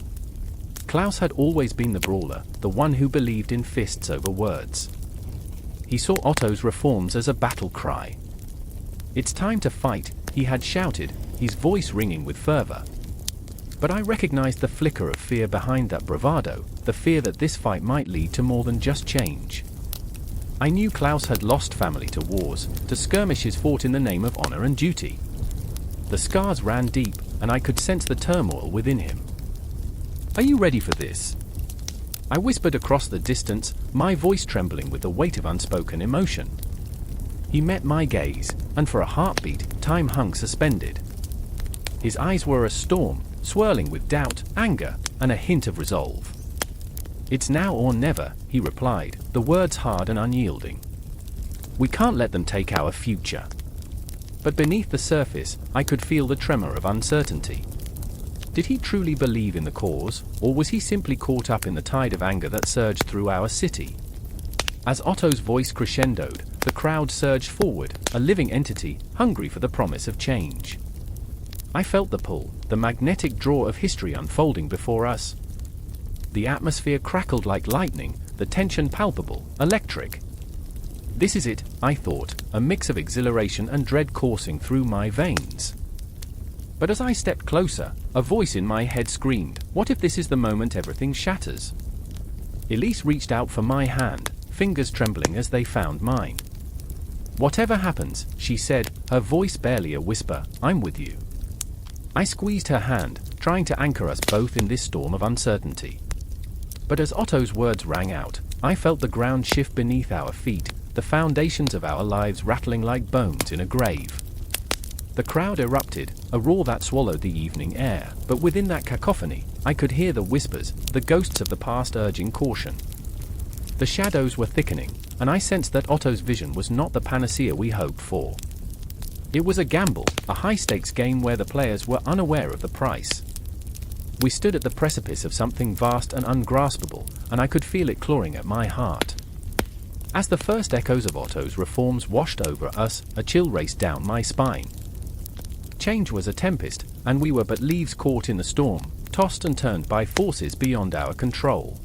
Klaus had always been the brawler, the one who believed in fists over words. He saw Otto's reforms as a battle cry. It's time to fight, he had shouted, his voice ringing with fervor. But I recognized the flicker of fear behind that bravado, the fear that this fight might lead to more than just change. I knew Klaus had lost family to wars, to skirmishes fought in the name of honor and duty. The scars ran deep, and I could sense the turmoil within him. "Are you ready for this?" I whispered across the distance, my voice trembling with the weight of unspoken emotion. He met my gaze, and for a heartbeat, time hung suspended. His eyes were a storm, swirling with doubt, anger, and a hint of resolve. "It's now or never," he replied, the words hard and unyielding. "We can't let them take our future." But beneath the surface, I could feel the tremor of uncertainty. Did he truly believe in the cause, or was he simply caught up in the tide of anger that surged through our city? As Otto's voice crescendoed, the crowd surged forward, a living entity, hungry for the promise of change. I felt the pull, the magnetic draw of history unfolding before us. The atmosphere crackled like lightning, the tension palpable, electric. This is it, I thought, a mix of exhilaration and dread coursing through my veins. But as I stepped closer, a voice in my head screamed, "What if this is the moment everything shatters?" Elise reached out for my hand, fingers trembling as they found mine. "Whatever happens," she said, her voice barely a whisper, "I'm with you." I squeezed her hand, trying to anchor us both in this storm of uncertainty. But as Otto's words rang out, I felt the ground shift beneath our feet, the foundations of our lives rattling like bones in a grave. The crowd erupted, a roar that swallowed the evening air, but within that cacophony, I could hear the whispers, the ghosts of the past urging caution. The shadows were thickening, and I sensed that Otto's vision was not the panacea we hoped for. It was a gamble, a high-stakes game where the players were unaware of the price. We stood at the precipice of something vast and ungraspable, and I could feel it clawing at my heart. As the first echoes of Otto's reforms washed over us, a chill raced down my spine. Change was a tempest, and we were but leaves caught in the storm, tossed and turned by forces beyond our control.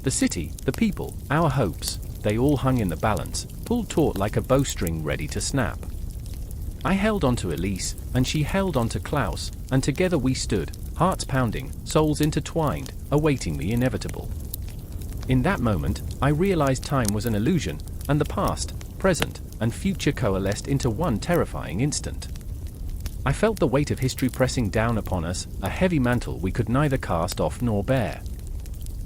The city, the people, our hopes, they all hung in the balance, pulled taut like a bowstring ready to snap. I held onto Elise, and she held onto Klaus, and together we stood, hearts pounding, souls intertwined, awaiting the inevitable. In that moment, I realized time was an illusion, and the past, present, and future coalesced into one terrifying instant. I felt the weight of history pressing down upon us, a heavy mantle we could neither cast off nor bear.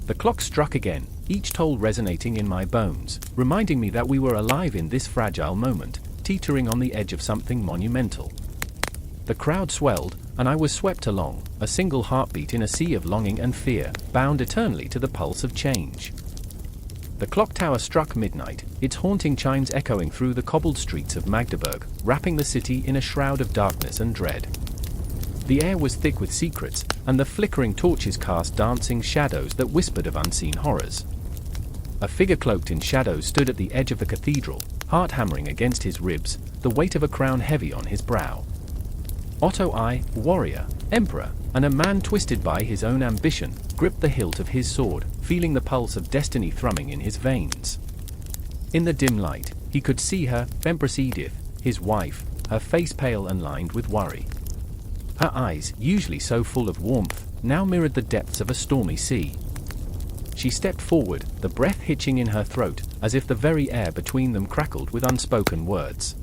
The clock struck again, each toll resonating in my bones, reminding me that we were alive in this fragile moment, teetering on the edge of something monumental. The crowd swelled, and I was swept along, a single heartbeat in a sea of longing and fear, bound eternally to the pulse of change. The clock tower struck midnight, its haunting chimes echoing through the cobbled streets of Magdeburg, wrapping the city in a shroud of darkness and dread. The air was thick with secrets, and the flickering torches cast dancing shadows that whispered of unseen horrors. A figure cloaked in shadows stood at the edge of the cathedral, heart hammering against his ribs, the weight of a crown heavy on his brow. Otto I, warrior, emperor, and a man twisted by his own ambition, gripped the hilt of his sword, feeling the pulse of destiny thrumming in his veins. In the dim light, he could see her, Empress Edith, his wife, her face pale and lined with worry. Her eyes, usually so full of warmth, now mirrored the depths of a stormy sea. She stepped forward, the breath hitching in her throat, as if the very air between them crackled with unspoken words.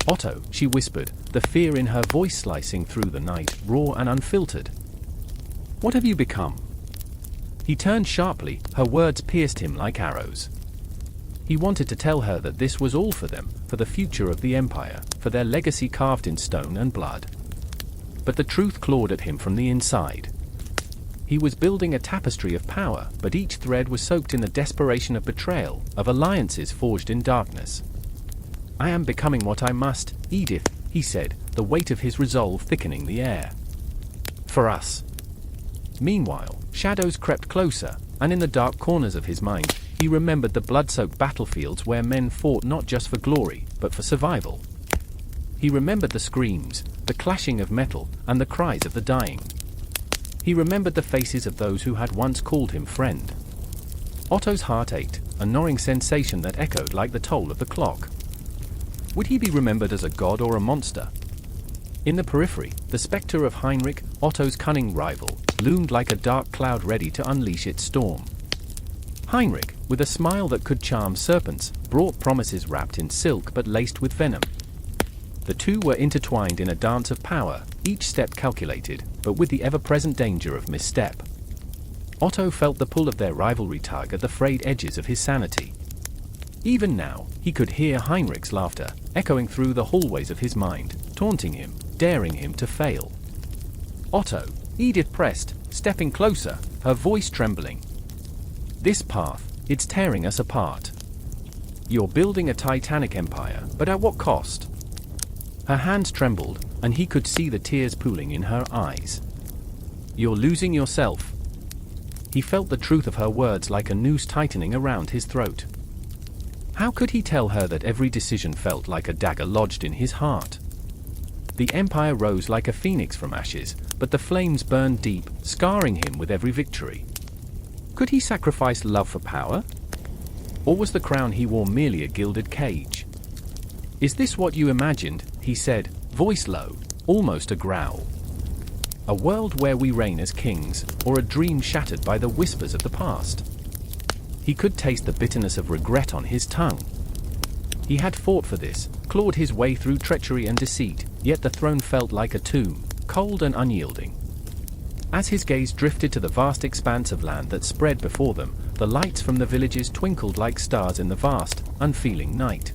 "Otto," she whispered, the fear in her voice slicing through the night, raw and unfiltered. "What have you become?" He turned sharply, her words pierced him like arrows. He wanted to tell her that this was all for them, for the future of the Empire, for their legacy carved in stone and blood. But the truth clawed at him from the inside. He was building a tapestry of power, but each thread was soaked in the desperation of betrayal, of alliances forged in darkness. "I am becoming what I must, Edith," he said, the weight of his resolve thickening the air. "For us." Meanwhile, shadows crept closer, and in the dark corners of his mind, he remembered the blood-soaked battlefields where men fought not just for glory, but for survival. He remembered the screams, the clashing of metal, and the cries of the dying. He remembered the faces of those who had once called him friend. Otto's heart ached, a gnawing sensation that echoed like the toll of the clock. Would he be remembered as a god or a monster? In the periphery, the specter of Heinrich, Otto's cunning rival, loomed like a dark cloud ready to unleash its storm. Heinrich, with a smile that could charm serpents, brought promises wrapped in silk but laced with venom. The two were intertwined in a dance of power, each step calculated, but with the ever-present danger of misstep. Otto felt the pull of their rivalry tug at the frayed edges of his sanity. Even now, he could hear Heinrich's laughter, echoing through the hallways of his mind, taunting him, daring him to fail. "Otto," Edith pressed, stepping closer, her voice trembling. "This path, it's tearing us apart. You're building a titanic empire, but at what cost?" Her hands trembled, and he could see the tears pooling in her eyes. "You're losing yourself." He felt the truth of her words like a noose tightening around his throat. How could he tell her that every decision felt like a dagger lodged in his heart? The empire rose like a phoenix from ashes, but the flames burned deep, scarring him with every victory. Could he sacrifice love for power? Or was the crown he wore merely a gilded cage? "Is this what you imagined?" he said, voice low, almost a growl. "A world where we reign as kings, or a dream shattered by the whispers of the past?" He could taste the bitterness of regret on his tongue. He had fought for this, clawed his way through treachery and deceit, yet the throne felt like a tomb, cold and unyielding. As his gaze drifted to the vast expanse of land that spread before them, the lights from the villages twinkled like stars in the vast, unfeeling night.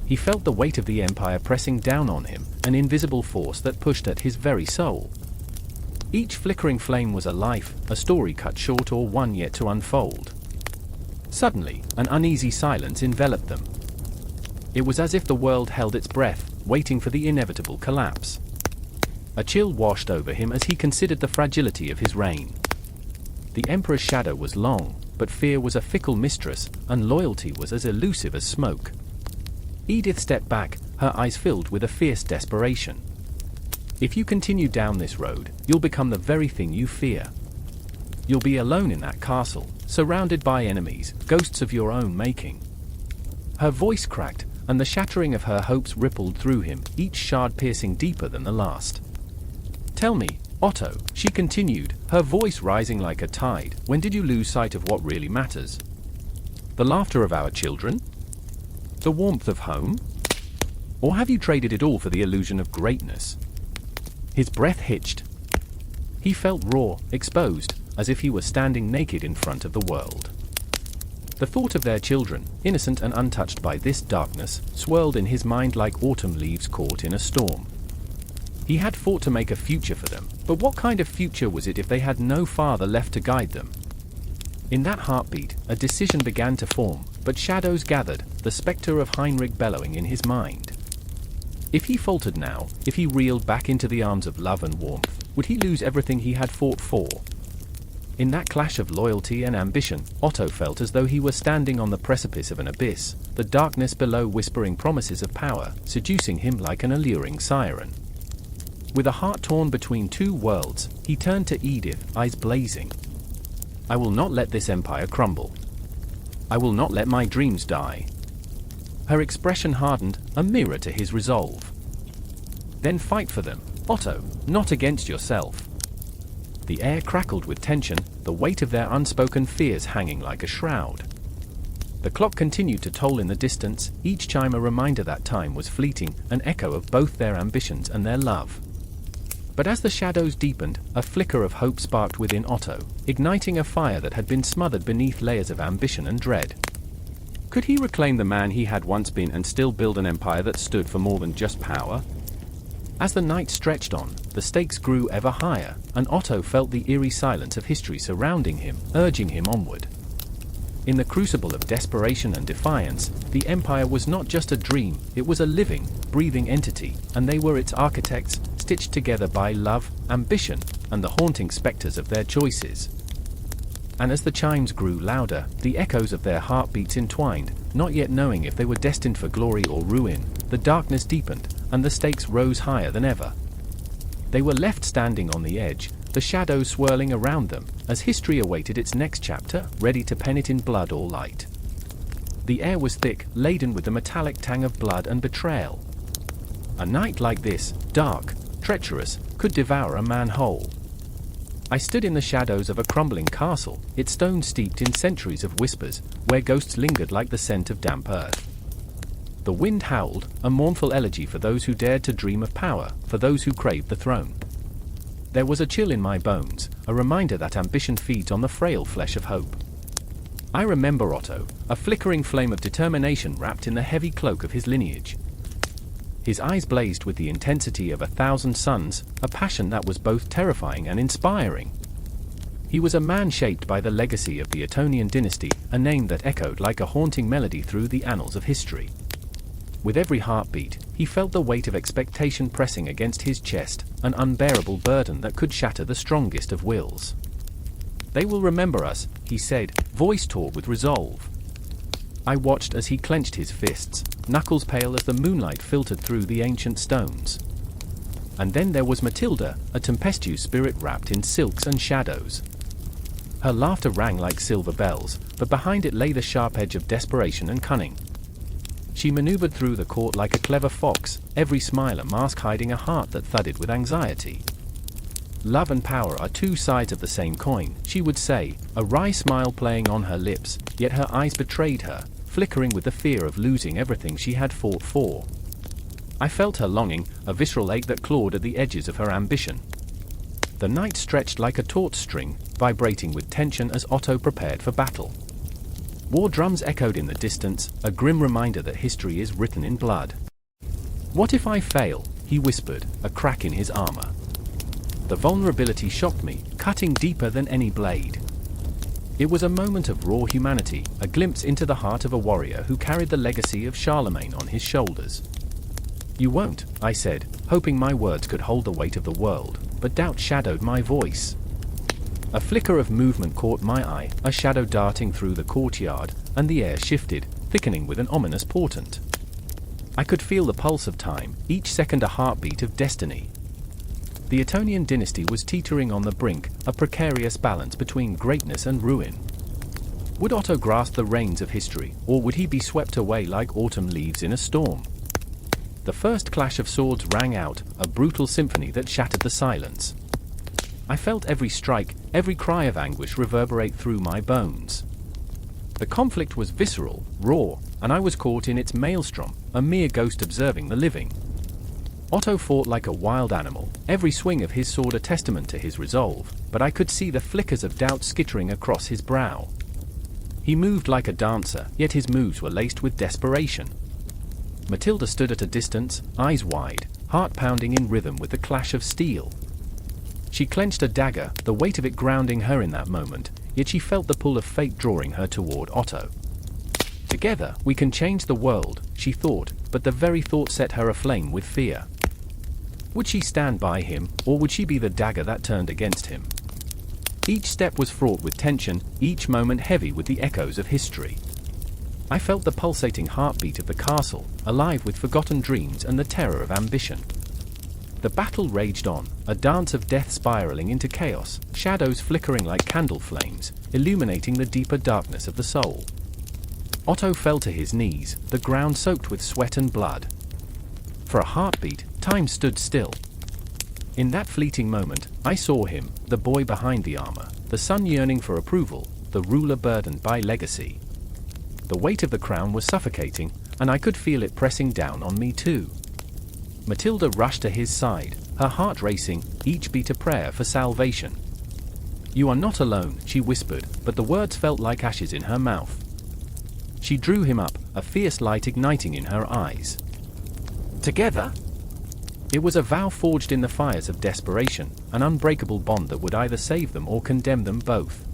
He felt the weight of the empire pressing down on him, an invisible force that pushed at his very soul. Each flickering flame was a life, a story cut short or one yet to unfold. Suddenly, an uneasy silence enveloped them. It was as if the world held its breath, waiting for the inevitable collapse. A chill washed over him as he considered the fragility of his reign. The emperor's shadow was long, but fear was a fickle mistress, and loyalty was as elusive as smoke. Edith stepped back, her eyes filled with a fierce desperation. "If you continue down this road, you'll become the very thing you fear. You'll be alone in that castle, surrounded by enemies, ghosts of your own making." Her voice cracked, and the shattering of her hopes rippled through him, each shard piercing deeper than the last. "Tell me, Otto," she continued, her voice rising like a tide, "when did you lose sight of what really matters? The laughter of our children? The warmth of home? Or have you traded it all for the illusion of greatness?" His breath hitched. He felt raw, exposed, as if he were standing naked in front of the world. The thought of their children, innocent and untouched by this darkness, swirled in his mind like autumn leaves caught in a storm. He had fought to make a future for them, but what kind of future was it if they had no father left to guide them? In that heartbeat, a decision began to form, but shadows gathered, the specter of Heinrich bellowing in his mind. If he faltered now, if he reeled back into the arms of love and warmth, would he lose everything he had fought for? In that clash of loyalty and ambition, Otto felt as though he were standing on the precipice of an abyss, the darkness below whispering promises of power, seducing him like an alluring siren. With a heart torn between two worlds, he turned to Edith, eyes blazing. "I will not let this empire crumble. I will not let my dreams die." Her expression hardened, a mirror to his resolve. "Then fight for them, Otto, not against yourself." The air crackled with tension, the weight of their unspoken fears hanging like a shroud. The clock continued to toll in the distance, each chime a reminder that time was fleeting, an echo of both their ambitions and their love. But as the shadows deepened, a flicker of hope sparked within Otto, igniting a fire that had been smothered beneath layers of ambition and dread. Could he reclaim the man he had once been and still build an empire that stood for more than just power? As the night stretched on, the stakes grew ever higher, and Otto felt the eerie silence of history surrounding him, urging him onward. In the crucible of desperation and defiance, the empire was not just a dream, it was a living, breathing entity, and they were its architects, stitched together by love, ambition, and the haunting specters of their choices. And as the chimes grew louder, the echoes of their heartbeats entwined, not yet knowing if they were destined for glory or ruin, the darkness deepened, and the stakes rose higher than ever. They were left standing on the edge, the shadows swirling around them, as history awaited its next chapter, ready to pen it in blood or light. The air was thick, laden with the metallic tang of blood and betrayal. A night like this, dark, treacherous, could devour a man whole. I stood in the shadows of a crumbling castle, its stones steeped in centuries of whispers, where ghosts lingered like the scent of damp earth. The wind howled, a mournful elegy for those who dared to dream of power, for those who craved the throne. There was a chill in my bones, a reminder that ambition feeds on the frail flesh of hope. I remember Otto, a flickering flame of determination wrapped in the heavy cloak of his lineage. His eyes blazed with the intensity of 1,000 suns, a passion that was both terrifying and inspiring. He was a man shaped by the legacy of the Ottonian dynasty, a name that echoed like a haunting melody through the annals of history. With every heartbeat, he felt the weight of expectation pressing against his chest, an unbearable burden that could shatter the strongest of wills. "They will remember us," he said, voice taut with resolve. I watched as he clenched his fists, knuckles pale as the moonlight filtered through the ancient stones. And then there was Matilda, a tempestuous spirit wrapped in silks and shadows. Her laughter rang like silver bells, but behind it lay the sharp edge of desperation and cunning. She maneuvered through the court like a clever fox, every smile a mask hiding a heart that thudded with anxiety. "Love and power are two sides of the same coin," she would say, a wry smile playing on her lips, yet her eyes betrayed her, flickering with the fear of losing everything she had fought for. I felt her longing, a visceral ache that clawed at the edges of her ambition. The night stretched like a taut string, vibrating with tension as Otto prepared for battle. War drums echoed in the distance, a grim reminder that history is written in blood. "What if I fail?" he whispered, a crack in his armor. The vulnerability shocked me, cutting deeper than any blade. It was a moment of raw humanity, a glimpse into the heart of a warrior who carried the legacy of Charlemagne on his shoulders. "You won't," I said, hoping my words could hold the weight of the world, but doubt shadowed my voice. A flicker of movement caught my eye, a shadow darting through the courtyard, and the air shifted, thickening with an ominous portent. I could feel the pulse of time, each second a heartbeat of destiny. The Ottonian dynasty was teetering on the brink, a precarious balance between greatness and ruin. Would Otto grasp the reins of history, or would he be swept away like autumn leaves in a storm? The first clash of swords rang out, a brutal symphony that shattered the silence. I felt every strike, every cry of anguish reverberate through my bones. The conflict was visceral, raw, and I was caught in its maelstrom, a mere ghost observing the living. Otto fought like a wild animal, every swing of his sword a testament to his resolve, but I could see the flickers of doubt skittering across his brow. He moved like a dancer, yet his moves were laced with desperation. Matilda stood at a distance, eyes wide, heart pounding in rhythm with the clash of steel. She clenched a dagger, the weight of it grounding her in that moment, yet she felt the pull of fate drawing her toward Otto. "Together, we can change the world," she thought, but the very thought set her aflame with fear. Would she stand by him, or would she be the dagger that turned against him? Each step was fraught with tension, each moment heavy with the echoes of history. I felt the pulsating heartbeat of the castle, alive with forgotten dreams and the terror of ambition. The battle raged on, a dance of death spiraling into chaos, shadows flickering like candle flames, illuminating the deeper darkness of the soul. Otto fell to his knees, the ground soaked with sweat and blood. For a heartbeat, time stood still. In that fleeting moment, I saw him, the boy behind the armor, the son yearning for approval, the ruler burdened by legacy. The weight of the crown was suffocating, and I could feel it pressing down on me too. Matilda rushed to his side, her heart racing, each beat a prayer for salvation. "You are not alone," she whispered, but the words felt like ashes in her mouth. She drew him up, a fierce light igniting in her eyes. "Together?" It was a vow forged in the fires of desperation, an unbreakable bond that would either save them or condemn them both.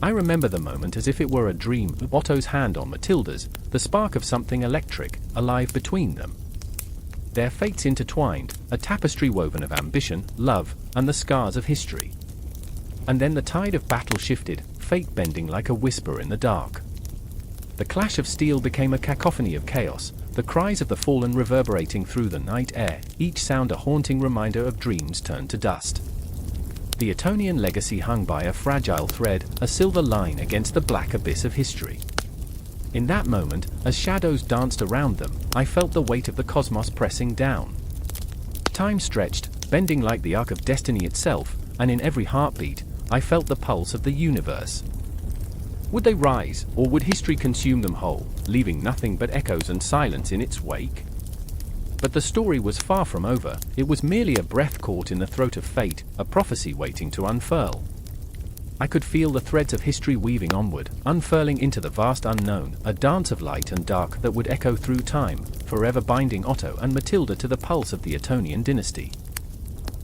I remember the moment as if it were a dream, Otto's hand on Matilda's, the spark of something electric, alive between them. Their fates intertwined, a tapestry woven of ambition, love, and the scars of history. And then the tide of battle shifted, fate bending like a whisper in the dark. The clash of steel became a cacophony of chaos, the cries of the fallen reverberating through the night air, each sound a haunting reminder of dreams turned to dust. The Ottonian legacy hung by a fragile thread, a silver line against the black abyss of history. In that moment, as shadows danced around them, I felt the weight of the cosmos pressing down. Time stretched, bending like the arc of destiny itself, and in every heartbeat, I felt the pulse of the universe. Would they rise, or would history consume them whole, leaving nothing but echoes and silence in its wake? But the story was far from over. It was merely a breath caught in the throat of fate, a prophecy waiting to unfurl. I could feel the threads of history weaving onward, unfurling into the vast unknown, a dance of light and dark that would echo through time, forever binding Otto and Matilda to the pulse of the Ottonian dynasty.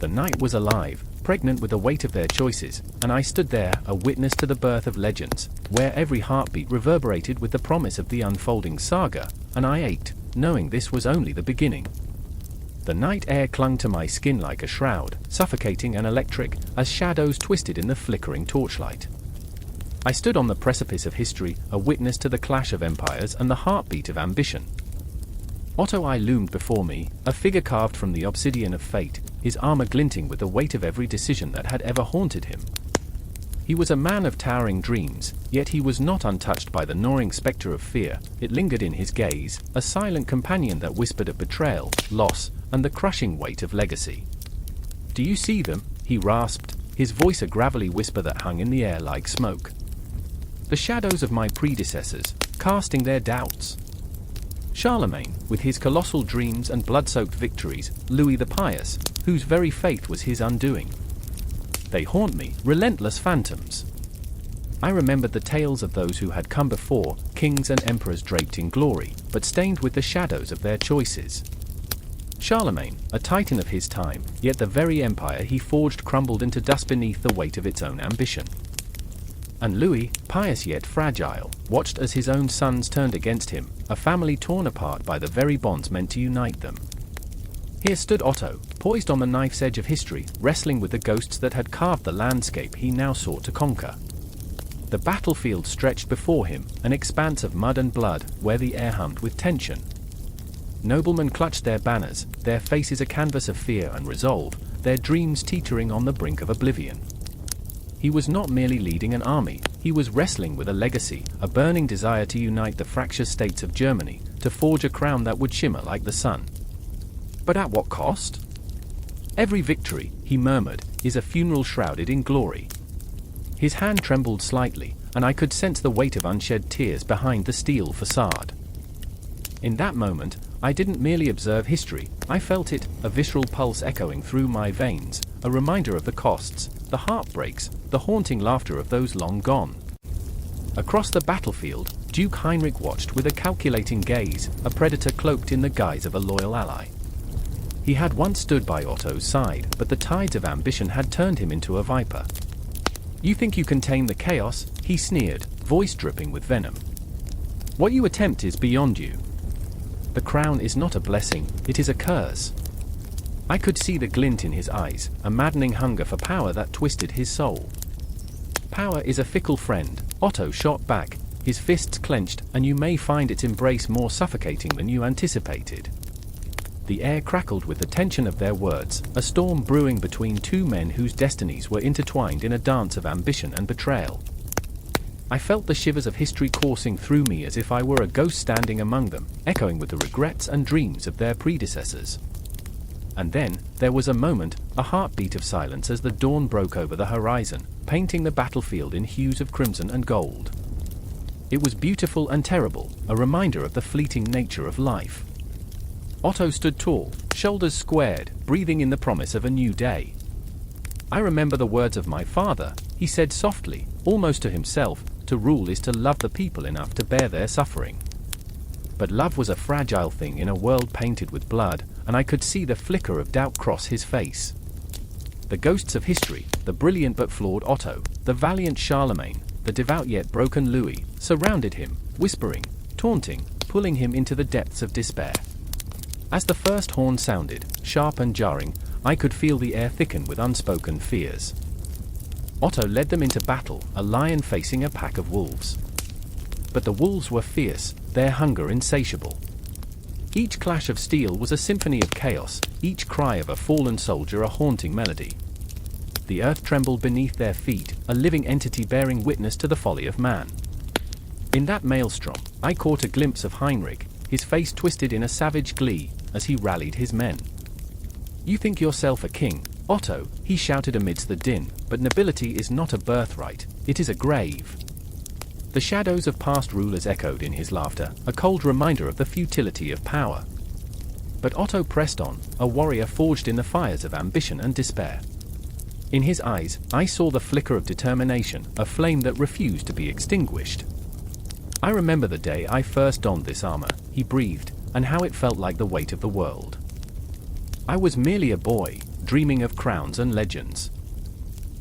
The night was alive, pregnant with the weight of their choices, and I stood there, a witness to the birth of legends, where every heartbeat reverberated with the promise of the unfolding saga, and I ached, knowing this was only the beginning. The night air clung to my skin like a shroud, suffocating and electric, as shadows twisted in the flickering torchlight. I stood on the precipice of history, a witness to the clash of empires and the heartbeat of ambition. Otto I loomed before me, a figure carved from the obsidian of fate, his armor glinting with the weight of every decision that had ever haunted him. He was a man of towering dreams, yet he was not untouched by the gnawing specter of fear. It lingered in his gaze, a silent companion that whispered of betrayal, loss, and the crushing weight of legacy. "Do you see them?" he rasped, his voice a gravelly whisper that hung in the air like smoke. "The shadows of my predecessors, casting their doubts. Charlemagne, with his colossal dreams and blood-soaked victories, Louis the Pious, whose very faith was his undoing. They haunt me, relentless phantoms. I remembered the tales of those who had come before, kings and emperors draped in glory, but stained with the shadows of their choices. Charlemagne, a titan of his time, yet the very empire he forged crumbled into dust beneath the weight of its own ambition. And Louis, pious yet fragile, watched as his own sons turned against him, a family torn apart by the very bonds meant to unite them. Here stood Otto, poised on the knife's edge of history, wrestling with the ghosts that had carved the landscape he now sought to conquer. The battlefield stretched before him, an expanse of mud and blood, where the air hummed with tension. Noblemen clutched their banners, their faces a canvas of fear and resolve, their dreams teetering on the brink of oblivion. He was not merely leading an army, he was wrestling with a legacy, a burning desire to unite the fractious states of Germany, to forge a crown that would shimmer like the sun. But at what cost? "Every victory," he murmured, "is a funeral shrouded in glory." His hand trembled slightly, and I could sense the weight of unshed tears behind the steel facade. In that moment, I didn't merely observe history, I felt it, a visceral pulse echoing through my veins, a reminder of the costs, the heartbreaks, the haunting laughter of those long gone. Across the battlefield, Duke Heinrich watched with a calculating gaze, a predator cloaked in the guise of a loyal ally. He had once stood by Otto's side, but the tides of ambition had turned him into a viper. "You think you can tame the chaos?" he sneered, voice dripping with venom. "What you attempt is beyond you. The crown is not a blessing, it is a curse." I could see the glint in his eyes, a maddening hunger for power that twisted his soul. "Power is a fickle friend," Otto shot back, his fists clenched, "and you may find its embrace more suffocating than you anticipated." The air crackled with the tension of their words, a storm brewing between two men whose destinies were intertwined in a dance of ambition and betrayal. I felt the shivers of history coursing through me as if I were a ghost standing among them, echoing with the regrets and dreams of their predecessors. And then, there was a moment, a heartbeat of silence as the dawn broke over the horizon, painting the battlefield in hues of crimson and gold. It was beautiful and terrible, a reminder of the fleeting nature of life. Otto stood tall, shoulders squared, breathing in the promise of a new day. "I remember the words of my father," he said softly, almost to himself, "to rule is to love the people enough to bear their suffering." But love was a fragile thing in a world painted with blood, and I could see the flicker of doubt cross his face. The ghosts of history, the brilliant but flawed Otto, the valiant Charlemagne, the devout yet broken Louis, surrounded him, whispering, taunting, pulling him into the depths of despair. As the first horn sounded, sharp and jarring, I could feel the air thicken with unspoken fears. Otto led them into battle, a lion facing a pack of wolves. But the wolves were fierce, their hunger insatiable. Each clash of steel was a symphony of chaos, each cry of a fallen soldier a haunting melody. The earth trembled beneath their feet, a living entity bearing witness to the folly of man. In that maelstrom, I caught a glimpse of Heinrich, his face twisted in a savage glee, as he rallied his men. "You think yourself a king, Otto," he shouted amidst the din, "but nobility is not a birthright, it is a grave." The shadows of past rulers echoed in his laughter, a cold reminder of the futility of power. But Otto pressed on, a warrior forged in the fires of ambition and despair. In his eyes, I saw the flicker of determination, a flame that refused to be extinguished. "I remember the day I first donned this armor," he breathed, "and how it felt like the weight of the world. I was merely a boy, dreaming of crowns and legends.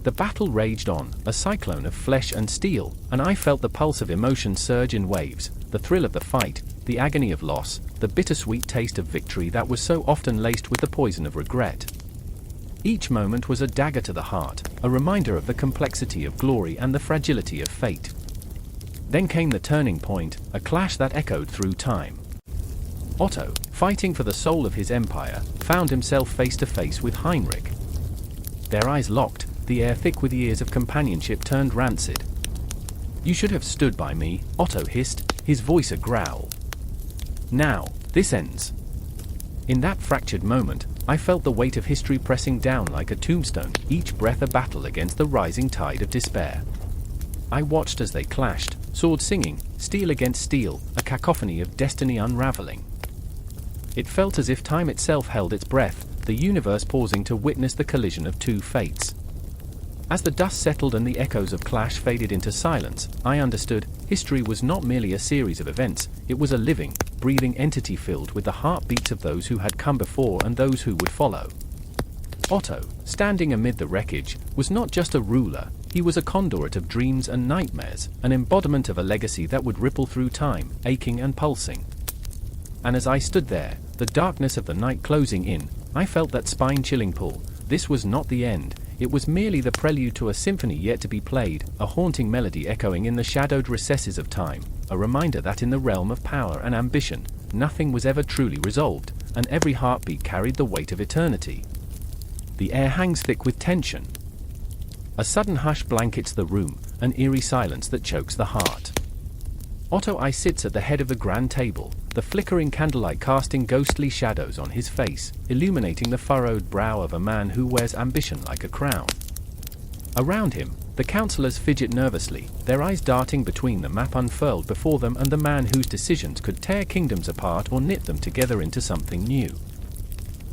The battle raged on, a cyclone of flesh and steel, and I felt the pulse of emotion surge in waves, the thrill of the fight, the agony of loss, the bittersweet taste of victory that was so often laced with the poison of regret. Each moment was a dagger to the heart, a reminder of the complexity of glory and the fragility of fate. Then came the turning point, a clash that echoed through time. Otto, fighting for the soul of his empire, found himself face to face with Heinrich. Their eyes locked, the air thick with years of companionship turned rancid. "You should have stood by me," Otto hissed, his voice a growl. "Now, this ends." In that fractured moment, I felt the weight of history pressing down like a tombstone, each breath a battle against the rising tide of despair. I watched as they clashed, swords singing, steel against steel, a cacophony of destiny unraveling. It felt as if time itself held its breath, the universe pausing to witness the collision of two fates. As the dust settled and the echoes of clash faded into silence, I understood, history was not merely a series of events, it was a living, breathing entity filled with the heartbeats of those who had come before and those who would follow. Otto, standing amid the wreckage, was not just a ruler, he was a conduit of dreams and nightmares, an embodiment of a legacy that would ripple through time, aching and pulsing. And as I stood there, the darkness of the night closing in, I felt that spine-chilling pull. This was not the end, it was merely the prelude to a symphony yet to be played, a haunting melody echoing in the shadowed recesses of time, a reminder that in the realm of power and ambition, nothing was ever truly resolved, and every heartbeat carried the weight of eternity. The air hangs thick with tension. A sudden hush blankets the room, an eerie silence that chokes the heart. Otto I sits at the head of the grand table, the flickering candlelight casting ghostly shadows on his face, illuminating the furrowed brow of a man who wears ambition like a crown. Around him, the councillors fidget nervously, their eyes darting between the map unfurled before them and the man whose decisions could tear kingdoms apart or knit them together into something new.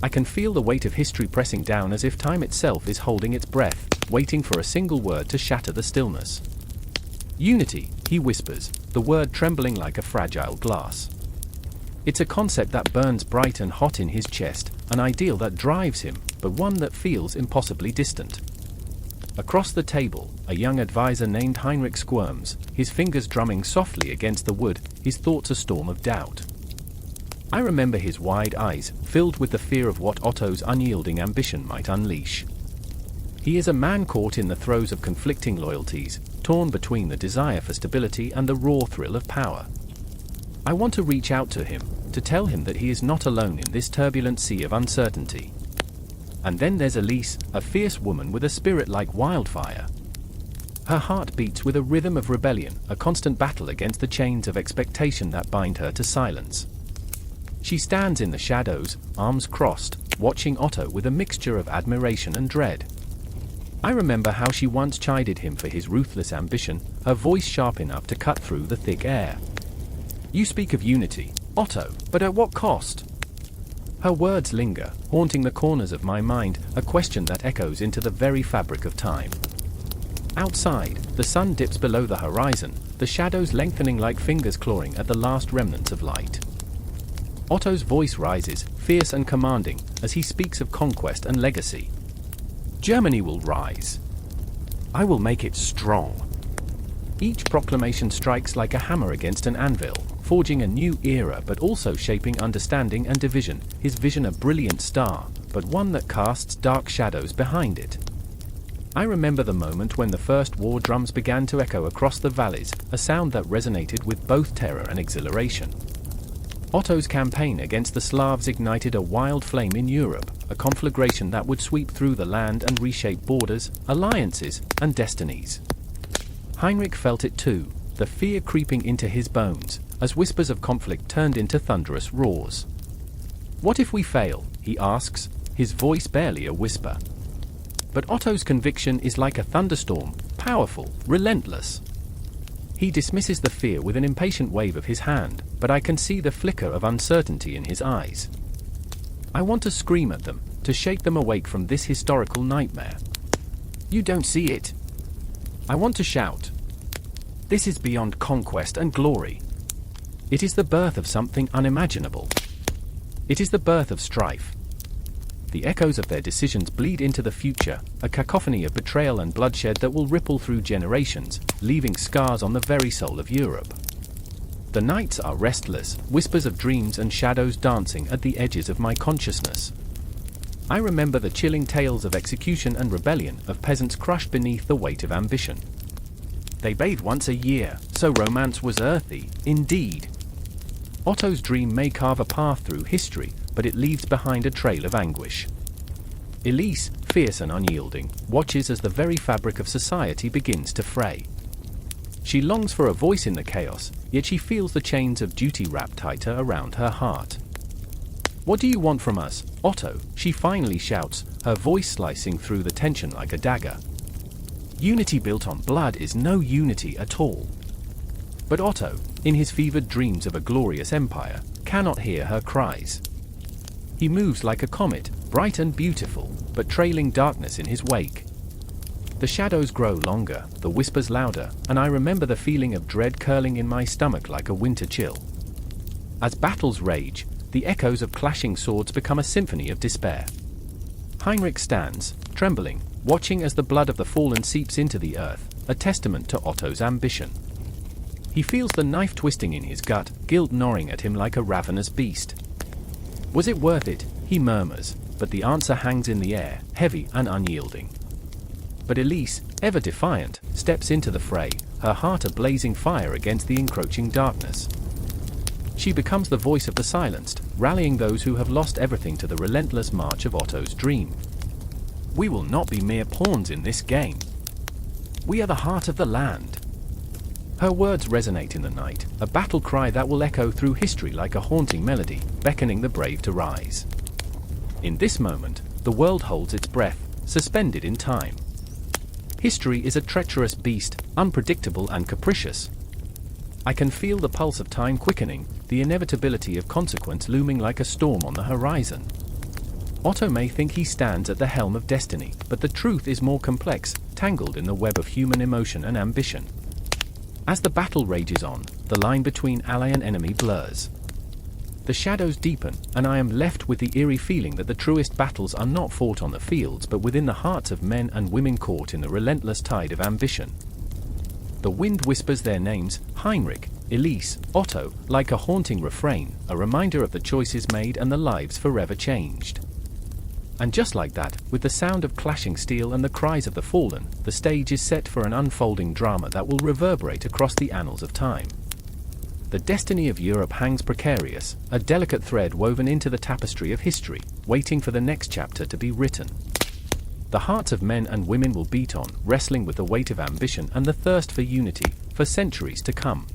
I can feel the weight of history pressing down as if time itself is holding its breath, waiting for a single word to shatter the stillness. "Unity," he whispers, the word trembling like a fragile glass. It's a concept that burns bright and hot in his chest, an ideal that drives him, but one that feels impossibly distant. Across the table, a young advisor named Heinrich squirms, his fingers drumming softly against the wood, his thoughts a storm of doubt. I remember his wide eyes, filled with the fear of what Otto's unyielding ambition might unleash. He is a man caught in the throes of conflicting loyalties, torn between the desire for stability and the raw thrill of power. I want to reach out to him, to tell him that he is not alone in this turbulent sea of uncertainty. And then there's Elise, a fierce woman with a spirit like wildfire. Her heart beats with a rhythm of rebellion, a constant battle against the chains of expectation that bind her to silence. She stands in the shadows, arms crossed, watching Otto with a mixture of admiration and dread. I remember how she once chided him for his ruthless ambition, her voice sharp enough to cut through the thick air. "You speak of unity, Otto, but at what cost?" Her words linger, haunting the corners of my mind, a question that echoes into the very fabric of time. Outside, the sun dips below the horizon, the shadows lengthening like fingers clawing at the last remnants of light. Otto's voice rises, fierce and commanding, as he speaks of conquest and legacy. "Germany will rise. I will make it strong." Each proclamation strikes like a hammer against an anvil, forging a new era but also shaping understanding and division, his vision a brilliant star, but one that casts dark shadows behind it. I remember the moment when the first war drums began to echo across the valleys, a sound that resonated with both terror and exhilaration. Otto's campaign against the Slavs ignited a wild flame in Europe, a conflagration that would sweep through the land and reshape borders, alliances, and destinies. Heinrich felt it too, the fear creeping into his bones, as whispers of conflict turned into thunderous roars. "What if we fail?" he asks, his voice barely a whisper. But Otto's conviction is like a thunderstorm, powerful, relentless. He dismisses the fear with an impatient wave of his hand, but I can see the flicker of uncertainty in his eyes. I want to scream at them, to shake them awake from this historical nightmare. "You don't see it." I want to shout. This is beyond conquest and glory. It is the birth of something unimaginable. It is the birth of strife. The echoes of their decisions bleed into the future, a cacophony of betrayal and bloodshed that will ripple through generations, leaving scars on the very soul of Europe. The nights are restless, whispers of dreams and shadows dancing at the edges of my consciousness. I remember the chilling tales of execution and rebellion, of peasants crushed beneath the weight of ambition. They bathed once a year, so romance was earthy, indeed. Otto's dream may carve a path through history, but it leaves behind a trail of anguish. Elise, fierce and unyielding, watches as the very fabric of society begins to fray. She longs for a voice in the chaos, yet she feels the chains of duty wrapped tighter around her heart. "What do you want from us, Otto?" she finally shouts, her voice slicing through the tension like a dagger. Unity built on blood is no unity at all. But Otto, in his fevered dreams of a glorious empire, cannot hear her cries. He moves like a comet, bright and beautiful, but trailing darkness in his wake. The shadows grow longer, the whispers louder, and I remember the feeling of dread curling in my stomach like a winter chill. As battles rage, the echoes of clashing swords become a symphony of despair. Heinrich stands, trembling, watching as the blood of the fallen seeps into the earth, a testament to Otto's ambition. He feels the knife twisting in his gut, guilt gnawing at him like a ravenous beast. "Was it worth it?" he murmurs, but the answer hangs in the air, heavy and unyielding. But Elise, ever defiant, steps into the fray, her heart a blazing fire against the encroaching darkness. She becomes the voice of the silenced, rallying those who have lost everything to the relentless march of Otto's dream. "We will not be mere pawns in this game. We are the heart of the land." Her words resonate in the night, a battle cry that will echo through history like a haunting melody, beckoning the brave to rise. In this moment, the world holds its breath, suspended in time. History is a treacherous beast, unpredictable and capricious. I can feel the pulse of time quickening, the inevitability of consequence looming like a storm on the horizon. Otto may think he stands at the helm of destiny, but the truth is more complex, tangled in the web of human emotion and ambition. As the battle rages on, the line between ally and enemy blurs. The shadows deepen, and I am left with the eerie feeling that the truest battles are not fought on the fields but within the hearts of men and women caught in the relentless tide of ambition. The wind whispers their names, Heinrich, Elise, Otto, like a haunting refrain, a reminder of the choices made and the lives forever changed. And just like that, with the sound of clashing steel and the cries of the fallen, the stage is set for an unfolding drama that will reverberate across the annals of time. The destiny of Europe hangs precarious, a delicate thread woven into the tapestry of history, waiting for the next chapter to be written. The hearts of men and women will beat on, wrestling with the weight of ambition and the thirst for unity, for centuries to come.